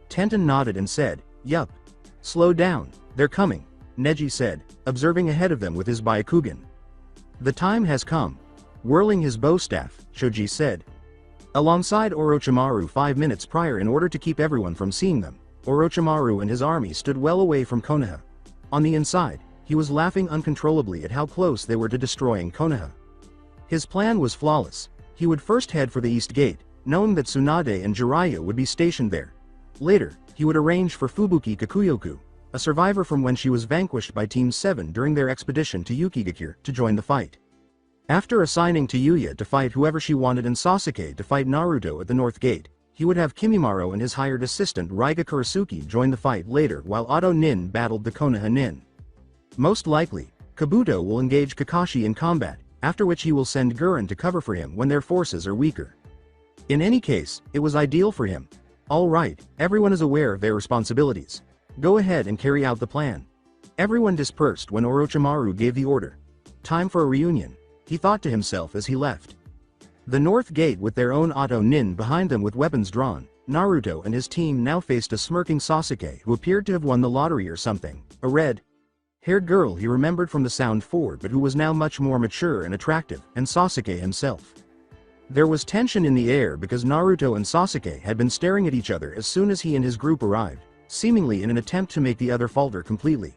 Tenten nodded and said, "Yup. Slow down, they're coming," Neji said, observing ahead of them with his Byakugan. "The time has come." Whirling his bow staff, Shoji said. Alongside Orochimaru 5 minutes prior, in order to keep everyone from seeing them, Orochimaru and his army stood well away from Konoha. On the inside, he was laughing uncontrollably at how close they were to destroying Konoha. His plan was flawless. He would first head for the East Gate, knowing that Tsunade and Jiraiya would be stationed there. Later, he would arrange for Fubuki Kakuyoku, a survivor from when she was vanquished by Team 7 during their expedition to Yukigakure, to join the fight. After assigning Yuya to fight whoever she wanted and Sasuke to fight Naruto at the North Gate, he would have Kimimaro and his hired assistant Raiga Kurasuke join the fight later while Oto Nin battled the Konoha Nin. Most likely, Kabuto will engage Kakashi in combat, after which he will send Gurren to cover for him when their forces are weaker. In any case, it was ideal for him. All right, everyone is aware of their responsibilities. Go ahead and carry out the plan. Everyone dispersed when Orochimaru gave the order. Time for a reunion, he thought to himself as he left. The North Gate, with their own Oto Nin behind them with weapons drawn, Naruto and his team now faced a smirking Sasuke who appeared to have won the lottery or something, a red-haired girl he remembered from the Sound Ford but who was now much more mature and attractive, and Sasuke himself. There was tension in the air because Naruto and Sasuke had been staring at each other as soon as he and his group arrived, seemingly in an attempt to make the other falter completely.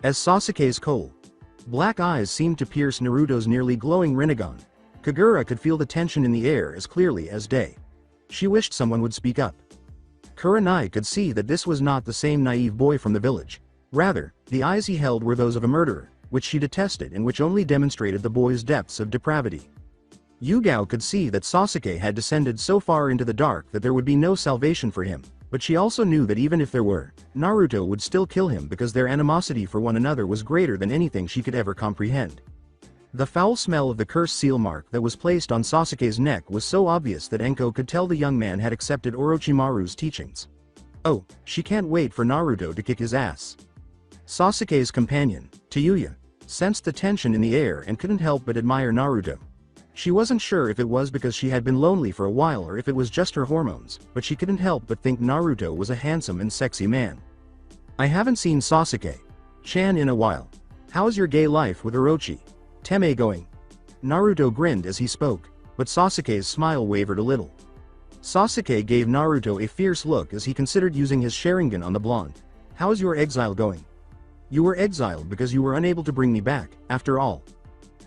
As Sasuke's coal-black eyes seemed to pierce Naruto's nearly glowing Rinnegan, Kagura could feel the tension in the air as clearly as day. She wished someone would speak up. Kurenai could see that this was not the same naive boy from the village. Rather, the eyes he held were those of a murderer, which she detested and which only demonstrated the boy's depths of depravity. Yugao could see that Sasuke had descended so far into the dark that there would be no salvation for him, but she also knew that even if there were, Naruto would still kill him because their animosity for one another was greater than anything she could ever comprehend. The foul smell of the cursed seal mark that was placed on Sasuke's neck was so obvious that Enko could tell the young man had accepted Orochimaru's teachings. Oh, she can't wait for Naruto to kick his ass. Sasuke's companion, Yuya, sensed the tension in the air and couldn't help but admire Naruto. She wasn't sure if it was because she had been lonely for a while or if it was just her hormones, but she couldn't help but think Naruto was a handsome and sexy man. "I haven't seen Sasuke-chan in a while. How's your gay life with Orochi Teme going?" Naruto grinned as he spoke, but Sasuke's smile wavered a little. Sasuke gave Naruto a fierce look as he considered using his Sharingan on the blonde. "How's your exile going?" "You were exiled because you were unable to bring me back, after all."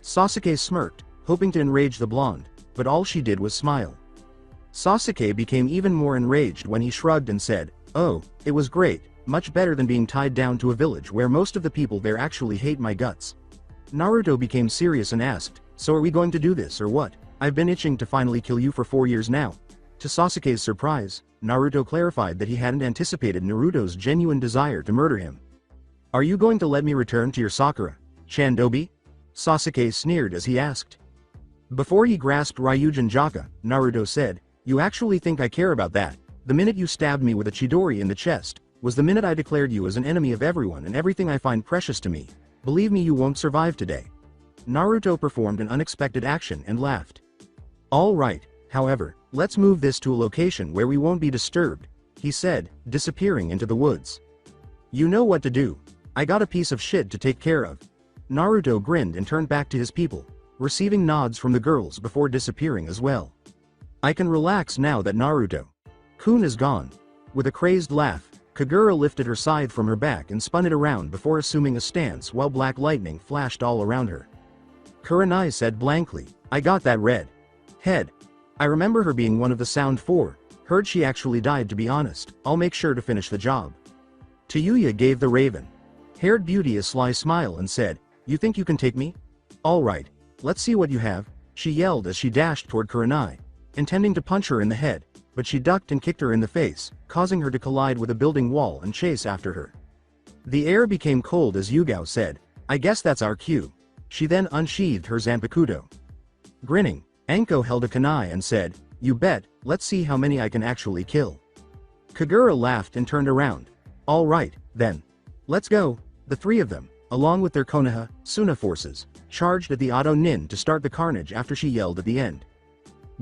Sasuke smirked, hoping to enrage the blonde, but all she did was smile. Sasuke became even more enraged when he shrugged and said, "Oh, it was great, much better than being tied down to a village where most of the people there actually hate my guts." Naruto became serious and asked, "So are we going to do this or what? I've been itching to finally kill you for 4 years now." To Sasuke's surprise, Naruto clarified that he hadn't anticipated Naruto's genuine desire to murder him. "Are you going to let me return to your Sakura-chan dobi?" Sasuke sneered as he asked. Before he grasped Ryujin Jaka, Naruto said, "You actually think I care about that? The minute you stabbed me with a Chidori in the chest, was the minute I declared you as an enemy of everyone and everything I find precious to me. Believe me, you won't survive today." Naruto performed an unexpected action and laughed. "All right, however, let's move this to a location where we won't be disturbed," he said, disappearing into the woods. "You know what to do. I got a piece of shit to take care of." Naruto grinned and turned back to his people, receiving nods from the girls before disappearing as well. "I can relax now that Naruto-kun is gone." With a crazed laugh, Kagura lifted her scythe from her back and spun it around before assuming a stance while black lightning flashed all around her. Kurenai said blankly, I got that red head. I remember her being one of the Sound 4, heard she actually died to be honest, I'll make sure to finish the job. Tayuya gave the raven-haired beauty a sly smile and said, you think you can take me? Alright, let's see what you have, she yelled as she dashed toward Kurenai, intending to punch her in the head, but she ducked and kicked her in the face, causing her to collide with a building wall and chase after her. The air became cold as Yugao said, I guess that's our cue. She then unsheathed her Zanpakuto. Grinning, Anko held a kunai and said, you bet, let's see how many I can actually kill. Kagura laughed and turned around. Alright, then. Let's go. The three of them, along with their Konoha, Suna forces, charged at the Auto Nin to start the carnage after she yelled at the end.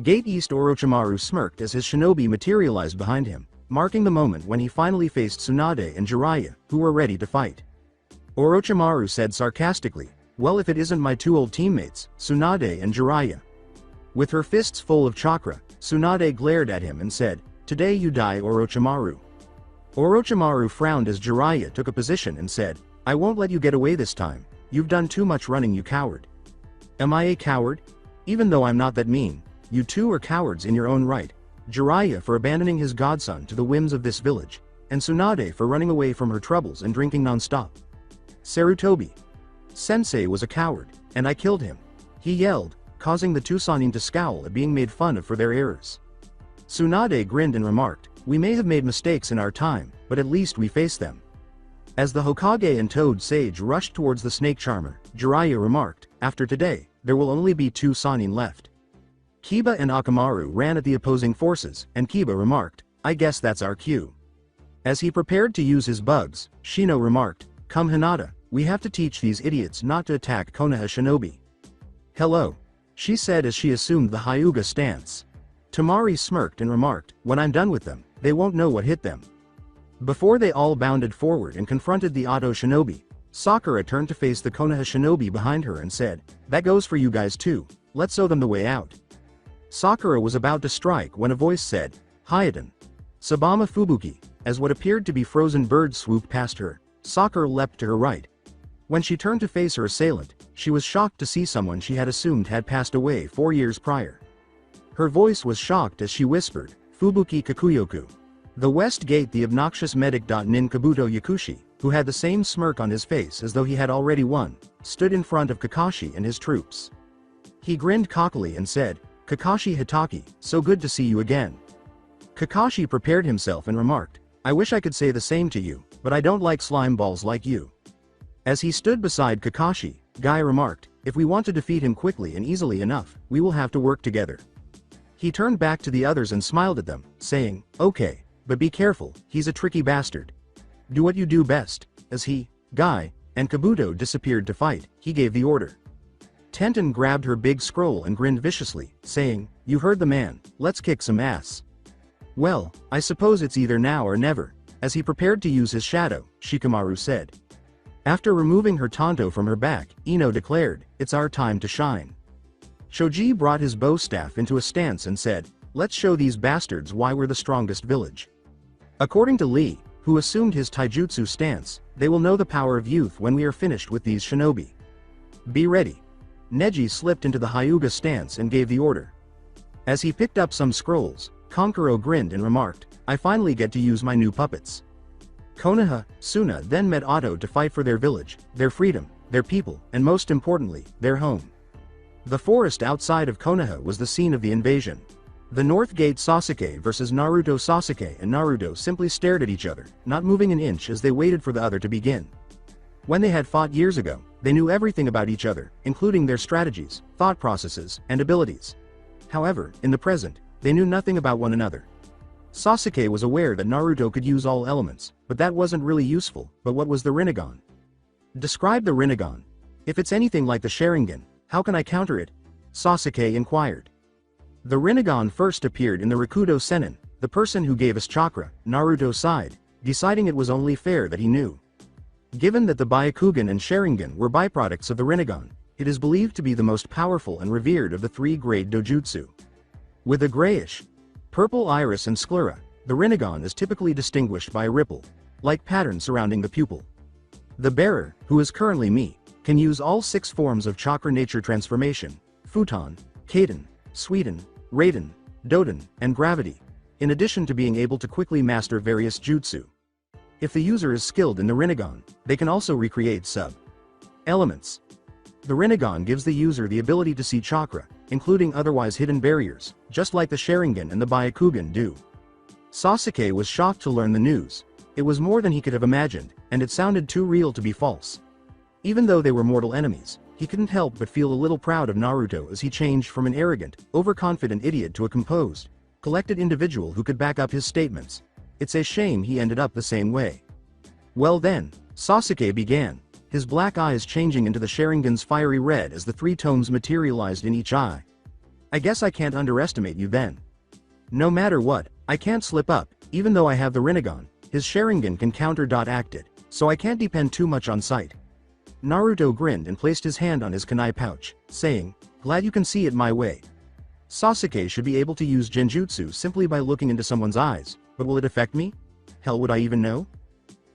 Gate East Orochimaru smirked as his shinobi materialized behind him, marking the moment when he finally faced Tsunade and Jiraiya, who were ready to fight. Orochimaru said sarcastically, well, if it isn't my two old teammates, Tsunade and Jiraiya. With her fists full of chakra, Tsunade glared at him and said, today you die, Orochimaru. Orochimaru frowned as Jiraiya took a position and said, I won't let you get away this time, you've done too much running, you coward. Am I a coward? Even though I'm not that mean, you two are cowards in your own right. Jiraiya for abandoning his godson to the whims of this village, and Tsunade for running away from her troubles and drinking non-stop. Sarutobi Sensei was a coward, and I killed him. He yelled, causing the two Sannin to scowl at being made fun of for their errors. Tsunade grinned and remarked, we may have made mistakes in our time, but at least we faced them. As the Hokage and Toad Sage rushed towards the snake charmer, Jiraiya remarked, after today, there will only be two Sannin left. Kiba and Akamaru ran at the opposing forces, and Kiba remarked, I guess that's our cue. As he prepared to use his bugs, Shino remarked, come Hinata, we have to teach these idiots not to attack Konoha shinobi. Hello, she said as she assumed the Hyuga stance. Tamari smirked and remarked, when I'm done with them, they won't know what hit them. Before they all bounded forward and confronted the Auto shinobi, Sakura turned to face the Konoha shinobi behind her and said, that goes for you guys too, let's show them the way out. Sakura was about to strike when a voice said, Hyuden. Sabama Fubuki, as what appeared to be frozen birds swooped past her, Sakura leapt to her right. When she turned to face her assailant, she was shocked to see someone she had assumed had passed away 4 years prior. Her voice was shocked as she whispered, Fubuki Kakuyoku. The West Gate, the obnoxious medic. Nin Kabuto Yakushi, who had the same smirk on his face as though he had already won, stood in front of Kakashi and his troops. He grinned cockily and said, Kakashi Hitaki, so good to see you again. Kakashi prepared himself and remarked, I wish I could say the same to you, but I don't like slime balls like you. As he stood beside Kakashi, Guy remarked, if we want to defeat him quickly and easily enough, we will have to work together. He turned back to the others and smiled at them, saying, okay, but be careful, he's a tricky bastard. Do what you do best. As he, Guy, and Kabuto disappeared to fight, he gave the order. Tenten grabbed her big scroll and grinned viciously, saying, you heard the man, let's kick some ass. Well, I suppose it's either now or never. As he prepared to use his shadow, Shikamaru said. After removing her tanto from her back, Ino declared, it's our time to shine. Shoji brought his bow staff into a stance and said, let's show these bastards why we're the strongest village. According to Lee, who assumed his taijutsu stance, they will know the power of youth when we are finished with these shinobi. Be ready. Neji slipped into the Hyuga stance and gave the order. As he picked up some scrolls, Kankuro grinned and remarked, I finally get to use my new puppets. Konoha, Suna then met Otto to fight for their village, their freedom, their people, and most importantly, their home. The forest outside of Konoha was the scene of the invasion. The North Gate Sasuke versus Naruto. Sasuke and Naruto simply stared at each other, not moving an inch as they waited for the other to begin. When they had fought years ago, they knew everything about each other, including their strategies, thought processes, and abilities. However, in the present, they knew nothing about one another. Sasuke was aware that Naruto could use all elements, but that wasn't really useful. But what was the Renegon? Describe the Renegon. If it's anything like the Sharingan, how can I counter it? Sasuke inquired. The Renegon first appeared in the Rakudo Sennin, the person who gave us chakra, Naruto sighed, deciding it was only fair that he knew. Given that the Byakugan and Sharingan were byproducts of the Renegon, it is believed to be the most powerful and revered of the three great dojutsu. With a grayish, purple iris and sclera, the Renegon is typically distinguished by a ripple-like pattern surrounding the pupil. The bearer, who is currently me, can use all 6 forms of chakra nature transformation: Futon, Kaden, Suiden, Raiden, Doden, and Gravity, in addition to being able to quickly master various jutsu. If the user is skilled in the Renegon, they can also recreate sub-elements. The Renegon gives the user the ability to see chakra, including otherwise hidden barriers, just like the Sharingan and the Byakugan do. Sasuke was shocked to learn the news. It was more than he could have imagined, and it sounded too real to be false. Even though they were mortal enemies, he couldn't help but feel a little proud of Naruto as he changed from an arrogant, overconfident idiot to a composed, collected individual who could back up his statements. It's a shame he ended up the same way. Well then, Sasuke began, his black eyes changing into the Sharingan's fiery red as the 3 tones materialized in each eye. I guess I can't underestimate you then. No matter what, I can't slip up, even though I have the Renegon, his Sharingan can counter-act it, so I can't depend too much on sight. Naruto grinned and placed his hand on his kunai pouch, saying, "Glad you can see it my way." Sasuke should be able to use Genjutsu simply by looking into someone's eyes, but will it affect me? Hell, would I even know?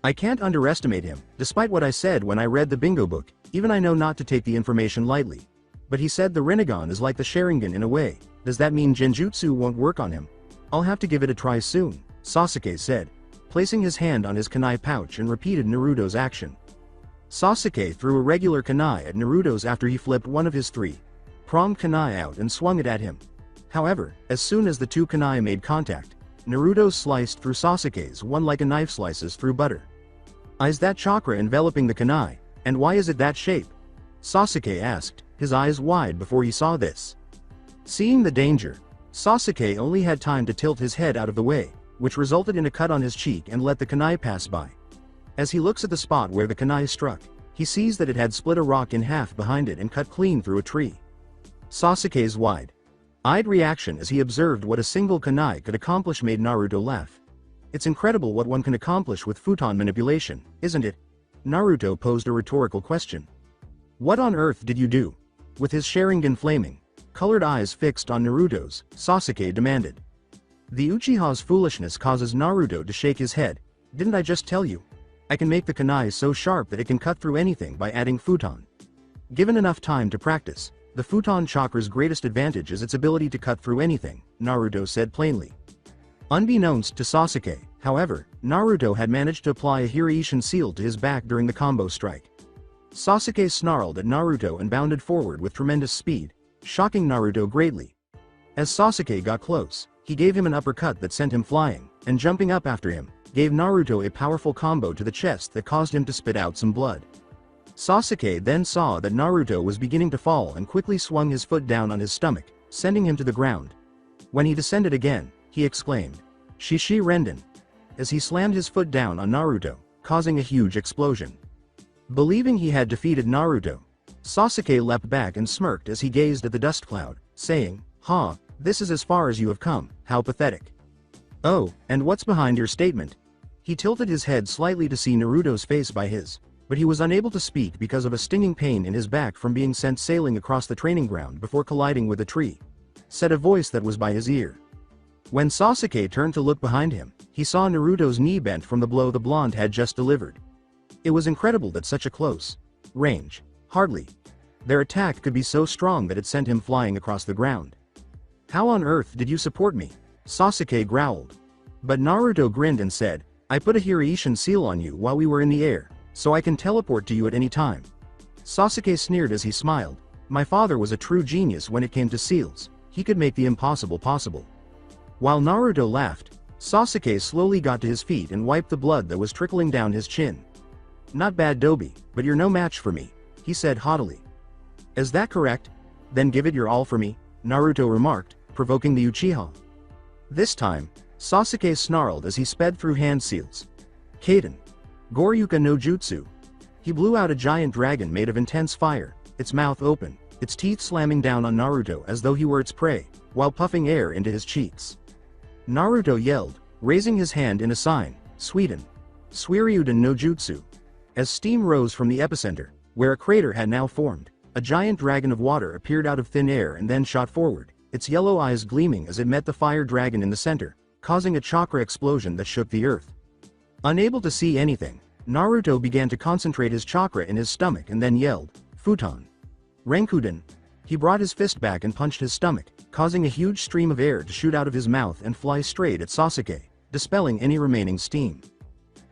I can't underestimate him, despite what I said when I read the bingo book, even I know not to take the information lightly. But he said the Renegon is like the Sharingan in a way. Does that mean Genjutsu won't work on him? I'll have to give it a try soon, Sasuke said, placing his hand on his kunai pouch and repeated Naruto's action. Sasuke threw a regular kunai at Naruto's after he flipped one of his 3-pronged kunai out and swung it at him. However, as soon as the 2 kunai made contact, Naruto sliced through Sasuke's one like a knife slices through butter. Is that chakra enveloping the kunai, and why is it that shape? Sasuke asked, his eyes wide before he saw this. Seeing the danger, Sasuke only had time to tilt his head out of the way, which resulted in a cut on his cheek and let the kunai pass by. As he looks at the spot where the kunai struck, he sees that it had split a rock in half behind it and cut clean through a tree. Sasuke's wide-eyed reaction as he observed what a single kunai could accomplish made Naruto laugh. It's incredible what one can accomplish with futon manipulation, isn't it? Naruto posed a rhetorical question. What on earth did you do? With his Sharingan flaming, colored eyes fixed on Naruto's, Sasuke demanded. The Uchiha's foolishness causes Naruto to shake his head. Didn't I just tell you? I can make the kunai so sharp that it can cut through anything by adding futon. Given enough time to practice, the futon chakra's greatest advantage is its ability to cut through anything, Naruto said plainly. Unbeknownst to Sasuke, however, Naruto had managed to apply a Hiraishin seal to his back during the combo strike. Sasuke snarled at Naruto and bounded forward with tremendous speed, shocking Naruto greatly. As Sasuke got close, he gave him an uppercut that sent him flying, and jumping up after him, gave Naruto a powerful combo to the chest that caused him to spit out some blood. Sasuke then saw that Naruto was beginning to fall and quickly swung his foot down on his stomach, sending him to the ground. When he descended again, he exclaimed, "Shishi Renden," as he slammed his foot down on Naruto, causing a huge explosion. Believing he had defeated Naruto, Sasuke leapt back and smirked as he gazed at the dust cloud, saying, "Ha, this is as far as you have come, how pathetic." "Oh, and what's behind your statement?" He tilted his head slightly to see Naruto's face by his, but he was unable to speak because of a stinging pain in his back from being sent sailing across the training ground before colliding with a tree, said a voice that was by his ear. When Sasuke turned to look behind him, he saw Naruto's knee bent from the blow the blonde had just delivered. It was incredible that such a close range, hardly, their attack could be so strong that it sent him flying across the ground. "How on earth did you support me?" Sasuke growled. But Naruto grinned and said, "I put a Hiraishin seal on you while we were in the air, so I can teleport to you at any time." Sasuke sneered as he smiled. "My father was a true genius when it came to seals. He could make the impossible possible." While Naruto laughed, Sasuke slowly got to his feet and wiped the blood that was trickling down his chin. "Not bad, Dobi, but you're no match for me," he said haughtily. "Is that correct? Then give it your all for me," Naruto remarked, provoking the Uchiha. This time, Sasuke snarled as he sped through hand seals. Kaden. Goryuka no Jutsu. He blew out a giant dragon made of intense fire, its mouth open, its teeth slamming down on Naruto as though he were its prey, while puffing air into his cheeks. Naruto yelled, raising his hand in a sign, Suiden. Suiryuden no Jutsu. As steam rose from the epicenter, where a crater had now formed, a giant dragon of water appeared out of thin air and then shot forward, its yellow eyes gleaming as it met the fire dragon in the center, causing a chakra explosion that shook the earth. Unable to see anything, Naruto began to concentrate his chakra in his stomach and then yelled, "Futon! Renkuden!" He brought his fist back and punched his stomach, causing a huge stream of air to shoot out of his mouth and fly straight at Sasuke, dispelling any remaining steam.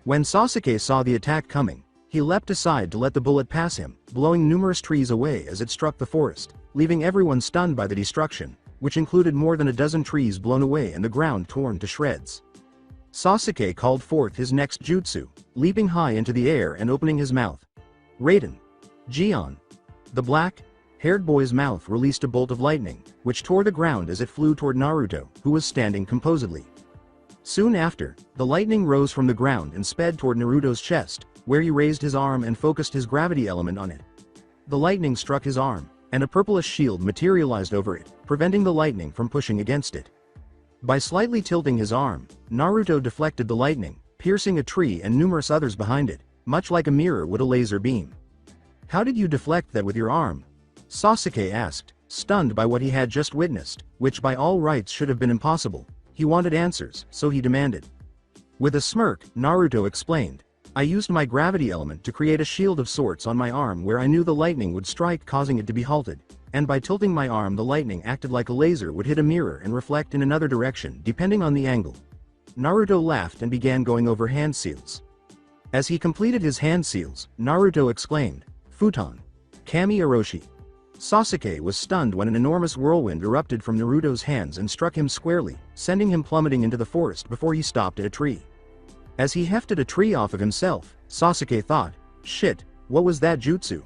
When Sasuke saw the attack coming, he leapt aside to let the bullet pass him, blowing numerous trees away as it struck the forest, leaving everyone stunned by the destruction, which included more than a dozen trees blown away and the ground torn to shreds. Sasuke called forth his next jutsu, leaping high into the air and opening his mouth. Raiden. Gion. The black-haired boy's mouth released a bolt of lightning, which tore the ground as it flew toward Naruto, who was standing composedly. Soon after, the lightning rose from the ground and sped toward Naruto's chest, where he raised his arm and focused his gravity element on it. The lightning struck his arm, and a purplish shield materialized over it, preventing the lightning from pushing against it. By slightly tilting his arm, Naruto deflected the lightning, piercing a tree and numerous others behind it, much like a mirror would a laser beam. "How did you deflect that with your arm?" Sasuke asked, stunned by what he had just witnessed, which by all rights should have been impossible. He wanted answers, so he demanded. With a smirk, Naruto explained, "I used my gravity element to create a shield of sorts on my arm where I knew the lightning would strike, causing it to be halted, and by tilting my arm the lightning acted like a laser would hit a mirror and reflect in another direction depending on the angle." Naruto laughed and began going over hand seals. As he completed his hand seals, Naruto exclaimed, "Futon! Kami Orochi!" Sasuke was stunned when an enormous whirlwind erupted from Naruto's hands and struck him squarely, sending him plummeting into the forest before he stopped at a tree. As he hefted a tree off of himself, Sasuke thought, "Shit, what was that jutsu?"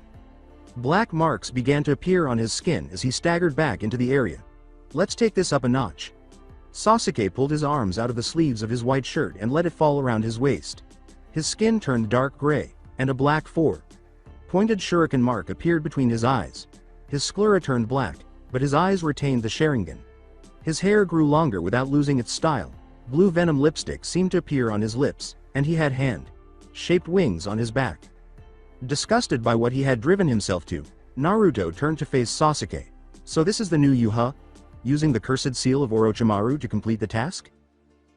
Black marks began to appear on his skin as he staggered back into the area. "Let's take this up a notch." Sasuke pulled his arms out of the sleeves of his white shirt and let it fall around his waist. His skin turned dark gray, and a black four-pointed shuriken mark appeared between his eyes. His sclera turned black, but his eyes retained the Sharingan. His hair grew longer without losing its style. Blue venom lipstick seemed to appear on his lips, and he had hand-shaped wings on his back. Disgusted by what he had driven himself to, Naruto turned to face Sasuke. "So this is the new you, huh? Using the cursed seal of Orochimaru to complete the task?"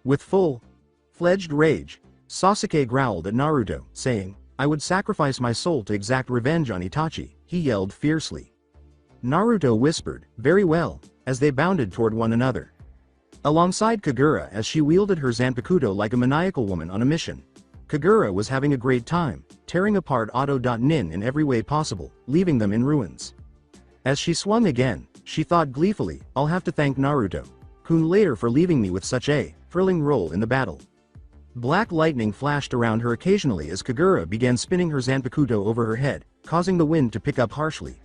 With full-fledged rage, Sasuke growled at Naruto, saying, "I would sacrifice my soul to exact revenge on Itachi," he yelled fiercely. Naruto whispered, "Very well," as they bounded toward one another. Alongside Kagura as she wielded her Zanpakuto like a maniacal woman on a mission. Kagura was having a great time, tearing apart Auto.Nin in every way possible, leaving them in ruins. As she swung again, she thought gleefully, "I'll have to thank Naruto-kun later for leaving me with such a thrilling role in the battle." Black lightning flashed around her occasionally as Kagura began spinning her Zanpakuto over her head, causing the wind to pick up harshly.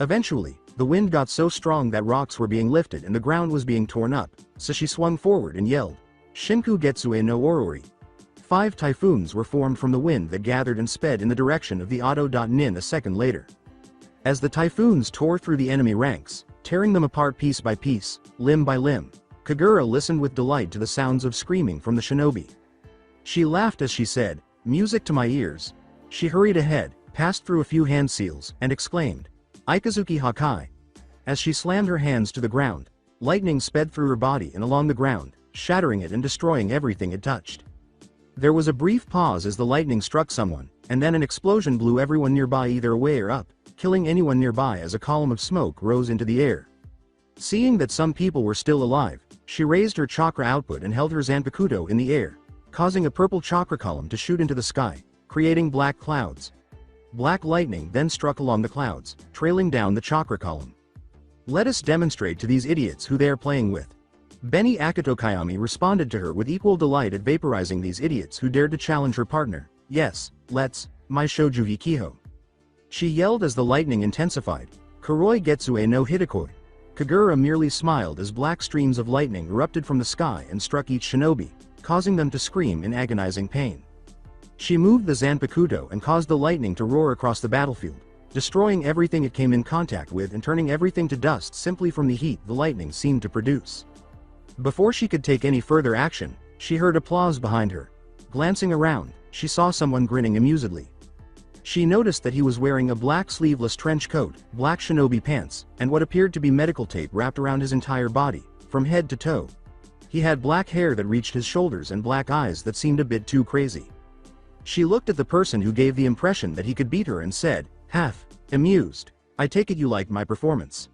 Eventually, the wind got so strong that rocks were being lifted and the ground was being torn up, so she swung forward and yelled, "Shinku Getsue no Orori." 5 typhoons were formed from the wind that gathered and sped in the direction of the Auto.Nin a second later. As the typhoons tore through the enemy ranks, tearing them apart piece by piece, limb by limb, Kagura listened with delight to the sounds of screaming from the shinobi. She laughed as she said, "Music to my ears." She hurried ahead, passed through a few hand seals, and exclaimed, "Ikazuki Hakai." As she slammed her hands to the ground, lightning sped through her body and along the ground, shattering it and destroying everything it touched. There was a brief pause as the lightning struck someone, and then an explosion blew everyone nearby either away or up, killing anyone nearby as a column of smoke rose into the air. Seeing that some people were still alive, she raised her chakra output and held her Zanpakuto in the air, causing a purple chakra column to shoot into the sky, creating black clouds. Black lightning then struck along the clouds, trailing down the chakra column. "Let us demonstrate to these idiots who they are playing with." Beni Akatokayami responded to her with equal delight at vaporizing these idiots who dared to challenge her partner. "Yes, let's, my Shoujugi Kiho." She yelled as the lightning intensified, "Kuroi Getsue no Hitakoi." Kagura merely smiled as black streams of lightning erupted from the sky and struck each shinobi, causing them to scream in agonizing pain. She moved the Zanpakuto and caused the lightning to roar across the battlefield, destroying everything it came in contact with and turning everything to dust simply from the heat the lightning seemed to produce. Before she could take any further action, she heard applause behind her. Glancing around, she saw someone grinning amusedly. She noticed that he was wearing a black sleeveless trench coat, black shinobi pants, and what appeared to be medical tape wrapped around his entire body, from head to toe. He had black hair that reached his shoulders and black eyes that seemed a bit too crazy. She looked at the person who gave the impression that he could beat her and said, half amused, I take it you liked my performance.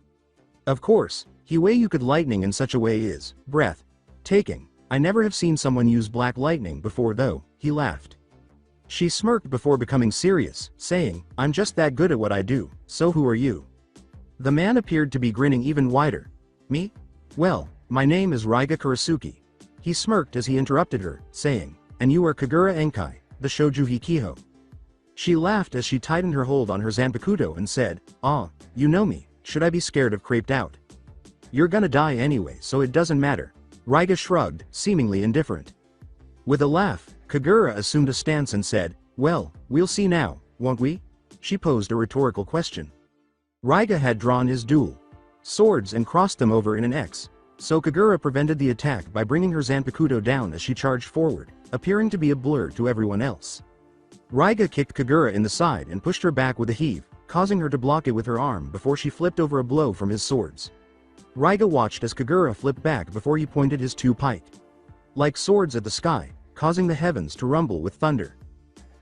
Of course, the way you could lightning in such a way is breath taking. I never have seen someone use black lightning before though, he laughed. She smirked before becoming serious, saying, I'm just that good at what I do, so who are you? The man appeared to be grinning even wider. Me? Well, my name is Raiga Kurasuki. He smirked as he interrupted her, saying, and you are Kagura Enkai, the Shojuhi Kiho. She laughed as she tightened her hold on her Zanpakuto and said, ah, you know me, should I be scared of craped out? You're gonna die anyway so it doesn't matter. Raiga shrugged, seemingly indifferent. With a laugh, Kagura assumed a stance and said, well, we'll see now, won't we? She posed a rhetorical question. Raiga had drawn his dual swords and crossed them over in an X, so Kagura prevented the attack by bringing her Zanpakuto down as she charged forward, appearing to be a blur to everyone else. Raiga kicked Kagura in the side and pushed her back with a heave, causing her to block it with her arm before she flipped over a blow from his swords. Raiga watched as Kagura flipped back before he pointed his two pike like swords at the sky, causing the heavens to rumble with thunder.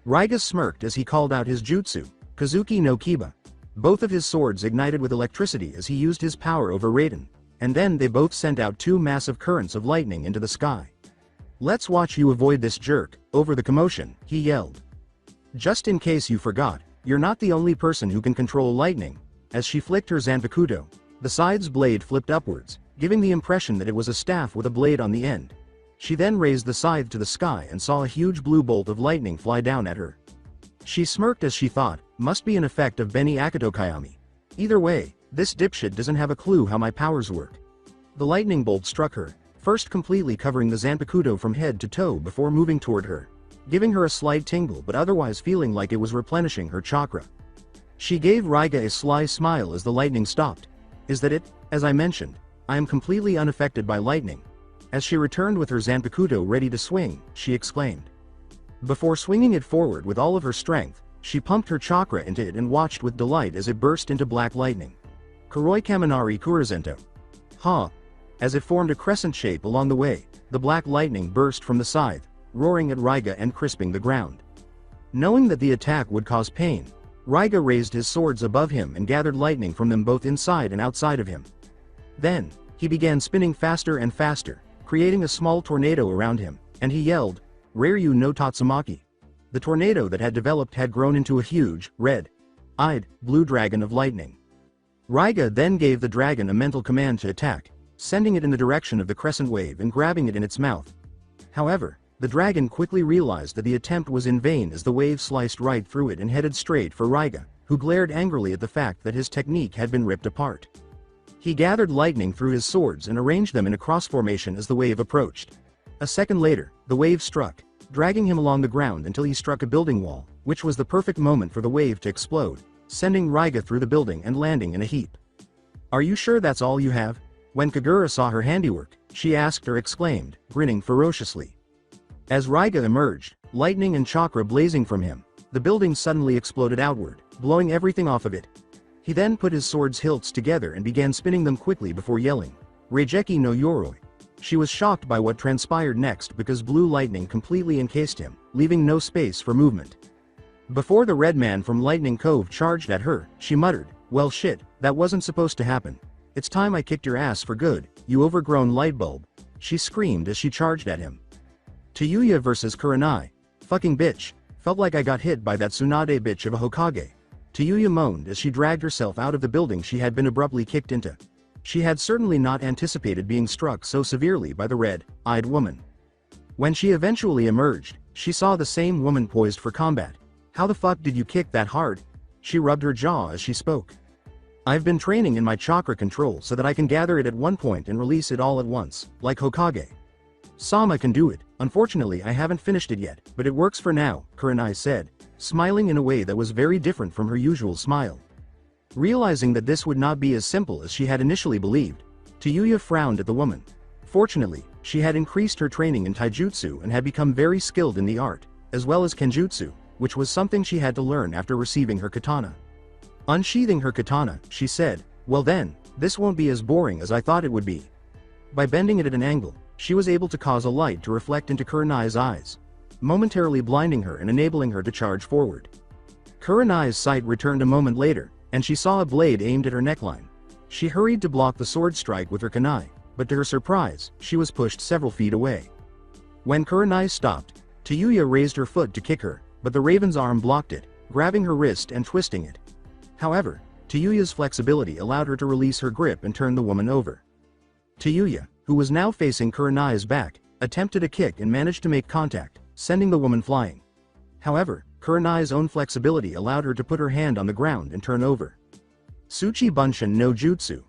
Raiga smirked as he called out his jutsu, Kazuki no Kiba. Both of his swords ignited with electricity as he used his power over Raiden, and then they both sent out two massive currents of lightning into the sky. Let's watch you avoid this jerk, over the commotion, he yelled. Just in case you forgot, you're not the only person who can control lightning. As she flicked her Zanpakuto, the side's blade flipped upwards, giving the impression that it was a staff with a blade on the end. She then raised the scythe to the sky and saw a huge blue bolt of lightning fly down at her. She smirked as she thought, must be an effect of Beni Akato Kayami. Either way, this dipshit doesn't have a clue how my powers work. The lightning bolt struck her, first completely covering the Zanpakuto from head to toe before moving toward her, giving her a slight tingle but otherwise feeling like it was replenishing her chakra. She gave Raiga a sly smile as the lightning stopped. Is that it? As I mentioned, I am completely unaffected by lightning. As she returned with her Zanpakuto ready to swing, she exclaimed. Before swinging it forward with all of her strength, she pumped her chakra into it and watched with delight as it burst into black lightning. Kuroi Kaminari Kurizento. Ha! As it formed a crescent shape along the way, the black lightning burst from the scythe, roaring at Raiga and crisping the ground. Knowing that the attack would cause pain, Raiga raised his swords above him and gathered lightning from them both inside and outside of him. Then, he began spinning faster and faster, creating a small tornado around him, and he yelled, Raryu no Tatsumaki. The tornado that had developed had grown into a huge, red-eyed, blue dragon of lightning. Raiga then gave the dragon a mental command to attack, sending it in the direction of the crescent wave and grabbing it in its mouth. However, the dragon quickly realized that the attempt was in vain as the wave sliced right through it and headed straight for Raiga, who glared angrily at the fact that his technique had been ripped apart. He gathered lightning through his swords and arranged them in a cross formation as the wave approached. A second later, the wave struck, dragging him along the ground until he struck a building wall, which was the perfect moment for the wave to explode, sending Raiga through the building and landing in a heap. Are you sure that's all you have? When Kagura saw her handiwork, she asked or exclaimed, grinning ferociously. As Raiga emerged, lightning and chakra blazing from him, the building suddenly exploded outward, blowing everything off of it. He then put his sword's hilts together and began spinning them quickly before yelling, Reijeki no Yoroi. She was shocked by what transpired next because blue lightning completely encased him, leaving no space for movement. Before the red man from Lightning Cove charged at her, she muttered, well shit, that wasn't supposed to happen. It's time I kicked your ass for good, you overgrown lightbulb. She screamed as she charged at him. Tayuya vs Kurenai. Fucking bitch. Felt like I got hit by that Tsunade bitch of a Hokage. Tayuya moaned as she dragged herself out of the building she had been abruptly kicked into. She had certainly not anticipated being struck so severely by the red-eyed woman. When she eventually emerged, she saw the same woman poised for combat. How the fuck did you kick that hard? She rubbed her jaw as she spoke. I've been training in my chakra control so that I can gather it at one point and release it all at once, like Hokage. Sama can do it. Unfortunately I haven't finished it yet, but it works for now, Kurenai said, smiling in a way that was very different from her usual smile. Realizing that this would not be as simple as she had initially believed, Tayuya frowned at the woman. Fortunately, she had increased her training in Taijutsu and had become very skilled in the art, as well as Kenjutsu, which was something she had to learn after receiving her katana. Unsheathing her katana, she said, well then, this won't be as boring as I thought it would be. By bending it at an angle, she was able to cause a light to reflect into Kurenai's eyes. momentarily blinding her and enabling her to charge forward. Kurenai's sight returned a moment later, and she saw a blade aimed at her neckline. She hurried to block the sword strike with her kunai, but to her surprise, she was pushed several feet away. When Kurenai stopped, Tayuya raised her foot to kick her, but the raven's arm blocked it, grabbing her wrist and twisting it. However, Tayuya's flexibility allowed her to release her grip and turn the woman over. Tayuya, who was now facing Kurenai's back, attempted a kick and managed to make contact, sending the woman flying. However, Kurenai's own flexibility allowed her to put her hand on the ground and turn over. "Tsuchi Bunshin no Jutsu!"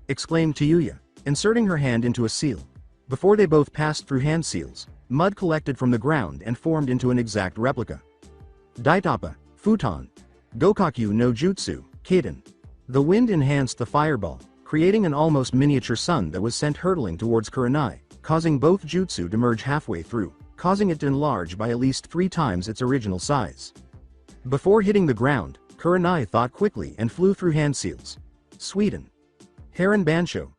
exclaimed Tayuya, inserting her hand into a seal. Before they both passed through hand seals, mud collected from the ground and formed into an exact replica. Daitapa, Futon. Gokakyu no Jutsu, Kaden. The wind enhanced the fireball, creating an almost miniature sun that was sent hurtling towards Kurenai, causing both jutsu to merge halfway through, causing it to enlarge by at least 3 times its original size. Before hitting the ground, Kurenai thought quickly and flew through hand seals. Sweden. Heron Bansho.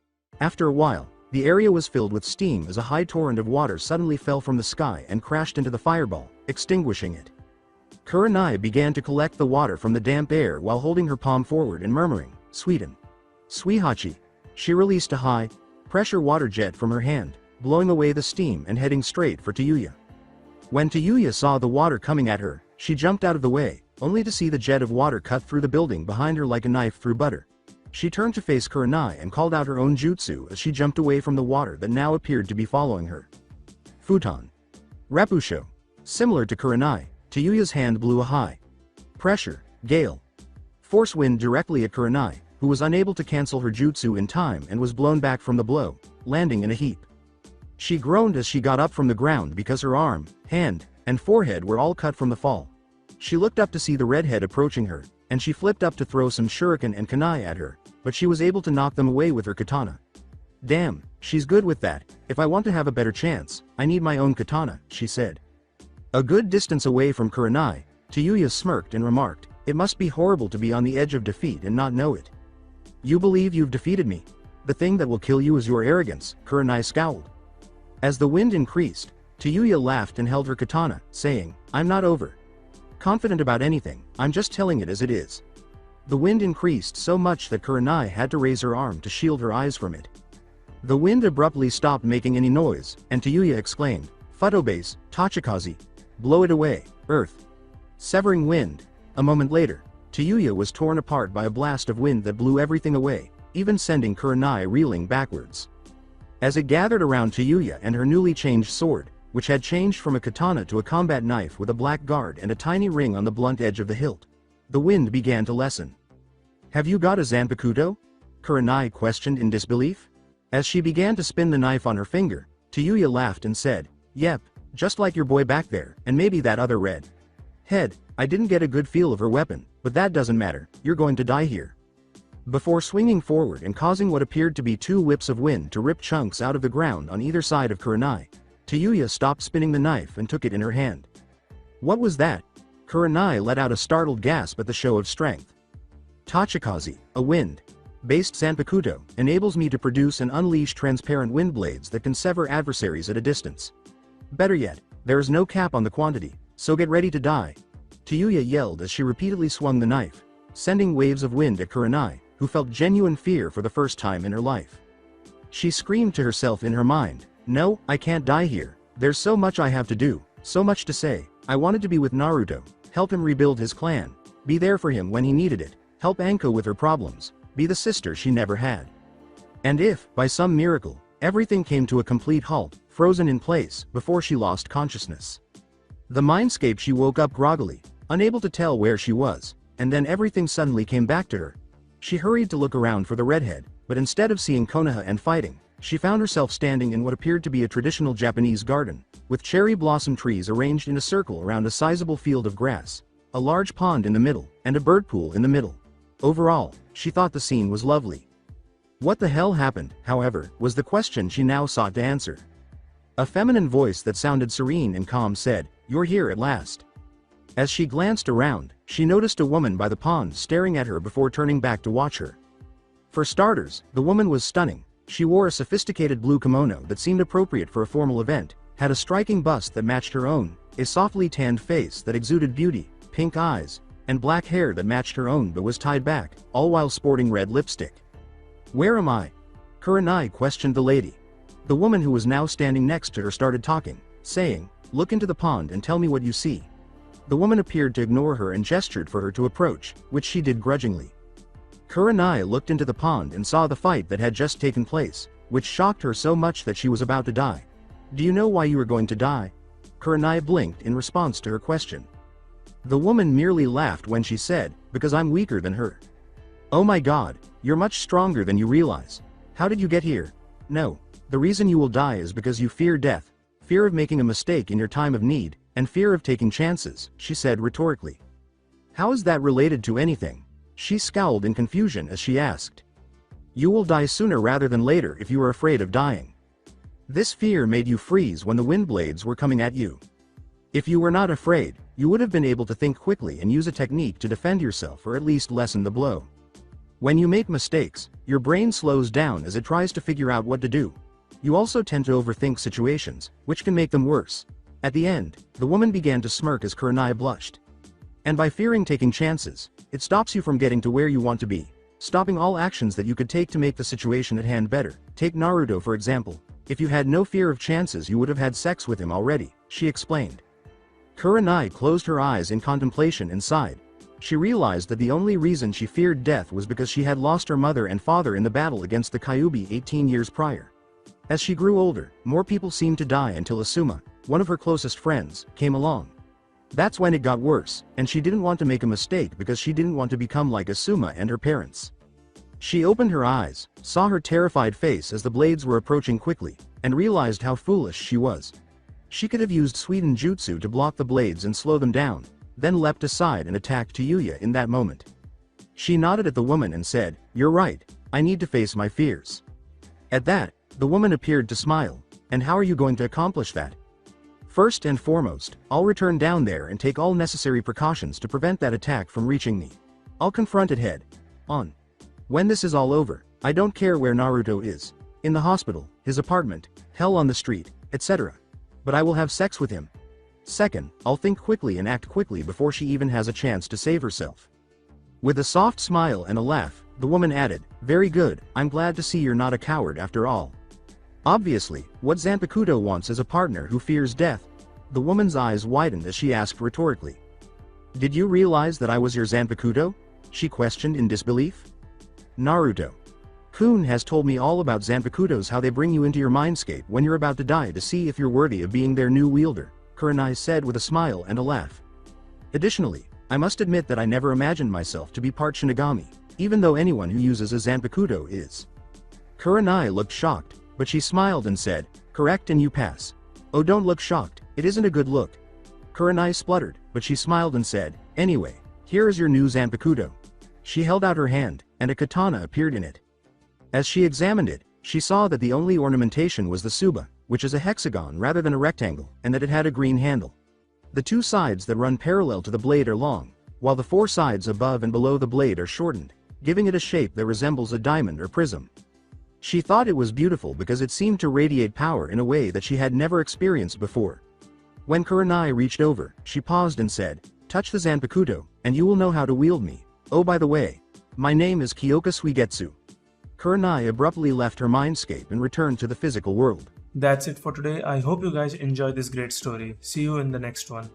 After a while, the area was filled with steam as a high torrent of water suddenly fell from the sky and crashed into the fireball, extinguishing it. Kurenai began to collect the water from the damp air while holding her palm forward and murmuring, "Sweden. Suihachi." She released a high-pressure water jet from her hand, blowing away the steam and heading straight for Tayuya. When Tayuya saw the water coming at her, she jumped out of the way, only to see the jet of water cut through the building behind her like a knife through butter. She turned to face Kurenai and called out her own jutsu as she jumped away from the water that now appeared to be following her. Futon. Repusho. Similar to Kurenai, Tayuya's hand blew a high-pressure, gale force wind directly at Kurenai, who was unable to cancel her jutsu in time and was blown back from the blow, landing in a heap. She groaned as she got up from the ground because her arm, hand, and forehead were all cut from the fall. She looked up to see the redhead approaching her, and she flipped up to throw some shuriken and kunai at her, but she was able to knock them away with her katana. "Damn, she's good with that. If I want to have a better chance, I need my own katana," she said. A good distance away from Kurenai, Tayuya smirked and remarked, "It must be horrible to be on the edge of defeat and not know it." "You believe you've defeated me? The thing that will kill you is your arrogance," Kurenai scowled. As the wind increased, Tayuya laughed and held her katana, saying, "I'm not confident about anything, I'm just telling it as it is." The wind increased so much that Kurenai had to raise her arm to shield her eyes from it. The wind abruptly stopped making any noise, and Tayuya exclaimed, "Futobase, Tachikaze. Blow it away, earth." Severing wind. A moment later, Tayuya was torn apart by a blast of wind that blew everything away, even sending Kurenai reeling backwards. As it gathered around Tayuya and her newly changed sword, which had changed from a katana to a combat knife with a black guard and a tiny ring on the blunt edge of the hilt, the wind began to lessen. "Have you got a Zanpakuto?" Kurenai questioned in disbelief. As she began to spin the knife on her finger, Tayuya laughed and said, "Yep, just like your boy back there, and maybe that other red head. I didn't get a good feel of her weapon, but that doesn't matter, you're going to die here." Before swinging forward and causing what appeared to be 2 whips of wind to rip chunks out of the ground on either side of Kurenai, Tayuya stopped spinning the knife and took it in her hand. "What was that?" Kurenai let out a startled gasp at the show of strength. "Tachikaze, a wind-based Zanpakuto, enables me to produce and unleash transparent wind blades that can sever adversaries at a distance. Better yet, there is no cap on the quantity, so get ready to die," Tayuya yelled as she repeatedly swung the knife, sending waves of wind at Kurenai, who felt genuine fear for the first time in her life. She screamed to herself in her mind, "No, I can't die here. There's so much I have to do, so much to say. I wanted to be with Naruto, help him rebuild his clan, be there for him when he needed it, help Anko with her problems, be the sister she never had. And if, by some miracle, everything came to a complete halt, frozen in place, before she lost consciousness. The mindscape she woke up groggily, unable to tell where she was, and then everything suddenly came back to her. She hurried to look around for the redhead, but instead of seeing Konoha and fighting, she found herself standing in what appeared to be a traditional Japanese garden, with cherry blossom trees arranged in a circle around a sizable field of grass, a large pond in the middle, and a bird pool in the middle. Overall, she thought the scene was lovely. What the hell happened, however, was the question she now sought to answer. A feminine voice that sounded serene and calm said, "You're here at last." As she glanced around, she noticed a woman by the pond staring at her before turning back to watch her. For starters, the woman was stunning. She wore a sophisticated blue kimono that seemed appropriate for a formal event, had a striking bust that matched her own, a softly tanned face that exuded beauty, pink eyes, and black hair that matched her own but was tied back, all while sporting red lipstick. "Where am I?" Kurenai questioned the lady. The woman who was now standing next to her started talking, saying, "Look into the pond and tell me what you see." The woman appeared to ignore her and gestured for her to approach, which she did grudgingly. Kurenai looked into the pond and saw the fight that had just taken place, which shocked her so much that she was about to die. "Do you know why you are going to die?" Kurenai blinked in response to her question. The woman merely laughed when she said, "Because I'm weaker than her." "Oh my god, you're much stronger than you realize. How did you get here?" "No, the reason you will die is because you fear death, fear of making a mistake in your time of need, and fear of taking chances," she said rhetorically. "How is that related to anything?" She scowled in confusion as she asked. "You will die sooner rather than later if you are afraid of dying. This fear made you freeze when the wind blades were coming at you. If you were not afraid, you would have been able to think quickly and use a technique to defend yourself or at least lessen the blow. When you make mistakes, your brain slows down as it tries to figure out what to do. You also tend to overthink situations, which can make them worse." At the end, the woman began to smirk as Kurenai blushed. "And by fearing taking chances, it stops you from getting to where you want to be, stopping all actions that you could take to make the situation at hand better. Take Naruto for example. If you had no fear of chances you would have had sex with him already," she explained. Kurenai closed her eyes in contemplation and sighed. She realized that the only reason she feared death was because she had lost her mother and father in the battle against the Kyuubi 18 years prior. As she grew older, more people seemed to die until Asuma, one of her closest friends, came along. That's when it got worse, and she didn't want to make a mistake because she didn't want to become like Asuma and her parents. She opened her eyes, saw her terrified face as the blades were approaching quickly, and realized how foolish she was. She could have used Suiden Jutsu to block the blades and slow them down, then leapt aside and attacked Yuya in that moment. She nodded at the woman and said, "You're right, I need to face my fears." At that, the woman appeared to smile. "And how are you going to accomplish that?" "First and foremost, I'll return down there and take all necessary precautions to prevent that attack from reaching me. I'll confront it head on. When this is all over, I don't care where Naruto is. In the hospital, his apartment, hell on the street, etc. But I will have sex with him. Second, I'll think quickly and act quickly before she even has a chance to save herself." With a soft smile and a laugh, the woman added, "Very good, I'm glad to see you're not a coward after all." Obviously, what Zanpakuto wants is a partner who fears death. The woman's eyes widened as she asked rhetorically. "Did you realize that I was your Zanpakuto?" she questioned in disbelief. "Naruto. Kun has told me all about Zanpakutos, how they bring you into your mindscape when you're about to die to see if you're worthy of being their new wielder," Kurenai said with a smile and a laugh. "Additionally, I must admit that I never imagined myself to be part Shinigami, even though anyone who uses a Zanpakuto is." Kurenai looked shocked, but she smiled and said, "Correct, and you pass." "Oh, don't look shocked, it isn't a good look." Kurenai spluttered, but she smiled and said, "Anyway, here is your new Zanpakuto." She held out her hand, and a katana appeared in it. As she examined it, she saw that the only ornamentation was the tsuba, which is a hexagon rather than a rectangle, and that it had a green handle. The two sides that run parallel to the blade are long, while the four sides above and below the blade are shortened, giving it a shape that resembles a diamond or prism. She thought it was beautiful because it seemed to radiate power in a way that she had never experienced before. When Kurenai reached over, she paused and said, "Touch the Zanpakuto, and you will know how to wield me. Oh, by the way, my name is Kyoka Suigetsu." Kurenai abruptly left her mindscape and returned to the physical world. That's it for today. I hope you guys enjoyed this great story. See you in the next one.